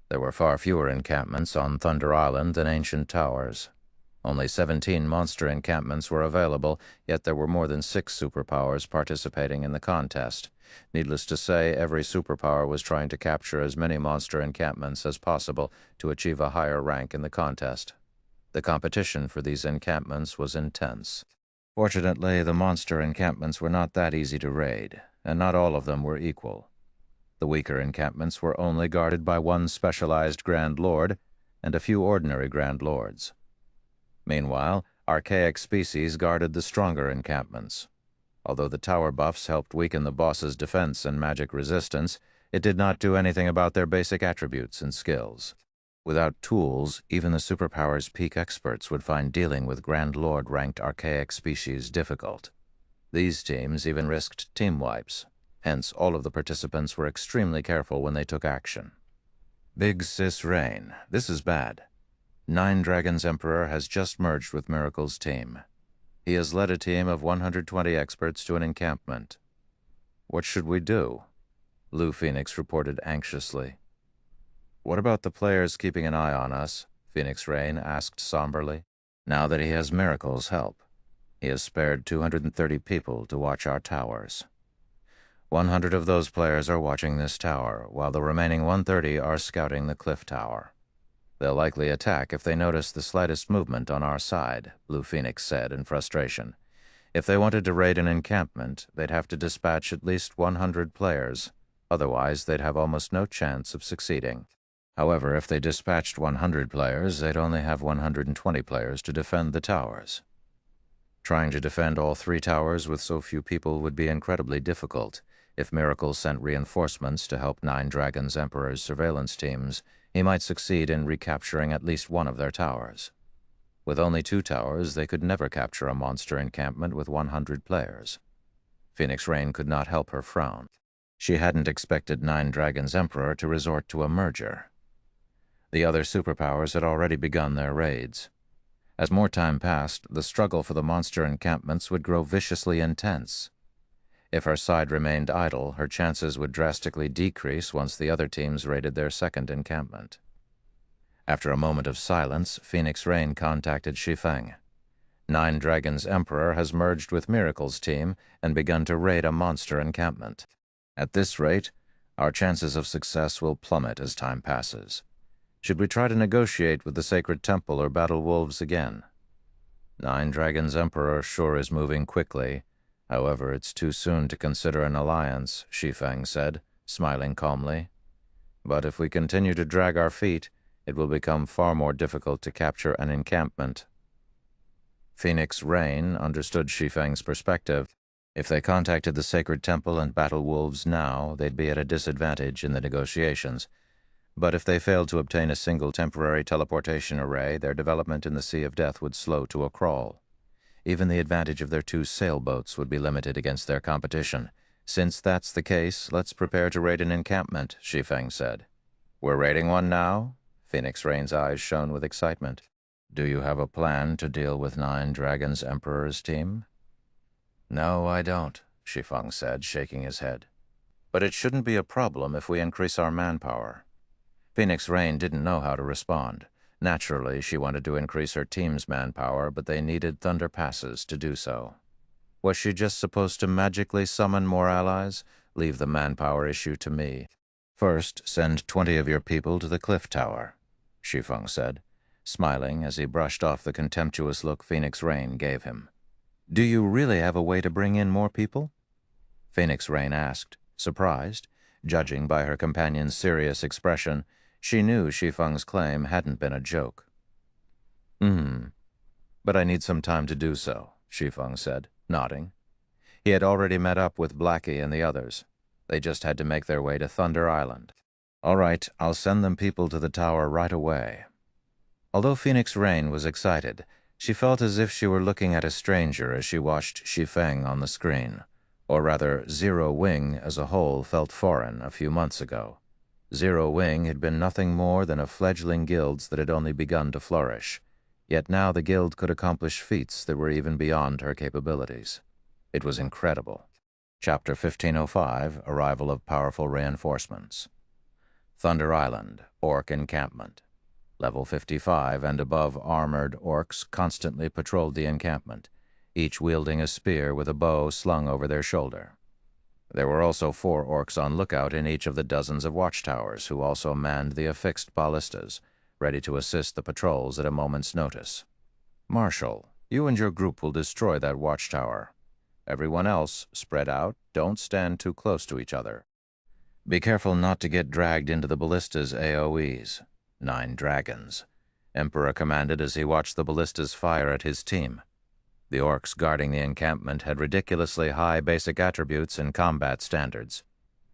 There were far fewer encampments on Thunder Island than ancient towers. Only 17 monster encampments were available, yet there were more than 6 superpowers participating in the contest. Needless to say, every superpower was trying to capture as many monster encampments as possible to achieve a higher rank in the contest. The competition for these encampments was intense. Fortunately, the monster encampments were not that easy to raid, and not all of them were equal. The weaker encampments were only guarded by 1 specialized Grand Lord and a few ordinary Grand Lords. Meanwhile, archaic species guarded the stronger encampments. Although the tower buffs helped weaken the boss's defense and magic resistance, It did not do anything about their basic attributes and skills. Without tools, even the superpower's peak experts would find dealing with Grand Lord-ranked archaic species difficult. These teams even risked team wipes. Hence, all of the participants were extremely careful when they took action. Big Sis Rain, this is bad. Nine Dragons Emperor has just merged with Miracle's team. He has led a team of 120 experts to an encampment. What should we do? Lou Phoenix reported anxiously. What about the players keeping an eye on us? Phoenix Rain asked somberly. Now that he has Miracle's help, he has spared 230 people to watch our towers. 100 of those players are watching this tower, while the remaining 130 are scouting the cliff tower. They'll likely attack if they notice the slightest movement on our side, Blue Phoenix said in frustration. If they wanted to raid an encampment, they'd have to dispatch at least 100 players. Otherwise, they'd have almost no chance of succeeding. However, if they dispatched 100 players, they'd only have 120 players to defend the towers. Trying to defend all 3 towers with so few people would be incredibly difficult. If Miracle sent reinforcements to help Nine Dragons Emperor's surveillance teams, he might succeed in recapturing at least one of their towers. With only 2 towers, they could never capture a monster encampment with 100 players. Phoenix Rain could not help her frown. She hadn't expected Nine Dragons Emperor to resort to a merger. The other superpowers had already begun their raids. As more time passed, the struggle for the monster encampments would grow viciously intense. If her side remained idle, her chances would drastically decrease once the other teams raided their second encampment. After a moment of silence, Phoenix Rain contacted Shi Feng. Nine Dragons Emperor has merged with Miracle's team and begun to raid a monster encampment. At this rate, our chances of success will plummet as time passes. Should we try to negotiate with the Sacred Temple or battle wolves again? Nine Dragons Emperor sure is moving quickly. However, it's too soon to consider an alliance, Shi Feng said, smiling calmly. But if we continue to drag our feet, it will become far more difficult to capture an encampment. Phoenix Rain understood Shi Feng's perspective. If they contacted the Sacred Temple and battle wolves now, they'd be at a disadvantage in the negotiations. But if they failed to obtain a single temporary teleportation array, their development in the Sea of Death would slow to a crawl. Even the advantage of their 2 sailboats would be limited against their competition. Since that's the case, let's prepare to raid an encampment, Shi Feng said. We're raiding one now? Phoenix Rain's eyes shone with excitement. Do you have a plan to deal with Nine Dragons Emperor's team? No, I don't, Shi Feng said, shaking his head. But it shouldn't be a problem if we increase our manpower. Phoenix Rain didn't know how to respond. Naturally, she wanted to increase her team's manpower, but they needed Thunder Passes to do so. Was she just supposed to magically summon more allies? Leave the manpower issue to me. First, send 20 of your people to the cliff tower, Shi Feng said, smiling as he brushed off the contemptuous look Phoenix Rain gave him. Do you really have a way to bring in more people? Phoenix Rain asked, surprised. Judging by her companion's serious expression, she knew Shi Feng's claim hadn't been a joke. But I need some time to do so, Shi Feng said, nodding. He had already met up with Blackie and the others. They just had to make their way to Thunder Island. All right, I'll send them people to the tower right away. Although Phoenix Rain was excited, she felt as if she were looking at a stranger as she watched Shi Feng on the screen. Or rather, Zero Wing as a whole felt foreign a few months ago. Zero Wing had been nothing more than a fledgling guild that had only begun to flourish. Yet now the guild could accomplish feats that were even beyond her capabilities. It was incredible. Chapter 1505, Arrival of Powerful Reinforcements. Thunder Island, Orc Encampment. Level 55 and above armored orcs constantly patrolled the encampment, each wielding a spear with a bow slung over their shoulder. There were also 4 orcs on lookout in each of the dozens of watchtowers who also manned the affixed ballistas, ready to assist the patrols at a moment's notice. Marshal, you and your group will destroy that watchtower. Everyone else, spread out, don't stand too close to each other. Be careful not to get dragged into the ballista's AoEs. 9 dragons, Emperor commanded as he watched the ballistas fire at his team. The orcs guarding the encampment had ridiculously high basic attributes and combat standards.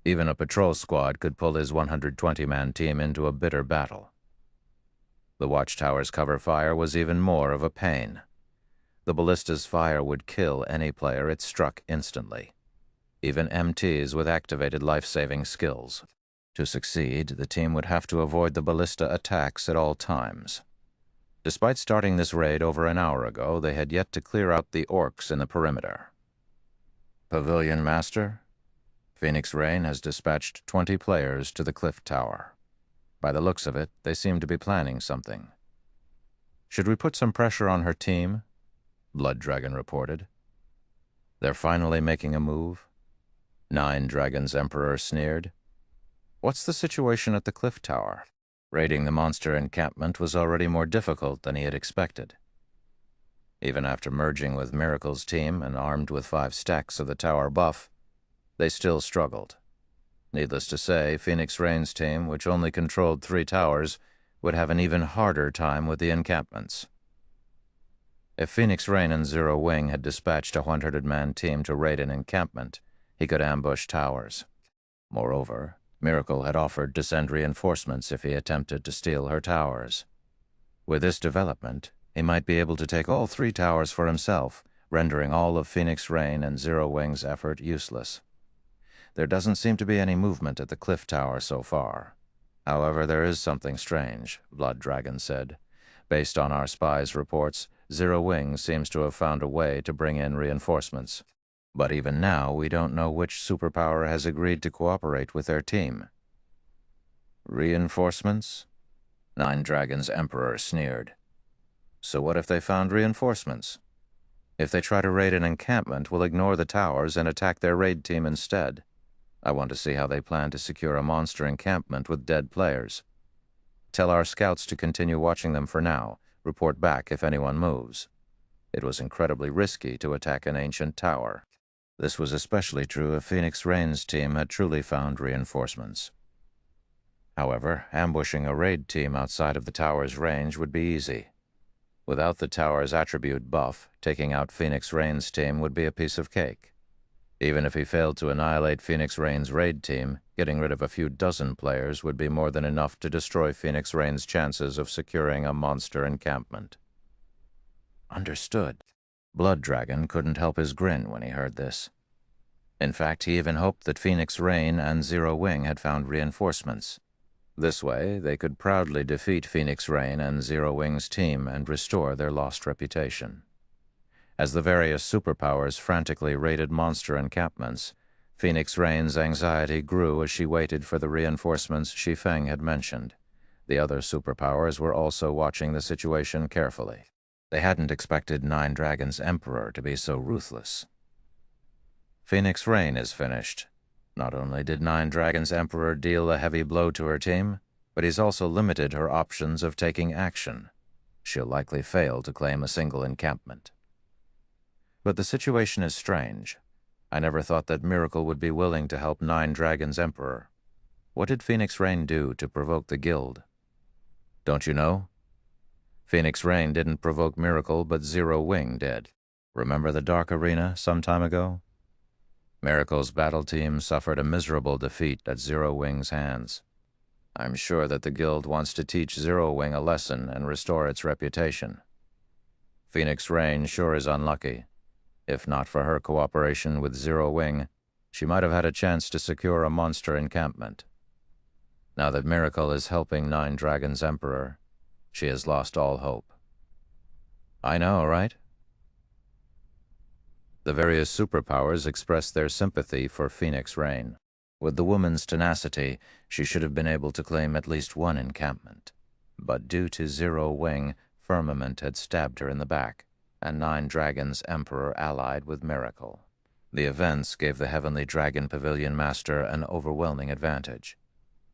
Even a patrol squad could pull his 120-man team into a bitter battle. The watchtower's cover fire was even more of a pain. The ballista's fire would kill any player it struck instantly, even MTs with activated life-saving skills. To succeed, the team would have to avoid the ballista attacks at all times. Despite starting this raid over an hour ago, they had yet to clear out the orcs in the perimeter. Pavilion Master, Phoenix Rain has dispatched 20 players to the cliff tower. By the looks of it, they seem to be planning something. Should we put some pressure on her team? Blood Dragon reported. They're finally making a move? Nine Dragons Emperor sneered. What's the situation at the cliff tower? Raiding the monster encampment was already more difficult than he had expected. Even after merging with Miracle's team and armed with 5 stacks of the tower buff, they still struggled. Needless to say, Phoenix Rain's team, which only controlled 3 towers, would have an even harder time with the encampments. If Phoenix Rain and Zero Wing had dispatched a 100-man team to raid an encampment, he could ambush towers. Moreover, Miracle had offered to send reinforcements if he attempted to steal her towers. With this development, he might be able to take all 3 towers for himself, rendering all of Phoenix Rain and Zero Wing's effort useless. There doesn't seem to be any movement at the cliff tower so far. However, there is something strange, Blood Dragon said. Based on our spies' reports, Zero Wing seems to have found a way to bring in reinforcements. But even now, we don't know which superpower has agreed to cooperate with their team. Reinforcements? Nine Dragons Emperor sneered. So what if they found reinforcements? If they try to raid an encampment, we'll ignore the towers and attack their raid team instead. I want to see how they plan to secure a monster encampment with dead players. Tell our scouts to continue watching them for now. Report back if anyone moves. It was incredibly risky to attack an ancient tower. This was especially true if Phoenix Rain's team had truly found reinforcements. However, ambushing a raid team outside of the tower's range would be easy. Without the tower's attribute buff, taking out Phoenix Rain's team would be a piece of cake. Even if he failed to annihilate Phoenix Rain's raid team, getting rid of a few dozen players would be more than enough to destroy Phoenix Rain's chances of securing a monster encampment. Understood. Blood Dragon couldn't help his grin when he heard this. In fact, he even hoped that Phoenix Rain and Zero Wing had found reinforcements. This way, they could proudly defeat Phoenix Rain and Zero Wing's team and restore their lost reputation. As the various superpowers frantically raided monster encampments, Phoenix Rain's anxiety grew as she waited for the reinforcements Shi Feng had mentioned. The other superpowers were also watching the situation carefully. They hadn't expected Nine Dragons Emperor to be so ruthless. Phoenix Rain is finished. Not only did Nine Dragons Emperor deal a heavy blow to her team, but he's also limited her options of taking action. She'll likely fail to claim a single encampment. But the situation is strange. I never thought that Miracle would be willing to help Nine Dragons Emperor. What did Phoenix Rain do to provoke the guild? Don't you know? Phoenix Rain didn't provoke Miracle, but Zero Wing did. Remember the Dark Arena some time ago? Miracle's battle team suffered a miserable defeat at Zero Wing's hands. I'm sure that the guild wants to teach Zero Wing a lesson and restore its reputation. Phoenix Rain sure is unlucky. If not for her cooperation with Zero Wing, she might have had a chance to secure a monster encampment. Now that Miracle is helping Nine Dragons Emperor, she has lost all hope. I know, right? The various superpowers expressed their sympathy for Phoenix Rain. With the woman's tenacity, she should have been able to claim at least one encampment. But due to Zero Wing, Firmament had stabbed her in the back, and Nine Dragons Emperor allied with Miracle. The events gave the Heavenly Dragon Pavilion Master an overwhelming advantage.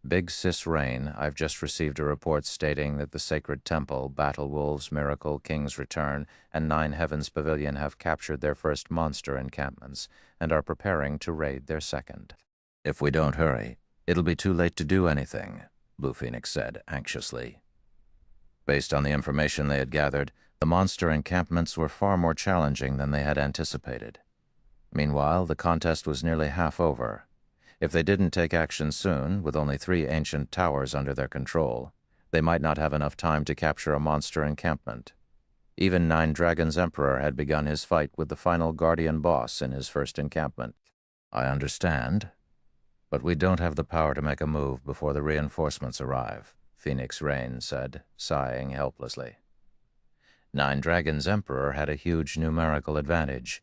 Big Sis Rain, I've just received a report stating that the Sacred Temple, Battle Wolves, Miracle, King's Return, and Nine Heavens Pavilion have captured their first monster encampments and are preparing to raid their second. If we don't hurry, it'll be too late to do anything, Blue Phoenix said anxiously. Based on the information they had gathered, the monster encampments were far more challenging than they had anticipated. Meanwhile, the contest was nearly half over. If they didn't take action soon, with only 3 ancient towers under their control, they might not have enough time to capture a monster encampment. Even Nine Dragons' Emperor had begun his fight with the final guardian boss in his first encampment. I understand, but we don't have the power to make a move before the reinforcements arrive, Phoenix Rain said, sighing helplessly. Nine Dragons' Emperor had a huge numerical advantage,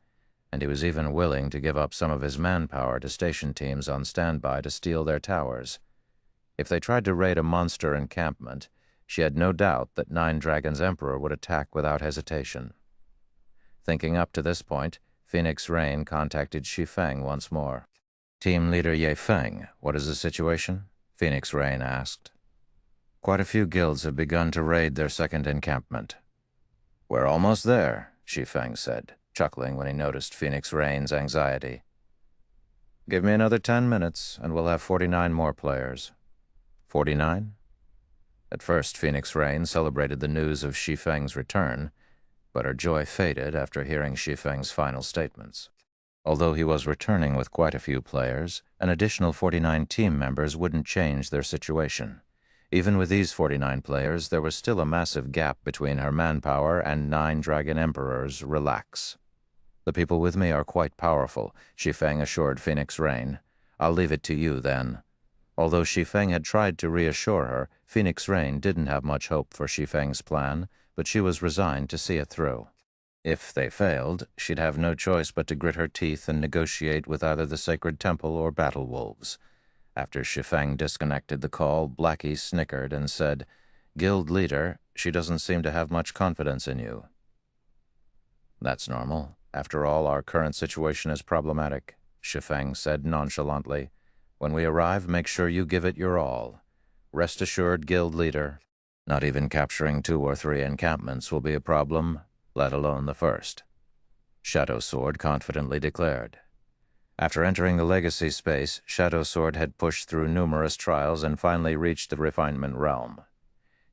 and he was even willing to give up some of his manpower to station teams on standby to steal their towers. If they tried to raid a monster encampment, she had no doubt that Nine Dragons' Emperor would attack without hesitation. Thinking up to this point, Phoenix Rain contacted Shi Feng once more. Team leader Ye Feng, what is the situation? Phoenix Rain asked. Quite a few guilds have begun to raid their second encampment. We're almost there, Shi Feng said, chuckling when he noticed Phoenix Rain's anxiety. Give me another 10 minutes, and we'll have 49 more players. 49? At first, Phoenix Rain celebrated the news of Shi Feng's return, but her joy faded after hearing Shi Feng's final statements. Although he was returning with quite a few players, an additional 49 team members wouldn't change their situation. Even with these 49 players, there was still a massive gap between her manpower and Nine Dragon Emperor's relax. The people with me are quite powerful, Shi Feng assured Phoenix Rain. I'll leave it to you then. Although Shi Feng had tried to reassure her, Phoenix Rain didn't have much hope for Shi Feng's plan, but she was resigned to see it through. If they failed, she'd have no choice but to grit her teeth and negotiate with either the Sacred Temple or Battle Wolves. After Shi Feng disconnected the call, Blackie snickered and said, Guild leader, she doesn't seem to have much confidence in you. That's normal. After all, our current situation is problematic, Shi Feng said nonchalantly. When we arrive, make sure you give it your all. Rest assured, guild leader, not even capturing 2 or 3 encampments will be a problem, let alone the first. Shadow Sword confidently declared. After entering the legacy space, Shadow Sword had pushed through numerous trials and finally reached the refinement realm.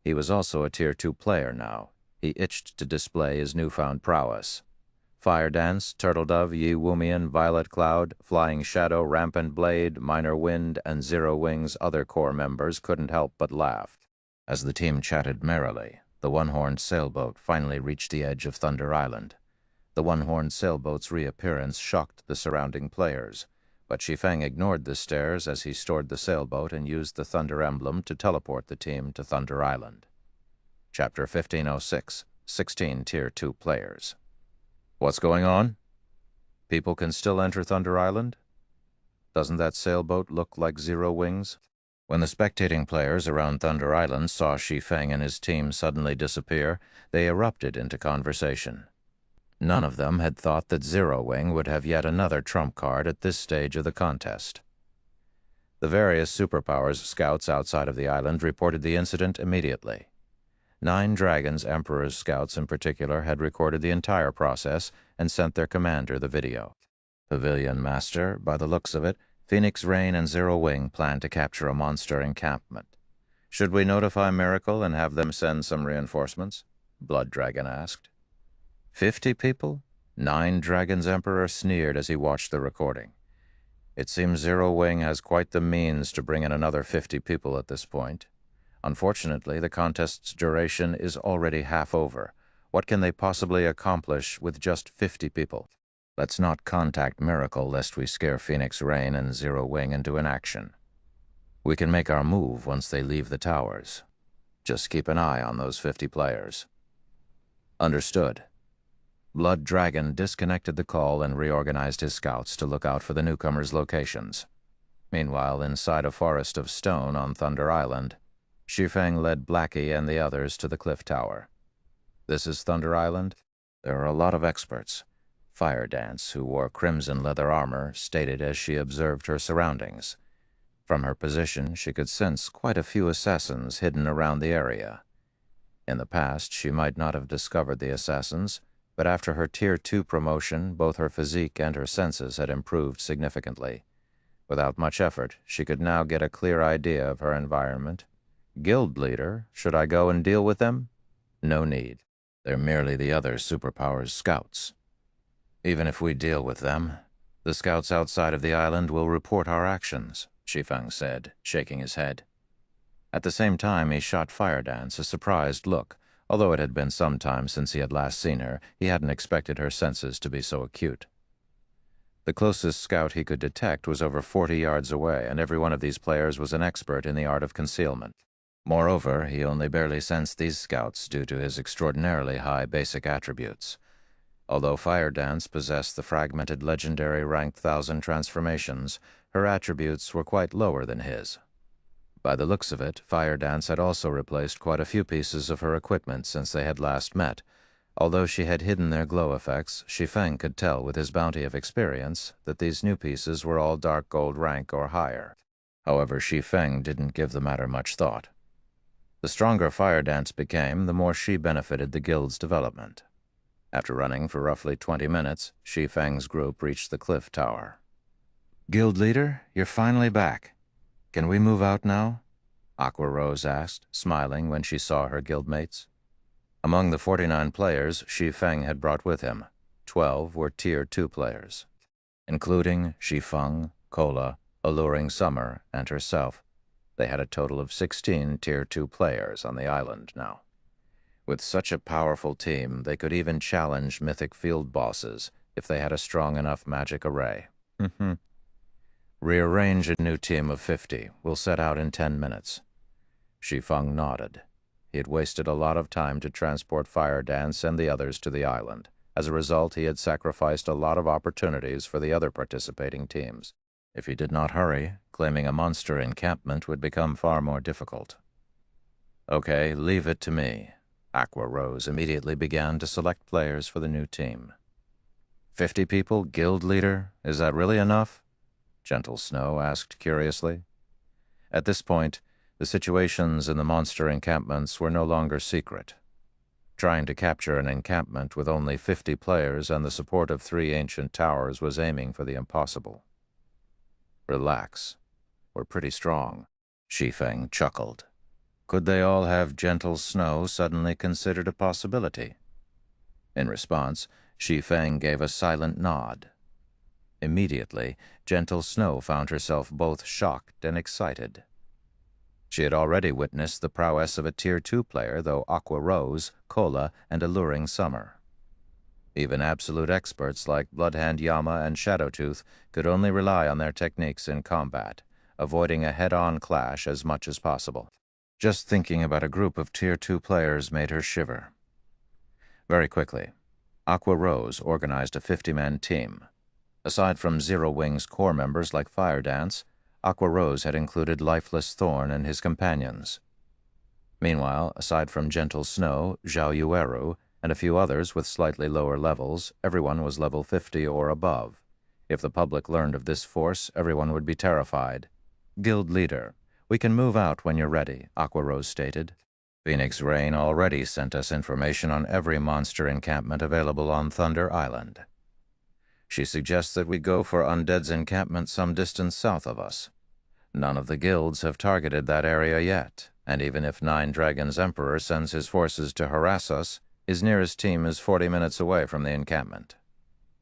He was also a Tier 2 player now. He itched to display his newfound prowess. Fire Dance, Turtle Dove, Yi Wumian, Violet Cloud, Flying Shadow, Rampant Blade, Minor Wind, and Zero Wing's other core members couldn't help but laugh. As the team chatted merrily, the one-horned sailboat finally reached the edge of Thunder Island. The one-horned sailboat's reappearance shocked the surrounding players, but Shi Feng ignored the stares as he stored the sailboat and used the Thunder Emblem to teleport the team to Thunder Island. Chapter 1506, 16 Tier 2 players. What's going on? People can still enter Thunder Island? Doesn't that sailboat look like Zero Wings? When the spectating players around Thunder Island saw Shi Feng and his team suddenly disappear, they erupted into conversation. None of them had thought that Zero Wing would have yet another trump card at this stage of the contest. The various superpowers scouts outside of the island reported the incident immediately. Nine Dragons Emperor's scouts in particular had recorded the entire process and sent their commander the video. Pavilion Master, by the looks of it, Phoenix Rain and Zero Wing plan to capture a monster encampment. Should we notify Miracle and have them send some reinforcements? Blood Dragon asked. 50 people? Nine Dragons Emperor sneered as he watched the recording. It seems Zero Wing has quite the means to bring in another 50 people at this point. Unfortunately, the contest's duration is already half over. What can they possibly accomplish with just 50 people? Let's not contact Miracle lest we scare Phoenix Rain and Zero Wing into inaction. We can make our move once they leave the towers. Just keep an eye on those 50 players. Understood. Blood Dragon disconnected the call and reorganized his scouts to look out for the newcomers' locations. Meanwhile, inside a forest of stone on Thunder Island, Shi Feng led Blackie and the others to the cliff tower. This is Thunder Island? There are a lot of experts. Fire Dance, who wore crimson leather armor, stated as she observed her surroundings. From her position, she could sense quite a few assassins hidden around the area. In the past, she might not have discovered the assassins, but after her Tier 2 promotion, both her physique and her senses had improved significantly. Without much effort, she could now get a clear idea of her environment. Guild leader, should I go and deal with them? No need. They're merely the other superpower's scouts. Even if we deal with them, The scouts outside of the island will report our actions, Shi Feng said, shaking his head. At the same time, he shot Fire Dance a surprised look. Although it had been some time since he had last seen her, he hadn't expected her senses to be so acute. The closest scout he could detect was over 40 yards away, and every one of these players was an expert in the art of concealment. Moreover, he only barely sensed these scouts due to his extraordinarily high basic attributes. Although Fire Dance possessed the fragmented legendary ranked 1000 transformations, her attributes were quite lower than his. By the looks of it, Fire Dance had also replaced quite a few pieces of her equipment since they had last met. Although she had hidden their glow effects, Shi Feng could tell with his bounty of experience that these new pieces were all dark gold rank or higher. However, Shi Feng didn't give the matter much thought. The stronger Fire Dance became, the more she benefited the guild's development. After running for roughly 20 minutes, Shi Feng's group reached the cliff tower. "Guild leader, you're finally back. Can we move out now?" Aqua Rose asked, smiling when she saw her guildmates. Among the 49 players Shi Feng had brought with him, 12 were Tier 2 players, including Shi Feng, Kola, Alluring Summer, and herself. They had a total of 16 Tier 2 players on the island now. With such a powerful team, they could even challenge mythic field bosses if they had a strong enough magic array. "Rearrange a new team of 50. We'll set out in 10 minutes. Shi Feng nodded. He had wasted a lot of time to transport Fire Dance and the others to the island. As a result, he had sacrificed a lot of opportunities for the other participating teams. If he did not hurry, claiming a monster encampment would become far more difficult. "Okay, leave it to me." Aqua Rose immediately began to select players for the new team. 50 people, guild leader? Is that really enough? Gentle Snow asked curiously. At this point, the situations in the monster encampments were no longer secret. Trying to capture an encampment with only 50 players and the support of 3 ancient towers was aiming for the impossible. "Relax. We're pretty strong," Shi Feng chuckled. Could they all have Gentle Snow suddenly considered a possibility? In response, Shi Feng gave a silent nod. Immediately, Gentle Snow found herself both shocked and excited. She had already witnessed the prowess of a Tier 2 player, though Aqua Rose, Kola, and Alluring Summer. Even absolute experts like Bloodhand Yama and Shadowtooth could only rely on their techniques in combat, avoiding a head-on clash as much as possible. Just thinking about a group of Tier 2 players made her shiver. Very quickly, Aqua Rose organized a 50-man team. Aside from Zero Wing's core members like Fire Dance, Aqua Rose had included Lifeless Thorn and his companions. Meanwhile, aside from Gentle Snow, Zhao Yueru, and a few others with slightly lower levels, everyone was level 50 or above. If the public learned of this force, everyone would be terrified. "Guild leader, we can move out when you're ready," Aqua Rose stated. "Phoenix Rain already sent us information on every monster encampment available on Thunder Island. She suggests that we go for Undead's encampment some distance south of us. None of the guilds have targeted that area yet, and even if Nine Dragons' Emperor sends his forces to harass us, his nearest team is 40 minutes away from the encampment.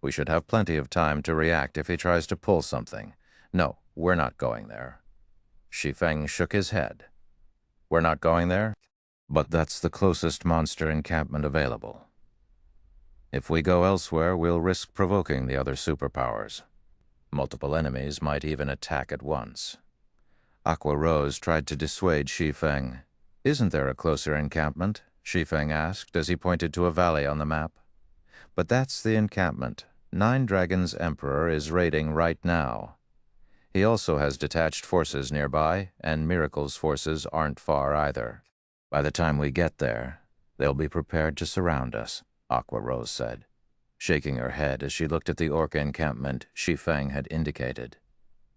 We should have plenty of time to react if he tries to pull something. No, we're not going there." Shi Feng shook his head. "We're not going there? But that's the closest monster encampment available. If we go elsewhere, we'll risk provoking the other superpowers. Multiple enemies might even attack at once." Aqua Rose tried to dissuade Shi Feng. "Isn't there a closer encampment?" Shi Feng asked as he pointed to a valley on the map. "But that's the encampment. Nine Dragons' Emperor is raiding right now. He also has detached forces nearby, and Miracle's forces aren't far either. By the time we get there, they'll be prepared to surround us," Aqua Rose said, shaking her head as she looked at the orc encampment Shi Feng had indicated.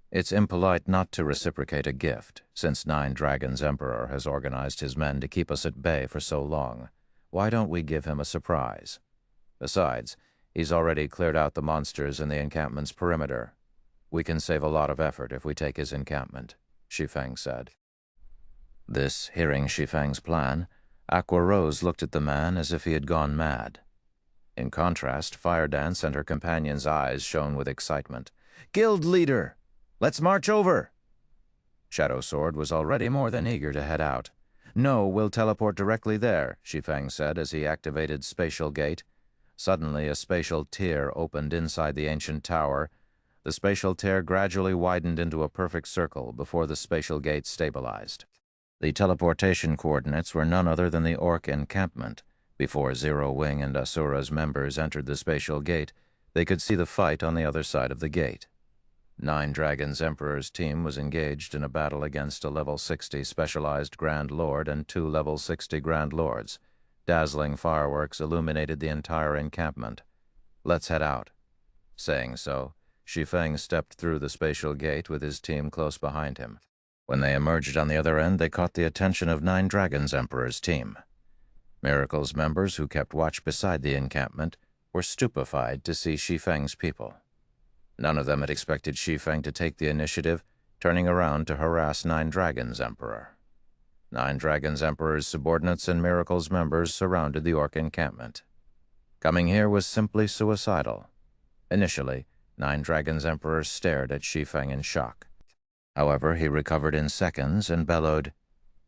"It's impolite not to reciprocate a gift, since Nine Dragons' Emperor has organized his men to keep us at bay for so long. Why don't we give him a surprise? Besides, he's already cleared out the monsters in the encampment's perimeter. We can save a lot of effort if we take his encampment," Shi Feng said. This, hearing Shi Feng's plan, Aqua Rose looked at the man as if he had gone mad. In contrast, Fire Dance and her companion's eyes shone with excitement. Guild leader! Let's march over! Shadow Sword was already more than eager to head out. No, we'll teleport directly there, Shi Feng said as he activated Spatial Gate. Suddenly, a spatial tear opened inside the ancient tower. The spatial tear gradually widened into a perfect circle before the spatial gate stabilized. The teleportation coordinates were none other than the Orc encampment. Before Zero Wing and Asura's members entered the spatial gate, they could see the fight on the other side of the gate. Nine Dragons Emperor's team was engaged in a battle against a level 60 specialized Grand Lord and 2 level 60 Grand Lords. Dazzling fireworks illuminated the entire encampment. Let's head out. Saying so, Shi Feng stepped through the spatial gate with his team close behind him. When they emerged on the other end, they caught the attention of Nine Dragons Emperor's team. Miracle's members, who kept watch beside the encampment, were stupefied to see Shi Feng's people. None of them had expected Shi Feng to take the initiative, turning around to harass Nine Dragons Emperor. Nine Dragons Emperor's subordinates and Miracle's members surrounded the Orc encampment. Coming here was simply suicidal. Initially, Nine Dragons Emperor stared at Shi Feng in shock. However, he recovered in seconds and bellowed,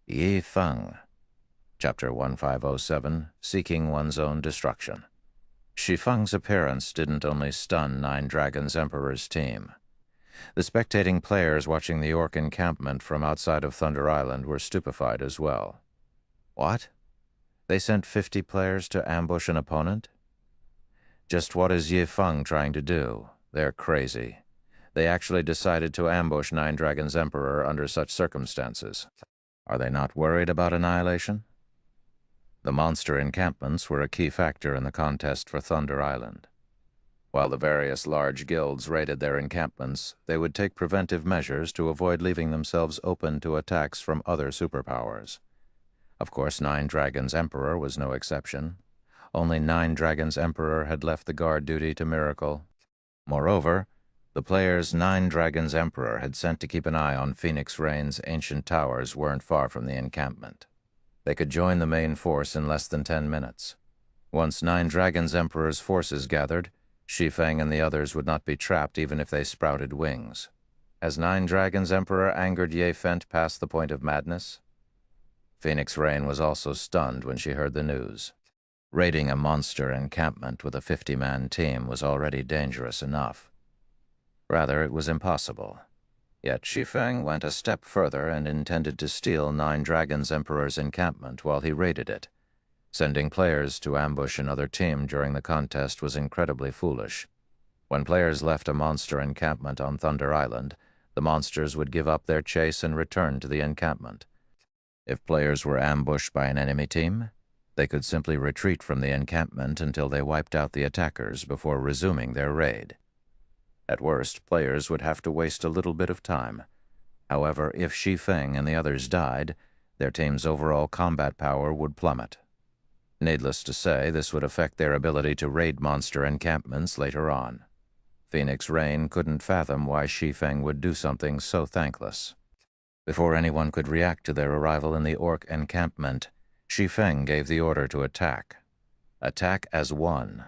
"Yi Feng." Chapter 1507, Seeking One's Own Destruction. Shi Feng's appearance didn't only stun Nine Dragons Emperor's team. The spectating players watching the Orc encampment from outside of Thunder Island were stupefied as well. What? They sent 50 players to ambush an opponent? Just what is Yi Feng trying to do? They're crazy. They actually decided to ambush Nine Dragons Emperor under such circumstances. Are they not worried about annihilation? The monster encampments were a key factor in the contest for Thunder Island. While the various large guilds raided their encampments, they would take preventive measures to avoid leaving themselves open to attacks from other superpowers. Of course, Nine Dragons Emperor was no exception. Only Nine Dragons Emperor had left the guard duty to Miracle. Moreover, the players Nine Dragons Emperor had sent to keep an eye on Phoenix Rain's ancient towers weren't far from the encampment. They could join the main force in less than 10 minutes. Once Nine Dragons Emperor's forces gathered, Shi Feng and the others would not be trapped even if they sprouted wings. Has Nine Dragons Emperor angered Ye Fent past the point of madness? Phoenix Rain was also stunned when she heard the news. Raiding a monster encampment with a 50-man team was already dangerous enough. Rather, it was impossible. Yet Shi Feng went a step further and intended to steal Nine Dragons Emperor's encampment while he raided it. Sending players to ambush another team during the contest was incredibly foolish. When players left a monster encampment on Thunder Island, the monsters would give up their chase and return to the encampment. If players were ambushed by an enemy team, they could simply retreat from the encampment until they wiped out the attackers before resuming their raid. At worst, players would have to waste a little bit of time. However, if Shi Feng and the others died, their team's overall combat power would plummet. Needless to say, this would affect their ability to raid monster encampments later on. Phoenix Rain couldn't fathom why Shi Feng would do something so thankless. Before anyone could react to their arrival in the Orc encampment, Shi Feng gave the order to attack. Attack as one.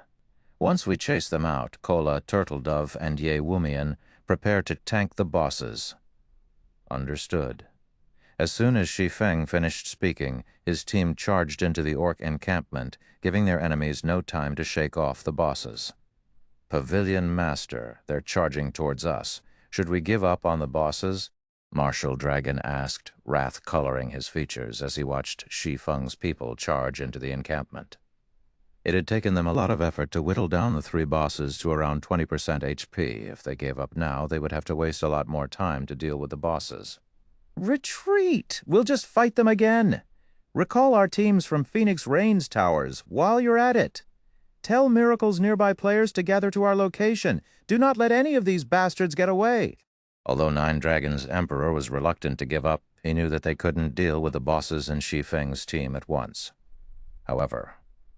Once we chase them out, Kola, Turtledove, and Ye Wumian prepare to tank the bosses. Understood. As soon as Shi Feng finished speaking, his team charged into the Orc encampment, giving their enemies no time to shake off the bosses. Pavilion Master, they're charging towards us. Should we give up on the bosses? Martial Dragon asked, wrath coloring his features as he watched Shi Feng's people charge into the encampment. It had taken them a lot of effort to whittle down the 3 bosses to around 20% HP. If they gave up now, they would have to waste a lot more time to deal with the bosses. Retreat! We'll just fight them again. Recall our teams from Phoenix Rain's towers while you're at it. Tell Miracle's nearby players to gather to our location. Do not let any of these bastards get away. Although Nine Dragons Emperor was reluctant to give up, he knew that they couldn't deal with the bosses and Shi Feng's team at once. However,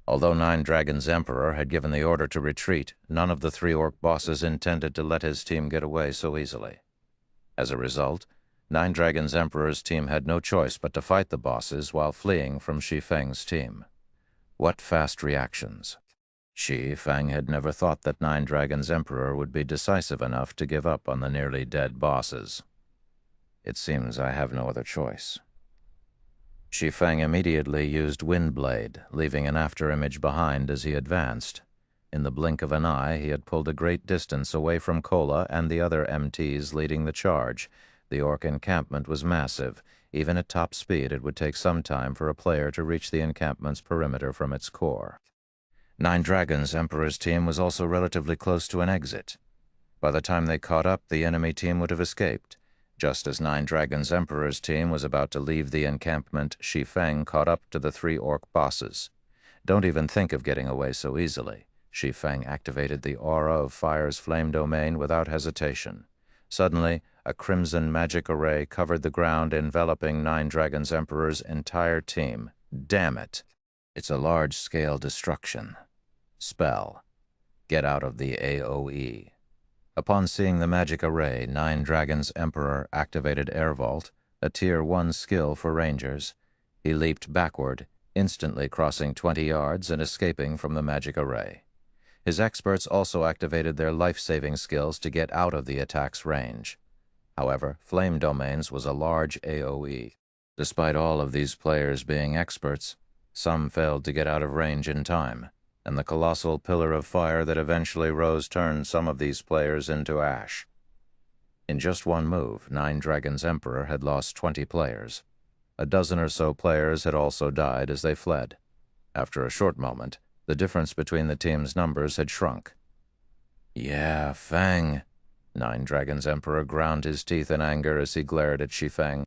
although Nine Dragons Emperor had given the order to retreat, none of the 3 Orc bosses intended to let his team get away so easily. As a result, Nine Dragons Emperor's team had no choice but to fight the bosses while fleeing from Shi Feng's team. What fast reactions! Shi Feng had never thought that Nine Dragons' Emperor would be decisive enough to give up on the nearly dead bosses. It seems I have no other choice. Shi Feng immediately used Windblade, leaving an afterimage behind as he advanced. In the blink of an eye, he had pulled a great distance away from Kola and the other MTs leading the charge. The Orc encampment was massive. Even at top speed, it would take some time for a player to reach the encampment's perimeter from its core. Nine Dragons' Emperor's team was also relatively close to an exit. By the time they caught up, the enemy team would have escaped. Just as Nine Dragons' Emperor's team was about to leave the encampment, Shi Feng caught up to the 3 Orc bosses. Don't even think of getting away so easily. Shi Feng activated the aura of Fire's flame domain without hesitation. Suddenly, a crimson magic array covered the ground, enveloping Nine Dragons' Emperor's entire team. Damn it! It's a large-scale destruction. Spell. Get out of the AoE. Upon seeing the magic array, Nine Dragons' Emperor activated Air Vault, a Tier 1 skill for Rangers. He leaped backward, instantly crossing 20 yards and escaping from the magic array. His experts also activated their life-saving skills to get out of the attack's range. However, Flame Domains was a large AoE. Despite all of these players being experts, some failed to get out of range in time, and the colossal pillar of fire that eventually rose turned some of these players into ash. In just one move, Nine Dragons' Emperor had lost 20 players. A dozen or so players had also died as they fled. After a short moment, the difference between the team's numbers had shrunk. Yeah, Feng. Nine Dragons' Emperor ground his teeth in anger as he glared at Shi Feng.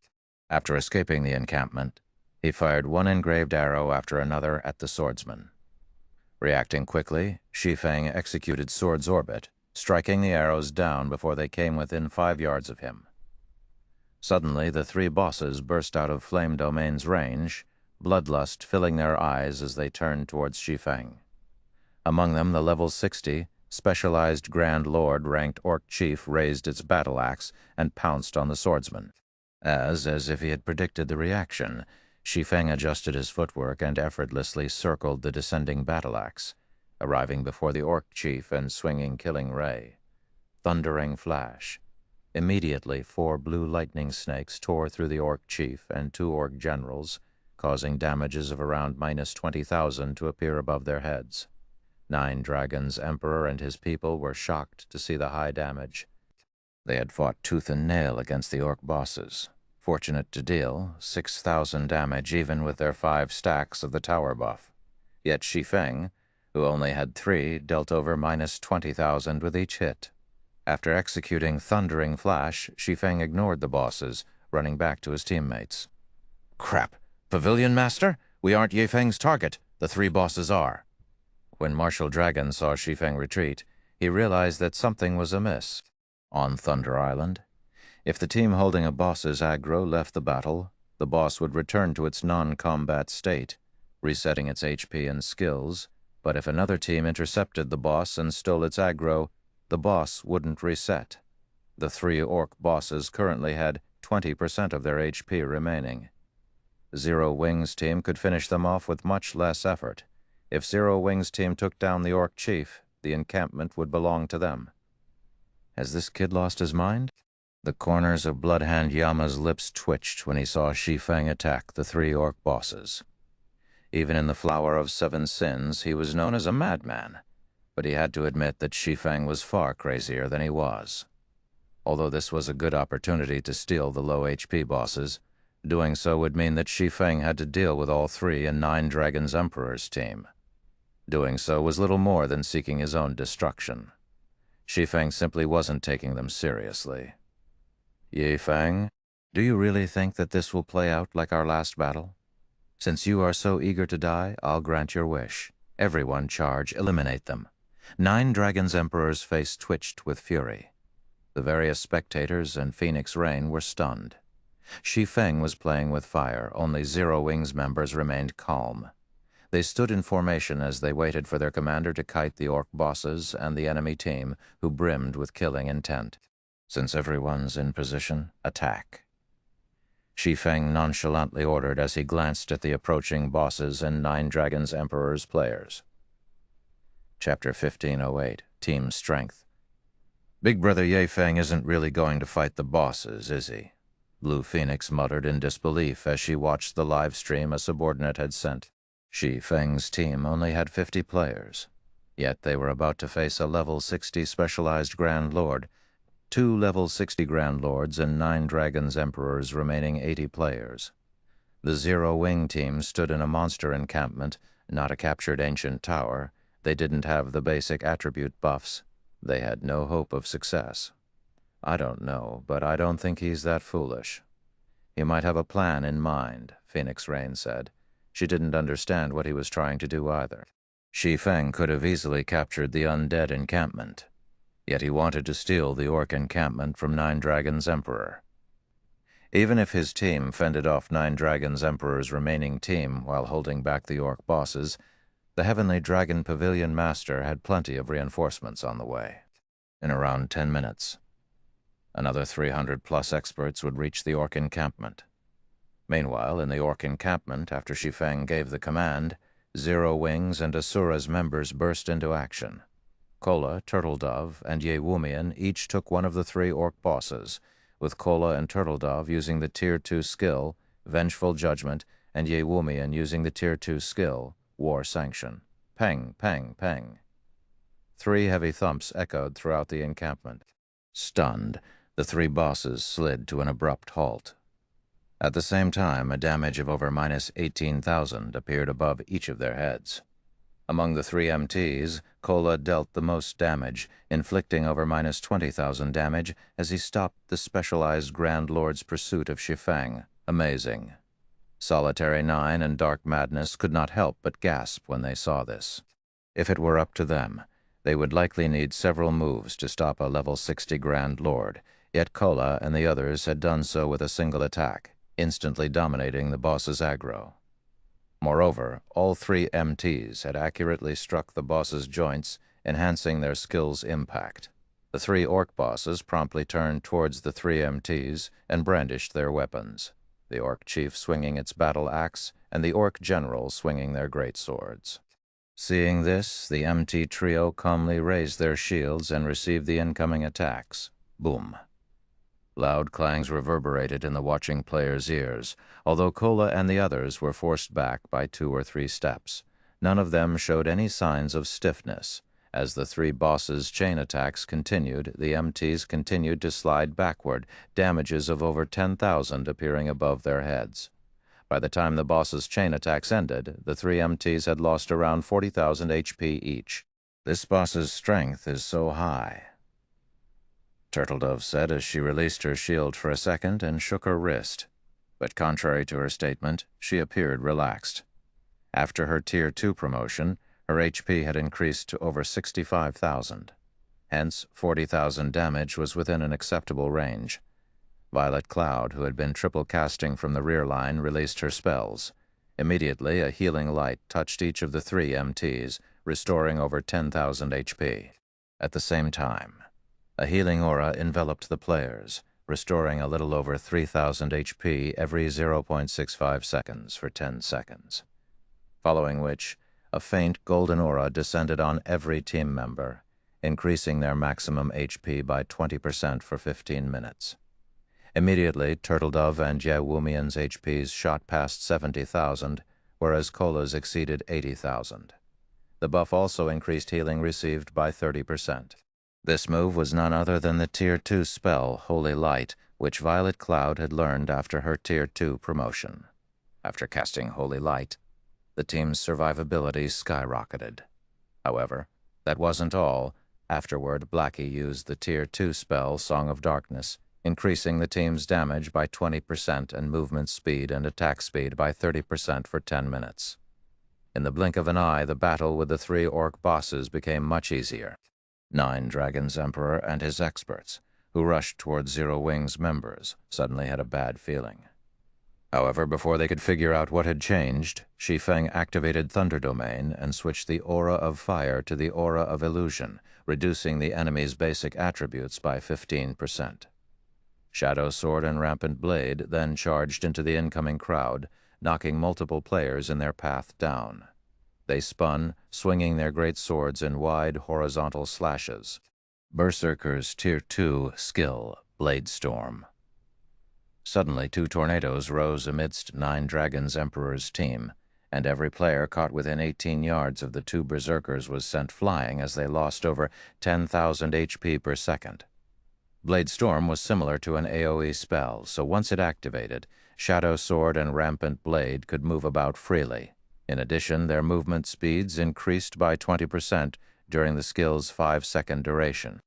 After escaping the encampment, he fired one engraved arrow after another at the swordsman. Reacting quickly, Shi Feng executed Sword's Orbit, striking the arrows down before they came within 5 yards of him. Suddenly, the 3 bosses burst out of Flame Domain's range, bloodlust filling their eyes as they turned towards Shi Feng. Among them, the level 60, specialized Grand Lord ranked Orc Chief raised its battle axe and pounced on the swordsman. As if he had predicted the reaction, Shi Feng adjusted his footwork and effortlessly circled the descending battle axe, arriving before the Orc Chief and swinging Killing Ray. Thundering flash. Immediately, 4 blue lightning snakes tore through the Orc Chief and 2 Orc generals, causing damages of around -20,000 to appear above their heads. Nine Dragons' Emperor and his people were shocked to see the high damage. They had fought tooth and nail against the Orc bosses, fortunate to deal 6,000 damage even with their 5 stacks of the tower buff. Yet Shi Feng, who only had 3, dealt over -20,000 with each hit. After executing Thundering Flash, Shi Feng ignored the bosses, running back to his teammates. Crap! Pavilion Master? We aren't Ye Feng's target. The 3 bosses are. When Martial Dragon saw Shi Feng retreat, he realized that something was amiss. On Thunder Island, if the team holding a boss's aggro left the battle, the boss would return to its non-combat state, resetting its HP and skills, but if another team intercepted the boss and stole its aggro, the boss wouldn't reset. The 3 Orc bosses currently had 20% of their HP remaining. Zero Wing's team could finish them off with much less effort. If Zero Wing's team took down the Orc Chief, the encampment would belong to them. Has this kid lost his mind? The corners of Bloodhand Yama's lips twitched when he saw Shi Feng attack the 3 Orc bosses. Even in the Flower of 7 Sins, he was known as a madman, but he had to admit that Shi Feng was far crazier than he was. Although this was a good opportunity to steal the low HP bosses, doing so would mean that Shi Feng had to deal with all 3 in Nine Dragons' Emperor's team. Doing so was little more than seeking his own destruction. Shi Feng simply wasn't taking them seriously. Ye Feng, do you really think that this will play out like our last battle? Since you are so eager to die, I'll grant your wish. Everyone charge, eliminate them. Nine Dragons' Emperor's face twitched with fury. The various spectators and Phoenix Rain were stunned. Shi Feng was playing with fire. Only Zero Wing's members remained calm. They stood in formation as they waited for their commander to kite the Orc bosses and the enemy team, who brimmed with killing intent. Since everyone's in position, attack. Shi Feng nonchalantly ordered as he glanced at the approaching bosses and Nine Dragons' Emperor's players. Chapter 1508, Team Strength. Big Brother Ye Feng isn't really going to fight the bosses, is he? Blue Phoenix muttered in disbelief as she watched the live stream a subordinate had sent. Shi Feng's team only had 50 players, yet they were about to face a level 60 specialized Grand Lord, 2 level 60 Grand Lords, and 9 Dragons Emperors, remaining 80 players. The Zero Wing team stood in a monster encampment, not a captured ancient tower. They didn't have the basic attribute buffs. They had no hope of success. I don't know, but I don't think he's that foolish. He might have a plan in mind, Phoenix Rain said. She didn't understand what he was trying to do either. Shi Feng could have easily captured the undead encampment, yet he wanted to steal the orc encampment from 9 Dragons Emperor. Even if his team fended off 9 Dragons Emperor's remaining team while holding back the orc bosses, the Heavenly Dragon Pavilion Master had plenty of reinforcements on the way. In around 10 minutes, another 300-plus experts would reach the orc encampment. Meanwhile, in the orc encampment, after Shi Feng gave the command, Zero Wings and Asura's members burst into action. Kola, Turtledove, and Yewumian each took one of the 3 orc bosses, with Kola and Turtledove using the Tier 2 skill, Vengeful Judgment, and Yewumian using the Tier 2 skill, War Sanction. Peng, peng, peng. 3 heavy thumps echoed throughout the encampment. Stunned, the 3 bosses slid to an abrupt halt. At the same time, a damage of over minus 18,000 appeared above each of their heads. Among the 3 MTs, Kola dealt the most damage, inflicting over minus 20,000 damage as he stopped the specialized Grand Lord's pursuit of Shi Feng. Amazing. Solitary 9 and Dark Madness could not help but gasp when they saw this. If it were up to them, they would likely need several moves to stop a level 60 Grand Lord, yet Kola and the others had done so with a single attack, instantly dominating the boss's aggro. Moreover, all 3 MTs had accurately struck the boss's joints, enhancing their skill's impact. The 3 orc bosses promptly turned towards the 3 MTs and brandished their weapons, the orc chief swinging its battle axe and the orc general swinging their great swords. Seeing this, the MT trio calmly raised their shields and received the incoming attacks. Boom. Loud clangs reverberated in the watching players' ears, although Kola and the others were forced back by 2 or 3 steps. None of them showed any signs of stiffness. As the 3 bosses' chain attacks continued, the MTs continued to slide backward, damages of over 10,000 appearing above their heads. By the time the boss's chain attacks ended, the 3 MTs had lost around 40,000 HP each. This boss's strength is so high, Turtledove said as she released her shield for a second and shook her wrist. But contrary to her statement, she appeared relaxed. After her Tier 2 promotion, her HP had increased to over 65,000. Hence, 40,000 damage was within an acceptable range. Violet Cloud, who had been triple casting from the rear line, released her spells. Immediately, a healing light touched each of the 3 MTs, restoring over 10,000 HP. At the same time, a healing aura enveloped the players, restoring a little over 3,000 HP every 0.65 seconds for 10 seconds. Following which, a faint golden aura descended on every team member, increasing their maximum HP by 20% for 15 minutes. Immediately, Turtledove and Yewumian's HPs shot past 70,000, whereas Kola's exceeded 80,000. The buff also increased healing received by 30%. This move was none other than the Tier 2 spell, Holy Light, which Violet Cloud had learned after her Tier 2 promotion. After casting Holy Light, the team's survivability skyrocketed. However, that wasn't all. Afterward, Blackie used the Tier 2 spell, Song of Darkness, increasing the team's damage by 20% and movement speed and attack speed by 30% for 10 minutes. In the blink of an eye, the battle with the 3 orc bosses became much easier. 9 Dragons Emperor and his experts, who rushed towards Zero Wing's members, suddenly had a bad feeling. However, before they could figure out what had changed, Shi Feng activated Thunder Domain and switched the aura of fire to the aura of illusion, reducing the enemy's basic attributes by 15%. Shadow Sword and Rampant Blade then charged into the incoming crowd, knocking multiple players in their path down. They spun, swinging their great swords in wide horizontal slashes. Berserker's Tier 2 skill, Blade Storm. Suddenly, 2 tornadoes rose amidst 9 Dragons Emperor's team, and every player caught within 18 yards of the 2 berserkers was sent flying as they lost over 10,000 HP per second. Blade Storm was similar to an AoE spell, so once it activated, Shadow Sword and Rampant Blade could move about freely. In addition, their movement speeds increased by 20% during the skill's 5-second duration.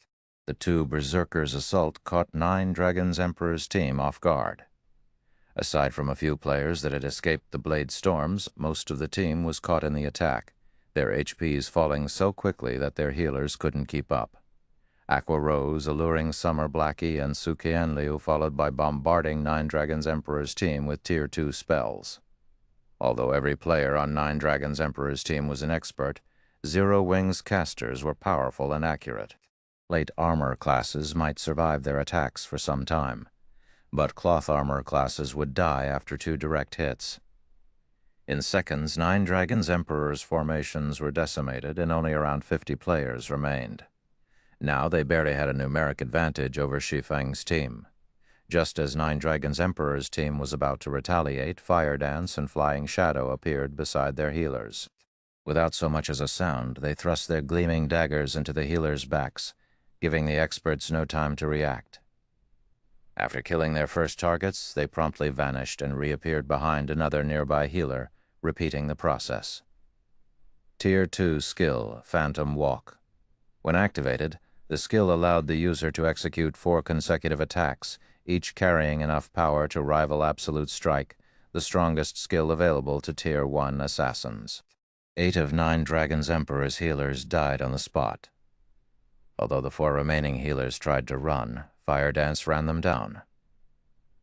The 2 berserkers' assault caught 9 Dragons Emperor's team off guard. Aside from a few players that had escaped the Blade Storms, most of the team was caught in the attack, their HPs falling so quickly that their healers couldn't keep up. Aqua Rose, alluring Summer Blackie, and Sukian Liu followed by bombarding 9 Dragons Emperor's team with Tier 2 spells. Although every player on 9 Dragons Emperor's team was an expert, Zero Wings casters were powerful and accurate. Late armor classes might survive their attacks for some time, but cloth armor classes would die after 2 direct hits. In seconds, 9 Dragons Emperor's formations were decimated and only around 50 players remained. Now they barely had a numeric advantage over Shi Feng's team. Just as 9 Dragons Emperor's team was about to retaliate, Fire Dance and Flying Shadow appeared beside their healers. Without so much as a sound, they thrust their gleaming daggers into the healers' backs, giving the experts no time to react. After killing their first targets, they promptly vanished and reappeared behind another nearby healer, repeating the process. Tier 2 skill, Phantom Walk. When activated, the skill allowed the user to execute 4 consecutive attacks, each carrying enough power to rival Absolute Strike, the strongest skill available to Tier 1 assassins. 8 of 9 Dragons Emperor's healers died on the spot. Although the 4 remaining healers tried to run, Fire Dance ran them down.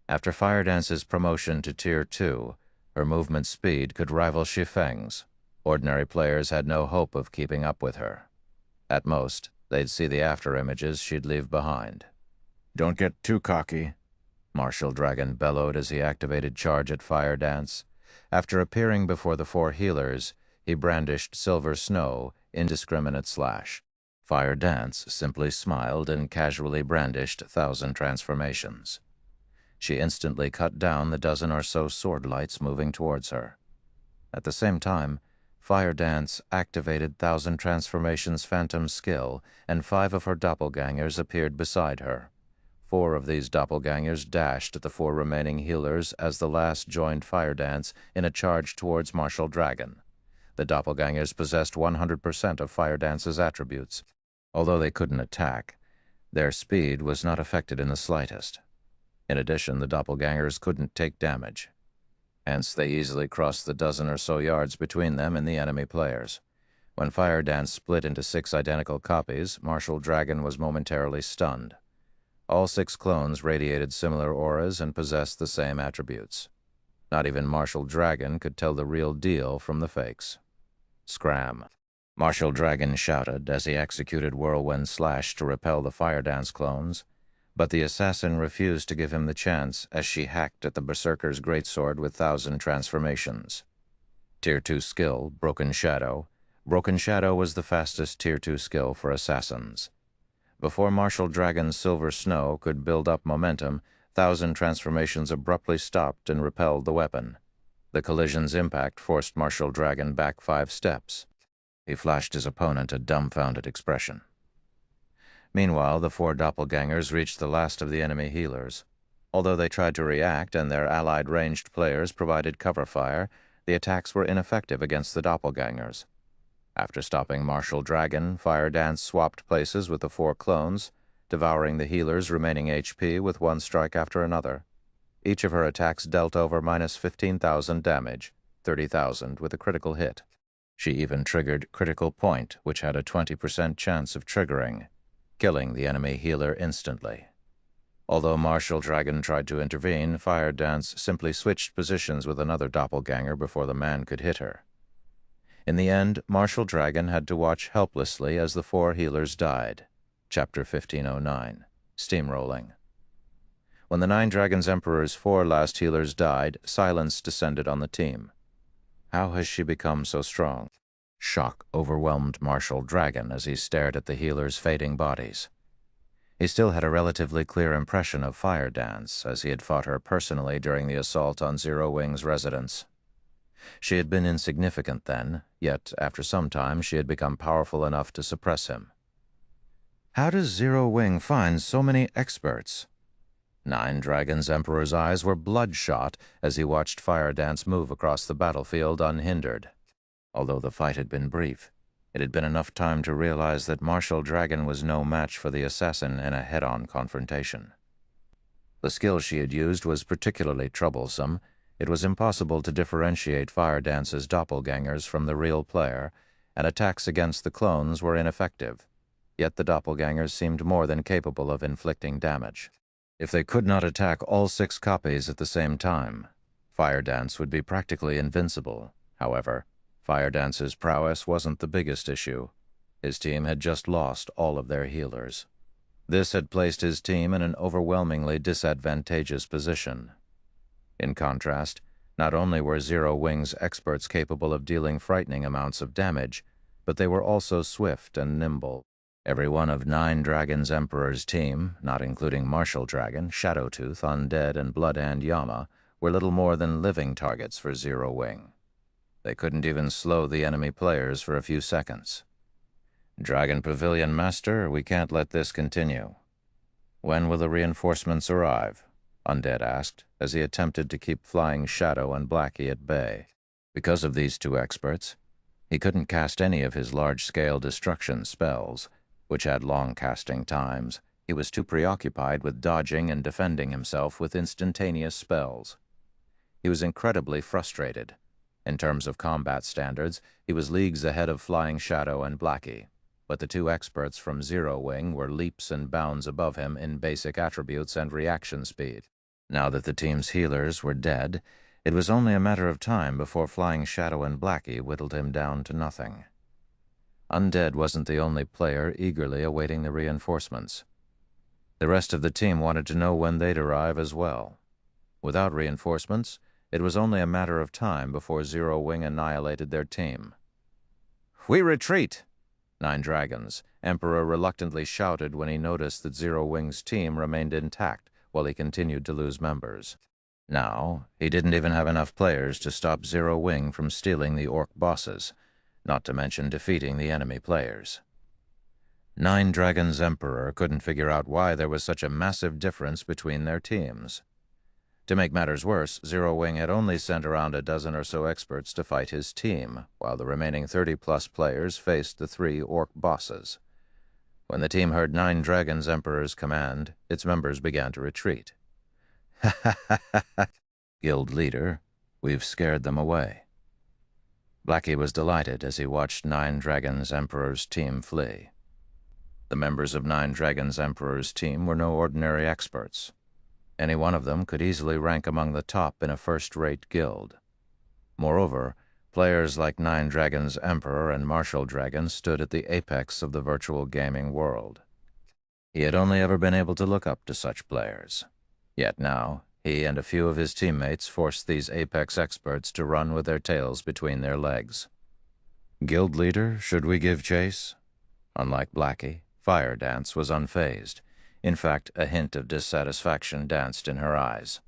After Fire Dance's promotion to Tier 2, her movement speed could rival Shi Feng's. Ordinary players had no hope of keeping up with her. At most, they'd see the after-images she'd leave behind.
"Don't get too cocky,"
Martial Dragon bellowed as he activated Charge at Fire Dance. After appearing before the 4 healers, he brandished Silver Snow, Indiscriminate Slash. Fire Dance simply smiled and casually brandished 1,000 transformations. She instantly cut down the dozen or so sword lights moving towards her. At the same time, Fire Dance activated 1,000 Transformations Phantom skill, and 5 of her doppelgangers appeared beside her. 4 of these doppelgangers dashed at the 4 remaining healers as the last joined Fire Dance in a charge towards Martial Dragon. The doppelgangers possessed 100% of Fire Dance's attributes. Although they couldn't attack, their speed was not affected in the slightest. In addition, the doppelgangers couldn't take damage. Hence, they easily crossed the dozen or so yards between them and the enemy players. When Fire Dance split into 6 identical copies, Martial Dragon was momentarily stunned. All 6 clones radiated similar auras and possessed the same attributes. Not even Martial Dragon could tell the real deal from the fakes. Scram. Martial Dragon shouted as he executed Whirlwind Slash to repel the Fire Dance clones, but the assassin refused to give him the chance as she hacked at the Berserker's greatsword with 1,000 transformations. Tier 2 skill, Broken Shadow. Broken Shadow was the fastest Tier 2 skill for assassins. Before Martial Dragon's Silver Snow could build up momentum, 1,000 transformations abruptly stopped and repelled the weapon. The collision's impact forced Martial Dragon back 5 steps. He flashed his opponent a dumbfounded expression. Meanwhile, the 4 doppelgangers reached the last of the enemy healers. Although they tried to react and their allied ranged players provided cover fire, the attacks were ineffective against the doppelgangers. After stopping Martial Dragon, Fire Dance swapped places with the 4 clones, devouring the healers' remaining HP with one strike after another. Each of her attacks dealt over minus 15,000 damage, 30,000 with a critical hit. She even triggered Critical Point, which had a 20% chance of triggering, killing the enemy healer instantly. Although Martial Dragon tried to intervene, Fire Dance simply switched positions with another doppelganger before the man could hit her. In the end, Martial Dragon had to watch helplessly as the 4 healers died. Chapter 1509. Steamrolling. When the 9 Dragons Emperor's 4 last healers died, silence descended on the team. How has she become so strong? Shock overwhelmed Martial Dragon as he stared at the healers' fading bodies. He still had a relatively clear impression of Fire Dance, as he had fought her personally during the assault on Zero Wing's residence. She had been insignificant then, yet after some time she had become powerful enough to suppress him. How does Zero Wing find so many experts? Nine Dragons Emperor's eyes were bloodshot as he watched Fire Dance move across the battlefield unhindered. Although the fight had been brief, it had been enough time to realize that Martial Dragon was no match for the assassin in a head-on confrontation. The skill she had used was particularly troublesome. It was impossible to differentiate Fire Dance's doppelgangers from the real player, and attacks against the clones were ineffective. Yet the doppelgangers seemed more than capable of inflicting damage. If they could not attack all 6 copies at the same time, Fire Dance would be practically invincible. However, Fire Dance's prowess wasn't the biggest issue. His team had just lost all of their healers. This had placed his team in an overwhelmingly disadvantageous position. In contrast, not only were Zero Wing's experts capable of dealing frightening amounts of damage, but they were also swift and nimble. Every one of Nine Dragons Emperor's team, not including Martial Dragon, Shadowtooth, Undead, and Bloodhand Yama, were little more than living targets for Zero Wing. They couldn't even slow the enemy players for a few seconds. Dragon Pavilion Master, we can't let this continue. When will the reinforcements arrive? Undead asked, as he attempted to keep Flying Shadow and Blackie at bay. Because of these 2 experts, he couldn't cast any of his large-scale destruction spells, which had long casting times. He was too preoccupied with dodging and defending himself with instantaneous spells. He was incredibly frustrated. In terms of combat standards, he was leagues ahead of Flying Shadow and Blackie, but the 2 experts from Zero Wing were leaps and bounds above him in basic attributes and reaction speed. Now that the team's healers were dead, it was only a matter of time before Flying Shadow and Blackie whittled him down to nothing. Undead wasn't the only player eagerly awaiting the reinforcements. The rest of the team wanted to know when they'd arrive as well. Without reinforcements, it was only a matter of time before Zero Wing annihilated their team. "We retreat!" Nine Dragons Emperor reluctantly shouted when he noticed that Zero Wing's team remained intact while he continued to lose members. Now, he didn't even have enough players to stop Zero Wing from stealing the Orc bosses, not to mention defeating the enemy players. Nine Dragons Emperor couldn't figure out why there was such a massive difference between their teams. To make matters worse, Zero Wing had only sent around a dozen or so experts to fight his team, while the remaining 30-plus players faced the 3 Orc bosses. When the team heard Nine Dragons Emperor's command, its members began to retreat. "Ha ha ha ha ha! Guild leader, we've scared them away." Blackie was delighted as he watched Nine Dragons Emperor's team flee. The members of Nine Dragons Emperor's team were no ordinary experts. Any one of them could easily rank among the top in a first-rate guild. Moreover, players like Nine Dragons Emperor and Martial Dragon stood at the apex of the virtual gaming world. He had only ever been able to look up to such players. Yet now, he and a few of his teammates forced these apex experts to run with their tails between their legs. "Guild leader, should we give chase?" Unlike Blackie, Fire Dance was unfazed. In fact, a hint of dissatisfaction danced in her eyes.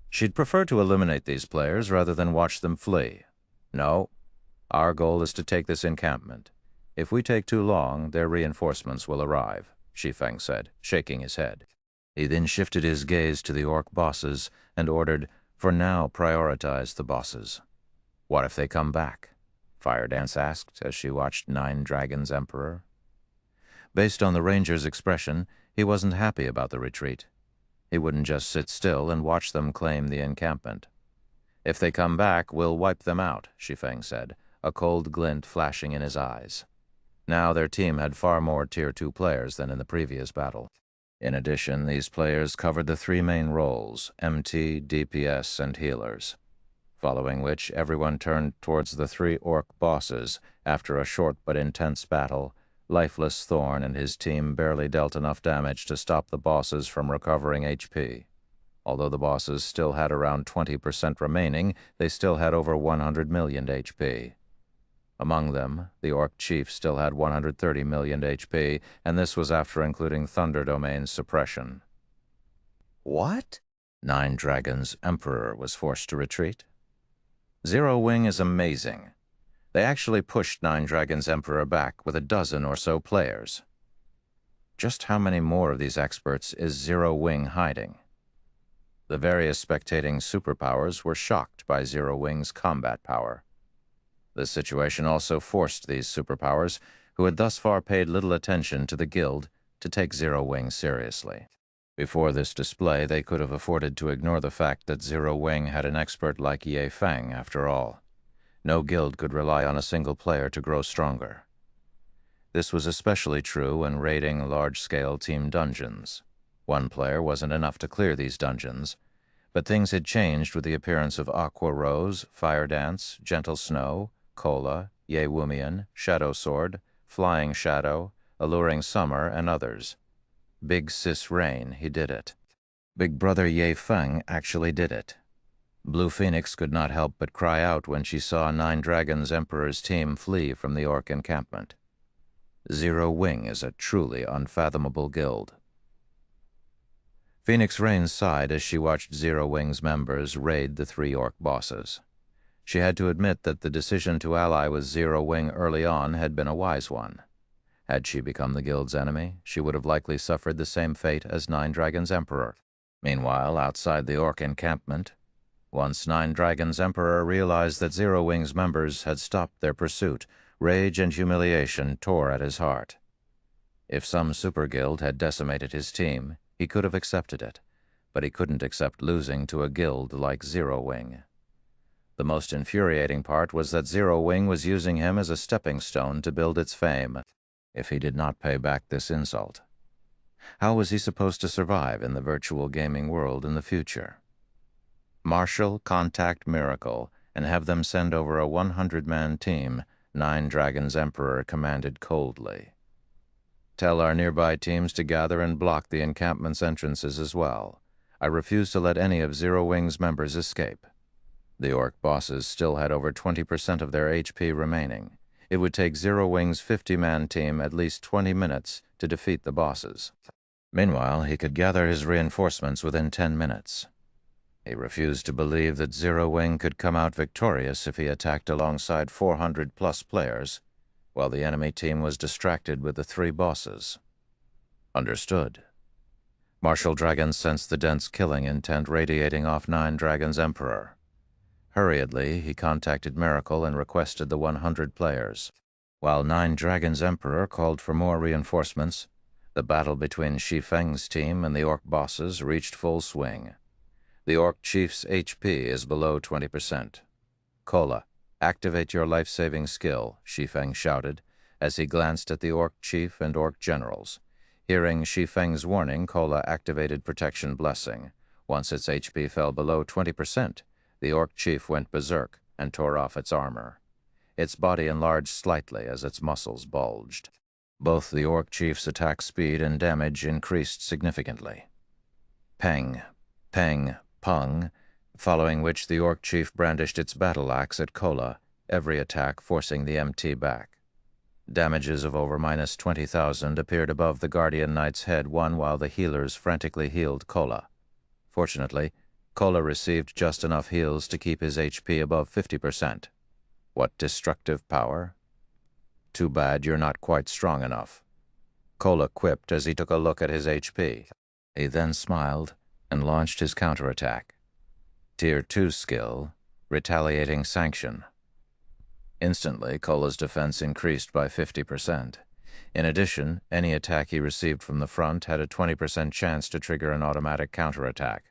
She'd prefer to eliminate these players rather than watch them flee. "No. Our goal is to take this encampment. If we take too long, their reinforcements will arrive," Shi Feng said, shaking his head. He then shifted his gaze to the Orc bosses and ordered, "For now, prioritize the bosses." "What if they come back?" Fire Dance asked as she watched Nine Dragons Emperor. Based on the Ranger's expression, he wasn't happy about the retreat. He wouldn't just sit still and watch them claim the encampment. "If they come back, we'll wipe them out," Shi Feng said, a cold glint flashing in his eyes. Now their team had far more Tier 2 players than in the previous battle. In addition, these players covered the 3 main roles, MT, DPS, and healers. Following which, everyone turned towards the 3 Orc bosses after a short but intense battle. Lifeless Thorn and his team barely dealt enough damage to stop the bosses from recovering HP. Although the bosses still had around 20% remaining, they still had over 100 million HP. Among them, the Orc Chief still had 130 million HP, and this was after including Thunder Domain's suppression.
What?
Nine Dragons' Emperor was forced to retreat. Zero Wing is amazing. They actually pushed Nine Dragons' Emperor back with a dozen or so players. Just how many more of these experts is Zero Wing hiding? The various spectating superpowers were shocked by Zero Wing's combat power. This situation also forced these superpowers, who had thus far paid little attention to the guild, to take Zero Wing seriously. Before this display, they could have afforded to ignore the fact that Zero Wing had an expert like Shi Feng, after all. No guild could rely on a single player to grow stronger. This was especially true when raiding large-scale team dungeons. One player wasn't enough to clear these dungeons, but things had changed with the appearance of Aqua Rose, Fire Dance, Gentle Snow, Cola, Yewumian, Shadow Sword, Flying Shadow, Alluring Summer, and others. Big Sis Rain, he did it. Big Brother Shi Feng actually did it. Blue Phoenix could not help but cry out when she saw Nine Dragons' Emperor's team flee from the Orc encampment. Zero Wing is a truly unfathomable guild. Phoenix Rain sighed as she watched Zero Wing's members raid the three Orc bosses. She had to admit that the decision to ally with Zero Wing early on had been a wise one. Had she become the guild's enemy, she would have likely suffered the same fate as Nine Dragons' Emperor. Meanwhile, outside the Orc encampment, once Nine Dragons' Emperor realized that Zero Wing's members had stopped their pursuit, rage and humiliation tore at his heart. If some super guild had decimated his team, he could have accepted it, but he couldn't accept losing to a guild like Zero Wing. The most infuriating part was that Zero Wing was using him as a stepping stone to build its fame. If he did not pay back this insult, how was he supposed to survive in the virtual gaming world in the future? Marshal, contact Miracle, and have them send over a 100-man team, Nine Dragons' Emperor commanded coldly. Tell our nearby teams to gather and block the encampment's entrances as well. I refuse to let any of Zero Wing's members escape. The Orc bosses still had over 20% of their HP remaining. It would take Zero Wing's 50-man team at least 20 minutes to defeat the bosses. Meanwhile, he could gather his reinforcements within 10 minutes. He refused to believe that Zero Wing could come out victorious if he attacked alongside 400-plus players, while the enemy team was distracted with the three bosses. Understood. Marshal Dragon sensed the dense killing intent radiating off Nine Dragons' Emperor. Hurriedly, he contacted Miracle and requested the 100 players. While Nine Dragons' Emperor called for more reinforcements, the battle between Shi Feng's team and the Orc bosses reached full swing. The Orc Chief's HP is below 20%. Cola, activate your life-saving skill, Shi Feng shouted, as he glanced at the Orc Chief and Orc generals. Hearing Shi Feng's warning, Cola activated Protection Blessing. Once its HP fell below 20%, the Orc Chief went berserk and tore off its armor. Its body enlarged slightly as its muscles bulged. Both the Orc Chief's attack speed and damage increased significantly. Peng, peng, pung, following which the Orc Chief brandished its battle axe at Cola, every attack forcing the MT back. Damages of over minus 20,000 appeared above the Guardian Knight's head while the healers frantically healed Cola. Fortunately, Cola received just enough heals to keep his HP above 50%. What destructive power? Too bad you're not quite strong enough. Cola quipped as he took a look at his HP. He then smiled and launched his counterattack. Tier 2 skill, Retaliating Sanction. Instantly, Cola's defense increased by 50%. In addition, any attack he received from the front had a 20% chance to trigger an automatic counterattack.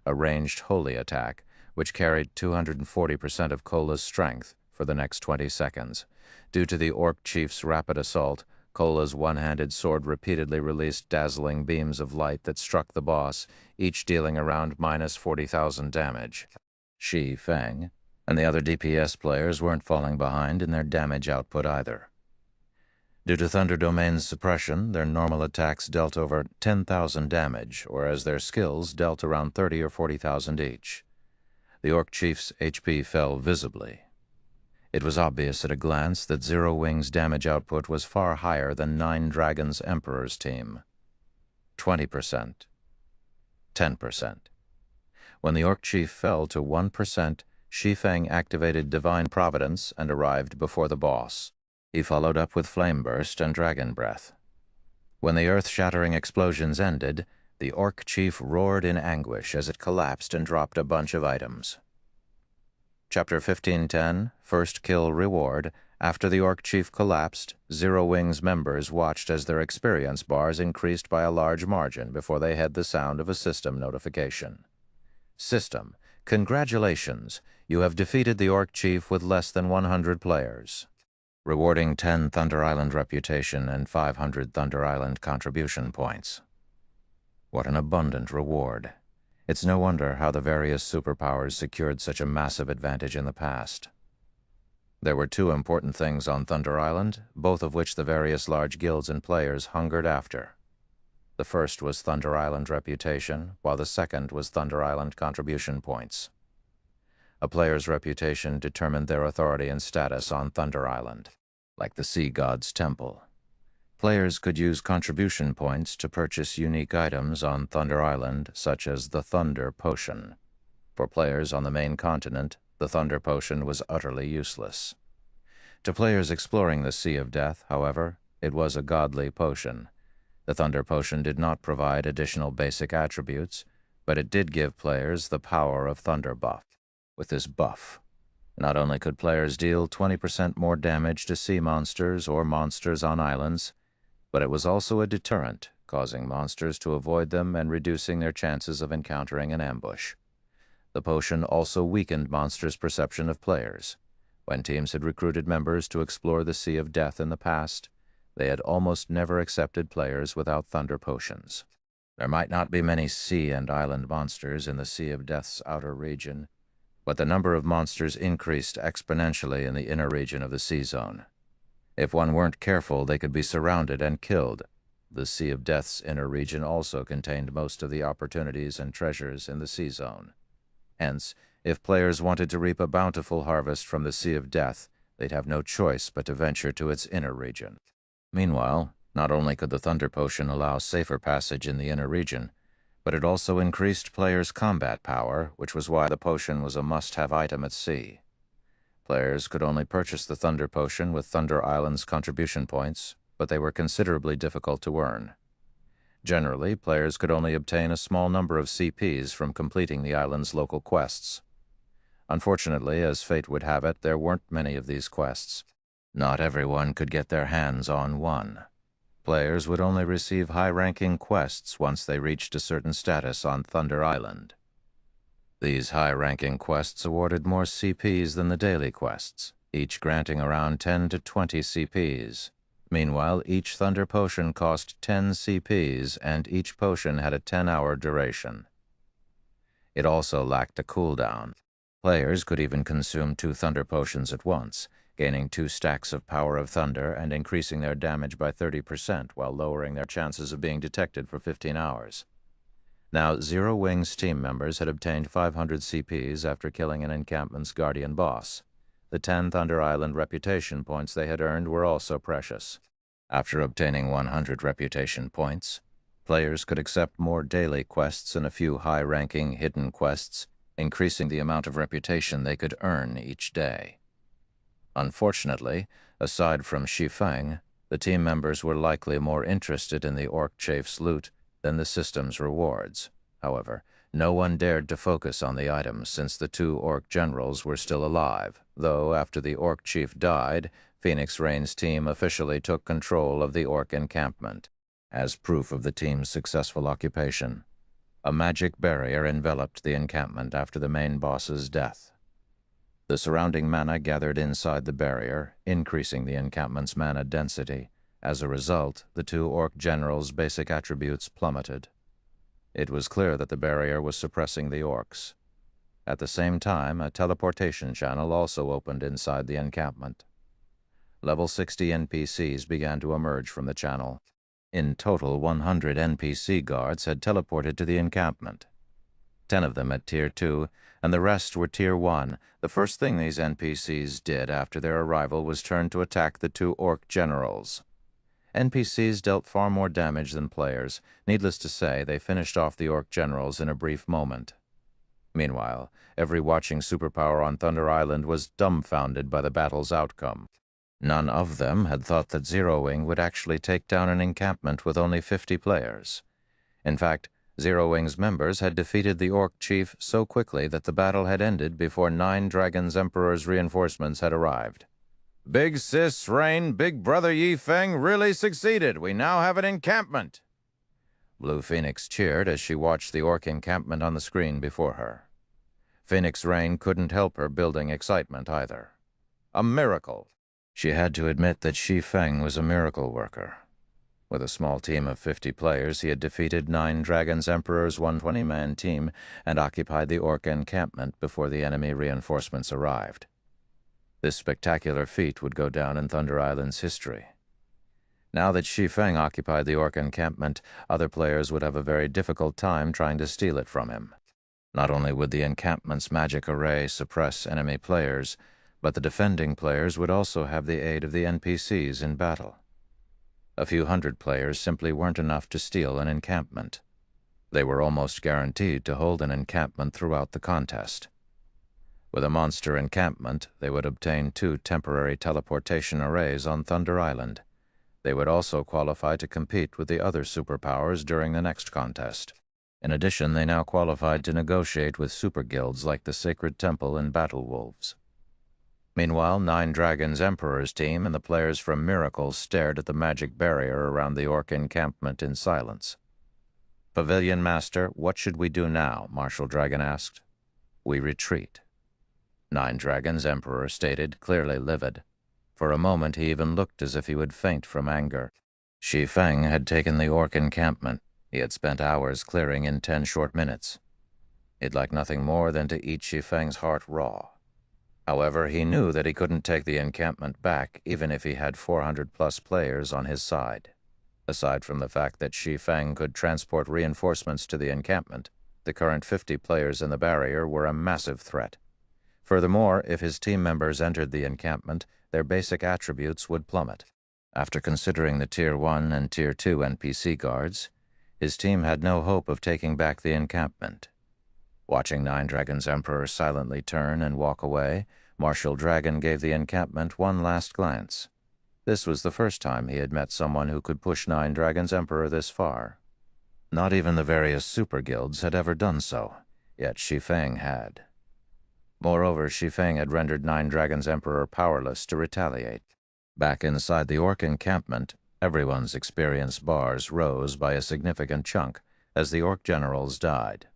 A ranged holy attack, which carried 240% of Cola's strength for the next 20 seconds. Due to the Orc Chief's rapid assault, Cola's one-handed sword repeatedly released dazzling beams of light that struck the boss, each dealing around minus 40,000 damage. Shi Feng and the other DPS players weren't falling behind in their damage output either. Due to Thunder Domain's suppression, their normal attacks dealt over 10,000 damage, whereas their skills dealt around 30 or 40,000 each. The Orc Chief's HP fell visibly. It was obvious at a glance that Zero Wing's damage output was far higher than Nine Dragons' Emperor's team. 20%. 10%. When the Orc Chief fell to 1%, Shi Feng activated Divine Providence and arrived before the boss. He followed up with Flame Burst and Dragon Breath. When the earth-shattering explosions ended, the Orc Chief roared in anguish as it collapsed and dropped a bunch of items. Chapter 1510, First Kill Reward. After the Orc Chief collapsed, Zero Wing's members watched as their experience bars increased by a large margin before they had the sound of a system notification. System, congratulations, you have defeated the Orc Chief with less than 100 players. Rewarding 10 Thunder Island reputation and 500 Thunder Island contribution points. What an abundant reward. It's no wonder how the various superpowers secured such a massive advantage in the past. There were two important things on Thunder Island, both of which the various large guilds and players hungered after. The first was Thunder Island reputation, while the second was Thunder Island contribution points. A player's reputation determined their authority and status on Thunder Island, like the Sea God's Temple. Players could use contribution points to purchase unique items on Thunder Island, such as the Thunder Potion. For players on the main continent, the Thunder Potion was utterly useless. To players exploring the Sea of Death, however, it was a godly potion. The Thunder Potion did not provide additional basic attributes, but it did give players the power of Thunder Buff. With this buff, not only could players deal 20% more damage to sea monsters or monsters on islands, but it was also a deterrent, causing monsters to avoid them and reducing their chances of encountering an ambush. The potion also weakened monsters' perception of players. When teams had recruited members to explore the Sea of Death in the past, they had almost never accepted players without Thunder Potions. There might not be many sea and island monsters in the Sea of Death's outer region, but the number of monsters increased exponentially in the inner region of the sea zone. If one weren't careful, they could be surrounded and killed. The Sea of Death's inner region also contained most of the opportunities and treasures in the sea zone. Hence, if players wanted to reap a bountiful harvest from the Sea of Death, they'd have no choice but to venture to its inner region. Meanwhile, not only could the Thunder Potion allow safer passage in the inner region, but it also increased players' combat power, which was why the potion was a must-have item at sea. Players could only purchase the Thunder Potion with Thunder Island's contribution points, but they were considerably difficult to earn. Generally, players could only obtain a small number of CPs from completing the island's local quests. Unfortunately, as fate would have it, there weren't many of these quests. Not everyone could get their hands on one. Players would only receive high-ranking quests once they reached a certain status on Thunder Island. These high-ranking quests awarded more CPs than the daily quests, each granting around 10 to 20 CPs. Meanwhile, each Thunder Potion cost 10 CPs, and each potion had a 10-hour duration. It also lacked a cooldown. Players could even consume 2 Thunder Potions at once, gaining 2 stacks of Power of Thunder and increasing their damage by 30% while lowering their chances of being detected for 15 hours. Now, Zero Wing's team members had obtained 500 CPs after killing an encampment's guardian boss. The 10 Thunder Island reputation points they had earned were also precious. After obtaining 100 reputation points, players could accept more daily quests and a few high-ranking hidden quests, increasing the amount of reputation they could earn each day. Unfortunately, aside from Shi Feng, the team members were likely more interested in the Orc Chief's loot than the system's rewards. However, no one dared to focus on the items since the 2 Orc generals were still alive, though after the Orc Chief died, Phoenix Rain's team officially took control of the Orc encampment. As proof of the team's successful occupation, a magic barrier enveloped the encampment after the main boss's death. The surrounding mana gathered inside the barrier, increasing the encampment's mana density. As a result, the 2 Orc generals' basic attributes plummeted. It was clear that the barrier was suppressing the Orcs. At the same time, a teleportation channel also opened inside the encampment. Level 60 NPCs began to emerge from the channel. In total, 100 NPC guards had teleported to the encampment. 10 of them at Tier 2, and the rest were Tier 1. The first thing these NPCs did after their arrival was turn to attack the 2 orc generals. NPCs dealt far more damage than players. Needless to say, they finished off the orc generals in a brief moment. Meanwhile, every watching superpower on Thunder Island was dumbfounded by the battle's outcome. None of them had thought that Zero Wing would actually take down an encampment with only 50 players. In fact, Zero Wing's members had defeated the orc chief so quickly that the battle had ended before 9 Dragons Emperor's reinforcements had arrived. "Big sis Rain, big brother Yi Feng really succeeded. We now have an encampment." Blue Phoenix cheered as she watched the orc encampment on the screen before her. Phoenix Rain couldn't help her building excitement either. A miracle. She had to admit that Shi Feng was a miracle worker. With a small team of 50 players, he had defeated 9 Dragons Emperor's 120-man team and occupied the orc encampment before the enemy reinforcements arrived. This spectacular feat would go down in Thunder Island's history. Now that Shi Feng occupied the orc encampment, other players would have a very difficult time trying to steal it from him. Not only would the encampment's magic array suppress enemy players, but the defending players would also have the aid of the NPCs in battle. A few hundred players simply weren't enough to steal an encampment. They were almost guaranteed to hold an encampment throughout the contest. With a monster encampment, they would obtain 2 temporary teleportation arrays on Thunder Island. They would also qualify to compete with the other superpowers during the next contest. In addition, they now qualified to negotiate with super guilds like the Sacred Temple and Battle Wolves. Meanwhile, 9 Dragons Emperor's team and the players from Miracle stared at the magic barrier around the orc encampment in silence. "Pavilion Master, what should we do now?" Marshal Dragon asked. "We retreat." 9 Dragons Emperor stated, clearly livid. For a moment he even looked as if he would faint from anger. Shi Feng had taken the orc encampment. He had spent hours clearing in 10 short minutes. He'd like nothing more than to eat Shi Feng's heart raw. However, he knew that he couldn't take the encampment back even if he had 400-plus players on his side. Aside from the fact that Shi Feng could transport reinforcements to the encampment, the current 50 players in the barrier were a massive threat. Furthermore, if his team members entered the encampment, their basic attributes would plummet. After considering the Tier 1 and Tier 2 NPC guards, his team had no hope of taking back the encampment. Watching 9 Dragons Emperor silently turn and walk away, Marshal Dragon gave the encampment one last glance. This was the first time he had met someone who could push 9 Dragons Emperor this far. Not even the various super guilds had ever done so, yet Shi Feng had. Moreover, Shi Feng had rendered 9 Dragons Emperor powerless to retaliate. Back inside the orc encampment, everyone's experience bars rose by a significant chunk as the orc generals died.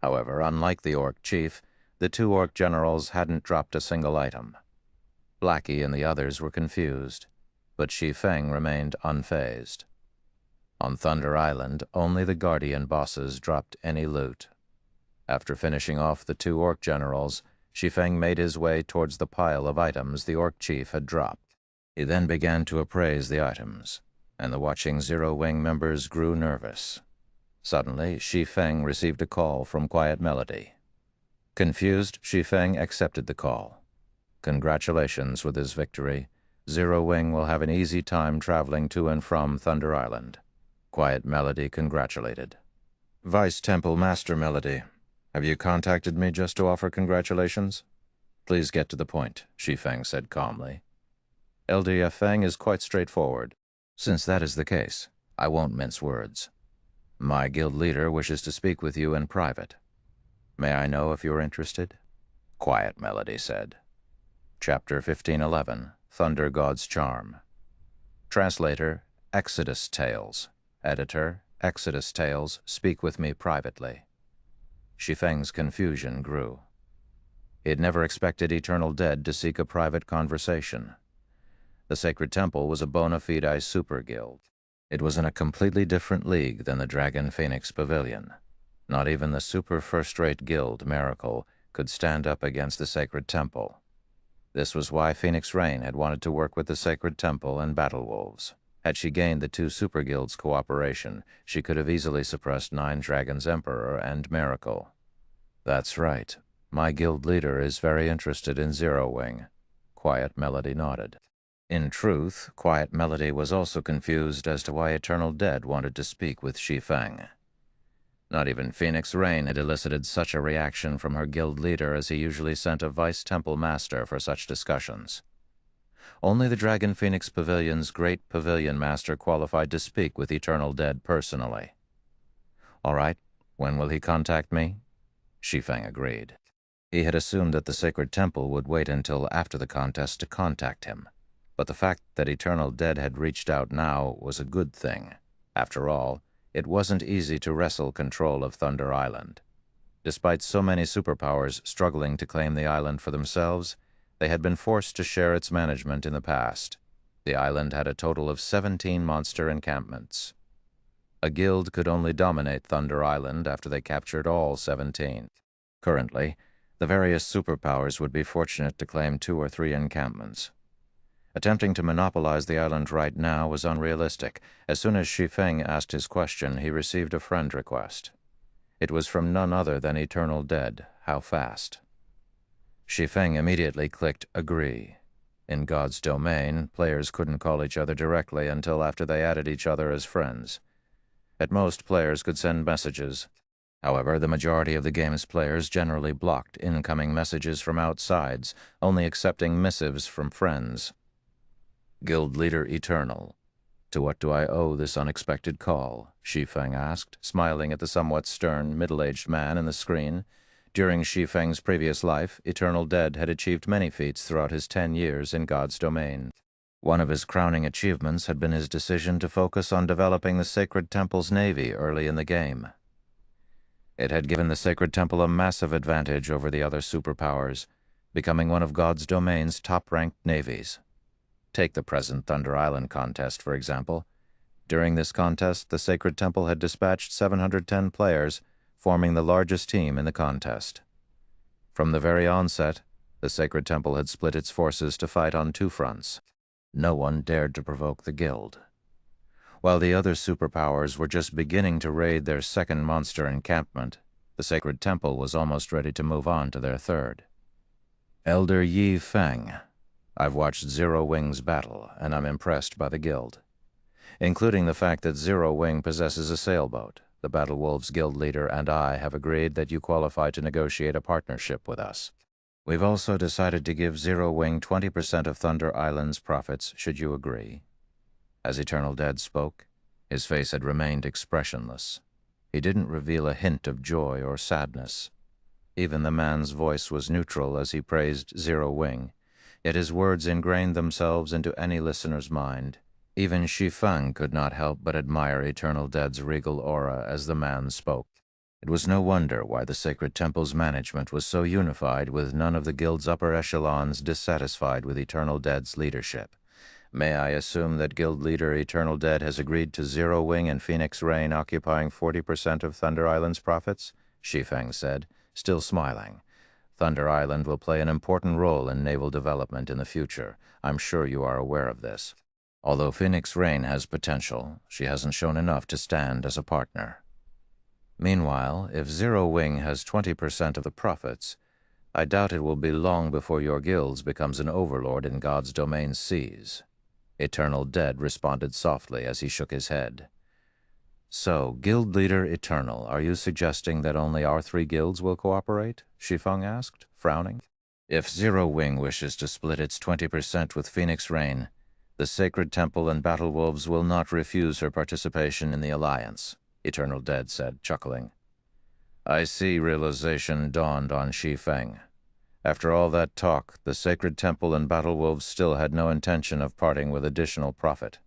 However, unlike the orc chief, the 2 orc generals hadn't dropped a single item. Blackie and the others were confused, but Shi Feng remained unfazed. On Thunder Island, only the Guardian bosses dropped any loot. After finishing off the 2 orc generals, Shi Feng made his way towards the pile of items the orc chief had dropped. He then began to appraise the items, and the watching Zero Wing members grew nervous. Suddenly, Shi Feng received a call from Quiet Melody. Confused, Shi Feng accepted the call. Congratulations with his victory. Zero Wing will have an easy time traveling to and from Thunder Island. Quiet Melody congratulated. Vice Temple Master Melody, have you contacted me just to offer congratulations? Please get to the point, Shi Feng said calmly. LDF Feng is quite straightforward. Since that is the case, I won't mince words. My guild leader wishes to speak with you in private. May I know if you're interested? Quiet Melody said. Chapter 1511, Thunder God's Charm. Translator, Exodus Tales. Editor, Exodus Tales, speak with me privately. Shi Feng's confusion grew. He had never expected Eternal Dead to seek a private conversation. The Sacred Temple was a bona fide super guild. It was in a completely different league than the Dragon Phoenix Pavilion. Not even the super first-rate guild, Miracle, could stand up against the Sacred Temple. This was why Phoenix Rain had wanted to work with the Sacred Temple and Battle Wolves. Had she gained the 2 super guilds' cooperation, she could have easily suppressed 9 Dragons Emperor and Miracle. That's right. My guild leader is very interested in Zero Wing. Quiet Melody nodded. In truth, Quiet Melody was also confused as to why Eternal Dead wanted to speak with Shi Feng. Not even Phoenix Rain had elicited such a reaction from her guild leader as he usually sent a vice temple master for such discussions. Only the Dragon Phoenix Pavilion's great pavilion master qualified to speak with Eternal Dead personally. All right, when will he contact me? Shi Feng agreed. He had assumed that the Sacred Temple would wait until after the contest to contact him, but the fact that Eternal Dead had reached out now was a good thing. After all, it wasn't easy to wrestle control of Thunder Island. Despite so many superpowers struggling to claim the island for themselves, they had been forced to share its management in the past. The island had a total of 17 monster encampments. A guild could only dominate Thunder Island after they captured all 17. Currently, the various superpowers would be fortunate to claim 2 or 3 encampments. Attempting to monopolize the island right now was unrealistic. As soon as Shi Feng asked his question, he received a friend request. It was from none other than Eternal Dead. How fast? Shi Feng immediately clicked Agree. In God's domain, players couldn't call each other directly until after they added each other as friends. At most, players could send messages. However, the majority of the game's players generally blocked incoming messages from outsides, only accepting missives from friends. Guild Leader Eternal. To what do I owe this unexpected call? Shi Feng asked, smiling at the somewhat stern, middle-aged man in the screen. During Shi Feng's previous life, Eternal Dead had achieved many feats throughout his 10 years in God's domain. One of his crowning achievements had been his decision to focus on developing the Sacred Temple's navy early in the game. It had given the Sacred Temple a massive advantage over the other superpowers, becoming one of God's domain's top-ranked navies. Take the present Thunder Island contest, for example. During this contest, the Sacred Temple had dispatched 710 players, forming the largest team in the contest. From the very onset, the Sacred Temple had split its forces to fight on 2 fronts. No one dared to provoke the guild. While the other superpowers were just beginning to raid their second monster encampment, the Sacred Temple was almost ready to move on to their third. Elder Yi Feng. I've watched Zero Wing's battle, and I'm impressed by the guild. Including the fact that Zero Wing possesses a sailboat, the Battle Wolves guild leader and I have agreed that you qualify to negotiate a partnership with us. We've also decided to give Zero Wing 20% of Thunder Island's profits, should you agree. As Eternal Dead spoke, his face had remained expressionless. He didn't reveal a hint of joy or sadness. Even the man's voice was neutral as he praised Zero Wing, yet his words ingrained themselves into any listener's mind. Even Shi Feng could not help but admire Eternal Dead's regal aura as the man spoke. It was no wonder why the Sacred Temple's management was so unified, with none of the guild's upper echelons dissatisfied with Eternal Dead's leadership. May I assume that guild leader Eternal Dead has agreed to Zero Wing and Phoenix Rain occupying 40% of Thunder Island's profits? Shi Feng said, still smiling. Thunder Island will play an important role in naval development in the future. I'm sure you are aware of this. Although Phoenix Rain has potential, she hasn't shown enough to stand as a partner. Meanwhile, if Zero Wing has 20% of the profits, I doubt it will be long before your guild becomes an overlord in God's domain seas. Eternal Dead responded softly as he shook his head. So, Guild Leader Eternal, are you suggesting that only our 3 guilds will cooperate? Shi Feng asked, frowning. If Zero Wing wishes to split its 20% with Phoenix Rain, the Sacred Temple and Battle Wolves will not refuse her participation in the alliance, Eternal Dead said, chuckling. I see realization dawned on Shi Feng. After all that talk, the Sacred Temple and Battle Wolves still had no intention of parting with additional profit.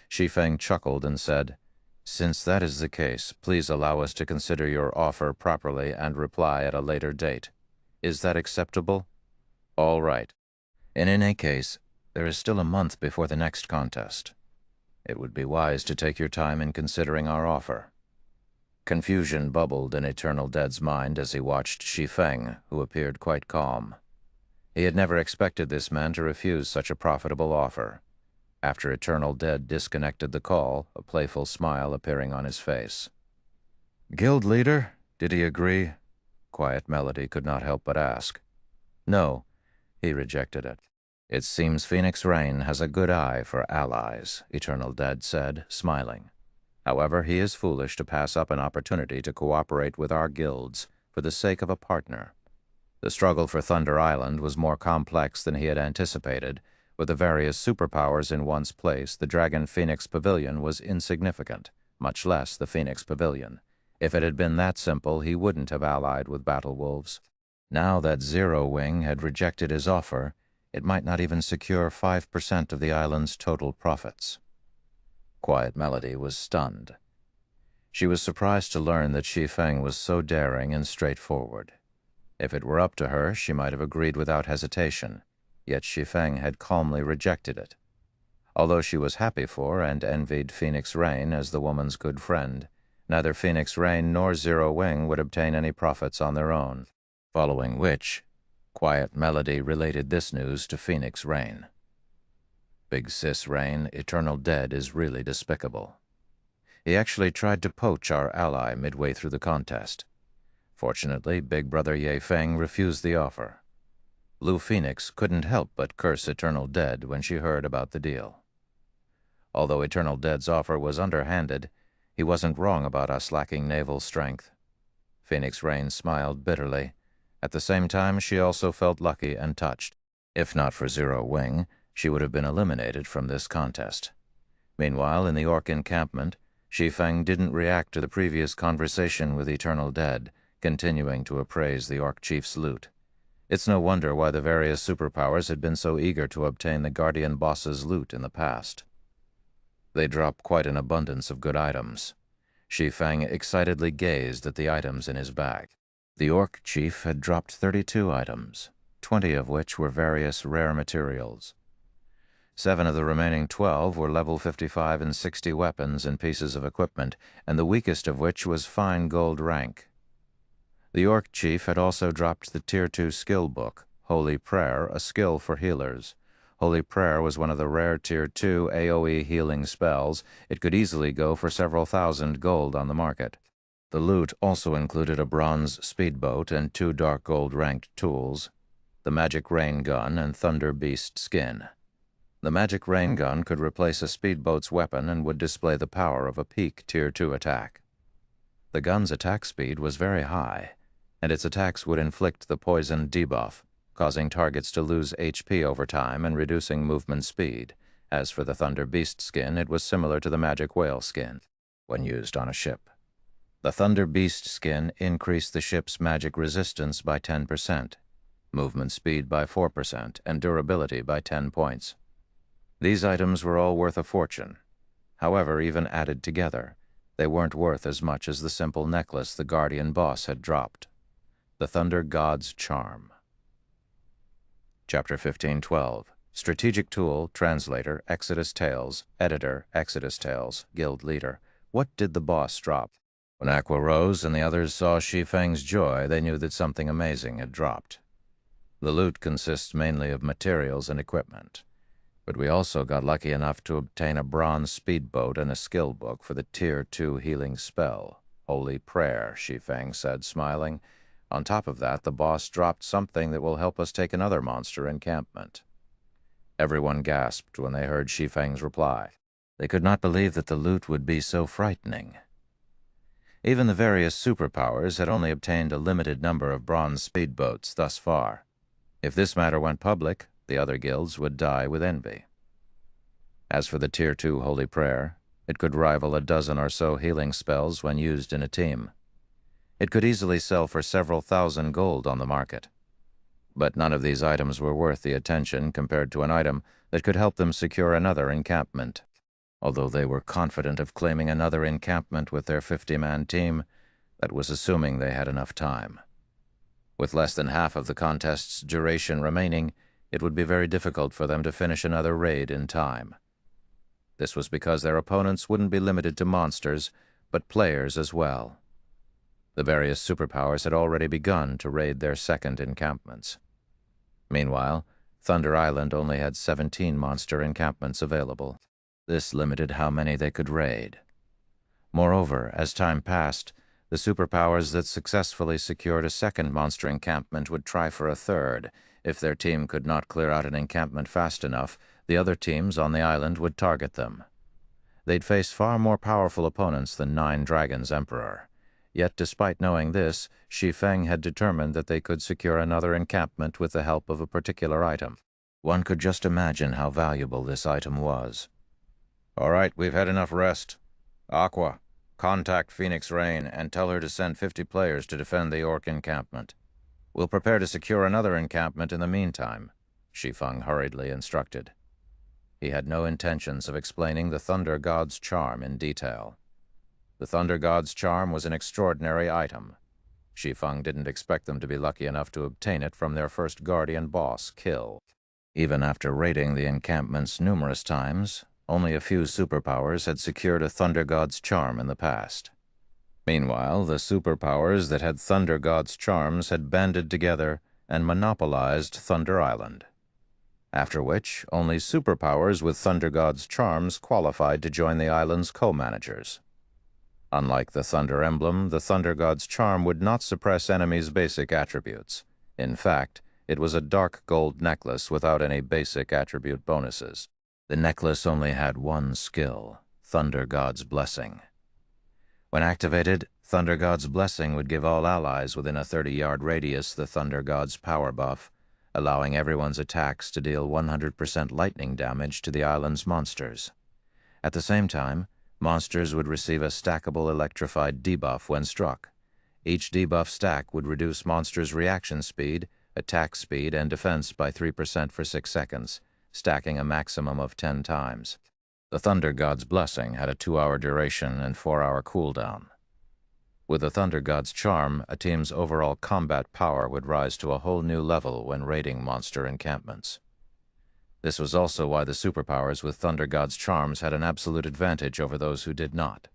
Shi Feng chuckled and said, Since that is the case, please allow us to consider your offer properly and reply at a later date. Is that acceptable? All right. In any case, there is still a month before the next contest. It would be wise to take your time in considering our offer. Confusion bubbled in Eternal Dead's mind as he watched Shi Feng, who appeared quite calm. He had never expected this man to refuse such a profitable offer. After Eternal Dead disconnected the call, a playful smile appearing on his face. Guild leader, did he agree? Quiet Melody could not help but ask. No, he rejected it. It seems Phoenix Rain has a good eye for allies, Eternal Dead said, smiling. However, he is foolish to pass up an opportunity to cooperate with our guilds for the sake of a partner. The struggle for Thunder Island was more complex than he had anticipated. With the various superpowers in one's place, the Dragon Phoenix Pavilion was insignificant, much less the Phoenix Pavilion. If it had been that simple, he wouldn't have allied with Battle Wolves. Now that Zero Wing had rejected his offer, it might not even secure 5% of the island's total profits. Quiet Melody was stunned. She was surprised to learn that Shi Feng was so daring and straightforward. If it were up to her, she might have agreed without hesitation, yet Shi Feng had calmly rejected it. Although she was happy for and envied Phoenix Rain as the woman's good friend, neither Phoenix Rain nor Zero Wing would obtain any profits on their own. Following which, Quiet Melody related this news to Phoenix Rain. Big Sis Rain, Eternal Dead is really despicable. He actually tried to poach our ally midway through the contest. Fortunately, Big Brother Ye Feng refused the offer. Blue Phoenix couldn't help but curse Eternal Dead when she heard about the deal. Although Eternal Dead's offer was underhanded, he wasn't wrong about us lacking naval strength. Phoenix Rain smiled bitterly. At the same time, she also felt lucky and touched. If not for Zero Wing, she would have been eliminated from this contest. Meanwhile, in the Orc encampment, Shi Feng didn't react to the previous conversation with Eternal Dead, continuing to appraise the Orc chief's loot. It's no wonder why the various superpowers had been so eager to obtain the Guardian boss's loot in the past. They dropped quite an abundance of good items. Shi Feng excitedly gazed at the items in his bag. The Orc chief had dropped 32 items, 20 of which were various rare materials. 7 of the remaining 12 were level 55 and 60 weapons and pieces of equipment, and the weakest of which was fine gold rank. The Orc chief had also dropped the Tier 2 skill book, Holy Prayer, a skill for healers. Holy Prayer was one of the rare Tier 2 AoE healing spells. It could easily go for several thousand gold on the market. The loot also included a bronze speedboat and 2 dark gold ranked tools, the Magic Rain Gun and Thunder Beast skin. The Magic Rain Gun could replace a speedboat's weapon and would display the power of a peak Tier 2 attack. The gun's attack speed was very high, and its attacks would inflict the poison debuff, causing targets to lose HP over time and reducing movement speed. As for the Thunder Beast skin, it was similar to the Magic Whale skin when used on a ship. The Thunder Beast skin increased the ship's magic resistance by 10%, movement speed by 4%, and durability by 10 points. These items were all worth a fortune. However, even added together, they weren't worth as much as the simple necklace the Guardian boss had dropped. The Thunder God's Charm. Chapter 15:12. Strategic Tool, Translator, Exodus Tales, Editor, Exodus Tales, Guild Leader. What did the boss drop? When Aqua Rose and the others saw Shi Feng's joy, they knew that something amazing had dropped. The loot consists mainly of materials and equipment, but we also got lucky enough to obtain a bronze speedboat and a skill book for the Tier 2 healing spell, Holy Prayer, Shi Feng said, smiling. On top of that, the boss dropped something that will help us take another monster encampment. Everyone gasped when they heard Shi Feng's reply. They could not believe that the loot would be so frightening. Even the various superpowers had only obtained a limited number of bronze speedboats thus far. If this matter went public, the other guilds would die with envy. As for the Tier 2 Holy Prayer, it could rival a dozen or so healing spells when used in a team. It could easily sell for several thousand gold on the market. But none of these items were worth the attention compared to an item that could help them secure another encampment. Although they were confident of claiming another encampment with their 50-man team, that was assuming they had enough time. With less than half of the contest's duration remaining, it would be very difficult for them to finish another raid in time. This was because their opponents wouldn't be limited to monsters, but players as well. The various superpowers had already begun to raid their second encampments. Meanwhile, Thunder Island only had 17 monster encampments available. This limited how many they could raid. Moreover, as time passed, The superpowers that successfully secured a second monster encampment would try for a third. If their team could not clear out an encampment fast enough, the other teams on the island would target them. They'd face far more powerful opponents than Nine Dragons' Emperor. Yet despite knowing this, Shi Feng had determined that they could secure another encampment with the help of a particular item. One could just imagine how valuable this item was.
All right, we've had enough rest. Aqua, contact Phoenix Rain and tell her to send 50 players to defend the Orc encampment. We'll prepare to secure another encampment in the meantime, Shi Feng hurriedly instructed. He had no intentions of explaining the Thunder God's charm in detail. The Thunder God's charm was an extraordinary item. Shi Feng didn't expect them to be lucky enough to obtain it from their first guardian boss, Kill. Even after raiding the encampments numerous times, only a few superpowers had secured a Thunder God's charm in the past. Meanwhile, the superpowers that had Thunder God's charms had banded together and monopolized Thunder Island. After which, only superpowers with Thunder God's charms qualified to join the island's co-managers. Unlike the Thunder Emblem, the Thunder God's charm would not suppress enemies' basic attributes. In fact, it was a dark gold necklace without any basic attribute bonuses. The necklace only had one skill, Thunder God's Blessing. When activated, Thunder God's Blessing would give all allies within a 30-yard radius the Thunder God's power buff, allowing everyone's attacks to deal 100% lightning damage to the island's monsters. At the same time, monsters would receive a stackable electrified debuff when struck. Each debuff stack would reduce monsters' reaction speed, attack speed, and defense by 3% for 6 seconds, stacking a maximum of 10 times. The Thunder God's Blessing had a 2-hour duration and 4-hour cooldown. With the Thunder God's charm, a team's overall combat power would rise to a whole new level when raiding monster encampments. This was also why the superpowers with Thunder God's charms had an absolute advantage over those who did not.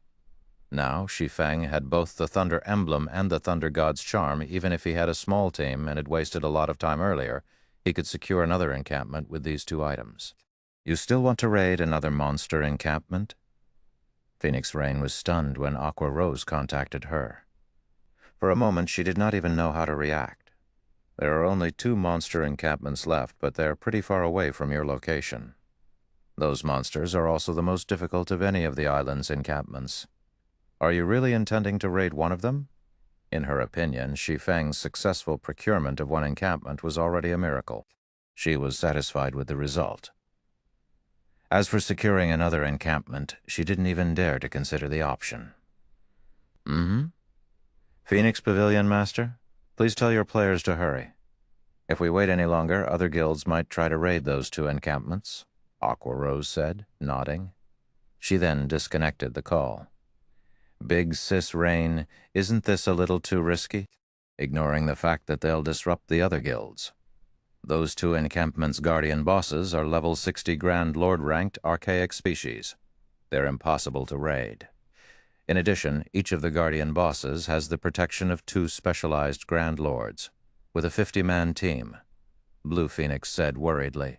Now, Shi Feng had both the Thunder Emblem and the Thunder God's charm. Even if he had a small team and had wasted a lot of time earlier, he could secure another encampment with these 2 items. You still want to raid another monster encampment? Phoenix Rain was stunned when Aqua Rose contacted her. For a moment, she did not even know how to react. There are only 2 monster encampments left, but they're pretty far away from your location. Those monsters are also the most difficult of any of the island's encampments. Are you really intending to raid one of them? In her opinion, Shi Feng's successful procurement of one encampment was already a miracle. She was satisfied with the result. As for securing another encampment, she didn't even dare to consider the option. Phoenix Pavilion Master, please tell your players to hurry. If we wait any longer, other guilds might try to raid those 2 encampments, Aqua Rose said, nodding. She then disconnected the call. Big Sis Rain, isn't this a little too risky? Ignoring the fact that they'll disrupt the other guilds. Those 2 encampments' guardian bosses are level 60 Grand Lord ranked archaic species. They're impossible to raid. In addition, each of the guardian bosses has the protection of 2 specialized Grand Lords, with a 50-man team, Blue Phoenix said worriedly.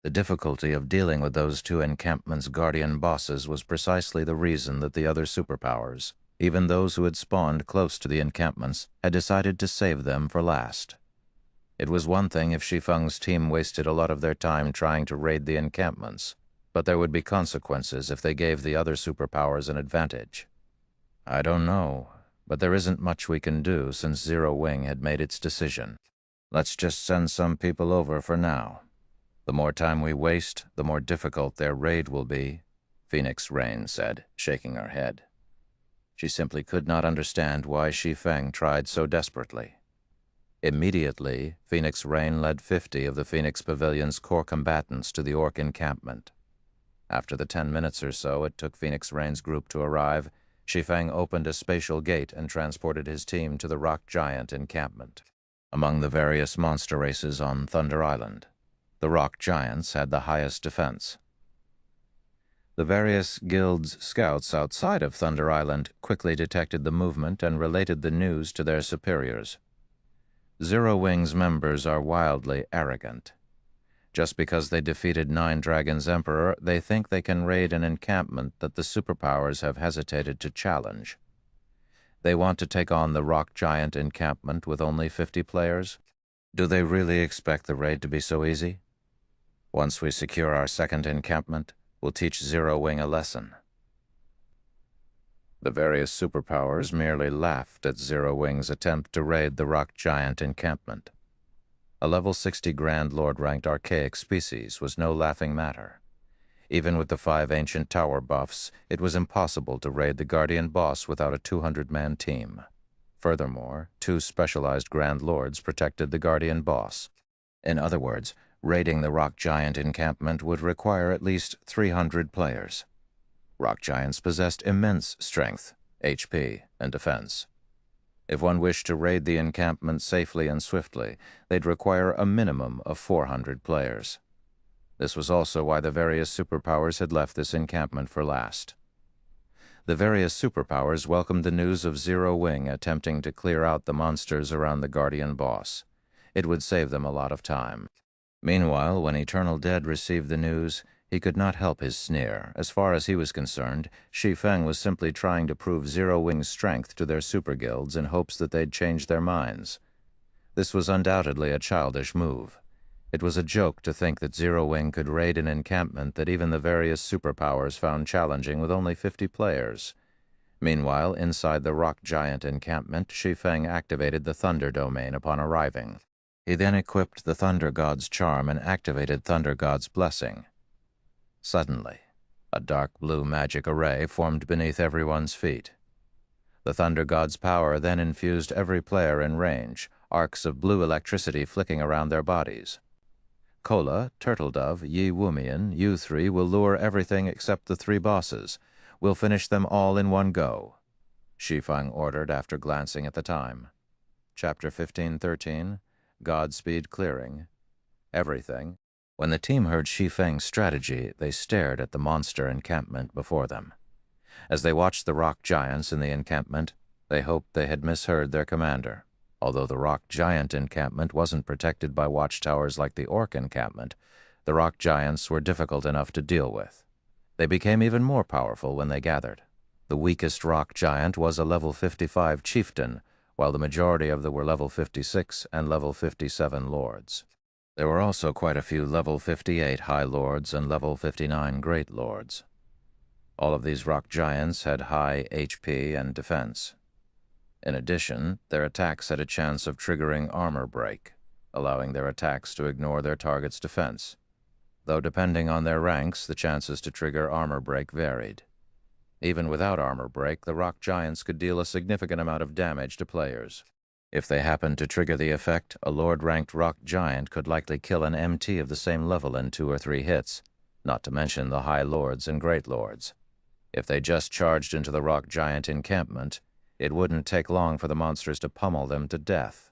The difficulty of dealing with those 2 encampments' guardian bosses was precisely the reason that the other superpowers, even those who had spawned close to the encampments, had decided to save them for last. It was one thing if Shi Feng's team wasted a lot of their time trying to raid the encampments, but there would be consequences if they gave the other superpowers an advantage. I don't know, but there isn't much we can do since Zero Wing had made its decision. Let's just send some people over for now. The more time we waste, the more difficult their raid will be, Phoenix Rain said, shaking her head. She simply could not understand why Shi Feng tried so desperately. Immediately, Phoenix Rain led 50 of the Phoenix Pavilion's core combatants to the Orc encampment. After the 10 minutes or so it took Phoenix Rain's group to arrive, Shi Feng opened a spatial gate and transported his team to the Rock Giant encampment. Among the various monster races on Thunder Island, the Rock Giants had the highest defense. The various guilds' scouts outside of Thunder Island quickly detected the movement and related the news to their superiors. Zero Wing's members are wildly arrogant. Just because they defeated Nine Dragons' Emperor, they think they can raid an encampment that the superpowers have hesitated to challenge.
They want to take on the rock giant encampment with only 50 players? Do they really expect the raid to be so easy? Once we secure our second encampment, we'll teach Zero Wing a lesson. The various superpowers merely laughed at Zero Wing's attempt to raid the rock giant encampment. A level 60 Grand Lord-ranked archaic species was no laughing matter. Even with the 5 ancient tower buffs, it was impossible to raid the Guardian boss without a 200-man team. Furthermore, 2 specialized Grand Lords protected the Guardian boss. In other words, raiding the rock giant encampment would require at least 300 players. Rock giants possessed immense strength, HP, and defense. If one wished to raid the encampment safely and swiftly, they'd require a minimum of 400 players. This was also why the various superpowers had left this encampment for last. The various superpowers welcomed the news of Zero Wing attempting to clear out the monsters around the Guardian boss. It would save them a lot of time. Meanwhile, when Eternal Dead received the news, he could not help his sneer. As far as he was concerned, Shi Feng was simply trying to prove Zero Wing's strength to their super guilds in hopes that they'd change their minds. This was undoubtedly a childish move. It was a joke to think that Zero Wing could raid an encampment that even the various superpowers found challenging with only 50 players. Meanwhile, inside the rock giant encampment, Shi Feng activated the Thunder Domain upon arriving. He then equipped the Thunder God's charm and activated Thunder God's blessing. Suddenly, a dark blue magic array formed beneath everyone's feet. The Thunder God's power then infused every player in range, arcs of blue electricity flicking around their bodies. Kola, Turtledove, Yi Wumian, you 3 will lure everything except the 3 bosses. We'll finish them all in one go, Shi Feng ordered after glancing at the time. Chapter 1513, Godspeed Clearing. Everything. When the team heard Shi Feng's strategy, they stared at the monster encampment before them. As they watched the rock giants in the encampment, they hoped they had misheard their commander. Although the rock giant encampment wasn't protected by watchtowers like the orc encampment, the rock giants were difficult enough to deal with. They became even more powerful when they gathered. The weakest rock giant was a level 55 chieftain, while the majority of them were level 56 and level 57 lords. There were also quite a few level 58 High Lords and level 59 Great Lords. All of these rock giants had high HP and defense. In addition, their attacks had a chance of triggering armor break, allowing their attacks to ignore their target's defense. Though depending on their ranks, the chances to trigger armor break varied. Even without armor break, the rock giants could deal a significant amount of damage to players. If they happened to trigger the effect, a Lord-ranked rock giant could likely kill an MT of the same level in 2 or 3 hits, not to mention the High Lords and Great Lords. If they just charged into the rock giant encampment, it wouldn't take long for the monsters to pummel them to death.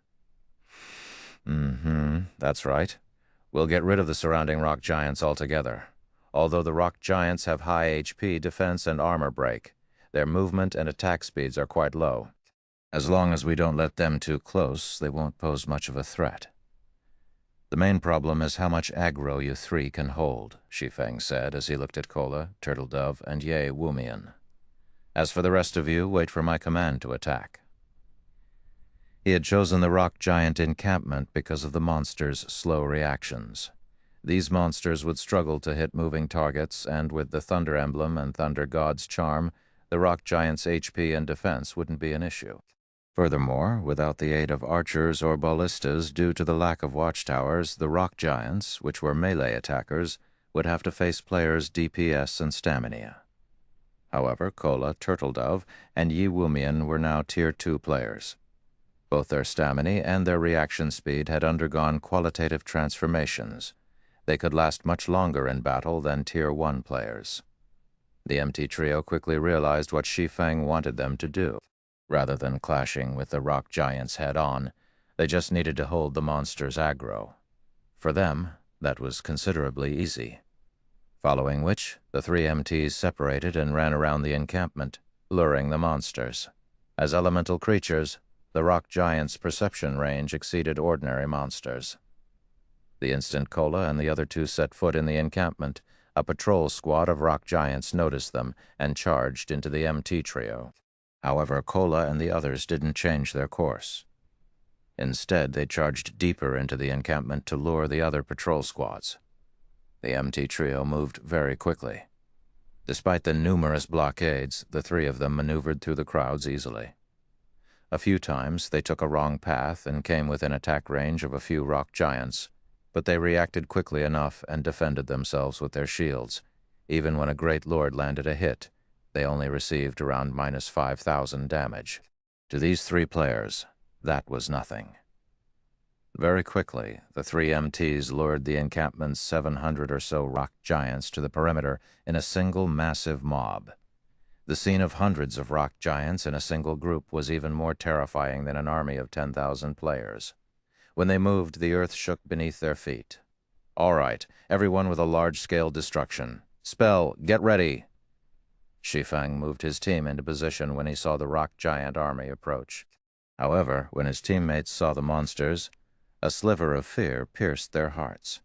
That's right. We'll get rid of the surrounding rock giants altogether. Although the rock giants have high HP, defense, and armor break, their movement and attack speeds are quite low. As long as we don't let them too close, they won't pose much of a threat. The main problem is how much aggro you 3 can hold, Shi Feng said as he looked at Kola, Turtledove, and Yi Wumian. As for the rest of you, wait for my command to attack. He had chosen the rock giant encampment because of the monsters' slow reactions. These monsters would struggle to hit moving targets, and with the Thunder Emblem and Thunder God's charm, the rock giant's HP and defense wouldn't be an issue. Furthermore, without the aid of archers or ballistas due to the lack of watchtowers, the rock giants, which were melee attackers, would have to face players' DPS and stamina. However, Kola, Turtledove, and Yi Wumian were now Tier 2 players. Both their stamina and their reaction speed had undergone qualitative transformations. They could last much longer in battle than Tier 1 players. The MT trio quickly realized what Shi Feng wanted them to do. Rather than clashing with the rock giants head-on, they just needed to hold the monsters aggro. For them, that was considerably easy. Following which, the 3 MTs separated and ran around the encampment, luring the monsters. As elemental creatures, the rock giants' perception range exceeded ordinary monsters. The instant Kola and the other 2 set foot in the encampment, a patrol squad of rock giants noticed them and charged into the MT trio. However, Kola and the others didn't change their course. Instead, they charged deeper into the encampment to lure the other patrol squads. The MT trio moved very quickly. Despite the numerous blockades, the three of them maneuvered through the crowds easily. A few times, they took a wrong path and came within attack range of a few rock giants, but they reacted quickly enough and defended themselves with their shields. Even when a Great Lord landed a hit, they only received around minus 5,000 damage. To these three players, that was nothing. Very quickly, the three MTs lured the encampment's 700 or so rock giants to the perimeter in a single massive mob. The scene of hundreds of rock giants in a single group was even more terrifying than an army of 10,000 players. When they moved, the earth shook beneath their feet. "All right, everyone with a large-scale destruction. Spell, get ready!" Shi Feng moved his team into position when he saw the rock giant army approach. However, when his teammates saw the monsters, a sliver of fear pierced their hearts.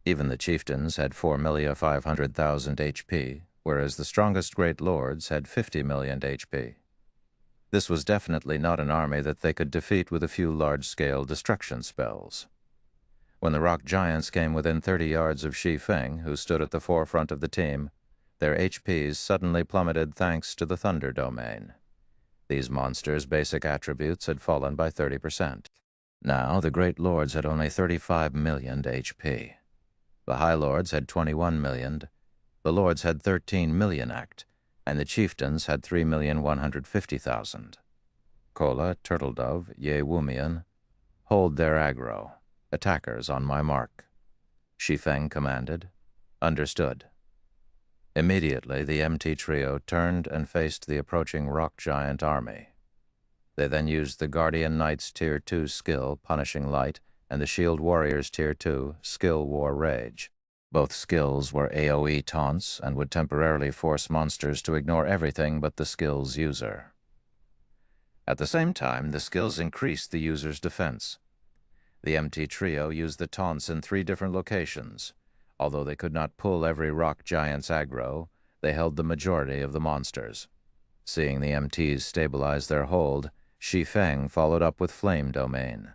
Even the chieftains had 4,500,000 HP, whereas the strongest great lords had 50 million HP. This was definitely not an army that they could defeat with a few large-scale destruction spells. When the rock giants came within 30 yards of Shi Feng, who stood at the forefront of the team, their HPs suddenly plummeted thanks to the Thunder Domain. These monsters' basic attributes had fallen by 30%. Now, the Great Lords had only 35 million HP. The High Lords had 21 million, the Lords had 13 million act, and the Chieftains had 3,150,000. Kola, Turtledove, Ye Wumian, hold their aggro. Attackers on my mark. Shi Feng commanded. Understood. Immediately, the MT trio turned and faced the approaching rock giant army. They then used the Guardian Knight's Tier 2 skill, Punishing Light, and the Shield Warrior's Tier 2, Skill War Rage. Both skills were AoE taunts and would temporarily force monsters to ignore everything but the skill's user. At the same time, the skills increased the user's defense. The MT trio used the taunts in 3 different locations. Although they could not pull every rock giant's aggro, they held the majority of the monsters. Seeing the MTs stabilize their hold, Shi Feng followed up with Flame Domain.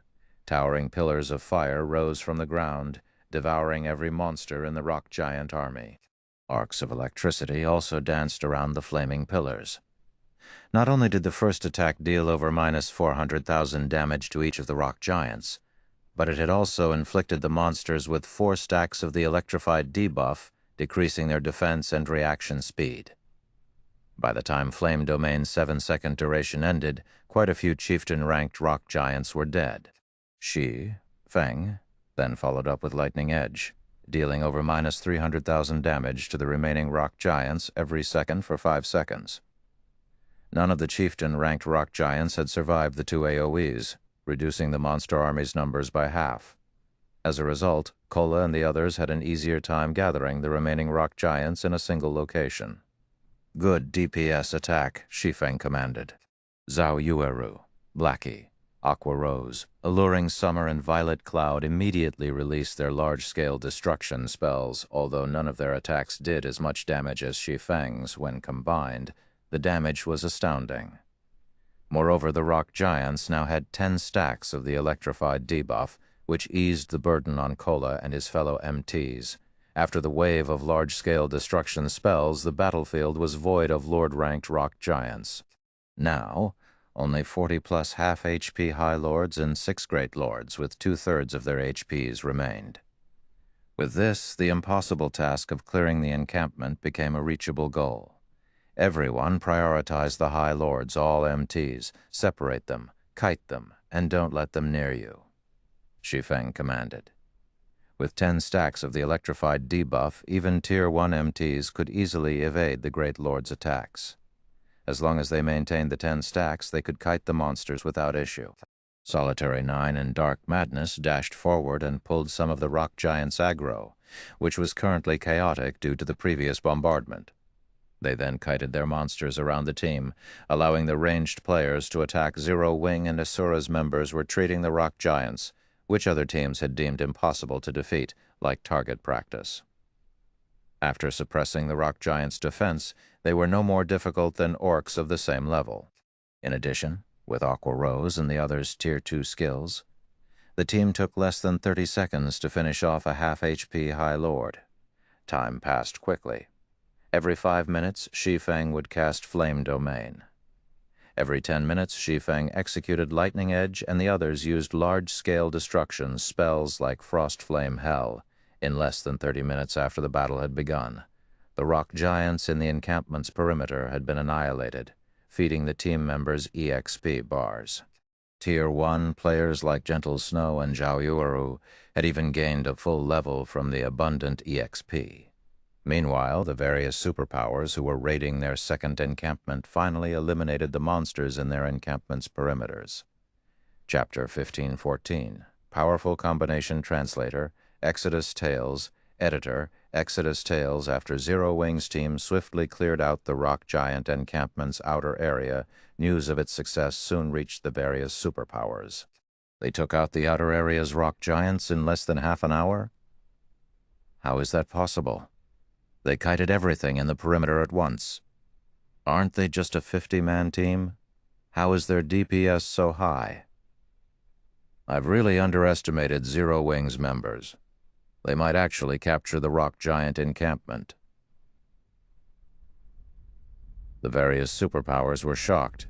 Towering pillars of fire rose from the ground, devouring every monster in the rock giant army. Arcs of electricity also danced around the flaming pillars. Not only did the first attack deal over minus 400,000 damage to each of the rock giants, but it had also inflicted the monsters with 4 stacks of the electrified debuff, decreasing their defense and reaction speed. By the time Flame Domain's 7-second duration ended, quite a few chieftain-ranked rock giants were dead. Shi Feng then followed up with Lightning Edge, dealing over minus 300,000 damage to the remaining rock giants every second for 5 seconds. None of the chieftain-ranked rock giants had survived the 2 AoEs, reducing the monster army's numbers by half. As a result, Kola and the others had an easier time gathering the remaining rock giants in a single location. "Good DPS attack," Shi Feng commanded. Zhao Yueru, Blackie, Aqua Rose, Alluring Summer, and Violet Cloud immediately released their large-scale destruction spells. Although none of their attacks did as much damage as Shi Feng's when combined, the damage was astounding. Moreover, the rock giants now had 10 stacks of the electrified debuff, which eased the burden on Kola and his fellow MTs. After the wave of large-scale destruction spells, the battlefield was void of Lord-ranked rock giants. Now, only 40-plus half-HP High Lords and 6 Great Lords with 2/3 of their HPs remained. With this, the impossible task of clearing the encampment became a reachable goal. Everyone prioritized the High Lords, all MTs. Separate them, kite them, and don't let them near you, Shi Feng commanded. With 10 stacks of the electrified debuff, even Tier 1 MTs could easily evade the Great Lord's attacks. As long as they maintained the 10 stacks, they could kite the monsters without issue. Solitary 9 and Dark Madness dashed forward and pulled some of the rock giants' aggro, which was currently chaotic due to the previous bombardment. They then kited their monsters around the team, allowing the ranged players to attack Zero Wing and Asura's members were treating the rock giants, which other teams had deemed impossible to defeat, like target practice. After suppressing the rock giants' defense, they were no more difficult than orcs of the same level. In addition, with Aqua Rose and the others' Tier 2 skills, the team took less than 30 seconds to finish off a half HP High Lord. Time passed quickly. Every 5 minutes, Shi Feng would cast Flame Domain. Every 10 minutes, Shi Feng executed Lightning Edge, and the others used large-scale destruction spells like Frost Flame Hell in less than 30 minutes after the battle had begun. The rock giants in the encampment's perimeter had been annihilated, feeding the team members EXP bars. Tier 1 players like Gentle Snow and Zhao Yuuru had even gained a full level from the abundant EXP. Meanwhile, the various superpowers who were raiding their second encampment finally eliminated the monsters in their encampment's perimeters. Chapter 1514, Powerful Combination Translator, Exodus Tales, Editor, Exodus Tales. After Zero Wing's team swiftly cleared out the rock giant encampment's outer area, news of its success soon reached the various superpowers. They took out the outer area's rock giants in less than half an hour? How is that possible? They kited everything in the perimeter at once. Aren't they just a 50-man team? How is their DPS so high? I've really underestimated Zero Wing's members. They might actually capture the rock giant encampment. The various superpowers were shocked.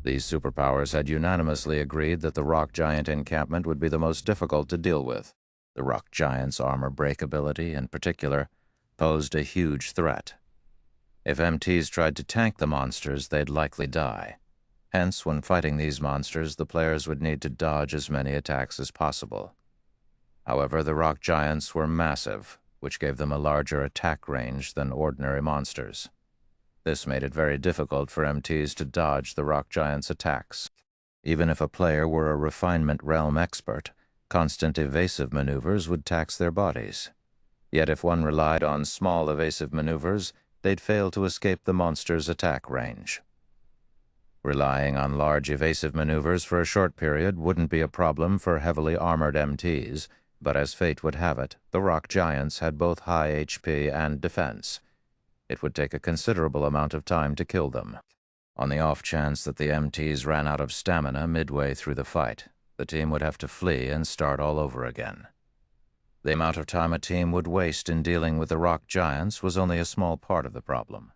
These superpowers had unanimously agreed that the rock giant encampment would be the most difficult to deal with. The rock giant's armor break ability, in particular, posed a huge threat. If MTs tried to tank the monsters, they'd likely die. Hence, when fighting these monsters, the players would need to dodge as many attacks as possible. However, the rock giants were massive, which gave them a larger attack range than ordinary monsters. This made it very difficult for MTs to dodge the rock giant's attacks. Even if a player were a refinement realm expert, constant evasive maneuvers would tax their bodies. Yet if one relied on small evasive maneuvers, they'd fail to escape the monster's attack range. Relying on large evasive maneuvers for a short period wouldn't be a problem for heavily armored MTs, but as fate would have it, the rock giants had both high HP and defense. It would take a considerable amount of time to kill them. On the off chance that the MTs ran out of stamina midway through the fight, the team would have to flee and start all over again. The amount of time a team would waste in dealing with the rock giants was only a small part of the problem.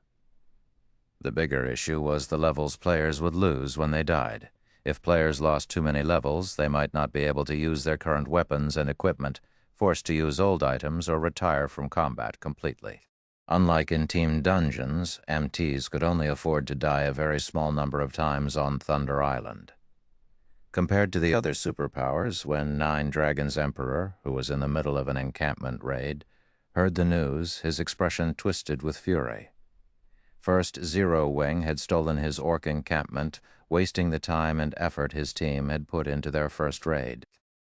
The bigger issue was the levels players would lose when they died. If players lost too many levels, they might not be able to use their current weapons and equipment, forced to use old items, or retire from combat completely. Unlike in team dungeons, MTs could only afford to die a very small number of times on Thunder Island. Compared to the other superpowers, when Nine Dragons' Emperor, who was in the middle of an encampment raid, heard the news, his expression twisted with fury. First, Zero Wing had stolen his orc encampment, wasting the time and effort his team had put into their first raid.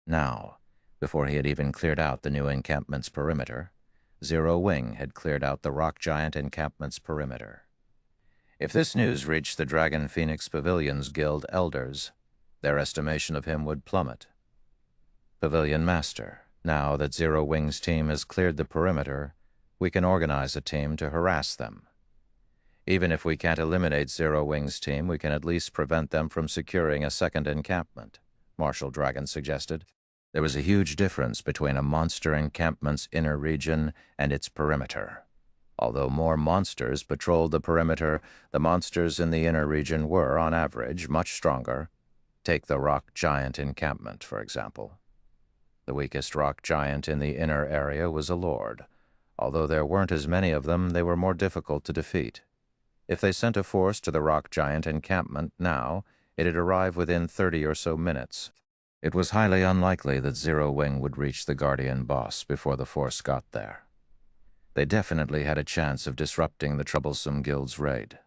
Now, before he had even cleared out the new encampment's perimeter, Zero Wing had cleared out the rock giant encampment's perimeter. If this news reached the Dragon Phoenix Pavilion's guild elders, their estimation of him would plummet. Pavilion Master, now that Zero Wing's team has cleared the perimeter, we can organize a team to harass them. Even if we can't eliminate Zero Wing's team, we can at least prevent them from securing a second encampment, Marshal Dragon suggested. There was a huge difference between a monster encampment's inner region and its perimeter. Although more monsters patrolled the perimeter, the monsters in the inner region were, on average, much stronger. Take the rock giant encampment, for example. The weakest rock giant in the inner area was a lord. Although there weren't as many of them, they were more difficult to defeat. If they sent a force to the rock giant encampment now, it'd arrive within 30 or so minutes. It was highly unlikely that Zero Wing would reach the Guardian boss before the force got there. They definitely had a chance of disrupting the troublesome guild's raid.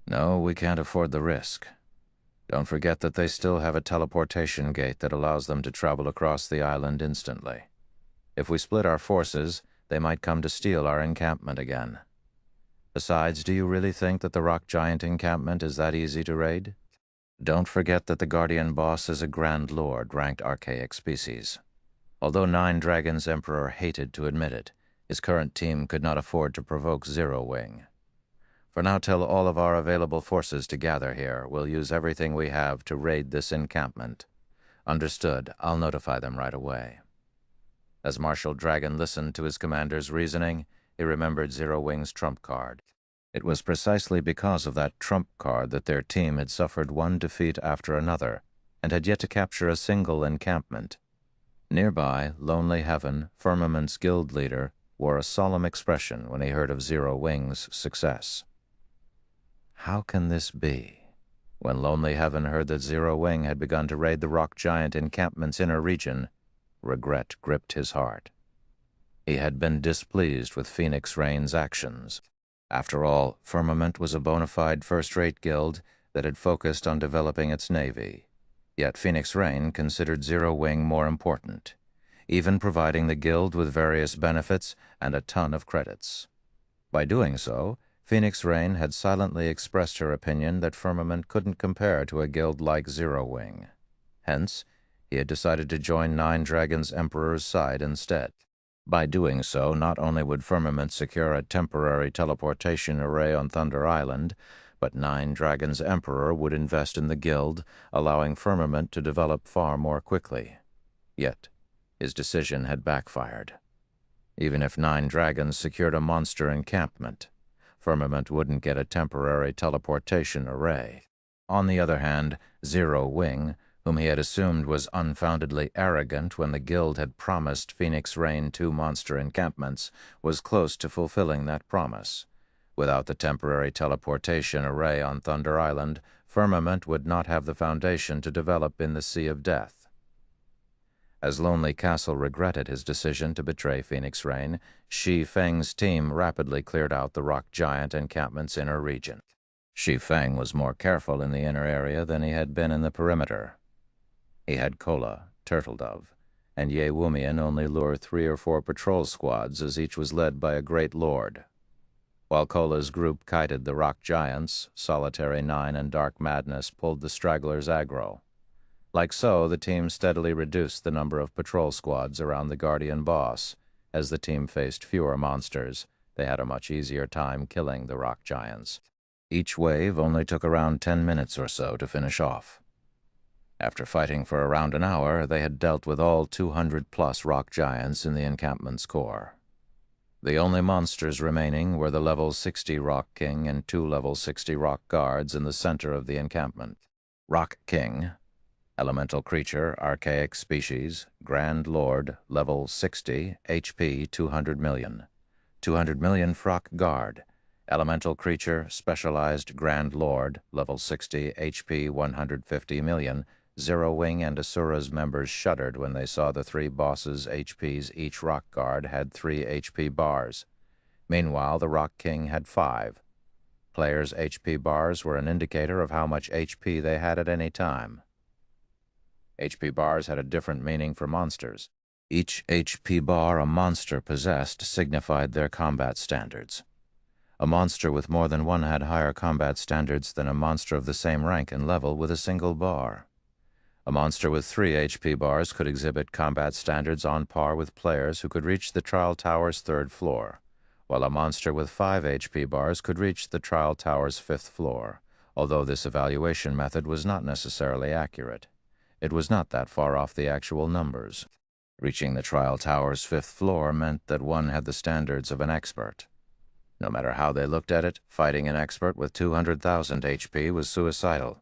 No, we can't afford the risk. Don't forget that they still have a teleportation gate that allows them to travel across the island instantly. If we split our forces, they might come to steal our encampment again. Besides, do you really think that the rock giant encampment is that easy to raid? Don't forget that the Guardian boss is a Grand Lord ranked archaic species. Although Nine Dragons' Emperor hated to admit it, his current team could not afford to provoke Zero Wing. For now, tell all of our available forces to gather here. We'll use everything we have to raid this encampment. Understood. I'll notify them right away. As Marshal Dragon listened to his commander's reasoning, he remembered Zero Wing's trump card. It was precisely because of that trump card that their team had suffered one defeat after another, and had yet to capture a single encampment. Nearby, Lonely Heaven, Firmament's guild leader, wore a solemn expression when he heard of Zero Wing's success. How can this be? When Lonely Heaven heard that Zero Wing had begun to raid the rock giant encampment's inner region, regret gripped his heart. He had been displeased with Phoenix Rain's actions. After all, Firmament was a bona fide first-rate guild that had focused on developing its navy. Yet Phoenix Rain considered Zero Wing more important, even providing the guild with various benefits and a ton of credits. By doing so, Phoenix Rain had silently expressed her opinion that Firmament couldn't compare to a guild like Zero Wing. Hence, he had decided to join Nine Dragons' Emperor's side instead. By doing so, not only would Firmament secure a temporary teleportation array on Thunder Island, but Nine Dragons' Emperor would invest in the guild, allowing Firmament to develop far more quickly. Yet, his decision had backfired. Even if Nine Dragons secured a monster encampment, Firmament wouldn't get a temporary teleportation array. On the other hand, Zero Wing, whom he had assumed was unfoundedly arrogant when the guild had promised Phoenix Rain 2 monster encampments, was close to fulfilling that promise. Without the temporary teleportation array on Thunder Island, Firmament would not have the foundation to develop in the Sea of Death. As Lonely Castle regretted his decision to betray Phoenix Rain, Shi Feng's team rapidly cleared out the rock giant encampment's inner region. Shi Feng was more careful in the inner area than he had been in the perimeter. He had Kola, Turtle Dove, and Ye Wumian only lure 3 or 4 patrol squads as each was led by a great lord. While Kola's group kited the rock giants, Solitary 9 and Dark Madness pulled the stragglers aggro. Like so, the team steadily reduced the number of patrol squads around the Guardian boss. As the team faced fewer monsters, they had a much easier time killing the rock giants. Each wave only took around 10 minutes or so to finish off. After fighting for around an hour, they had dealt with all 200-plus rock giants in the encampment's core. The only monsters remaining were the level 60 Rock King and 2 level 60 Rock Guards in the center of the encampment. Rock King, elemental creature, archaic species, Grand Lord, level 60, HP 200 million. 200 million Rock Guard, elemental creature, specialized Grand Lord, level 60, HP 150 million. Zero Wing and Asura's members shuddered when they saw the 3 bosses' HPs. Each Rock Guard had 3 HP bars. Meanwhile, the Rock King had 5. Players' HP bars were an indicator of how much HP they had at any time. HP bars had a different meaning for monsters. Each HP bar a monster possessed signified their combat standards. A monster with more than one had higher combat standards than a monster of the same rank and level with a single bar. A monster with 3 HP bars could exhibit combat standards on par with players who could reach the Trial Tower's 3rd floor, while a monster with 5 HP bars could reach the Trial Tower's 5th floor, although this evaluation method was not necessarily accurate. It was not that far off the actual numbers. Reaching the Trial Tower's 5th floor meant that one had the standards of an expert. No matter how they looked at it, fighting an expert with 200,000 HP was suicidal.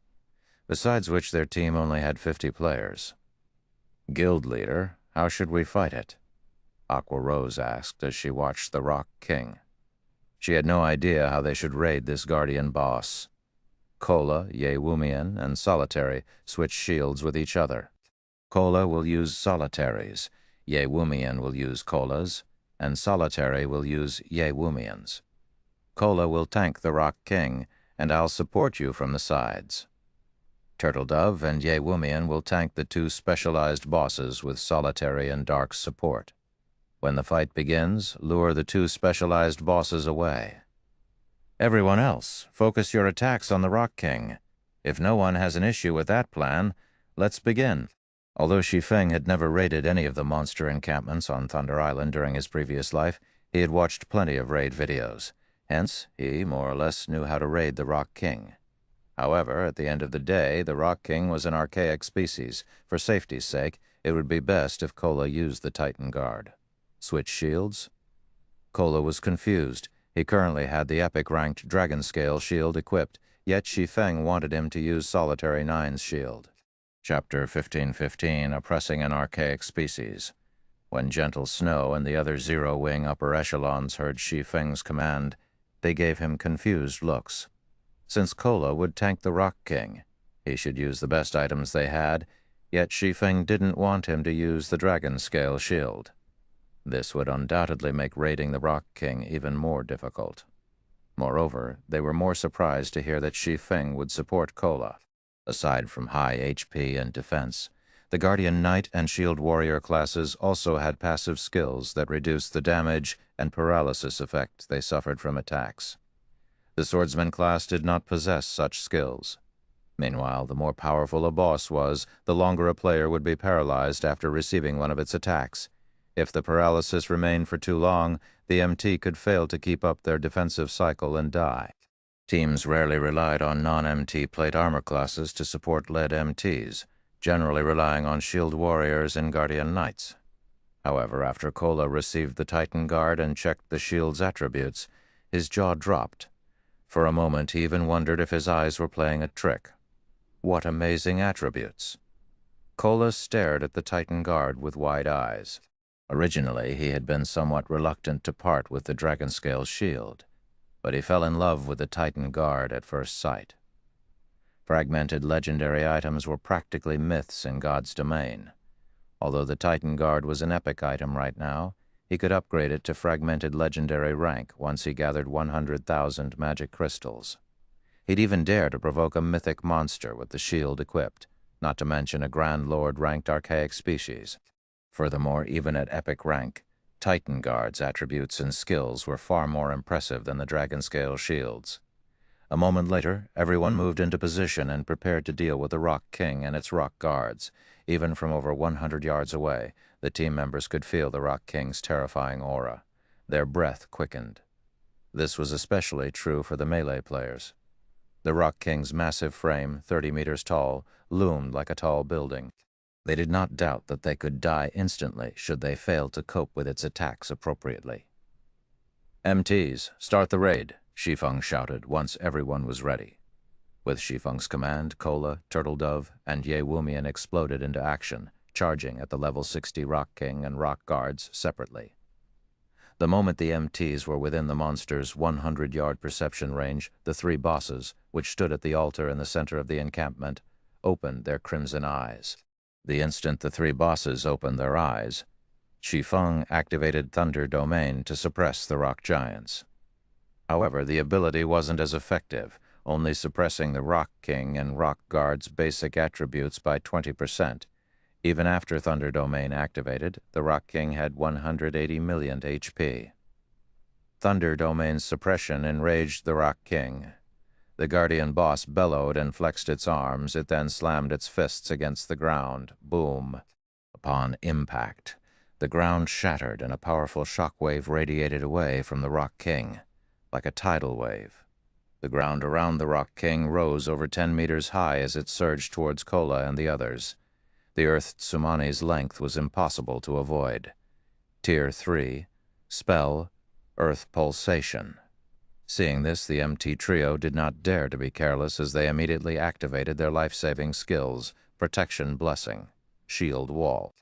Besides which, their team only had 50 players. Guild leader, how should we fight it? Aqua Rose asked as she watched the Rock King. She had no idea how they should raid this Guardian boss. Kola, Ye Wumian, and Solitary switch shields with each other. Kola will use Solitaries, Ye Wumian will use Kolas, and Solitary will use Ye Wumians. Kola will tank the Rock King, and I'll support you from the sides. Turtle Dove and Ye Wumian will tank the 2 specialized bosses with Solitary and Dark's support. When the fight begins, lure the 2 specialized bosses away. Everyone else, focus your attacks on the Rock King. If no one has an issue with that plan, let's begin. Although Shi Feng had never raided any of the monster encampments on Thunder Island during his previous life, he had watched plenty of raid videos. Hence, he more or less knew how to raid the Rock King. However, at the end of the day, the Rock King was an archaic species. For safety's sake, it would be best if Kola used the Titan Guard. Switch shields? Kola was confused. He currently had the epic-ranked Dragon Scale shield equipped, yet Shi Feng wanted him to use Solitary 9's shield. Chapter 1515, Oppressing an Archaic Species. When Gentle Snow and the other Zero-Wing upper echelons heard Shi Feng's command, they gave him confused looks. Since Kola would tank the Rock King, he should use the best items they had, yet Shi Feng didn't want him to use the Dragon Scale shield. This would undoubtedly make raiding the Rock King even more difficult. Moreover, they were more surprised to hear that Shi Feng would support Kola. Aside from high HP and defense, the Guardian Knight and Shield Warrior classes also had passive skills that reduced the damage and paralysis effect they suffered from attacks. The Swordsman class did not possess such skills. Meanwhile, the more powerful a boss was, the longer a player would be paralyzed after receiving one of its attacks. If the paralysis remained for too long, the MT could fail to keep up their defensive cycle and die. Teams rarely relied on non-MT plate armor classes to support lead MTs, generally relying on Shield Warriors and Guardian Knights. However, after Kola received the Titan Guard and checked the shield's attributes, his jaw dropped. For a moment he even wondered if his eyes were playing a trick. What amazing attributes! Kola stared at the Titan Guard with wide eyes. Originally, he had been somewhat reluctant to part with the Dragon Scale shield, but he fell in love with the Titan Guard at first sight. Fragmented legendary items were practically myths in God's domain. Although the Titan Guard was an epic item right now, he could upgrade it to fragmented legendary rank once he gathered 100,000 magic crystals. He'd even dare to provoke a mythic monster with the shield equipped, not to mention a Grand Lord-ranked archaic species. Furthermore, even at epic rank, Titan Guard's attributes and skills were far more impressive than the Dragon Scale shields. A moment later, everyone moved into position and prepared to deal with the Rock King and its Rock Guards. Even from over 100 yards away, the team members could feel the Rock King's terrifying aura. Their breath quickened. This was especially true for the melee players. The Rock King's massive frame, 30 meters tall, loomed like a tall building. They did not doubt that they could die instantly should they fail to cope with its attacks appropriately. "MTs, start the raid," Shi Feng shouted once everyone was ready. With Shi Feng's command, Kola, Turtle Dove, and Ye Wumian exploded into action, charging at the level 60 Rock King and Rock Guards separately. The moment the MTs were within the monster's 100-yard perception range, the three bosses, which stood at the altar in the center of the encampment, opened their crimson eyes. The instant the three bosses opened their eyes, Shi Feng activated Thunder Domain to suppress the rock giants. However, the ability wasn't as effective, only suppressing the Rock King and Rock Guard's basic attributes by 20%. Even after Thunder Domain activated, the Rock King had 180 million HP. Thunder Domain's suppression enraged the Rock King. The Guardian boss bellowed and flexed its arms. It then slammed its fists against the ground. Boom. Upon impact, the ground shattered and a powerful shockwave radiated away from the Rock King, like a tidal wave. The ground around the Rock King rose over 10 meters high as it surged towards Kola and the others. The Earth Tsunami's length was impossible to avoid. Tier 3, Spell, Earth Pulsation. Seeing this, the MT trio did not dare to be careless as they immediately activated their life-saving skills, Protection Blessing, Shield Wall.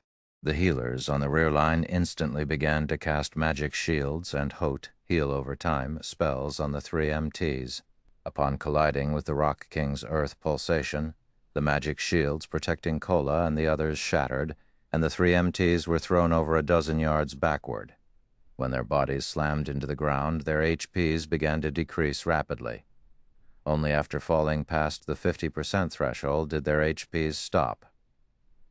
The healers on the rear line instantly began to cast magic shields and Hote, Heal Over Time, spells on the three MTs. Upon colliding with the Rock King's Earth Pulsation, the magic shields protecting Kola and the others shattered, and the three MTs were thrown over a dozen yards backward. When their bodies slammed into the ground, their HPs began to decrease rapidly. Only after falling past the 50% threshold did their HPs stop.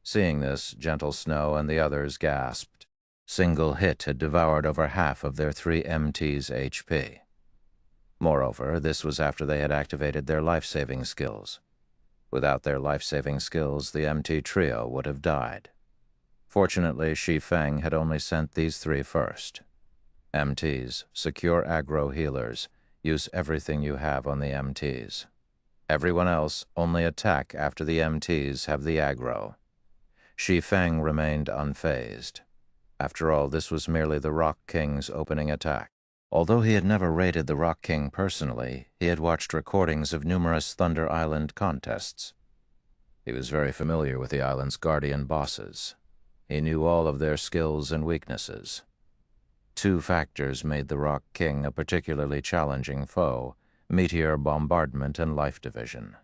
Seeing this, Gentle Snow and the others gasped. Single hit had devoured over half of their three MTs' HP. Moreover, this was after they had activated their life-saving skills. Without their life-saving skills, the MT trio would have died. Fortunately, Shi Feng had only sent these three first. MTs, secure aggro healers, use everything you have on the MTs. Everyone else only attack after the MTs have the aggro. Shi Feng remained unfazed. After all, this was merely the Rock King's opening attack. Although he had never raided the Rock King personally, he had watched recordings of numerous Thunder Island contests. He was very familiar with the island's guardian bosses. He knew all of their skills and weaknesses. Two factors made the Rock King a particularly challenging foe: meteor bombardment and life division.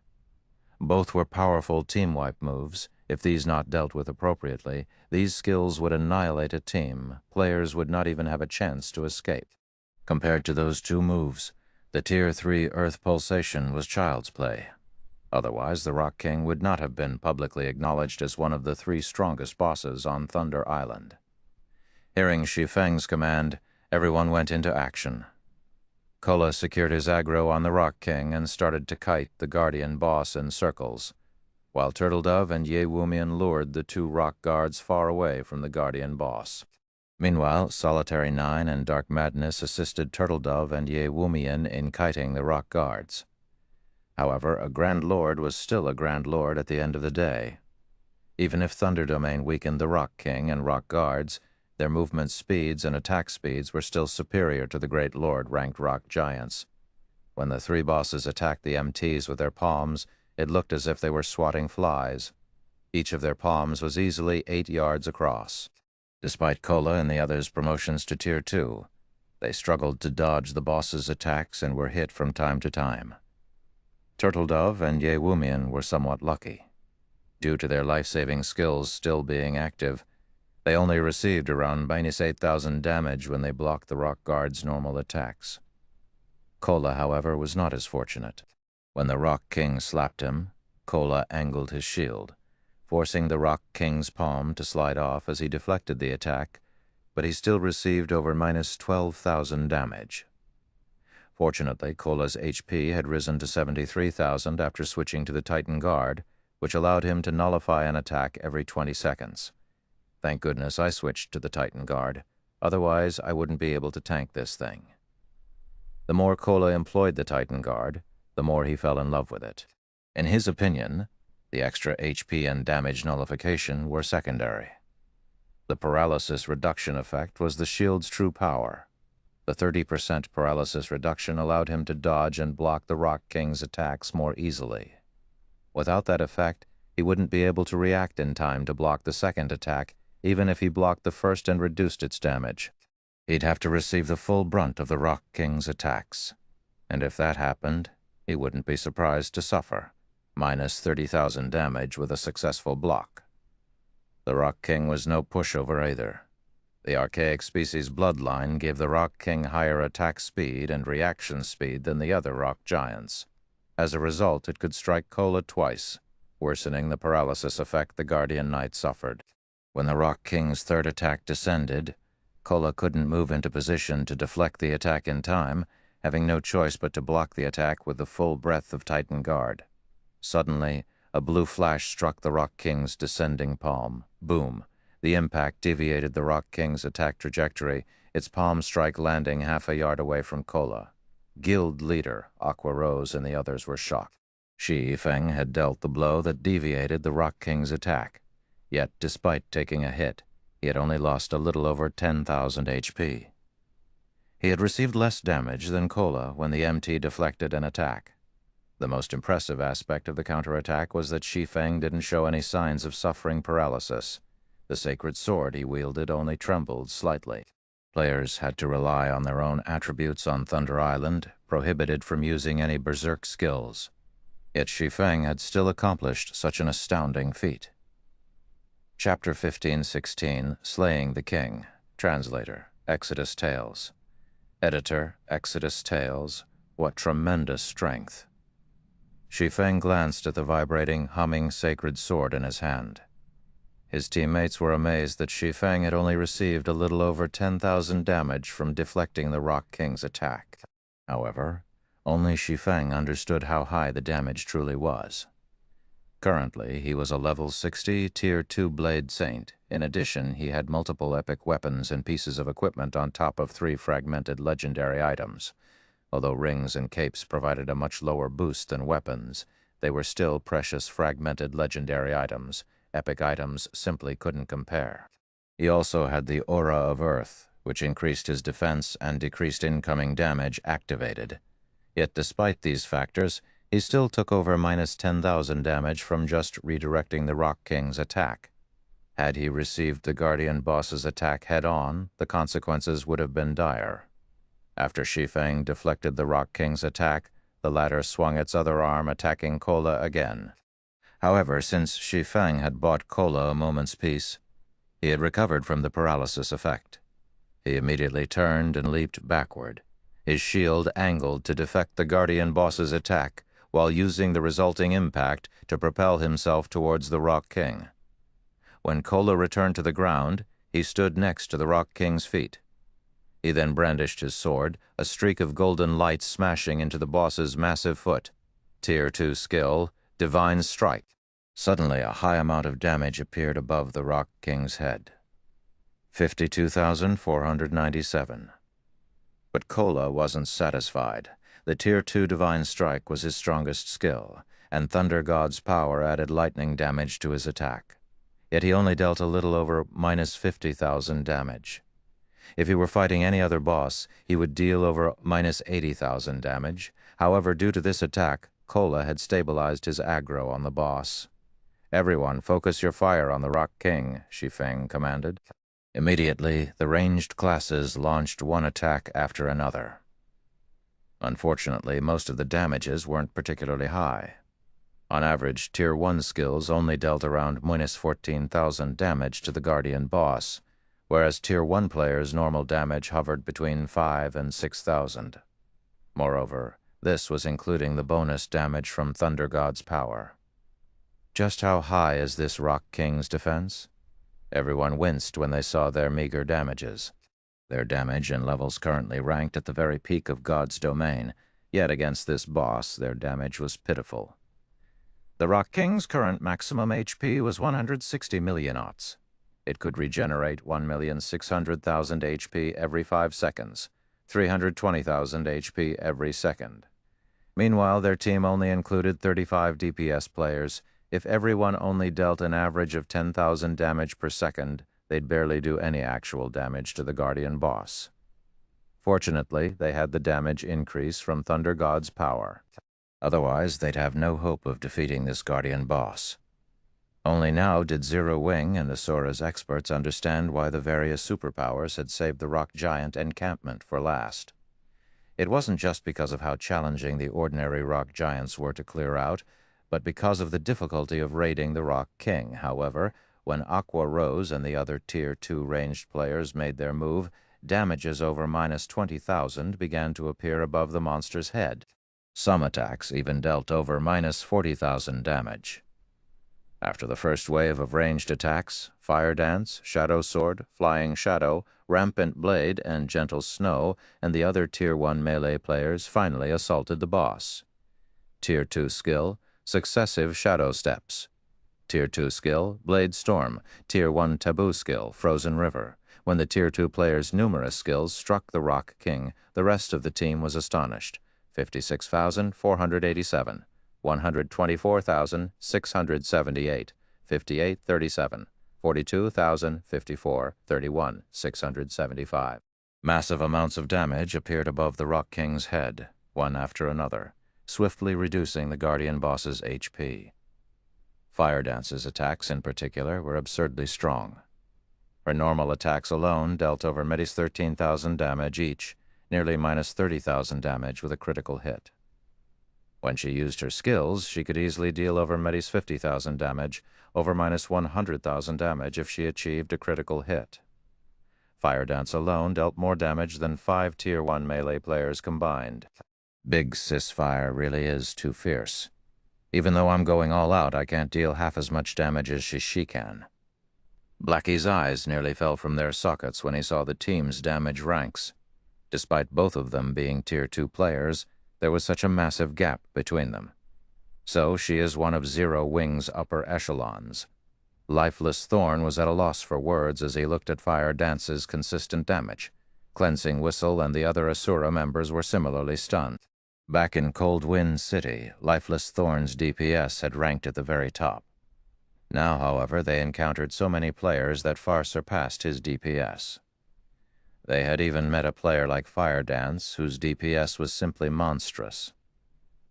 Both were powerful team-wipe moves. If these not dealt with appropriately, these skills would annihilate a team. Players would not even have a chance to escape. Compared to those two moves, the Tier 3 Earth Pulsation was child's play. Otherwise, the Rock King would not have been publicly acknowledged as one of the 3 strongest bosses on Thunder Island. Hearing Shi Feng's command, everyone went into action. Kola secured his aggro on the Rock King and started to kite the Guardian boss in circles, while Turtledove and Ye Wumian lured the 2 rock guards far away from the Guardian boss. Meanwhile, Solitary 9 and Dark Madness assisted Turtledove and Ye Wumian in kiting the rock guards. However, a Grand Lord was still a Grand Lord at the end of the day. Even if Thunder Domain weakened the Rock King and Rock Guards, their movement speeds and attack speeds were still superior to the Great Lord-ranked rock giants. When the 3 bosses attacked the MTs with their palms, it looked as if they were swatting flies. Each of their palms was easily 8 yards across. Despite Kola and the others' promotions to Tier 2, they struggled to dodge the boss's attacks and were hit from time to time. Turtledove and Ye Wumian were somewhat lucky. Due to their life-saving skills still being active, they only received around minus 8,000 damage when they blocked the Rock Guard's normal attacks. Kola, however, was not as fortunate. When the Rock King slapped him, Kola angled his shield, forcing the Rock King's palm to slide off as he deflected the attack, but he still received over minus 12,000 damage. Fortunately, Kola's HP had risen to 73,000 after switching to the Titan Guard, which allowed him to nullify an attack every 20 seconds. Thank goodness I switched to the Titan Guard, otherwise I wouldn't be able to tank this thing. The more Kola employed the Titan Guard, the more he fell in love with it. In his opinion, the extra HP and damage nullification were secondary. The paralysis reduction effect was the shield's true power. The 30% paralysis reduction allowed him to dodge and block the Rock King's attacks more easily. Without that effect, he wouldn't be able to react in time to block the second attack, even if he blocked the first and reduced its damage. He'd have to receive the full brunt of the Rock King's attacks. And if that happened, he wouldn't be surprised to suffer minus 30,000 damage with a successful block. The Rock King was no pushover either. The archaic species bloodline gave the Rock King higher attack speed and reaction speed than the other rock giants. As a result, it could strike Kola twice, worsening the paralysis effect the Guardian Knight suffered. When the Rock King's third attack descended, Kola couldn't move into position to deflect the attack in time, having no choice but to block the attack with the full breadth of Titan Guard. Suddenly, a blue flash struck the Rock King's descending palm. Boom! The impact deviated the Rock King's attack trajectory, its palm strike landing half a yard away from Kola. Guild leader, Aqua Rose, and the others were shocked. Shi Feng had dealt the blow that deviated the Rock King's attack. Yet, despite taking a hit, he had only lost a little over 10,000 HP. He had received less damage than Kola when the MT deflected an attack. The most impressive aspect of the counterattack was that Shi Feng didn't show any signs of suffering paralysis. The sacred sword he wielded only trembled slightly. Players had to rely on their own attributes on Thunder Island, prohibited from using any berserk skills. Yet Shi Feng had still accomplished such an astounding feat. Chapter 1516, Slaying the King. Translator, Exodus Tales. Editor, Exodus Tales. What tremendous strength. Shi Feng glanced at the vibrating, humming sacred sword in his hand. His teammates were amazed that Shi Feng had only received a little over 10,000 damage from deflecting the Rock King's attack. However, only Shi Feng understood how high the damage truly was. Currently, he was a level 60 Tier 2 Blade Saint. In addition, he had multiple epic weapons and pieces of equipment on top of 3 fragmented legendary items. Although rings and capes provided a much lower boost than weapons, they were still precious fragmented legendary items. Epic items simply couldn't compare. He also had the Aura of Earth, which increased his defense and decreased incoming damage activated. Yet despite these factors, he still took over minus 10,000 damage from just redirecting the Rock King's attack. Had he received the Guardian boss's attack head-on, the consequences would have been dire. After Shi Feng deflected the Rock King's attack, the latter swung its other arm, attacking Kola again. However, since Shi Feng had bought Kola a moment's peace, he had recovered from the paralysis effect. He immediately turned and leaped backward, his shield angled to deflect the Guardian boss's attack, while using the resulting impact to propel himself towards the Rock King. When Kola returned to the ground, he stood next to the Rock King's feet. He then brandished his sword, a streak of golden light smashing into the boss's massive foot. Tier 2 skill, Divine Strike. Suddenly, a high amount of damage appeared above the Rock King's head. 52,497. But Kola wasn't satisfied. The Tier 2 Divine Strike was his strongest skill, and Thunder God's power added lightning damage to his attack. Yet he only dealt a little over minus 50,000 damage. If he were fighting any other boss, he would deal over minus 80,000 damage. However, due to this attack, Kola had stabilized his aggro on the boss. "Everyone, focus your fire on the Rock King," Shi Feng commanded. Immediately, the ranged classes launched one attack after another. Unfortunately, most of the damages weren't particularly high. On average, Tier 1 skills only dealt around minus 14,000 damage to the Guardian boss, whereas Tier 1 players' normal damage hovered between 5 and 6,000. Moreover, this was including the bonus damage from Thunder God's power. Just how high is this Rock King's defense? Everyone winced when they saw their meager damages. Their damage and levels currently ranked at the very peak of God's domain, yet against this boss their damage was pitiful. The Rock King's current maximum HP was 160 million OTS. It could regenerate 1,600,000 HP every 5 seconds, 320,000 HP every second. Meanwhile, their team only included 35 DPS players. If everyone only dealt an average of 10,000 damage per second, they'd barely do any actual damage to the Guardian boss. Fortunately, they had the damage increase from Thunder God's power. Otherwise, they'd have no hope of defeating this Guardian boss. Only now did Zero Wing and Asura's experts understand why the various superpowers had saved the Rock Giant encampment for last. It wasn't just because of how challenging the ordinary Rock Giants were to clear out, but because of the difficulty of raiding the Rock King. However, when Aqua Rose and the other Tier 2 ranged players made their move, damages over minus 20,000 began to appear above the monster's head. Some attacks even dealt over minus 40,000 damage. After the first wave of ranged attacks, Fire Dance, Shadow Sword, Flying Shadow, Rampant Blade, and Gentle Snow, and the other Tier 1 melee players finally assaulted the boss. Tier 2 skill, Successive Shadow Steps. Tier 2 skill, Blade Storm. Tier 1 taboo skill, Frozen River. When the Tier 2 players' numerous skills struck the Rock King, the rest of the team was astonished. 56,487, 124,678, 5837, 42,054, 31, 675. Massive amounts of damage appeared above the Rock King's head, one after another, swiftly reducing the Guardian boss's HP. Fire Dance's attacks, in particular, were absurdly strong. Her normal attacks alone dealt over minus 13,000 damage each, nearly minus 30,000 damage with a critical hit. When she used her skills, she could easily deal over minus 50,000 damage, over minus 100,000 damage if she achieved a critical hit. Fire Dance alone dealt more damage than 5 Tier 1 melee players combined. Big Sis Fire really is too fierce. Even though I'm going all out, I can't deal half as much damage as she can. Blackie's eyes nearly fell from their sockets when he saw the team's damage ranks. Despite both of them being Tier 2 players, there was such a massive gap between them. So she is one of Zero Wing's upper echelons. Lifeless Thorn was at a loss for words as he looked at Fire Dance's consistent damage. Cleansing Whistle and the other Asura members were similarly stunned. Back in Cold Wind City, Lifeless Thorn's DPS had ranked at the very top. Now, however, they encountered so many players that far surpassed his DPS. They had even met a player like Fire Dance, whose DPS was simply monstrous.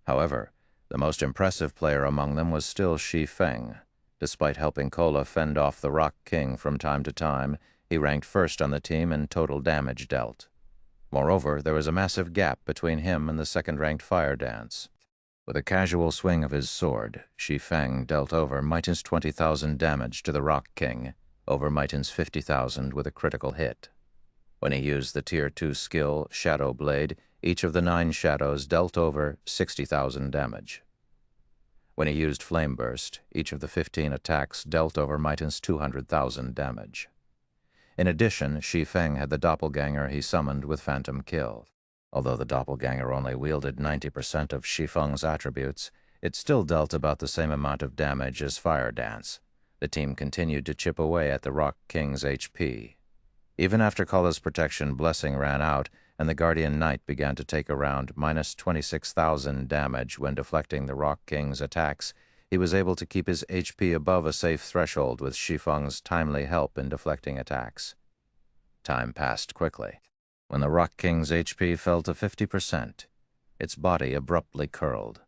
However, the most impressive player among them was still Shi Feng. Despite helping Kola fend off the Rock King from time to time, he ranked first on the team in total damage dealt. Moreover, there was a massive gap between him and the second-ranked Fire Dance. With a casual swing of his sword, Shi Feng dealt over Mighton's 20,000 damage to the Rock King, over Mighton's 50,000 with a critical hit. When he used the Tier 2 skill, Shadow Blade, each of the 9 shadows dealt over 60,000 damage. When he used Flame Burst, each of the 15 attacks dealt over Mighton's 200,000 damage. In addition, Shi Feng had the doppelganger he summoned with Phantom Kill. Although the doppelganger only wielded 90% of Shi Feng's attributes, it still dealt about the same amount of damage as Fire Dance. The team continued to chip away at the Rock King's HP. Even after Kala's protection blessing ran out, and the Guardian Knight began to take around minus 26,000 damage when deflecting the Rock King's attacks, he was able to keep his HP above a safe threshold with Shi Feng's timely help in deflecting attacks. Time passed quickly. When the Rock King's HP fell to 50%, its body abruptly curled.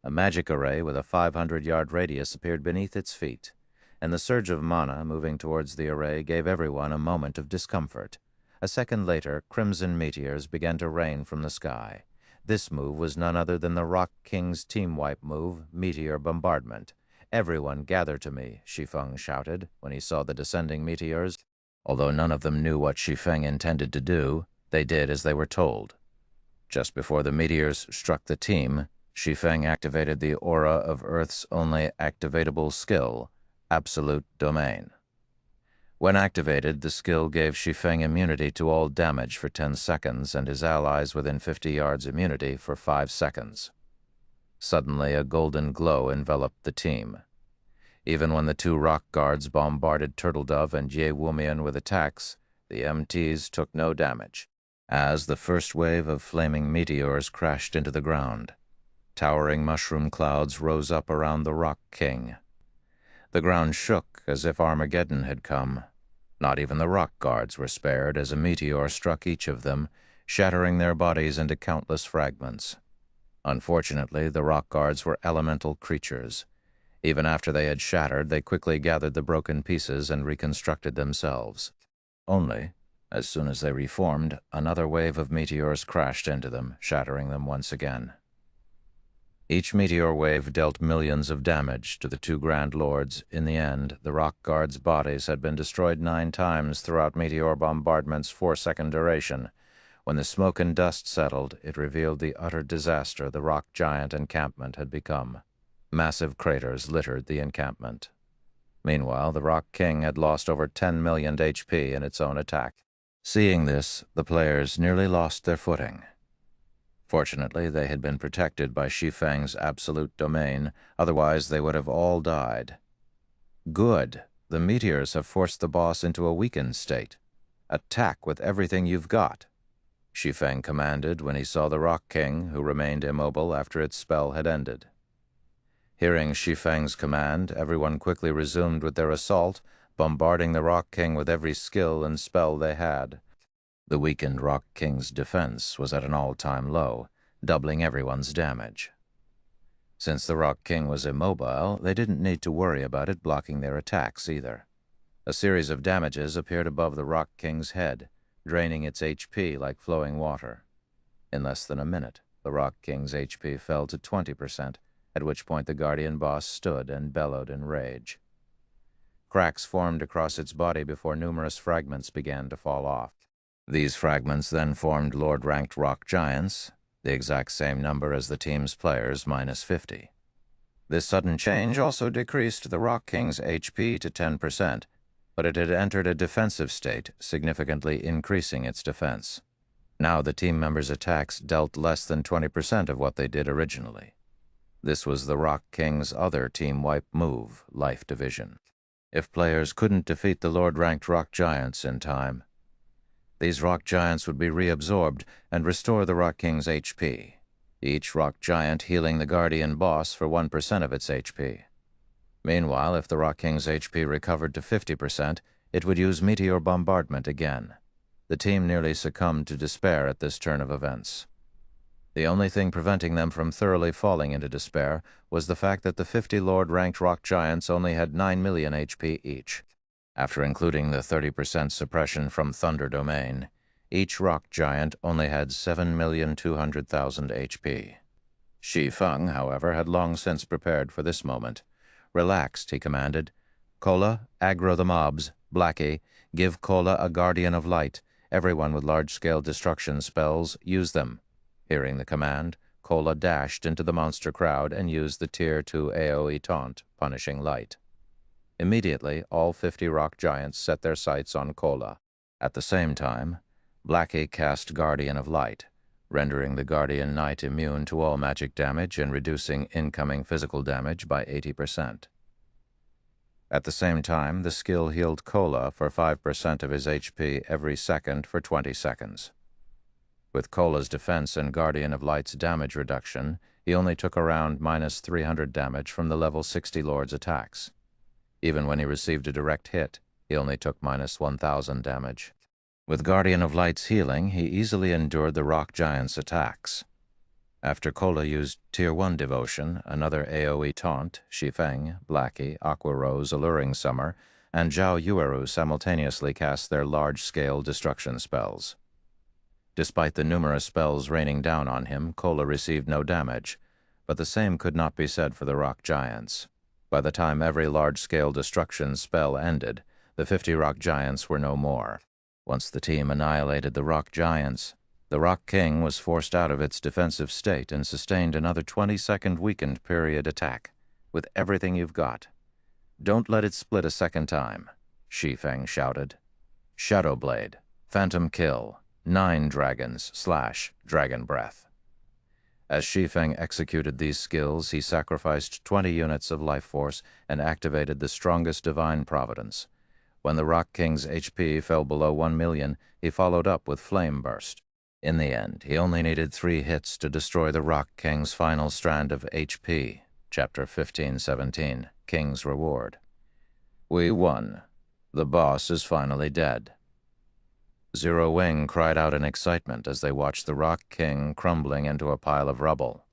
A magic array with a 500-yard radius appeared beneath its feet, and the surge of mana moving towards the array gave everyone a moment of discomfort. A second later, crimson meteors began to rain from the sky. This move was none other than the Rock King's team wipe move, Meteor Bombardment. "Everyone gather to me," Shi Feng shouted when he saw the descending meteors. Although none of them knew what Shi Feng intended to do, they did as they were told. Just before the meteors struck the team, Shi Feng activated the aura of Earth's only activatable skill, Absolute Domain. When activated, the skill gave Shi Feng immunity to all damage for 10 seconds and his allies within 50 yards immunity for 5 seconds. Suddenly, a golden glow enveloped the team. Even when the 2 rock guards bombarded Turtledove and Ye Wumian with attacks, the MTs took no damage. As the first wave of flaming meteors crashed into the ground, towering mushroom clouds rose up around the Rock King. The ground shook as if Armageddon had come. Not even the rock guards were spared as a meteor struck each of them, shattering their bodies into countless fragments. Unfortunately, the rock guards were elemental creatures. Even after they had shattered, they quickly gathered the broken pieces and reconstructed themselves. Only, as soon as they reformed, another wave of meteors crashed into them, shattering them once again. Each meteor wave dealt millions of damage to the 2 Grand Lords. In the end, the Rock Guards' bodies had been destroyed 9 times throughout Meteor Bombardment's 4-second duration. When the smoke and dust settled, it revealed the utter disaster the Rock Giant encampment had become. Massive craters littered the encampment. Meanwhile, the Rock King had lost over 10 million HP in its own attack. Seeing this, the players nearly lost their footing. Fortunately, they had been protected by Shi Feng's absolute domain, otherwise they would have all died. Good. The meteors have forced the boss into a weakened state. Attack with everything you've got, Shi Feng commanded when he saw the Rock King, who remained immobile after its spell had ended. Hearing Shi Feng's command, everyone quickly resumed with their assault, bombarding the Rock King with every skill and spell they had. The weakened Rock King's defense was at an all-time low, doubling everyone's damage. Since the Rock King was immobile, they didn't need to worry about it blocking their attacks either. A series of damages appeared above the Rock King's head, draining its HP like flowing water. In less than a minute, the Rock King's HP fell to 20%, at which point the Guardian boss stood and bellowed in rage. Cracks formed across its body before numerous fragments began to fall off. These fragments then formed Lord-ranked rock giants, the exact same number as the team's players, minus 50. This sudden change also decreased the Rock King's HP to 10%, but it had entered a defensive state, significantly increasing its defense. Now the team members' attacks dealt less than 20% of what they did originally. This was the Rock King's other team wipe move, Life Division. If players couldn't defeat the Lord-ranked rock giants in time, These rock giants would be reabsorbed and restore the Rock King's HP, each rock giant healing the Guardian boss for 1% of its HP. Meanwhile, if the Rock King's HP recovered to 50%, it would use meteor bombardment again. The team nearly succumbed to despair at this turn of events. The only thing preventing them from thoroughly falling into despair was the fact that the 50 Lord-ranked rock giants only had 9 million HP each. After including the 30% suppression from Thunder Domain, each rock giant only had 7,200,000 HP. Shi Feng, however, had long since prepared for this moment. "Relaxed," he commanded. "Kola, aggro the mobs. Blackie, give Kola a Guardian of Light. Everyone with large-scale destruction spells, use them." Hearing the command, Kola dashed into the monster crowd and used the Tier 2 AoE taunt, punishing Light. Immediately, all 50 rock giants set their sights on Kola. At the same time, Blackie cast Guardian of Light, rendering the Guardian Knight immune to all magic damage and reducing incoming physical damage by 80%. At the same time, the skill healed Kola for 5% of his HP every second for 20 seconds. With Kola's defense and Guardian of Light's damage reduction, he only took around minus 300 damage from the level 60 Lord's attacks. Even when he received a direct hit, he only took minus 1,000 damage. With Guardian of Light's healing, he easily endured the rock giant's attacks. After Kola used Tier 1 Devotion, another AoE taunt, Shi Feng, Blackie, Aqua Rose, Alluring Summer, and Zhao Yueru simultaneously cast their large-scale destruction spells. Despite the numerous spells raining down on him, Kola received no damage, but the same could not be said for the rock giants. By the time every large-scale destruction spell ended, the 50 rock giants were no more. Once the team annihilated the rock giants, the Rock King was forced out of its defensive state and sustained another 20-second weakened period attack. "With everything you've got. Don't let it split a second time," Shi Feng shouted. "Shadow Blade, Phantom Kill, 9 dragons / Dragon Breath." As Shi Feng executed these skills, he sacrificed 20 units of life force and activated the strongest divine providence. When the Rock King's HP fell below 1 million, he followed up with Flame Burst. In the end, he only needed 3 hits to destroy the Rock King's final strand of HP. Chapter 15-17, King's Reward. "We won. The boss is finally dead." Zero Wing cried out in excitement as they watched the Rock King crumbling into a pile of rubble.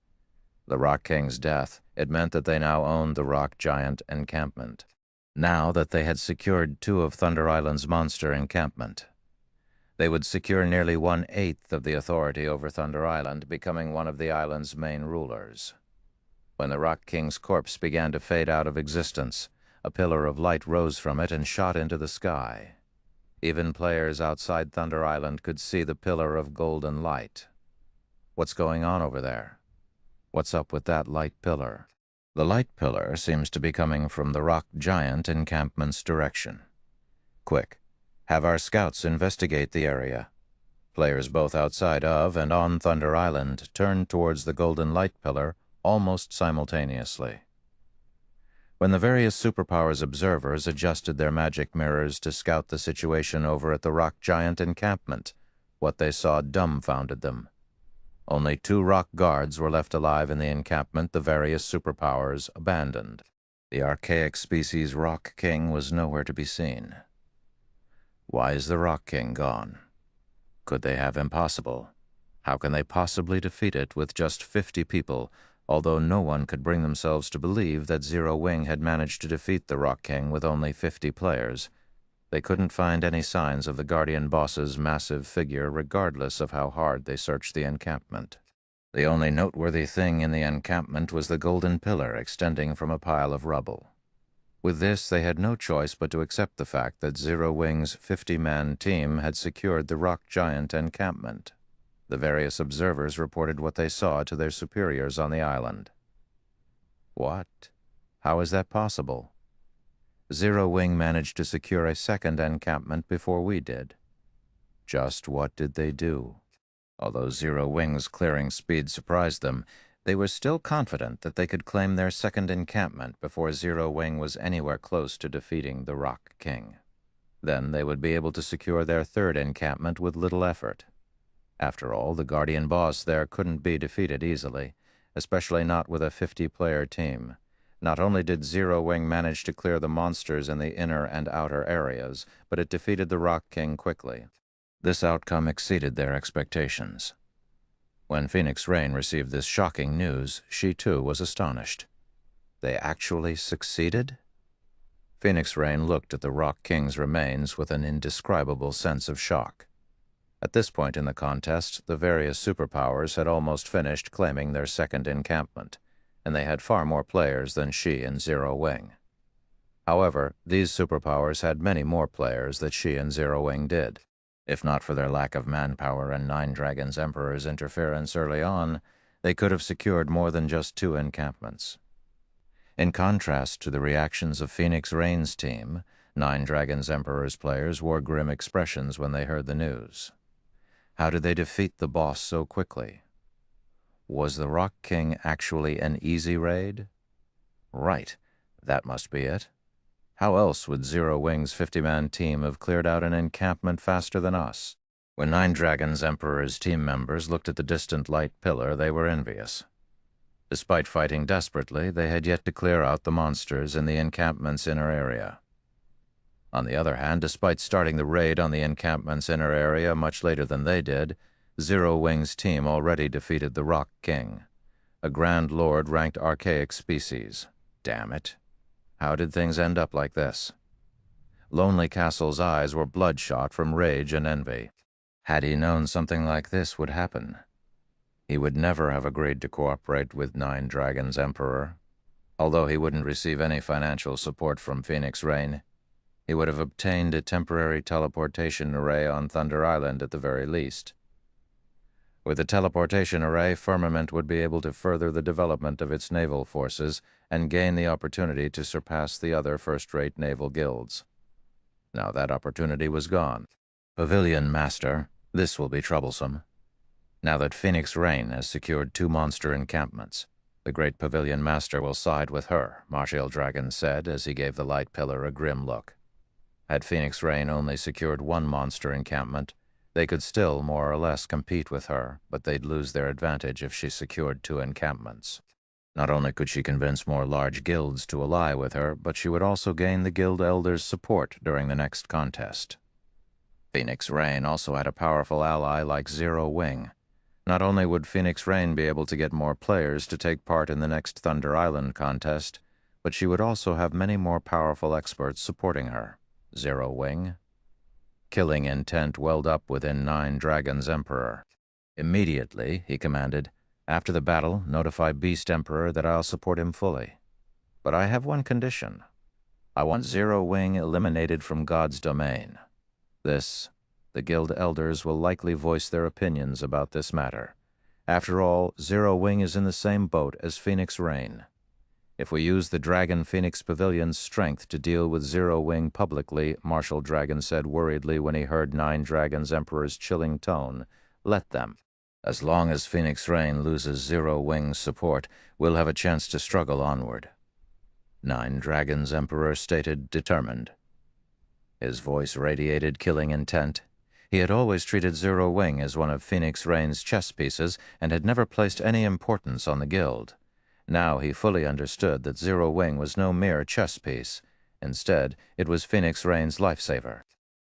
The Rock King's death, it meant that they now owned the Rock Giant encampment. Now that they had secured 2 of Thunder Island's monster encampment, they would secure nearly 1/8 of the authority over Thunder Island, becoming one of the island's main rulers. When the Rock King's corpse began to fade out of existence, a pillar of light rose from it and shot into the sky. Even players outside Thunder Island could see the pillar of golden light. What's going on over there? What's up with that light pillar? The light pillar seems to be coming from the Rock Giant encampment's direction. Quick, have our scouts investigate the area. Players both outside of and on Thunder Island turned towards the golden light pillar almost simultaneously. When the various superpowers observers adjusted their magic mirrors to scout the situation over at the Rock Giant encampment, what they saw dumbfounded them. Only 2 rock guards were left alive in the encampment the various superpowers abandoned. The archaic species Rock King was nowhere to be seen. Why is the Rock King gone? Could they have impossible? How can they possibly defeat it with just 50 people, although no one could bring themselves to believe that Zero Wing had managed to defeat the Rock King with only 50 players? They couldn't find any signs of the Guardian boss's massive figure regardless of how hard they searched the encampment. The only noteworthy thing in the encampment was the golden pillar extending from a pile of rubble. With this, they had no choice but to accept the fact that Zero Wing's 50-man team had secured the Rock Giant encampment. The various observers reported what they saw to their superiors on the island. What? How is that possible? Zero Wing managed to secure a second encampment before we did. Just what did they do? Although Zero Wing's clearing speed surprised them, they were still confident that they could claim their second encampment before Zero Wing was anywhere close to defeating the Rock King. Then they would be able to secure their third encampment with little effort. After all, the Guardian boss there couldn't be defeated easily, especially not with a 50-player team. Not only did Zero Wing manage to clear the monsters in the inner and outer areas, but it defeated the Rock King quickly. This outcome exceeded their expectations. When Phoenix Rain received this shocking news, she too was astonished. They actually succeeded? Phoenix Rain looked at the Rock King's remains with an indescribable sense of shock. At this point in the contest, the various superpowers had almost finished claiming their second encampment, and they had far more players than Shi and Zero Wing. However, these superpowers had many more players than Shi and Zero Wing did. If not for their lack of manpower and Nine Dragons Emperor's interference early on, they could have secured more than just 2 encampments. In contrast to the reactions of Phoenix Rain's team, Nine Dragons Emperor's players wore grim expressions when they heard the news. How did they defeat the boss so quickly? Was the Rock King actually an easy raid? Right, that must be it. How else would Zero Wing's 50-man team have cleared out an encampment faster than us? When Nine Dragons Emperor's team members looked at the distant light pillar, they were envious. Despite fighting desperately, they had yet to clear out the monsters in the encampment's inner area. On the other hand, despite starting the raid on the encampment's inner area much later than they did, Zero Wing's team already defeated the Rock King, a Grand Lord ranked archaic species. Damn it. How did things end up like this? Lonely Castle's eyes were bloodshot from rage and envy. Had he known something like this would happen, he would never have agreed to cooperate with Nine Dragons Emperor. Although he wouldn't receive any financial support from Phoenix Rain, he would have obtained a temporary teleportation array on Thunder Island at the very least. With the teleportation array, Firmament would be able to further the development of its naval forces and gain the opportunity to surpass the other first-rate naval guilds. Now that opportunity was gone. Pavilion Master, this will be troublesome. Now that Phoenix Rain has secured 2 monster encampments, the great Pavilion Master will side with her, Martial Dragon said as he gave the light pillar a grim look. Had Phoenix Rain only secured 1 monster encampment, they could still more or less compete with her, but they'd lose their advantage if she secured 2 encampments. Not only could she convince more large guilds to ally with her, but she would also gain the guild elders' support during the next contest. Phoenix Rain also had a powerful ally like Zero Wing. Not only would Phoenix Rain be able to get more players to take part in the next Thunder Island contest, but she would also have many more powerful experts supporting her. Zero Wing. Killing intent welled up within Nine Dragons Emperor. Immediately, he commanded, after the battle, notify Beast Emperor that I'll support him fully. But I have one condition. I want Zero Wing eliminated from God's domain. The guild elders will likely voice their opinions about this matter. After all, Zero Wing is in the same boat as Phoenix Rain. If we use the Dragon Phoenix Pavilion's strength to deal with Zero Wing publicly, Martial Dragon said worriedly when he heard Nine Dragons Emperor's chilling tone, let them. As long as Phoenix Rain loses Zero Wing's support, we'll have a chance to struggle onward. Nine Dragons Emperor stated, determined. His voice radiated killing intent. He had always treated Zero Wing as one of Phoenix Rain's chess pieces and had never placed any importance on the guild. Now he fully understood that Zero Wing was no mere chess piece. Instead, it was Phoenix Rain's lifesaver.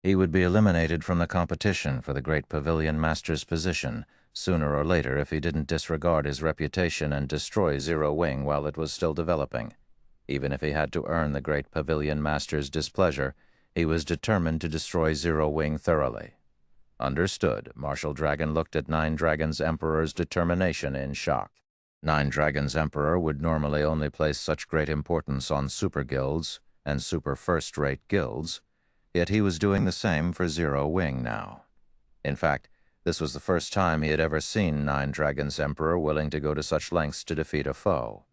He would be eliminated from the competition for the great Pavilion Master's position, sooner or later if he didn't disregard his reputation and destroy Zero Wing while it was still developing. Even if he had to earn the great Pavilion Master's displeasure, he was determined to destroy Zero Wing thoroughly. Understood. Martial Dragon looked at Nine Dragons Emperor's determination in shock. Nine Dragons Emperor would normally only place such great importance on super guilds and super first-rate guilds, yet he was doing the same for Zero Wing now. In fact, this was the first time he had ever seen Nine Dragons Emperor willing to go to such lengths to defeat a foe.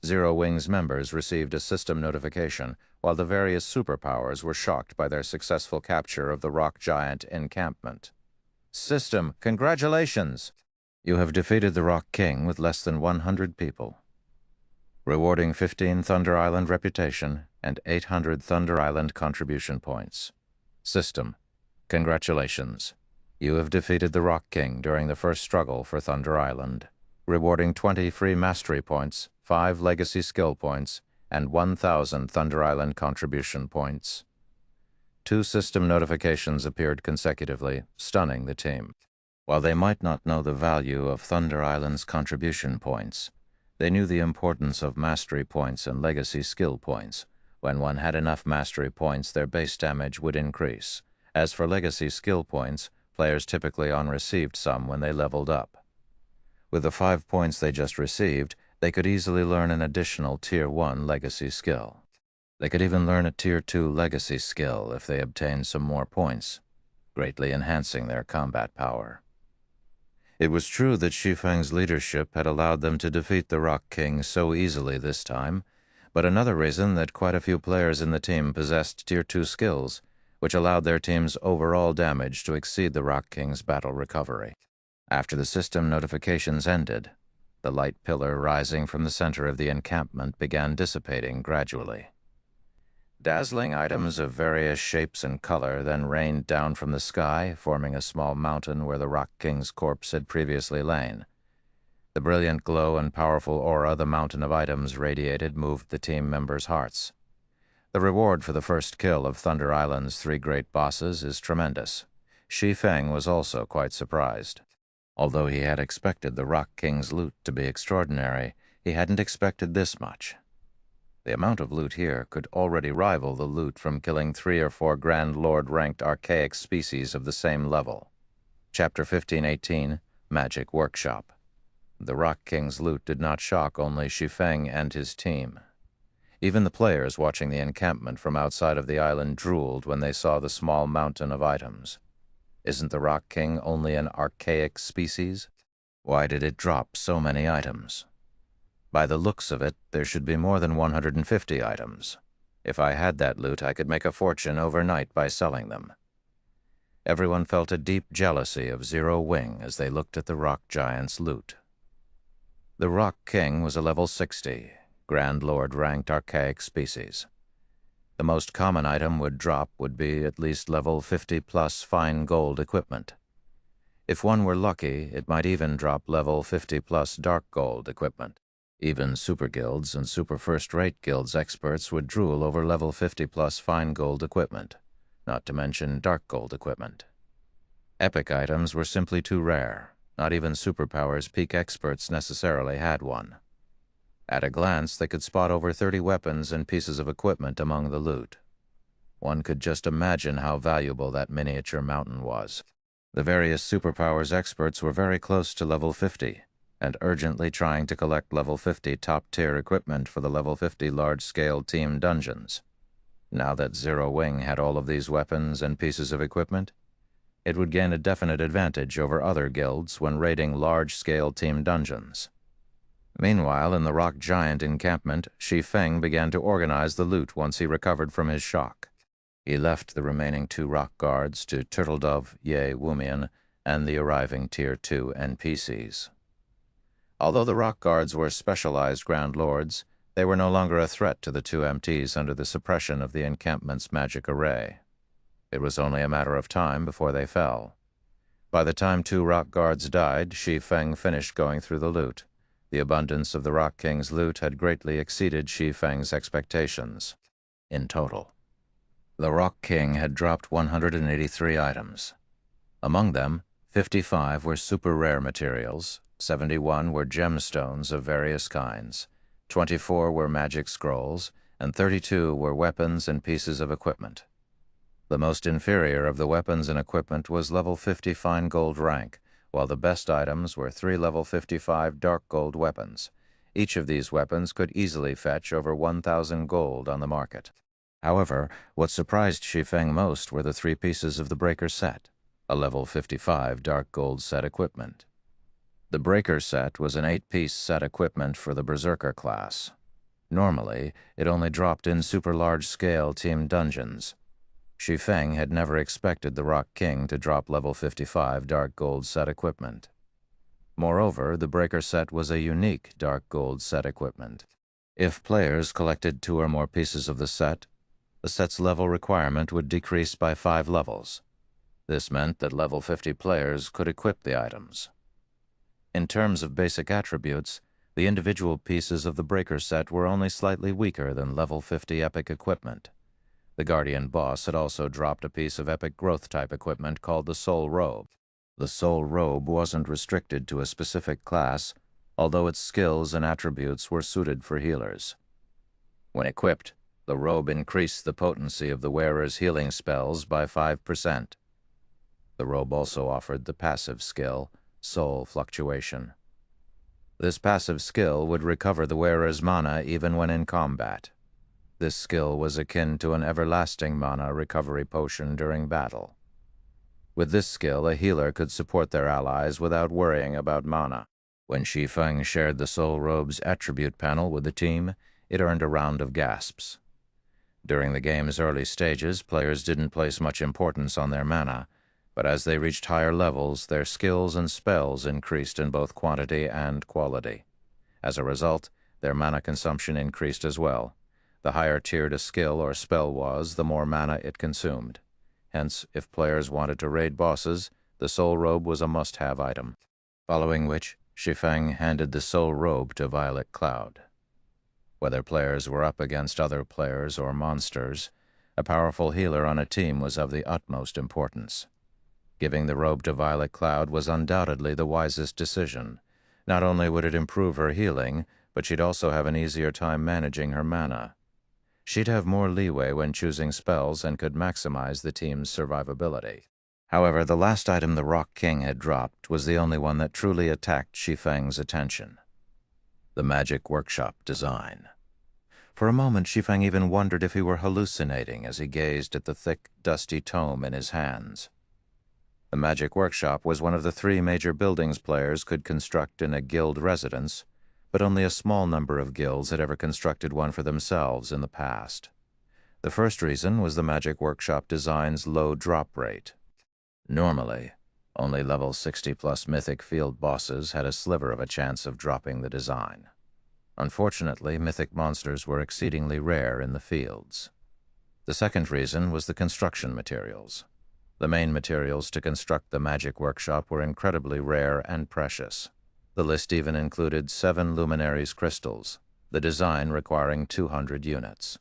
Zero Wing's members received a system notification, while the various superpowers were shocked by their successful capture of the rock giant encampment. System, congratulations! You have defeated the Rock King with less than 100 people. Rewarding 15 Thunder Island reputation and 800 Thunder Island contribution points. System. Congratulations. You have defeated the Rock King during the first struggle for Thunder Island, rewarding 20 free mastery points, 5 legacy skill points, and 1,000 Thunder Island contribution points. 2 system notifications appeared consecutively, stunning the team. While they might not know the value of Thunder Island's contribution points, they knew the importance of mastery points and legacy skill points. When one had enough mastery points, their base damage would increase. As for legacy skill points, players typically received some when they leveled up. With the 5 points they just received, they could easily learn an additional Tier 1 legacy skill. They could even learn a Tier 2 legacy skill if they obtained some more points, greatly enhancing their combat power. It was true that Shi Feng's leadership had allowed them to defeat the Rock King so easily this time, but another reason that quite a few players in the team possessed Tier 2 skills, which allowed their team's overall damage to exceed the Rock King's battle recovery. After the system notifications ended, the light pillar rising from the center of the encampment began dissipating gradually. Dazzling items of various shapes and color then rained down from the sky, forming a small mountain where the Rock King's corpse had previously lain. The brilliant glow and powerful aura the mountain of items radiated moved the team members' hearts. The reward for the first kill of Thunder Island's 3 great bosses is tremendous. Shi Feng was also quite surprised. Although he had expected the Rock King's loot to be extraordinary, he hadn't expected this much. The amount of loot here could already rival the loot from killing 3 or 4 Grand Lord-ranked archaic species of the same level. Chapter 1518, Magic Workshop. The Rock King's loot did not shock only Shi Feng and his team. Even the players watching the encampment from outside of the island drooled when they saw the small mountain of items. Isn't the Rock King only an archaic species? Why did it drop so many items? By the looks of it, there should be more than 150 items. If I had that loot, I could make a fortune overnight by selling them. Everyone felt a deep jealousy of Zero Wing as they looked at the rock giant's loot. The Rock King was a level 60, Grand Lord-ranked archaic species. The most common item would be at least level 50+ fine gold equipment. If one were lucky, it might even drop level 50+ dark gold equipment. Even super guilds and super first-rate guilds experts would drool over level 50+ fine gold equipment, not to mention dark gold equipment. Epic items were simply too rare. Not even superpowers peak experts necessarily had one. At a glance, they could spot over 30 weapons and pieces of equipment among the loot. One could just imagine how valuable that miniature mountain was. The various superpowers experts were very close to level 50, and urgently trying to collect level 50 top-tier equipment for the level 50 large-scale team dungeons. Now that Zero Wing had all of these weapons and pieces of equipment, it would gain a definite advantage over other guilds when raiding large-scale team dungeons. Meanwhile, in the rock giant encampment, Shi Feng began to organize the loot once he recovered from his shock. He left the remaining 2 rock guards to Turtledove, Ye Wumian, and the arriving Tier 2 NPCs. Although the rock guards were specialized Grand Lords, they were no longer a threat to the 2 MTs under the suppression of the encampment's magic array. It was only a matter of time before they fell. By the time 2 rock guards died, Shi Feng finished going through the loot. The abundance of the Rock King's loot had greatly exceeded Shi Feng's expectations. In total, the Rock King had dropped 183 items. Among them, 55 were super rare materials, 71 were gemstones of various kinds, 24 were magic scrolls, and 32 were weapons and pieces of equipment. The most inferior of the weapons and equipment was level 50 fine gold rank, while the best items were 3 level 55 dark gold weapons. Each of these weapons could easily fetch over 1,000 gold on the market. However, what surprised Shi Feng most were the 3 pieces of the Breaker set, a level 55 dark gold set equipment. The Breaker set was an 8-piece set equipment for the Berserker class. Normally, it only dropped in super large-scale team dungeons. Shi Feng had never expected the Rock King to drop level 55 dark gold set equipment. Moreover, the Breaker set was a unique dark gold set equipment. If players collected 2 or more pieces of the set, the set's level requirement would decrease by 5 levels. This meant that level 50 players could equip the items. In terms of basic attributes, the individual pieces of the Breaker set were only slightly weaker than level 50 epic equipment. The Guardian boss had also dropped a piece of epic growth-type equipment called the Soul Robe. The Soul Robe wasn't restricted to a specific class, although its skills and attributes were suited for healers. When equipped, the robe increased the potency of the wearer's healing spells by 5%. The robe also offered the passive skill, Soul Fluctuation. This passive skill would recover the wearer's mana even when in combat. This skill was akin to an everlasting mana recovery potion during battle. With this skill, a healer could support their allies without worrying about mana. When Shi Feng shared the Soul Robe's attribute panel with the team, it earned a round of gasps. During the game's early stages, players didn't place much importance on their mana, but as they reached higher levels, their skills and spells increased in both quantity and quality. As a result, their mana consumption increased as well. The higher tiered a skill or spell was, the more mana it consumed. Hence, if players wanted to raid bosses, the Soul Robe was a must-have item. Following which, Shi Feng handed the Soul Robe to Violet Cloud. Whether players were up against other players or monsters, a powerful healer on a team was of the utmost importance. Giving the robe to Violet Cloud was undoubtedly the wisest decision. Not only would it improve her healing, but she'd also have an easier time managing her mana. She'd have more leeway when choosing spells and could maximize the team's survivability. However, the last item the Rock King had dropped was the only one that truly attacked Shi Feng's attention: the Magic Workshop design. For a moment, Shi Feng even wondered if he were hallucinating as he gazed at the thick, dusty tome in his hands. The Magic Workshop was one of the 3 major buildings players could construct in a guild residence, but only a small number of guilds had ever constructed one for themselves in the past. The first reason was the Magic Workshop design's low drop rate. Normally, only level 60+ mythic field bosses had a sliver of a chance of dropping the design. Unfortunately, mythic monsters were exceedingly rare in the fields. The second reason was the construction materials. The main materials to construct the Magic Workshop were incredibly rare and precious. The list even included 7 Luminaries crystals, the design requiring 200 units.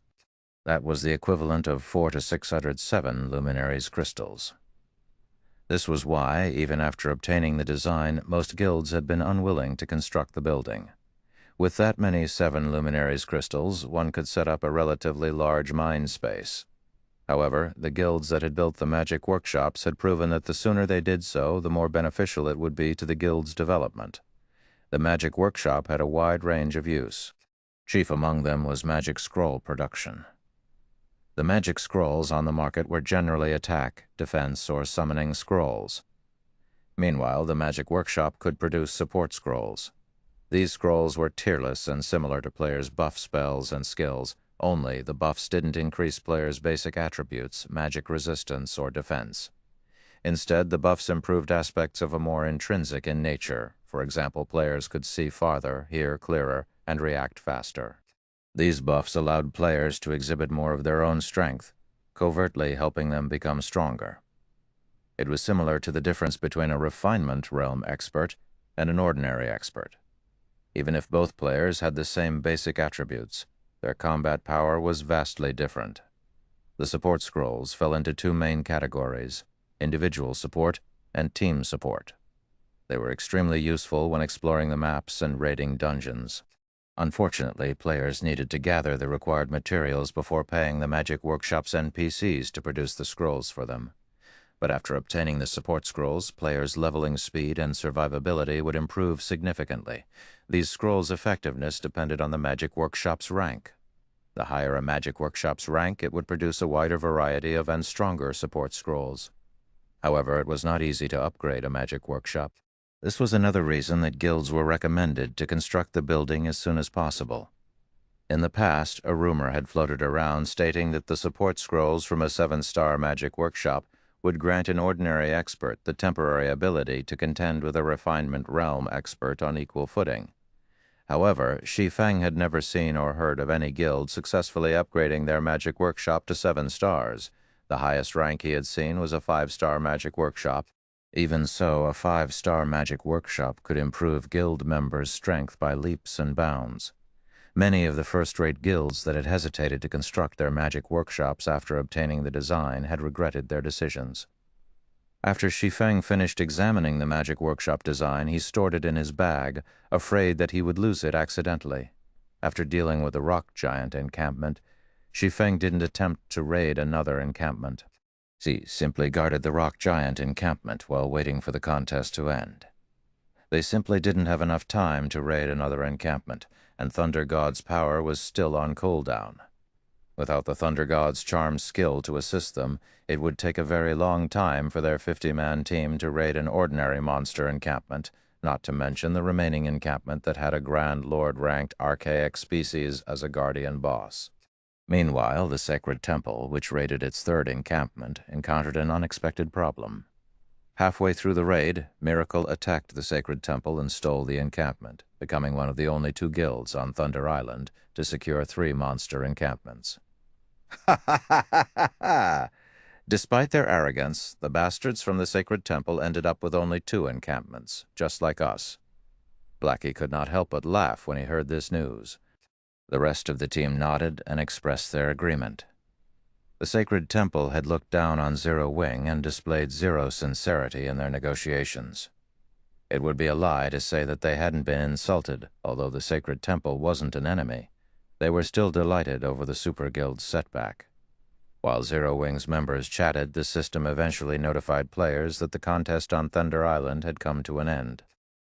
That was the equivalent of 400 to 607 Luminaries crystals. This was why, even after obtaining the design, most guilds had been unwilling to construct the building. With that many 7 Luminaries crystals, one could set up a relatively large mind space. However, the guilds that had built the Magic Workshops had proven that the sooner they did so, the more beneficial it would be to the guild's development. The Magic Workshop had a wide range of use. Chief among them was magic scroll production. The magic scrolls on the market were generally attack, defense, or summoning scrolls. Meanwhile, the Magic Workshop could produce support scrolls. These scrolls were tierless and similar to players' buff spells and skills, only the buffs didn't increase players' basic attributes, magic resistance, or defense. Instead, the buffs improved aspects of a more intrinsic in nature. For example, players could see farther, hear clearer, and react faster. These buffs allowed players to exhibit more of their own strength, covertly helping them become stronger. It was similar to the difference between a refinement realm expert and an ordinary expert. Even if both players had the same basic attributes, their combat power was vastly different. The support scrolls fell into 2 main categories: individual support and team support. They were extremely useful when exploring the maps and raiding dungeons. Unfortunately, players needed to gather the required materials before paying the Magic Workshop's NPCs to produce the scrolls for them. But after obtaining the support scrolls, players' leveling speed and survivability would improve significantly. These scrolls' effectiveness depended on the Magic Workshop's rank. The higher a Magic Workshop's rank, it would produce a wider variety of and stronger support scrolls. However, it was not easy to upgrade a Magic Workshop. This was another reason that guilds were recommended to construct the building as soon as possible. In the past, a rumor had floated around stating that the support scrolls from a 7-star Magic Workshop would grant an ordinary expert the temporary ability to contend with a refinement realm expert on equal footing. However, Shi Feng had never seen or heard of any guild successfully upgrading their magic workshop to 7 stars. The highest rank he had seen was a 5-star magic workshop. Even so, a 5-star magic workshop could improve guild members' strength by leaps and bounds. Many of the first-rate guilds that had hesitated to construct their magic workshops after obtaining the design had regretted their decisions. After Shi Feng finished examining the magic workshop design, he stored it in his bag, afraid that he would lose it accidentally. After dealing with the rock giant encampment, Shi Feng didn't attempt to raid another encampment. He simply guarded the rock giant encampment while waiting for the contest to end. They simply didn't have enough time to raid another encampment, and Thunder God's power was still on cooldown. Without the Thunder God's charm skill to assist them, it would take a very long time for their 50-man team to raid an ordinary monster encampment, not to mention the remaining encampment that had a Grand Lord-ranked archaic species as a guardian boss. Meanwhile, the Sacred Temple, which raided its 3rd encampment, encountered an unexpected problem. Halfway through the raid, Miracle attacked the Sacred Temple and stole the encampment, becoming one of the only 2 guilds on Thunder Island to secure 3 monster encampments. Ha ha ha ha ha ha! Despite their arrogance, the bastards from the Sacred Temple ended up with only 2 encampments, just like us. Blackie could not help but laugh when he heard this news. The rest of the team nodded and expressed their agreement. The Sacred Temple had looked down on Zero Wing and displayed zero sincerity in their negotiations. It would be a lie to say that they hadn't been insulted, although the Sacred Temple wasn't an enemy. They were still delighted over the Super Guild's setback. While Zero Wing's members chatted, the system eventually notified players that the contest on Thunder Island had come to an end.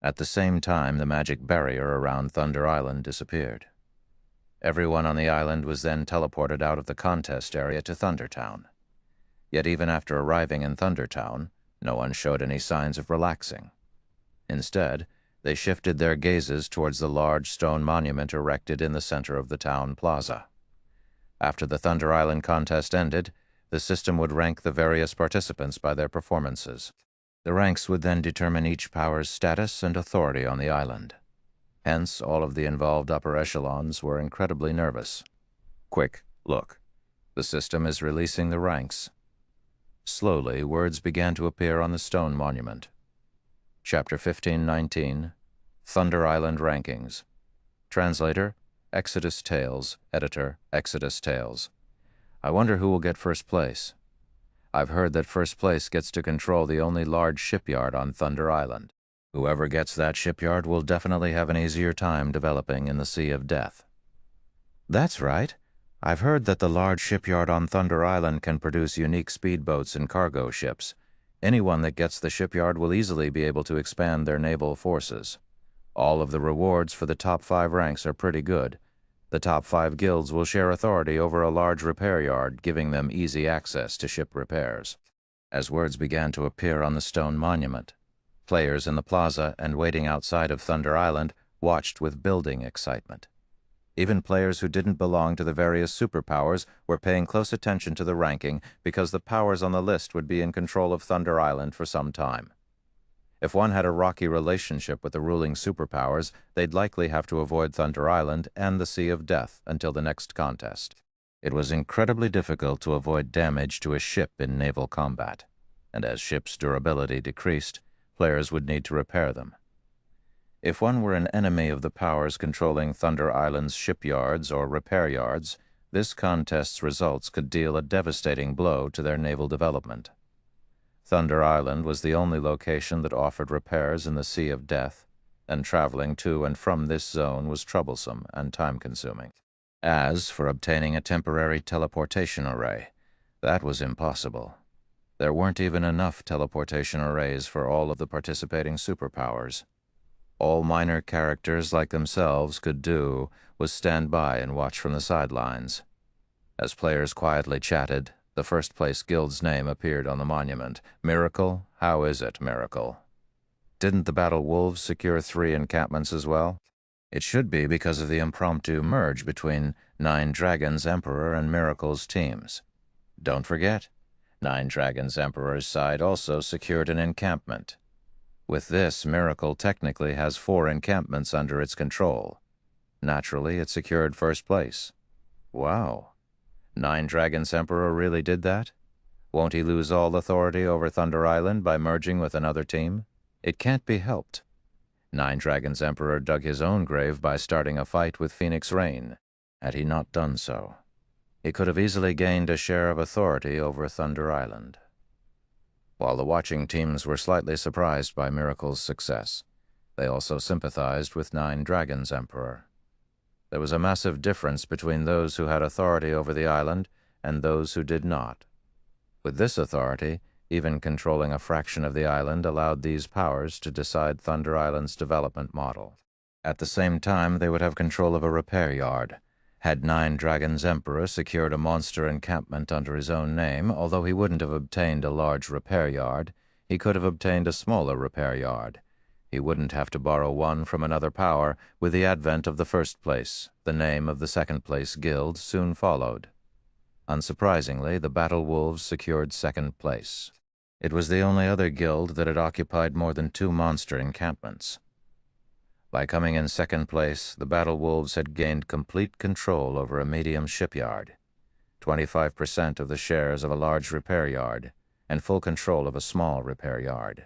At the same time, the magic barrier around Thunder Island disappeared. Everyone on the island was then teleported out of the contest area to Thundertown. Yet even after arriving in Thundertown, no one showed any signs of relaxing. Instead, they shifted their gazes towards the large stone monument erected in the center of the town plaza. After the Thunder Island contest ended, the system would rank the various participants by their performances. The ranks would then determine each power's status and authority on the island. Hence, all of the involved upper echelons were incredibly nervous. Quick, look. The system is releasing the ranks. Slowly, words began to appear on the stone monument. Chapter 1519, Thunder Island Rankings. Translator, Exodus Tales. Editor, Exodus Tales. I wonder who will get first place. I've heard that first place gets to control the only large shipyard on Thunder Island. Whoever gets that shipyard will definitely have an easier time developing in the Sea of Death. That's right. I've heard that the large shipyard on Thunder Island can produce unique speedboats and cargo ships. Anyone that gets the shipyard will easily be able to expand their naval forces. All of the rewards for the top 5 ranks are pretty good. The top 5 guilds will share authority over a large repair yard, giving them easy access to ship repairs. As words began to appear on the stone monument, players in the plaza and waiting outside of Thunder Island watched with building excitement. Even players who didn't belong to the various superpowers were paying close attention to the ranking because the powers on the list would be in control of Thunder Island for some time. If one had a rocky relationship with the ruling superpowers, they'd likely have to avoid Thunder Island and the Sea of Death until the next contest. It was incredibly difficult to avoid damage to a ship in naval combat, and as ships' durability decreased, players would need to repair them. If one were an enemy of the powers controlling Thunder Island's shipyards or repair yards, this contest's results could deal a devastating blow to their naval development. Thunder Island was the only location that offered repairs in the Sea of Death, and traveling to and from this zone was troublesome and time-consuming. As for obtaining a temporary teleportation array, that was impossible. There weren't even enough teleportation arrays for all of the participating superpowers. All minor characters like themselves could do was stand by and watch from the sidelines. As players quietly chatted, the first-place guild's name appeared on the monument. Miracle? How is it, Miracle? Didn't the Battle Wolves secure 3 encampments as well? It should be because of the impromptu merge between Nine Dragons Emperor and Miracle's teams. Don't forget, Nine Dragons Emperor's side also secured an encampment. With this, Miracle technically has 4 encampments under its control. Naturally, it secured first place. Wow. Nine Dragons Emperor really did that? Won't he lose all authority over Thunder Island by merging with another team? It can't be helped. Nine Dragons Emperor dug his own grave by starting a fight with Phoenix Rain. Had he not done so, he could have easily gained a share of authority over Thunder Island. While the watching teams were slightly surprised by Miracle's success, they also sympathized with Nine Dragons Emperor. There was a massive difference between those who had authority over the island and those who did not. With this authority, even controlling a fraction of the island allowed these powers to decide Thunder Island's development model. At the same time, they would have control of a repair yard. Had Nine Dragons Emperor secured a monster encampment under his own name, although he wouldn't have obtained a large repair yard, he could have obtained a smaller repair yard. He wouldn't have to borrow one from another power. With the advent of the first place, the name of the second-place guild soon followed. Unsurprisingly, the Battle Wolves secured second place. It was the only other guild that had occupied more than 2 monster encampments. By coming in second place, the Battle Wolves had gained complete control over a medium shipyard, 25% of the shares of a large repair yard, and full control of a small repair yard.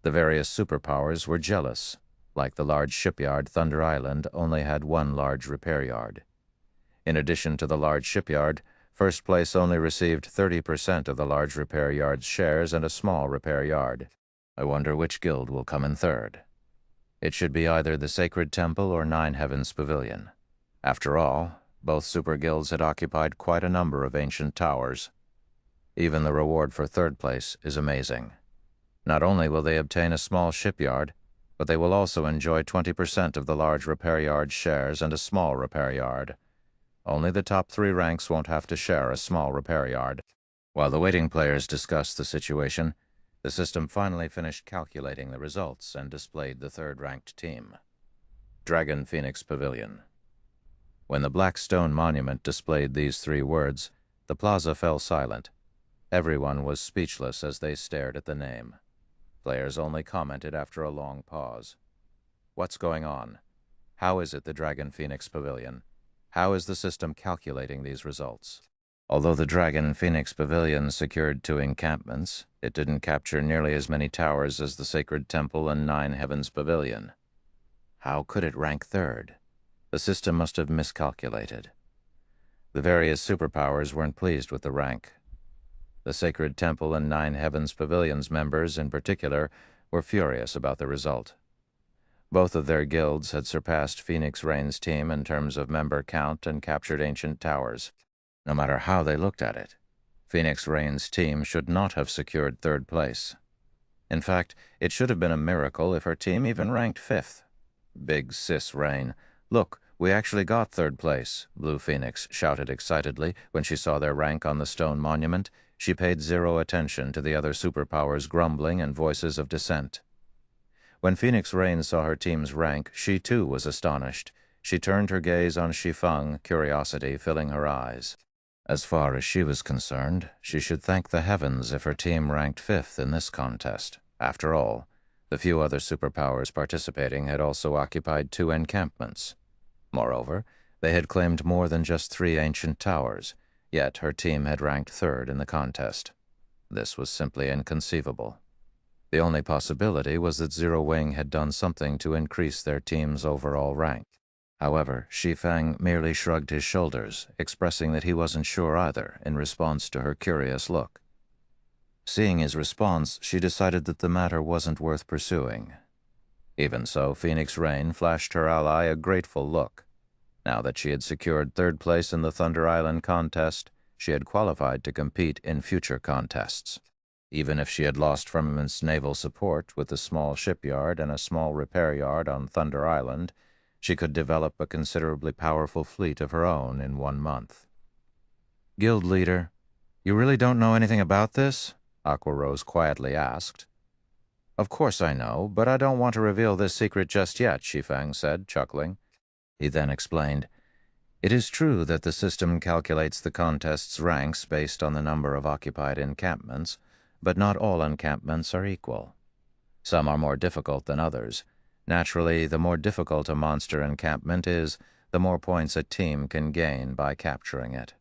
The various superpowers were jealous. Like the large shipyard, Thunder Island only had 1 large repair yard. In addition to the large shipyard, first place only received 30% of the large repair yard's shares and a small repair yard. I wonder which guild will come in third. It should be either the Sacred Temple or Nine Heavens Pavilion. After all, both super guilds had occupied quite a number of ancient towers. Even the reward for third place is amazing. Not only will they obtain a small shipyard, but they will also enjoy 20% of the large repair yard's shares and a small repair yard. Only the top 3 ranks won't have to share a small repair yard. While the waiting players discussed the situation, the system finally finished calculating the results and displayed the third-ranked team. Dragon Phoenix Pavilion. When the black stone monument displayed these 3 words, the plaza fell silent. Everyone was speechless as they stared at the name. Players only commented after a long pause. What's going on? How is it the Dragon Phoenix Pavilion? How is the system calculating these results? Although the Dragon Phoenix Pavilion secured 2 encampments, it didn't capture nearly as many towers as the Sacred Temple and Nine Heavens Pavilion. How could it rank third? The system must have miscalculated. The various superpowers weren't pleased with the rank. The Sacred Temple and Nine Heavens Pavilion's members, in particular, were furious about the result. Both of their guilds had surpassed Phoenix Rain's team in terms of member count and captured ancient towers. No matter how they looked at it, Phoenix Rain's team should not have secured third place. In fact, it should have been a miracle if her team even ranked 5th. Big sis Rain. Look, we actually got third place, Blue Phoenix shouted excitedly when she saw their rank on the stone monument. She paid 0 attention to the other superpowers' grumbling and voices of dissent. When Phoenix Rain saw her team's rank, she too was astonished. She turned her gaze on Shi Feng, curiosity filling her eyes. As far as she was concerned, she should thank the heavens if her team ranked 5th in this contest. After all, the few other superpowers participating had also occupied 2 encampments. Moreover, they had claimed more than just 3 ancient towers, yet her team had ranked 3rd in the contest. This was simply inconceivable. The only possibility was that Zero Wing had done something to increase their team's overall rank. However, Shi Feng merely shrugged his shoulders, expressing that he wasn't sure either, in response to her curious look. Seeing his response, she decided that the matter wasn't worth pursuing. Even so, Phoenix Rain flashed her ally a grateful look. Now that she had secured 3rd place in the Thunder Island contest, she had qualified to compete in future contests. Even if she had lost from immense naval support with a small shipyard and a small repair yard on Thunder Island, she could develop a considerably powerful fleet of her own in 1 month. Guild leader, you really don't know anything about this? Aqua Rose quietly asked. Of course I know, but I don't want to reveal this secret just yet, Shi Feng said, chuckling. He then explained, It is true that the system calculates the contest's ranks based on the number of occupied encampments, but not all encampments are equal. Some are more difficult than others. Naturally, the more difficult a monster encampment is, the more points a team can gain by capturing it.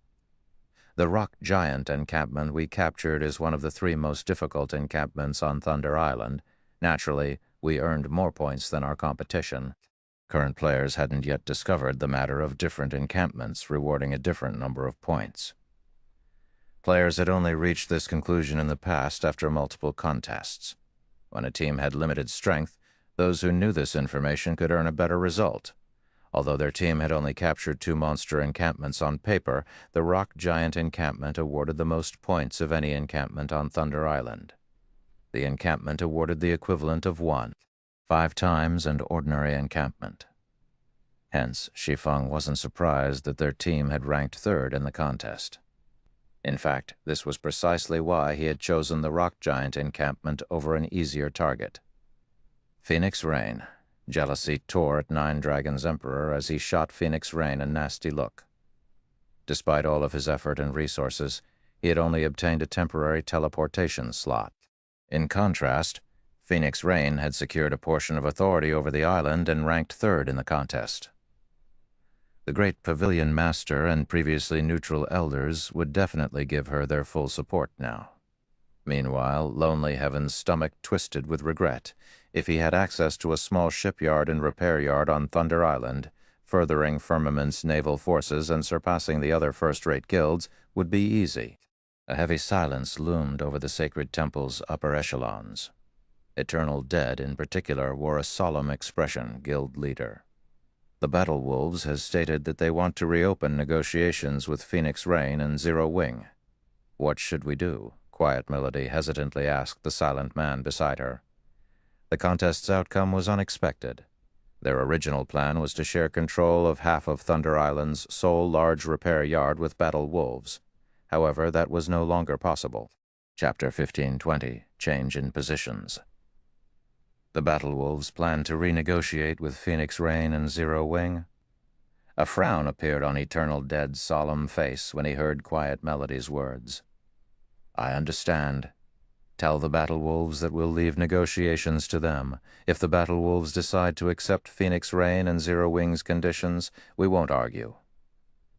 The Rock Giant encampment we captured is one of the 3 most difficult encampments on Thunder Island. Naturally, we earned more points than our competition. Current players hadn't yet discovered the matter of different encampments rewarding a different number of points. Players had only reached this conclusion in the past after multiple contests. When a team had limited strength, those who knew this information could earn a better result. Although their team had only captured 2 monster encampments on paper, the Rock Giant encampment awarded the most points of any encampment on Thunder Island. The encampment awarded the equivalent of 5 times an ordinary encampment. Hence, Shi Feng wasn't surprised that their team had ranked 3rd in the contest. In fact, this was precisely why he had chosen the Rock Giant encampment over an easier target. Phoenix Rain. Jealousy tore at Nine Dragons' Emperor as he shot Phoenix Rain a nasty look. Despite all of his effort and resources, he had only obtained a temporary teleportation slot. In contrast, Phoenix Rain had secured a portion of authority over the island and ranked 3rd in the contest. The great Pavilion Master and previously neutral elders would definitely give her their full support now. Meanwhile, Lonely Heaven's stomach twisted with regret. If he had access to a small shipyard and repair yard on Thunder Island, furthering Firmament's naval forces and surpassing the other first-rate guilds would be easy. A heavy silence loomed over the sacred temple's upper echelons. Eternal Dead, in particular, wore a solemn expression, guild leader. The Battle Wolves has stated that they want to reopen negotiations with Phoenix Rain and Zero Wing. What should we do? Quiet Melody hesitantly asked the silent man beside her. The contest's outcome was unexpected. Their original plan was to share control of half of Thunder Island's sole large repair yard with Battle Wolves. However, that was no longer possible. Chapter 1520, Change in Positions. The Battle Wolves planned to renegotiate with Phoenix Rain and Zero Wing. A frown appeared on Eternal Dead's solemn face when he heard Quiet Melody's words. I understand. Tell the Battle Wolves that we'll leave negotiations to them. If the Battle Wolves decide to accept Phoenix Rain and Zero Wing's conditions, we won't argue.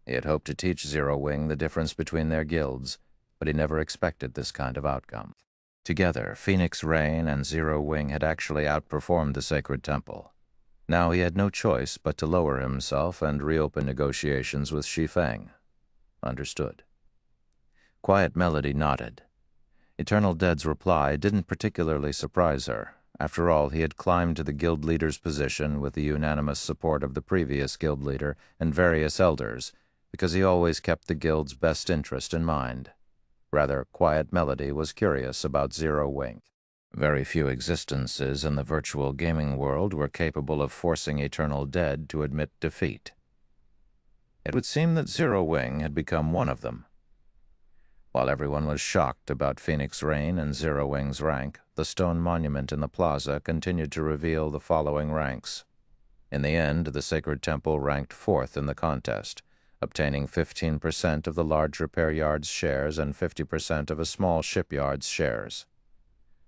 He had hoped to teach Zero Wing the difference between their guilds, but he never expected this kind of outcome. Together, Phoenix Rain and Zero Wing had actually outperformed the Sacred Temple. Now he had no choice but to lower himself and reopen negotiations with Shi Feng. Understood. Quiet Melody nodded. Eternal Dead's reply didn't particularly surprise her. After all, he had climbed to the guild leader's position with the unanimous support of the previous guild leader and various elders, because he always kept the guild's best interest in mind. Rather, Quiet Melody was curious about Zero Wing. Very few existences in the virtual gaming world were capable of forcing Eternal Dead to admit defeat. It would seem that Zero Wing had become one of them. While everyone was shocked about Phoenix Rain and Zero Wing's rank, the stone monument in the plaza continued to reveal the following ranks. In the end, the Sacred Temple ranked 4th in the contest, obtaining 15% of the large repair yard's shares and 50% of a small shipyard's shares.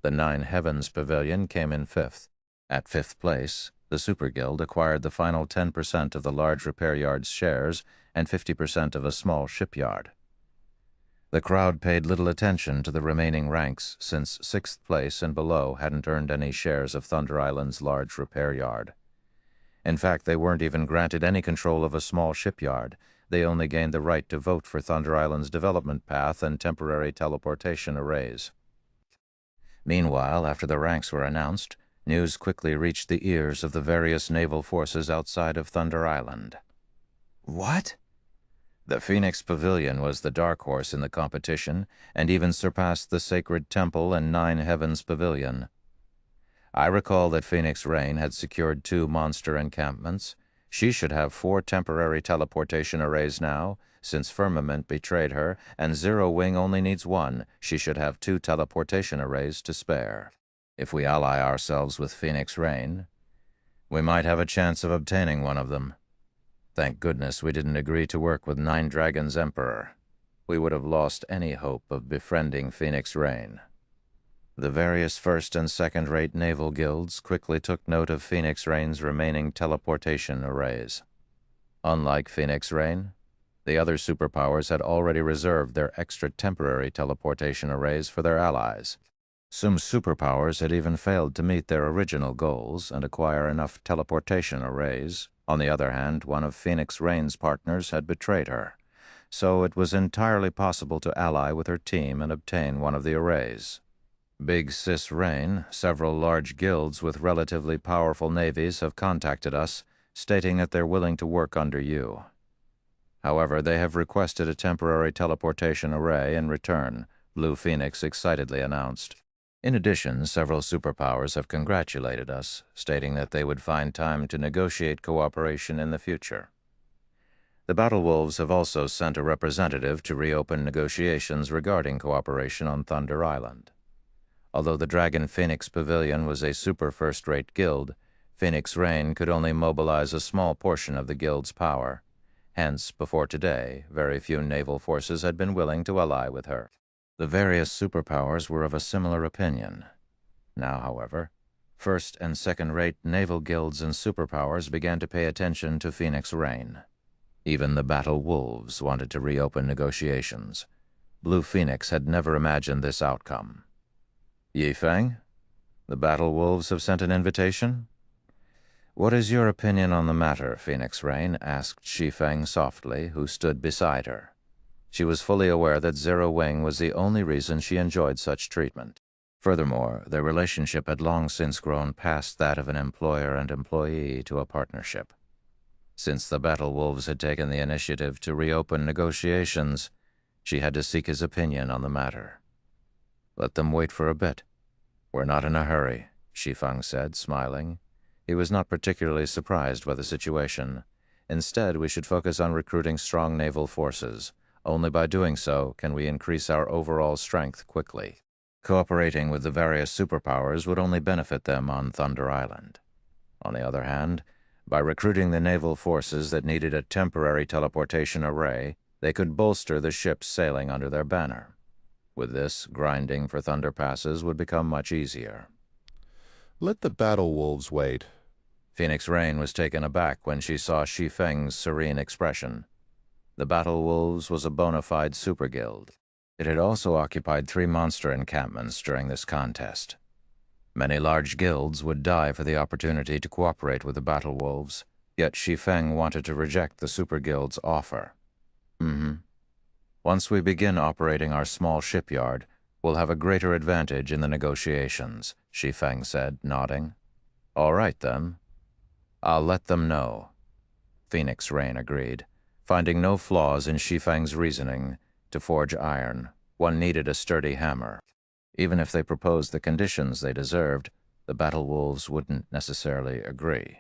The Nine Heavens Pavilion came in 5th. At 5th place, the Super Guild acquired the final 10% of the large repair yard's shares and 50% of a small shipyard. The crowd paid little attention to the remaining ranks since 6th place and below hadn't earned any shares of Thunder Island's large repair yard. In fact, they weren't even granted any control of a small shipyard. They only gained the right to vote for Thunder Island's development path and temporary teleportation arrays. Meanwhile, after the ranks were announced, news quickly reached the ears of the various naval forces outside of Thunder Island. What? The Phoenix Pavilion was the dark horse in the competition, and even surpassed the Sacred Temple and Nine Heavens Pavilion. I recall that Phoenix Rain had secured 2 monster encampments. She should have 4 temporary teleportation arrays now, since Firmament betrayed her, and Zero Wing only needs 1. She should have 2 teleportation arrays to spare. If we ally ourselves with Phoenix Rain, we might have a chance of obtaining one of them. Thank goodness we didn't agree to work with Nine Dragons' Emperor. We would have lost any hope of befriending Phoenix Rain. The various first- and second-rate naval guilds quickly took note of Phoenix Rain's remaining teleportation arrays. Unlike Phoenix Rain, the other superpowers had already reserved their extra temporary teleportation arrays for their allies. Some superpowers had even failed to meet their original goals and acquire enough teleportation arrays. On the other hand, one of Phoenix Rain's partners had betrayed her, so it was entirely possible to ally with her team and obtain one of the arrays. Big Sis Rain, several large guilds with relatively powerful navies have contacted us, stating that they're willing to work under you. However, they have requested a temporary teleportation array in return, Blue Phoenix excitedly announced. In addition, several superpowers have congratulated us, stating that they would find time to negotiate cooperation in the future. The Battle Wolves have also sent a representative to reopen negotiations regarding cooperation on Thunder Island. Although the Dragon Phoenix Pavilion was a super first-rate guild, Phoenix Rain could only mobilize a small portion of the guild's power. Hence, before today, very few naval forces had been willing to ally with her. The various superpowers were of a similar opinion. Now, however, first- and second-rate naval guilds and superpowers began to pay attention to Phoenix Rain. Even the Battle Wolves wanted to reopen negotiations. Blue Phoenix had never imagined this outcome. Shi Feng, the Battle Wolves have sent an invitation? What is your opinion on the matter, Phoenix Rain? Asked Shi Feng softly, who stood beside her. She was fully aware that Zero Wing was the only reason she enjoyed such treatment. Furthermore, their relationship had long since grown past that of an employer and employee to a partnership. Since the Battle Wolves had taken the initiative to reopen negotiations, she had to seek his opinion on the matter. Let them wait for a bit. We're not in a hurry, Shi Feng said, smiling. He was not particularly surprised by the situation. Instead, we should focus on recruiting strong naval forces. Only by doing so can we increase our overall strength quickly. Cooperating with the various superpowers would only benefit them on Thunder Island. On the other hand, by recruiting the naval forces that needed a temporary teleportation array, they could bolster the ships sailing under their banner. With this, grinding for Thunder Passes would become much easier.
Let the Battle Wolves wait.
Phoenix Rain was taken aback when she saw Shi Feng's serene expression. The Battle Wolves was a bona fide super guild. It had also occupied 3 monster encampments during this contest. Many large guilds would die for the opportunity to cooperate with the Battle Wolves, yet Shi Feng wanted to reject the super guild's offer. Once we begin operating our small shipyard, we'll have a greater advantage in the negotiations, Shi Feng said, nodding. All right, then. I'll let them know. Phoenix Rain agreed. Finding no flaws in Shi Feng's reasoning, to forge iron, one needed a sturdy hammer. Even if they proposed the conditions they deserved, the Battle Wolves wouldn't necessarily agree.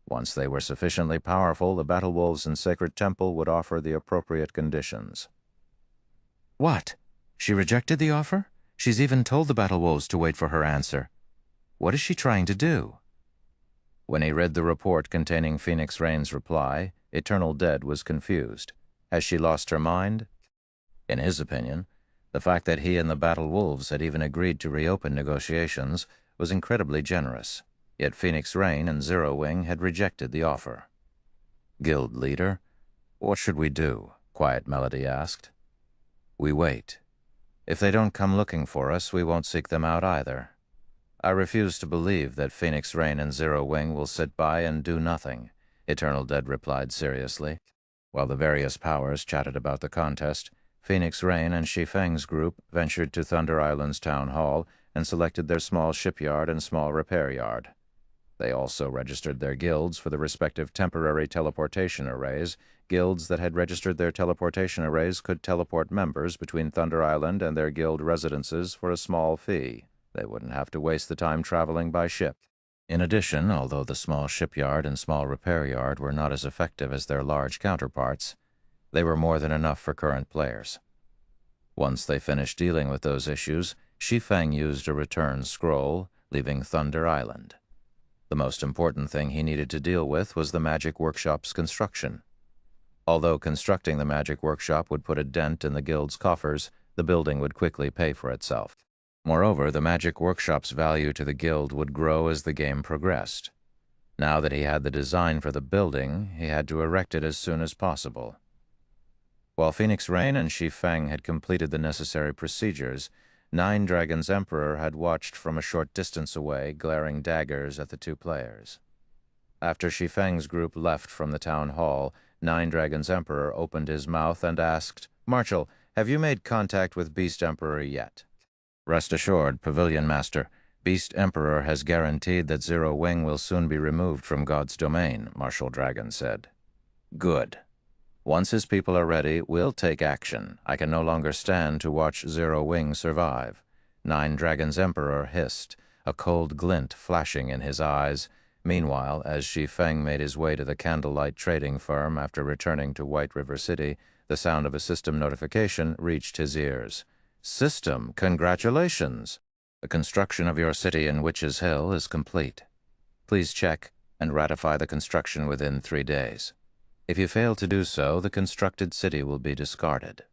Once they were sufficiently powerful, the Battle Wolves in Sacred Temple would offer the appropriate conditions. What? She rejected the offer? She's even told the Battle Wolves to wait for her answer. What is she trying to do? When he read the report containing Phoenix Rain's reply, Eternal Dead was confused. Has she lost her mind? In his opinion, the fact that he and the Battle Wolves had even agreed to reopen negotiations was incredibly generous, yet Phoenix Rain and Zero Wing had rejected the offer. Guild leader, what should we do? Quiet Melody asked. We wait. If they don't come looking for us, we won't seek them out either. I refuse to believe that Phoenix Rain and Zero Wing will sit by and do nothing, Eternal Dead replied seriously. While the various powers chatted about the contest, Phoenix Rain and Shi Feng's group ventured to Thunder Island's town hall and selected their small shipyard and small repair yard. They also registered their guilds for the respective temporary teleportation arrays. Guilds that had registered their teleportation arrays could teleport members between Thunder Island and their guild residences for a small fee. They wouldn't have to waste the time traveling by ship. In addition, although the small shipyard and small repair yard were not as effective as their large counterparts, they were more than enough for current players. Once they finished dealing with those issues, Shi Feng used a return scroll, leaving Thunder Island. The most important thing he needed to deal with was the Magic Workshop's construction. Although constructing the Magic Workshop would put a dent in the guild's coffers, the building would quickly pay for itself. Moreover, the Magic Workshop's value to the guild would grow as the game progressed. Now that he had the design for the building, he had to erect it as soon as possible. While Phoenix Rain and Shi Feng had completed the necessary procedures, Nine Dragons' Emperor had watched from a short distance away, glaring daggers at the two players. After Shi Feng's group left from the town hall, Nine Dragons' Emperor opened his mouth and asked, "Marshal, have you made contact with Beast Emperor yet?" "Rest assured, Pavilion Master. Beast Emperor has guaranteed that Zero Wing will soon be removed from God's domain," Marshal Dragon said. "Good. Once his people are ready, we'll take action. I can no longer stand to watch Zero Wing survive." Nine Dragons' Emperor hissed, a cold glint flashing in his eyes. Meanwhile, as Shi Feng made his way to the Candlelight Trading Firm after returning to White River City, the sound of a system notification reached his ears. "System, congratulations! The construction of your city in Witch's Hill is complete. Please check and ratify the construction within 3 days. If you fail to do so, the constructed city will be discarded."